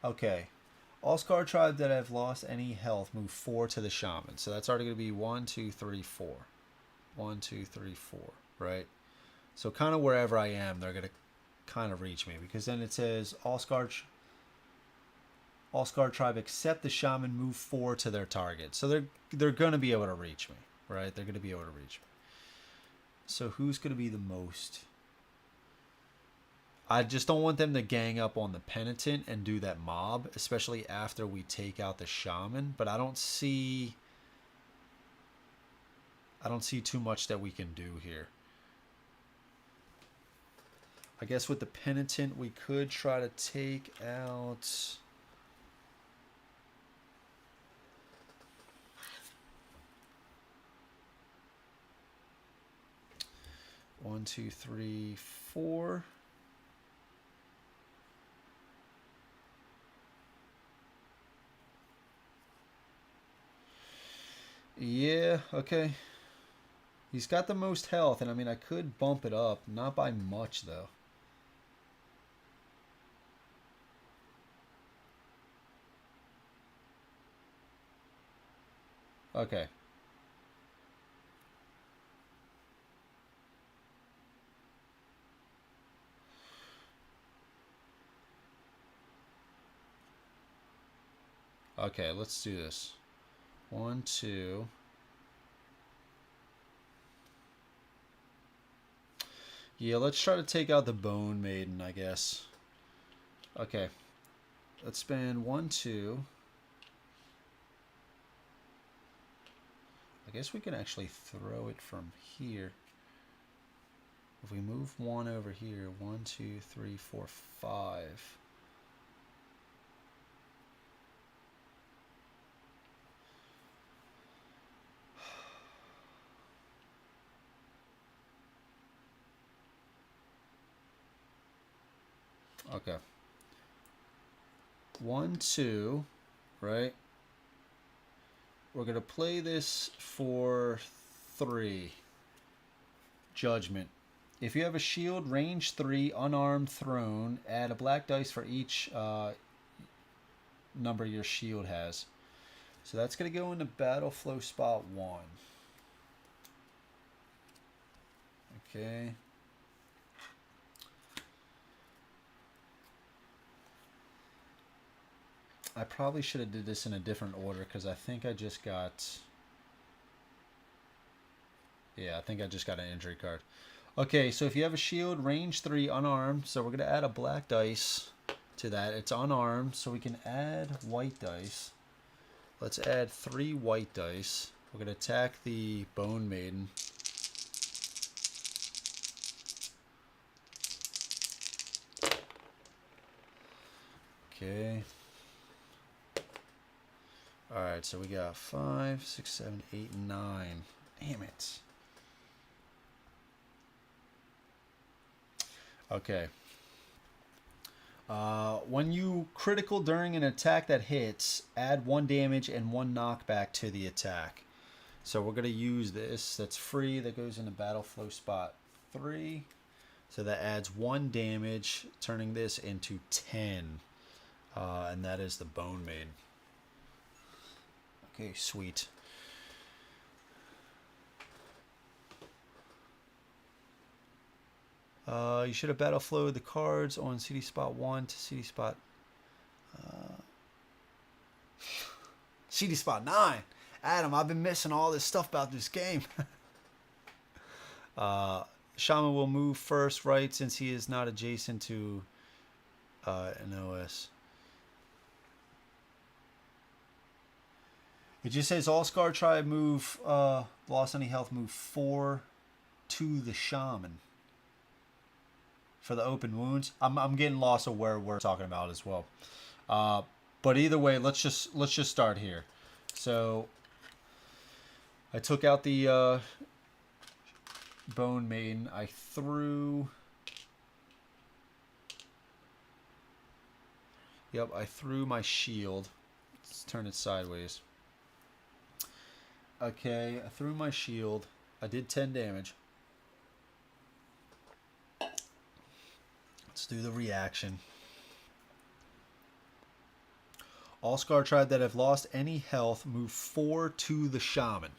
Okay. All Scar Tribe that have lost any health move 4 to the Shaman. So that's already going to be 1, 2, 3, 4. 1, 2, 3, 4, right? So kind of wherever I am, they're going to kind of reach me. Because then it says All Scar Tribe except the Shaman move 4 to their target. So they're going to be able to reach me, right? They're going to be able to reach me. So who's going to be the most? I just don't want them to gang up on the Penitent and do that mob, especially after we take out the Shaman. But I don't see too much that we can do here. I guess with the Penitent, we could try to take out... One, 2, 3, 4. Yeah, okay. He's got the most health, and I mean, I could bump it up. Not by much, though. Okay. Okay, let's do this. 1, 2. Yeah, let's try to take out the Bone Maiden, I guess. Okay. Let's spend 1, 2. I guess we can actually throw it from here. If we move 1 over here, 1, 2, 3, 4, 5. Okay. 1, 2, right? We're going to play this for 3. Judgment. If you have a shield, range 3, unarmed, thrown, add a black dice for each number your shield has. So that's going to go into battle flow spot 1. Okay. I probably should have did this in a different order because I think I just got... Yeah, I think I just got an injury card. Okay, so if you have a shield, range 3, unarmed, so we're going to add a black dice to that. It's unarmed, so we can add white dice. Let's add 3 white dice. We're going to attack the Bone Maiden. Okay. Alright, so we got 5, 6, 7, 8, 9. Damn it. Okay. When you critical during an attack that hits, add 1 damage and 1 knockback to the attack. So we're going to use this. That's free. That goes into battle flow spot 3. So that adds 1 damage, turning this into 10. And that is the Bone Maiden. Okay, sweet. You should have battle flowed the cards on CD spot 1 to CD spot CD spot 9. Adam, I've been missing all this stuff about this game. Shaman will move first, right, since he is not adjacent to an OS. It just says all Scar Tribe move, lost any health, move 4 to the Shaman. For the open wounds, I'm getting lost of where we're talking about as well. But either way, let's just start here. So I took out the Bone Maiden. I threw. Yep, I threw my shield. Let's turn it sideways. Okay, I threw my shield. I did 10 damage. Let's do the reaction. All Scar Tribe that have lost any health move 4 to the Shaman.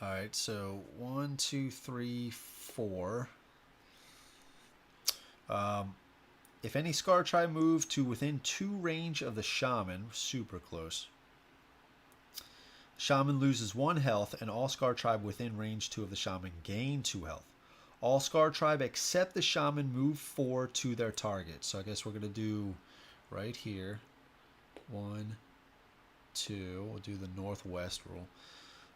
Alright, so 1, 2, 3, 4. If any Scar Tribe move to within 2 range of the Shaman, super close. Shaman loses 1 health, and all Scar Tribe within range 2 of the Shaman gain 2 health. All Scar Tribe except the Shaman move 4 to their target. So I guess we're going to do right here. 1, 2. We'll do the Northwest rule.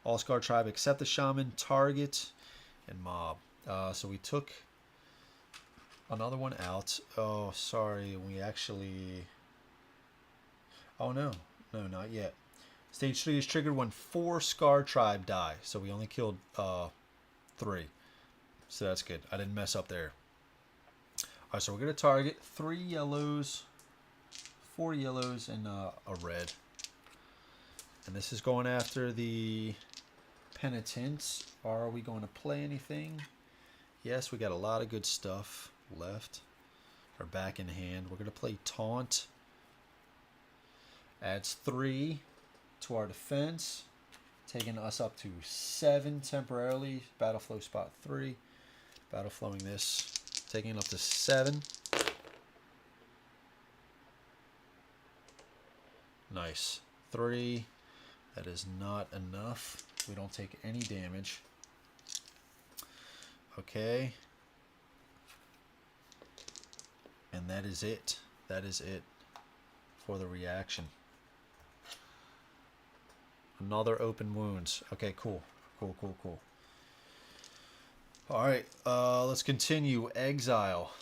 All Scar Tribe except the Shaman, target, and mob. So we took another one out. Oh, sorry. We actually... Oh, no. No, not yet. Stage 3 is triggered when 4 Scar Tribe die. So we only killed 3. So that's good. I didn't mess up there. Alright, so we're going to target 3 yellows, 4 yellows, and a red. And this is going after the Penitent. Are we going to play anything? Yes, we got a lot of good stuff left. Or back in hand. We're going to play Taunt. Adds 3 to our defense, taking us up to 7 temporarily. Battle flow spot 3. Battle flowing this, taking it up to 7. Nice. 3. That is not enough. We don't take any damage. Okay. And that is it. That is it for the reaction. Another open wounds. Okay, cool. Cool, cool, cool. All right, let's continue. Exile.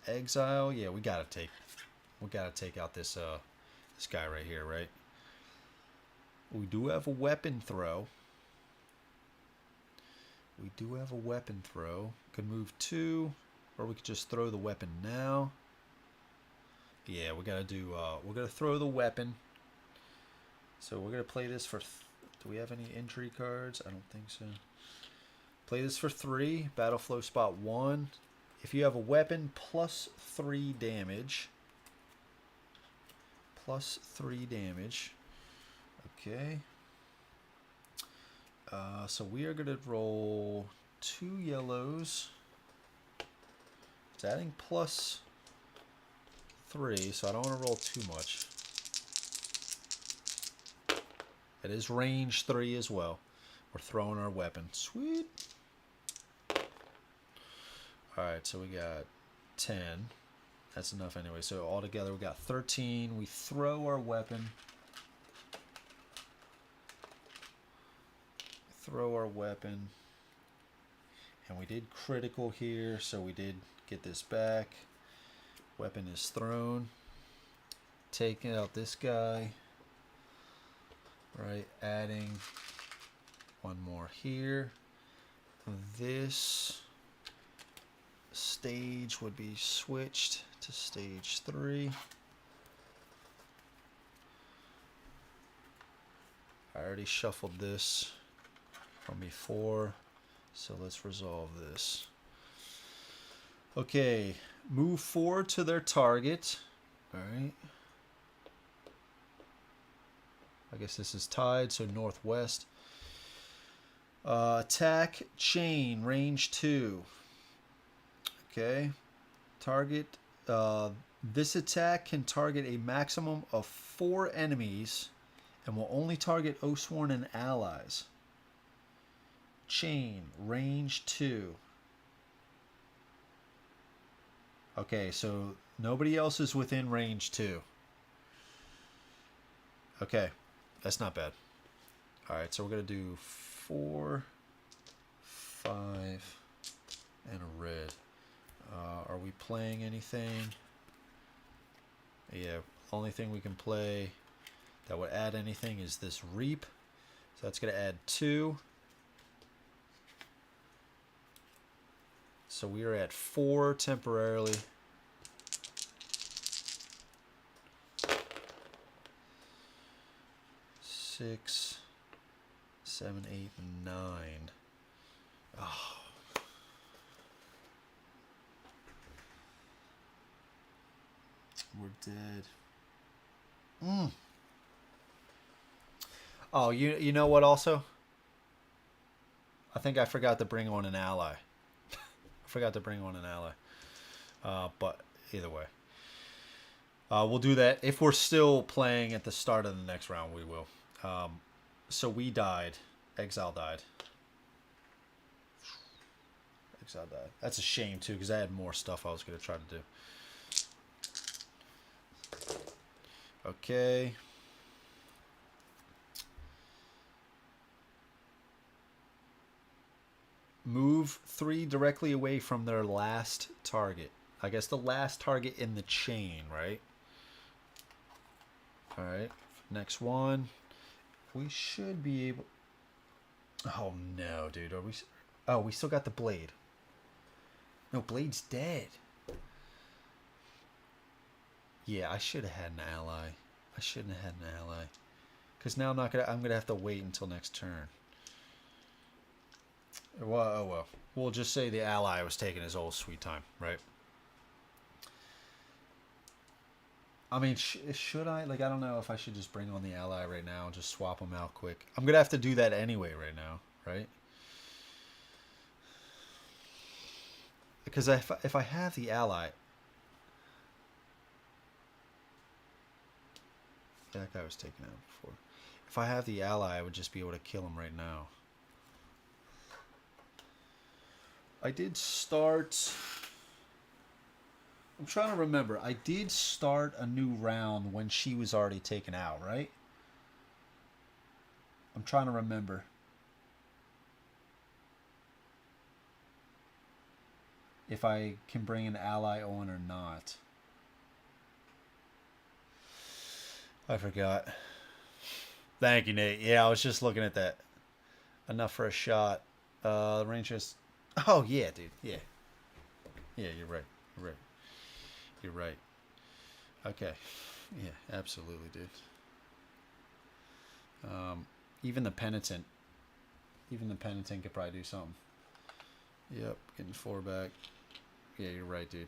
Exile. Yeah, we gotta take out this this guy right here, right? We do have a weapon throw. We do have a weapon throw. Could move 2, or we could just throw the weapon now. Yeah, we gotta do. We're gonna throw the weapon. So we're gonna play this for. Do we have any injury cards? I don't think so. Play this for 3. Battle flow spot 1. If you have a weapon, plus 3 damage. Plus 3 damage. Okay. So we are gonna roll 2 yellows. It's adding plus 3, so I don't want to roll too much. It is range 3 as well. We're throwing our weapon. Sweet. Alright, so we got 10. That's enough anyway. So altogether we got 13. We throw our weapon. Throw our weapon. And we did critical here, so we did get this back. Weapon is thrown. Taking out this guy. Right, adding 1 more here. This stage would be switched to stage 3. I already shuffled this from before, so let's resolve this. Okay, move forward to their target. All right. I guess this is tied, so northwest. Attack chain, range 2. Okay. Target. This attack can target a maximum of 4 enemies and will only target Oathsworn and allies. Chain, range 2. Okay, so nobody else is within range 2. Okay. That's not bad. Alright, so we're going to do 4, 5, and a red. Are we playing anything? Yeah, only thing we can play that would add anything is this Reap. So that's going to add 2. So we are at 4 temporarily. Six, 7, 8, 9. Oh. We're dead. Oh, you know what also? I think I forgot to bring on an ally. I forgot to bring on an ally. But either way. We'll do that. If we're still playing at the start of the next round, we will. So we died. Exile died. Exile died. That's a shame, too, because I had more stuff I was going to try to do. Okay. Move 3 directly away from their last target. I guess the last target in the chain, right? Alright. Next one. We should be able... Oh, no, dude. Are we... Oh, we still got the blade. No, blade's dead. Yeah, I should have had an ally. I shouldn't have had an ally. Because now I'm gonna have to wait until next turn. Well, oh well. We'll just say the ally was taking his old sweet time, right? I mean, should I? Like, I don't know if I should just bring on the ally right now and just swap them out quick. I'm going to have to do that anyway right now, right? Because if I have the ally... That guy was taken out before. If I have the ally, I would just be able to kill him right now. I did start... I'm trying to remember. I did start a new round when she was already taken out, right? I'm trying to remember. If I can bring an ally on or not. I forgot. Thank you, Nate. Yeah, I was just looking at that. Enough for a shot. Rangers. Oh, yeah, dude. Yeah. Yeah, you're right. You're right. You're right. Okay. Yeah, absolutely, dude. Even the penitent. Even the penitent could probably do something. Yep, getting 4 back. Yeah, you're right, dude.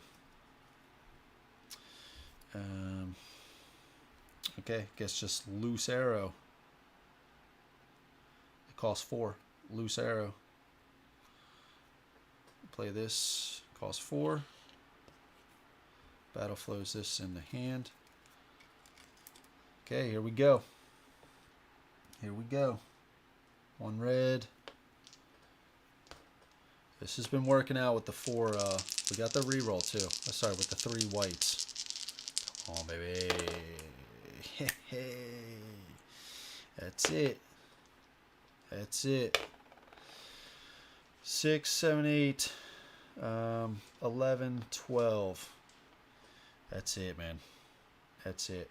Okay, guess just loose arrow. It costs 4. Loose arrow. Play this. Costs 4. Battle flows this in the hand. Okay, here we go. Here we go. 1 red. This has been working out with the 4. We got the reroll too. Oh, sorry, with the 3 whites. Come on, baby. That's it. That's it. 6, 7, 8, 11, 12. That's it, man. That's it.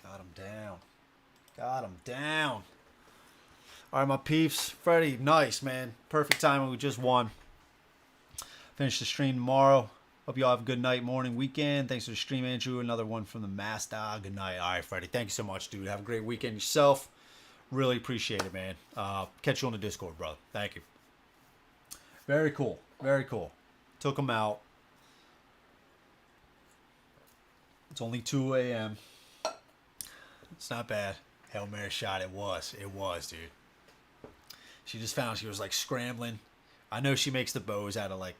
Got him down. Got him down. All right, my peeps. Freddie, nice, man. Perfect timing. We just won. Finish the stream tomorrow. Hope you all have a good night, morning, weekend. Thanks for the stream, Andrew. Another one from the Master. Good night. All right, Freddie. Thank you so much, dude. Have a great weekend yourself. Really appreciate it, man. Catch you on the Discord, brother. Thank you. Very cool. Very cool. Took him out. It's only 2 a.m. It's not bad. Hail Mary shot. It was. It was, dude. She just found she was like scrambling. I know she makes the bows out of like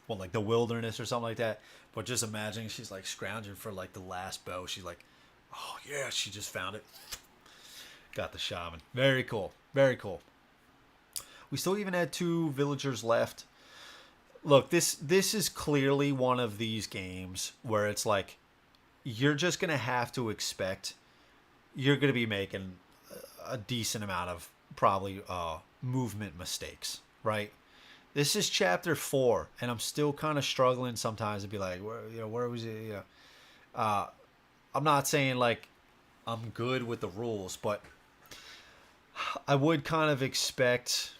like the wilderness or something like that. But just imagine she's like scrounging for like the last bow. She's like, oh yeah, she just found it. Got the shaman. Very cool. Very cool. We still even had 2 villagers left. Look, this is clearly one of these games where it's like you're just going to have to expect you're going to be making a decent amount of probably movement mistakes, right? This is chapter 4, and I'm still kind of struggling sometimes to be like, where was it? I'm not saying like I'm good with the rules, but I would kind of expect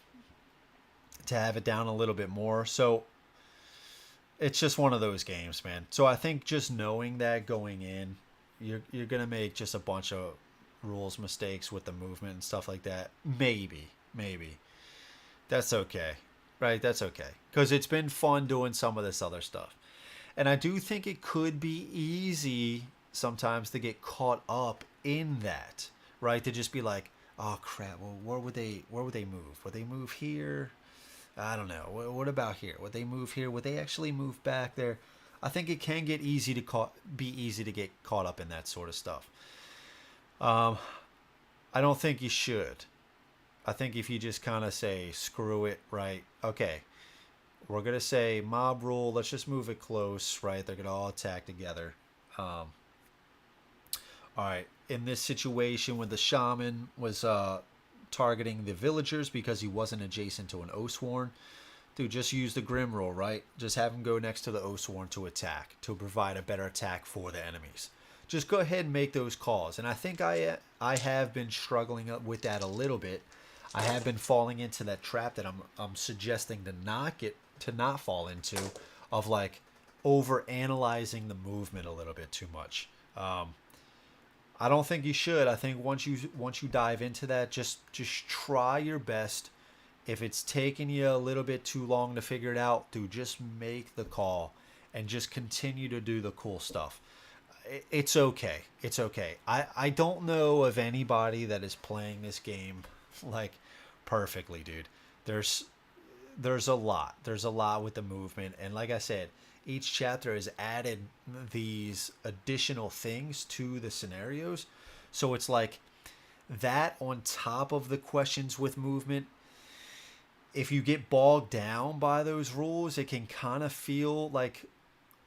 to have it down a little bit more. So it's just one of those games, man. So I think just knowing that going in, you're gonna make just a bunch of rules mistakes with the movement and stuff like that. Maybe that's okay, right? That's okay, because it's been fun doing some of this other stuff, and I do think it could be easy sometimes to get caught up in that, right? To just be like, oh crap, well, where would they move? Would they move here? I don't know. What about here? Would they move here? Would they actually move back there? I think it can get easy to get caught up in that sort of stuff. I don't think you should. I think if you just kind of say, screw it, right? Okay, we're going to say mob rule. Let's just move it close, right? They're going to all attack together. All right. In this situation when the shaman was targeting the villagers because he wasn't adjacent to an Oathsworn, dude, just use the Grim rule, right? Just have him go next to the Oathsworn to attack, to provide a better attack for the enemies. Just go ahead and make those calls. And I think I have been struggling with that a little bit. I have been falling into that trap that I'm suggesting to not fall into, of like over analyzing the movement a little bit too much. I don't think you should. I think once you dive into that, just try your best. If it's taking you a little bit too long to figure it out, dude, just make the call and just continue to do the cool stuff. It's okay. It's okay. I don't know of anybody that is playing this game like perfectly, dude. there's a lot. There's a lot with the movement, and like I said, each chapter has added these additional things to the scenarios. So it's like that on top of the questions with movement. If you get bogged down by those rules, it can kind of feel like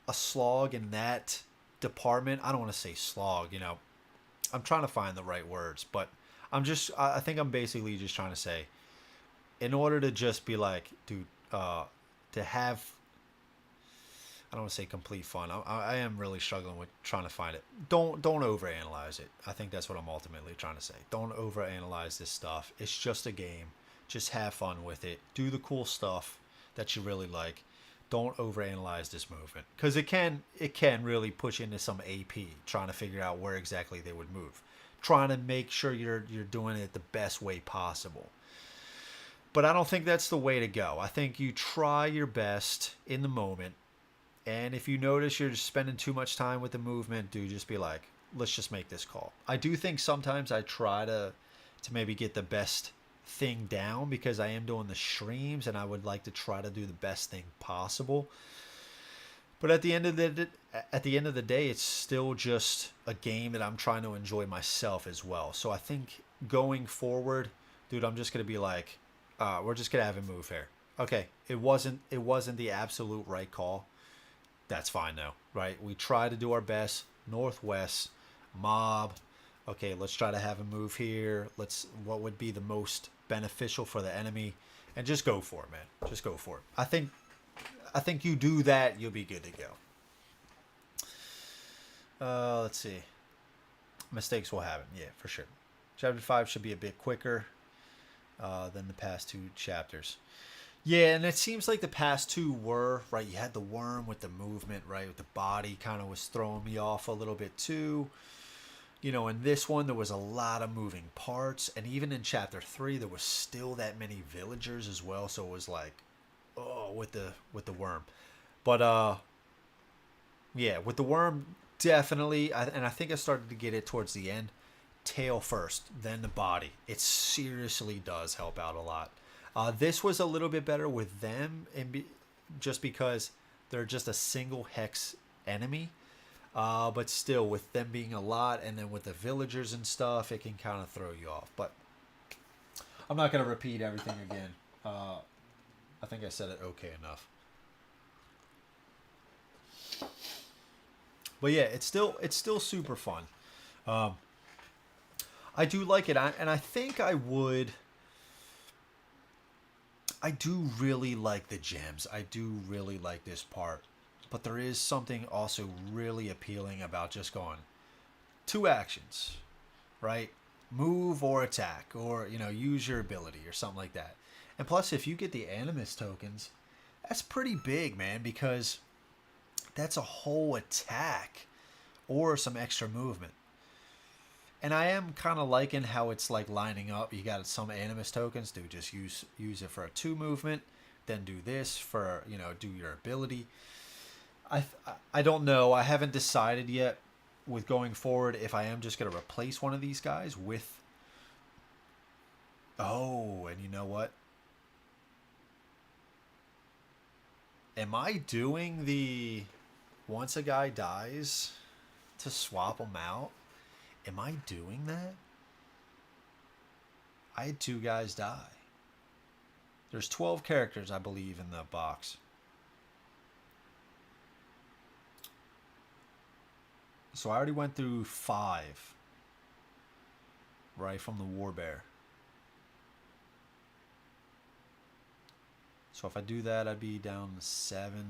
a slog in that department. I don't want to say slog, I'm trying to find the right words, but I think I'm basically just trying to say, in order to just be like, dude, to have, I don't want to say complete fun. I am really struggling with trying to find it. Don't overanalyze it. I think that's what I'm ultimately trying to say. Don't overanalyze this stuff. It's just a game. Just have fun with it. Do the cool stuff that you really like. Don't overanalyze this movement, because it can really push into some AP, trying to figure out where exactly they would move, trying to make sure you're doing it the best way possible. But I don't think that's the way to go. I think you try your best in the moment, and if you notice you're just spending too much time with the movement, do just be like, let's just make this call. I do think sometimes I try to maybe get the best thing down, because I am doing the streams and I would like to try to do the best thing possible. But at the end of the day, it's still just a game that I'm trying to enjoy myself as well. So I think going forward, dude, I'm just gonna be like, we're just gonna have him move here. Okay, it wasn't the absolute right call. That's fine though, right? We try to do our best. Northwest mob. Okay, let's try to have him move here. What would be the most beneficial for the enemy, and just go for it, man. Just go for it. I think you do that, you'll be good to go. Let's see. Mistakes will happen. Yeah, for sure. Chapter 5 should be a bit quicker than the past two chapters. Yeah, and it seems like the past two were, right, you had the worm with the movement, right, with the body kind of was throwing me off a little bit too. In this one, there was a lot of moving parts. And even in Chapter 3, there was still that many villagers as well. So it was like, oh, with the worm. But, yeah, with the worm, definitely. And I think I started to get it towards the end. Tail first, then the body. It seriously does help out a lot. This was a little bit better with them, just because they're just a single hex enemy. But still, with them being a lot, and then with the villagers and stuff, it can kind of throw you off. But I'm not going to repeat everything again. I think I said it okay enough. But yeah, it's still super fun. I do like it, and I think I do really like the gems. I do really like this part. But there is something also really appealing about just going 2 actions, right? Move or attack, or, use your ability or something like that. And plus, if you get the Animus tokens, that's pretty big, man, because that's a whole attack or some extra movement. And I am kind of liking how it's like lining up. You got some Animus tokens, dude, just use it for a 2 movement, then do this for, do your ability. I don't know. I haven't decided yet with going forward if I am just going to replace one of these guys with... Oh, and you know what? Am I doing the... Once a guy dies to swap them out? Am I doing that? I had 2 guys die. There's 12 characters, I believe, in the box. So I already went through 5, right, from the Warbear. So if I do that, I'd be down to 7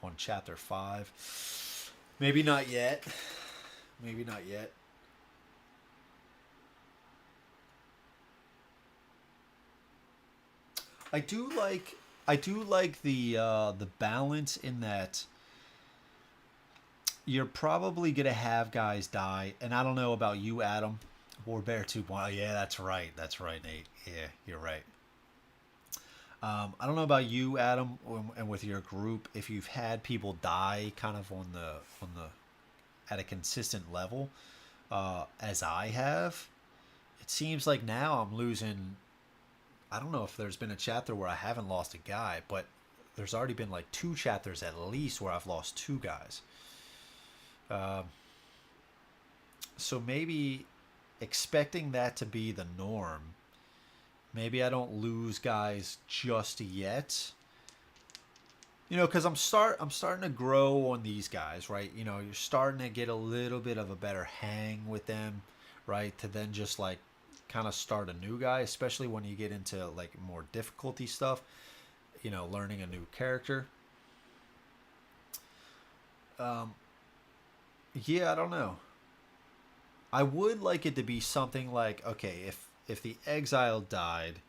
on Chapter 5. Maybe not yet. Maybe not yet. I do like the balance in that you're probably going to have guys die. And I don't know about you, Adam. Warbear 2.0. Yeah, that's right. That's right, Nate. Yeah, you're right. I don't know about you, Adam, and with your group, if you've had people die kind of on the at a consistent level, as I have. It seems like now I'm losing I don't know if there's been a chapter where I haven't lost a guy, but there's already been like 2 chapters at least where I've lost 2 guys. So maybe expecting that to be the norm. Maybe I don't lose guys just yet. You know, because I'm starting to grow on these guys, right? You know, you're starting to get a little bit of a better hang with them, right? To then just like kind of start a new guy, especially when you get into like more difficulty stuff. You know, learning a new character. Yeah, I don't know. I would like it to be something like, okay, if the exile died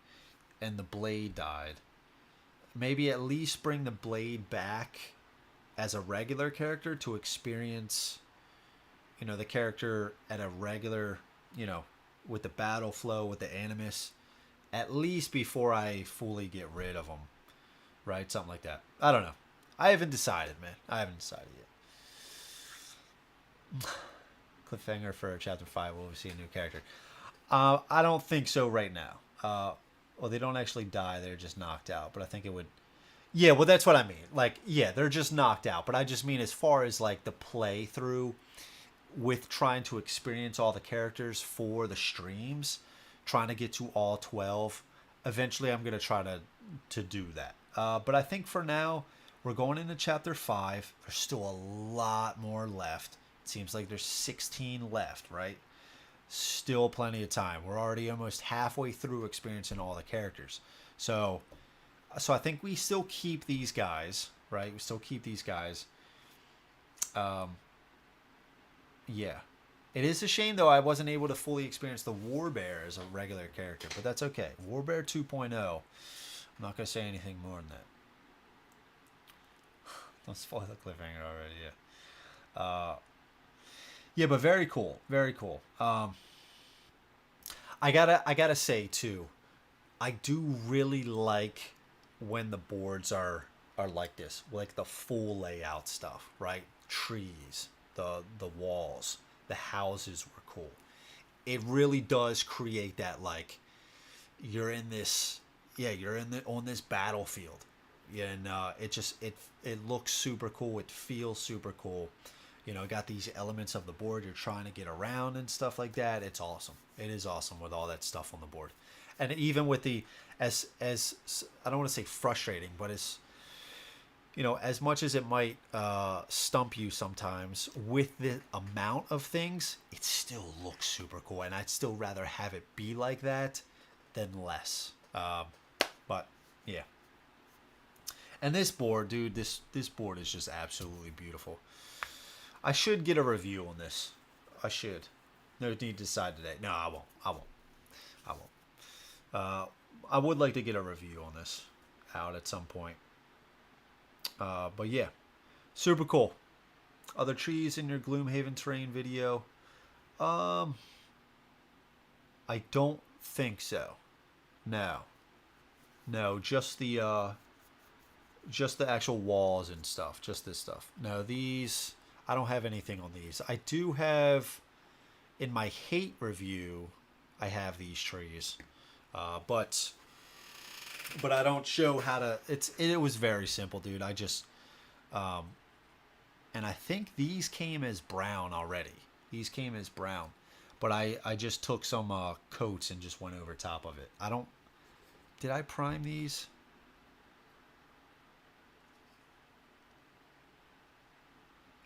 and the blade died, maybe at least bring the blade back as a regular character to experience, you know, the character at a regular, you know, with the battle flow, with the animus, at least before I fully get rid of them, right? Something like that. I don't know. I haven't decided, man. I haven't decided yet. Cliffhanger for chapter 5. Will we see a new character? I don't think so right now. Well, they don't actually die. They're just knocked out. But I think it would... Yeah, well, that's what I mean. Like, yeah, they're just knocked out. But I just mean as far as, like, the playthrough with trying to experience all the characters for the streams, trying to get to all 12. Eventually, I'm going to try to do that. But I think for now, we're going into chapter 5. There's still a lot more left. It seems like there's 16 left, right? Still plenty of time. We're already almost halfway through experiencing all the characters. So I think we still keep these guys, right? We still keep these guys. Yeah. It is a shame, though, I wasn't able to fully experience the Warbear as a regular character, but that's okay. Warbear 2.0. I'm not going to say anything more than that. Don't spoil the cliffhanger already, yeah. Yeah, but very cool. Very cool. I gotta say, too, I do really like when the boards are like this, like the full layout stuff, right? Trees, the walls, the houses were cool. It really does create that, like, you're in this, yeah, you're on this battlefield, yeah, and it looks super cool. It feels super cool. You know, got these elements of the board you're trying to get around and stuff like that. It's awesome. It is awesome with all that stuff on the board. And even with the, as I don't want to say frustrating, but as, you know, as much as it might stump you sometimes with the amount of things, it still looks super cool. And I'd still rather have it be like that than less. But, yeah. And this board, dude, this board is just absolutely beautiful. I should get a review on this. I should. No need to decide today. No, I won't. I would like to get a review on this out at some point. But yeah, super cool. Other trees in your Gloomhaven terrain video? I don't think so. No, just the actual walls and stuff. Just this stuff. No, these. I don't have anything on these. I do have, in my hate review, I have these trees, but I don't show how to. It was very simple, dude. I just, and I think these came as brown already. These came as brown, but I just took some coats and just went over top of it. Did I prime these?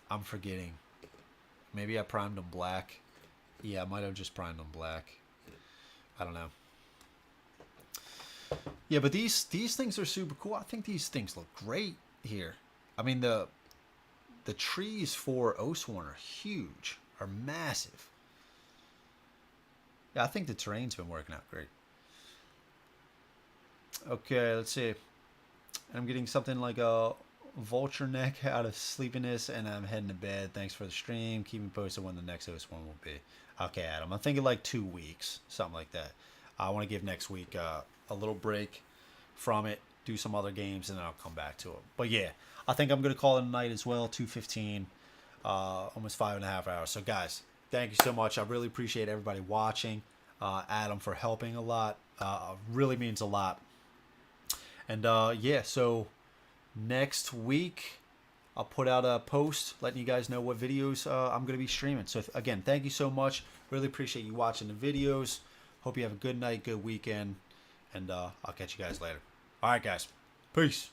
I'm forgetting. Maybe I primed them black. Yeah, I might have just primed them black. I don't know. Yeah, but these things are super cool. I think these things look great here. I mean, the trees for Oathsworn are huge, are massive. Yeah, I think the terrain's been working out great. Okay, let's see. I'm getting something like a vulture neck out of sleepiness, and I'm heading to bed. Thanks for the stream. Keep me posted when the next Oathsworn will be. Okay, Adam. I'm thinking like 2 weeks, something like that. I want to give next week a little break from it, do some other games, and then I'll come back to it. But yeah, I think I'm going to call it a night as well. 2:15, almost 5.5 hours. So guys, thank you so much. I really appreciate everybody watching. Adam for helping a lot. Really means a lot. And yeah, so next week I'll put out a post letting you guys know what videos I'm going to be streaming. So again, thank you so much. Really appreciate you watching the videos. Hope you have a good night, good weekend, and I'll catch you guys later. All right, guys. Peace.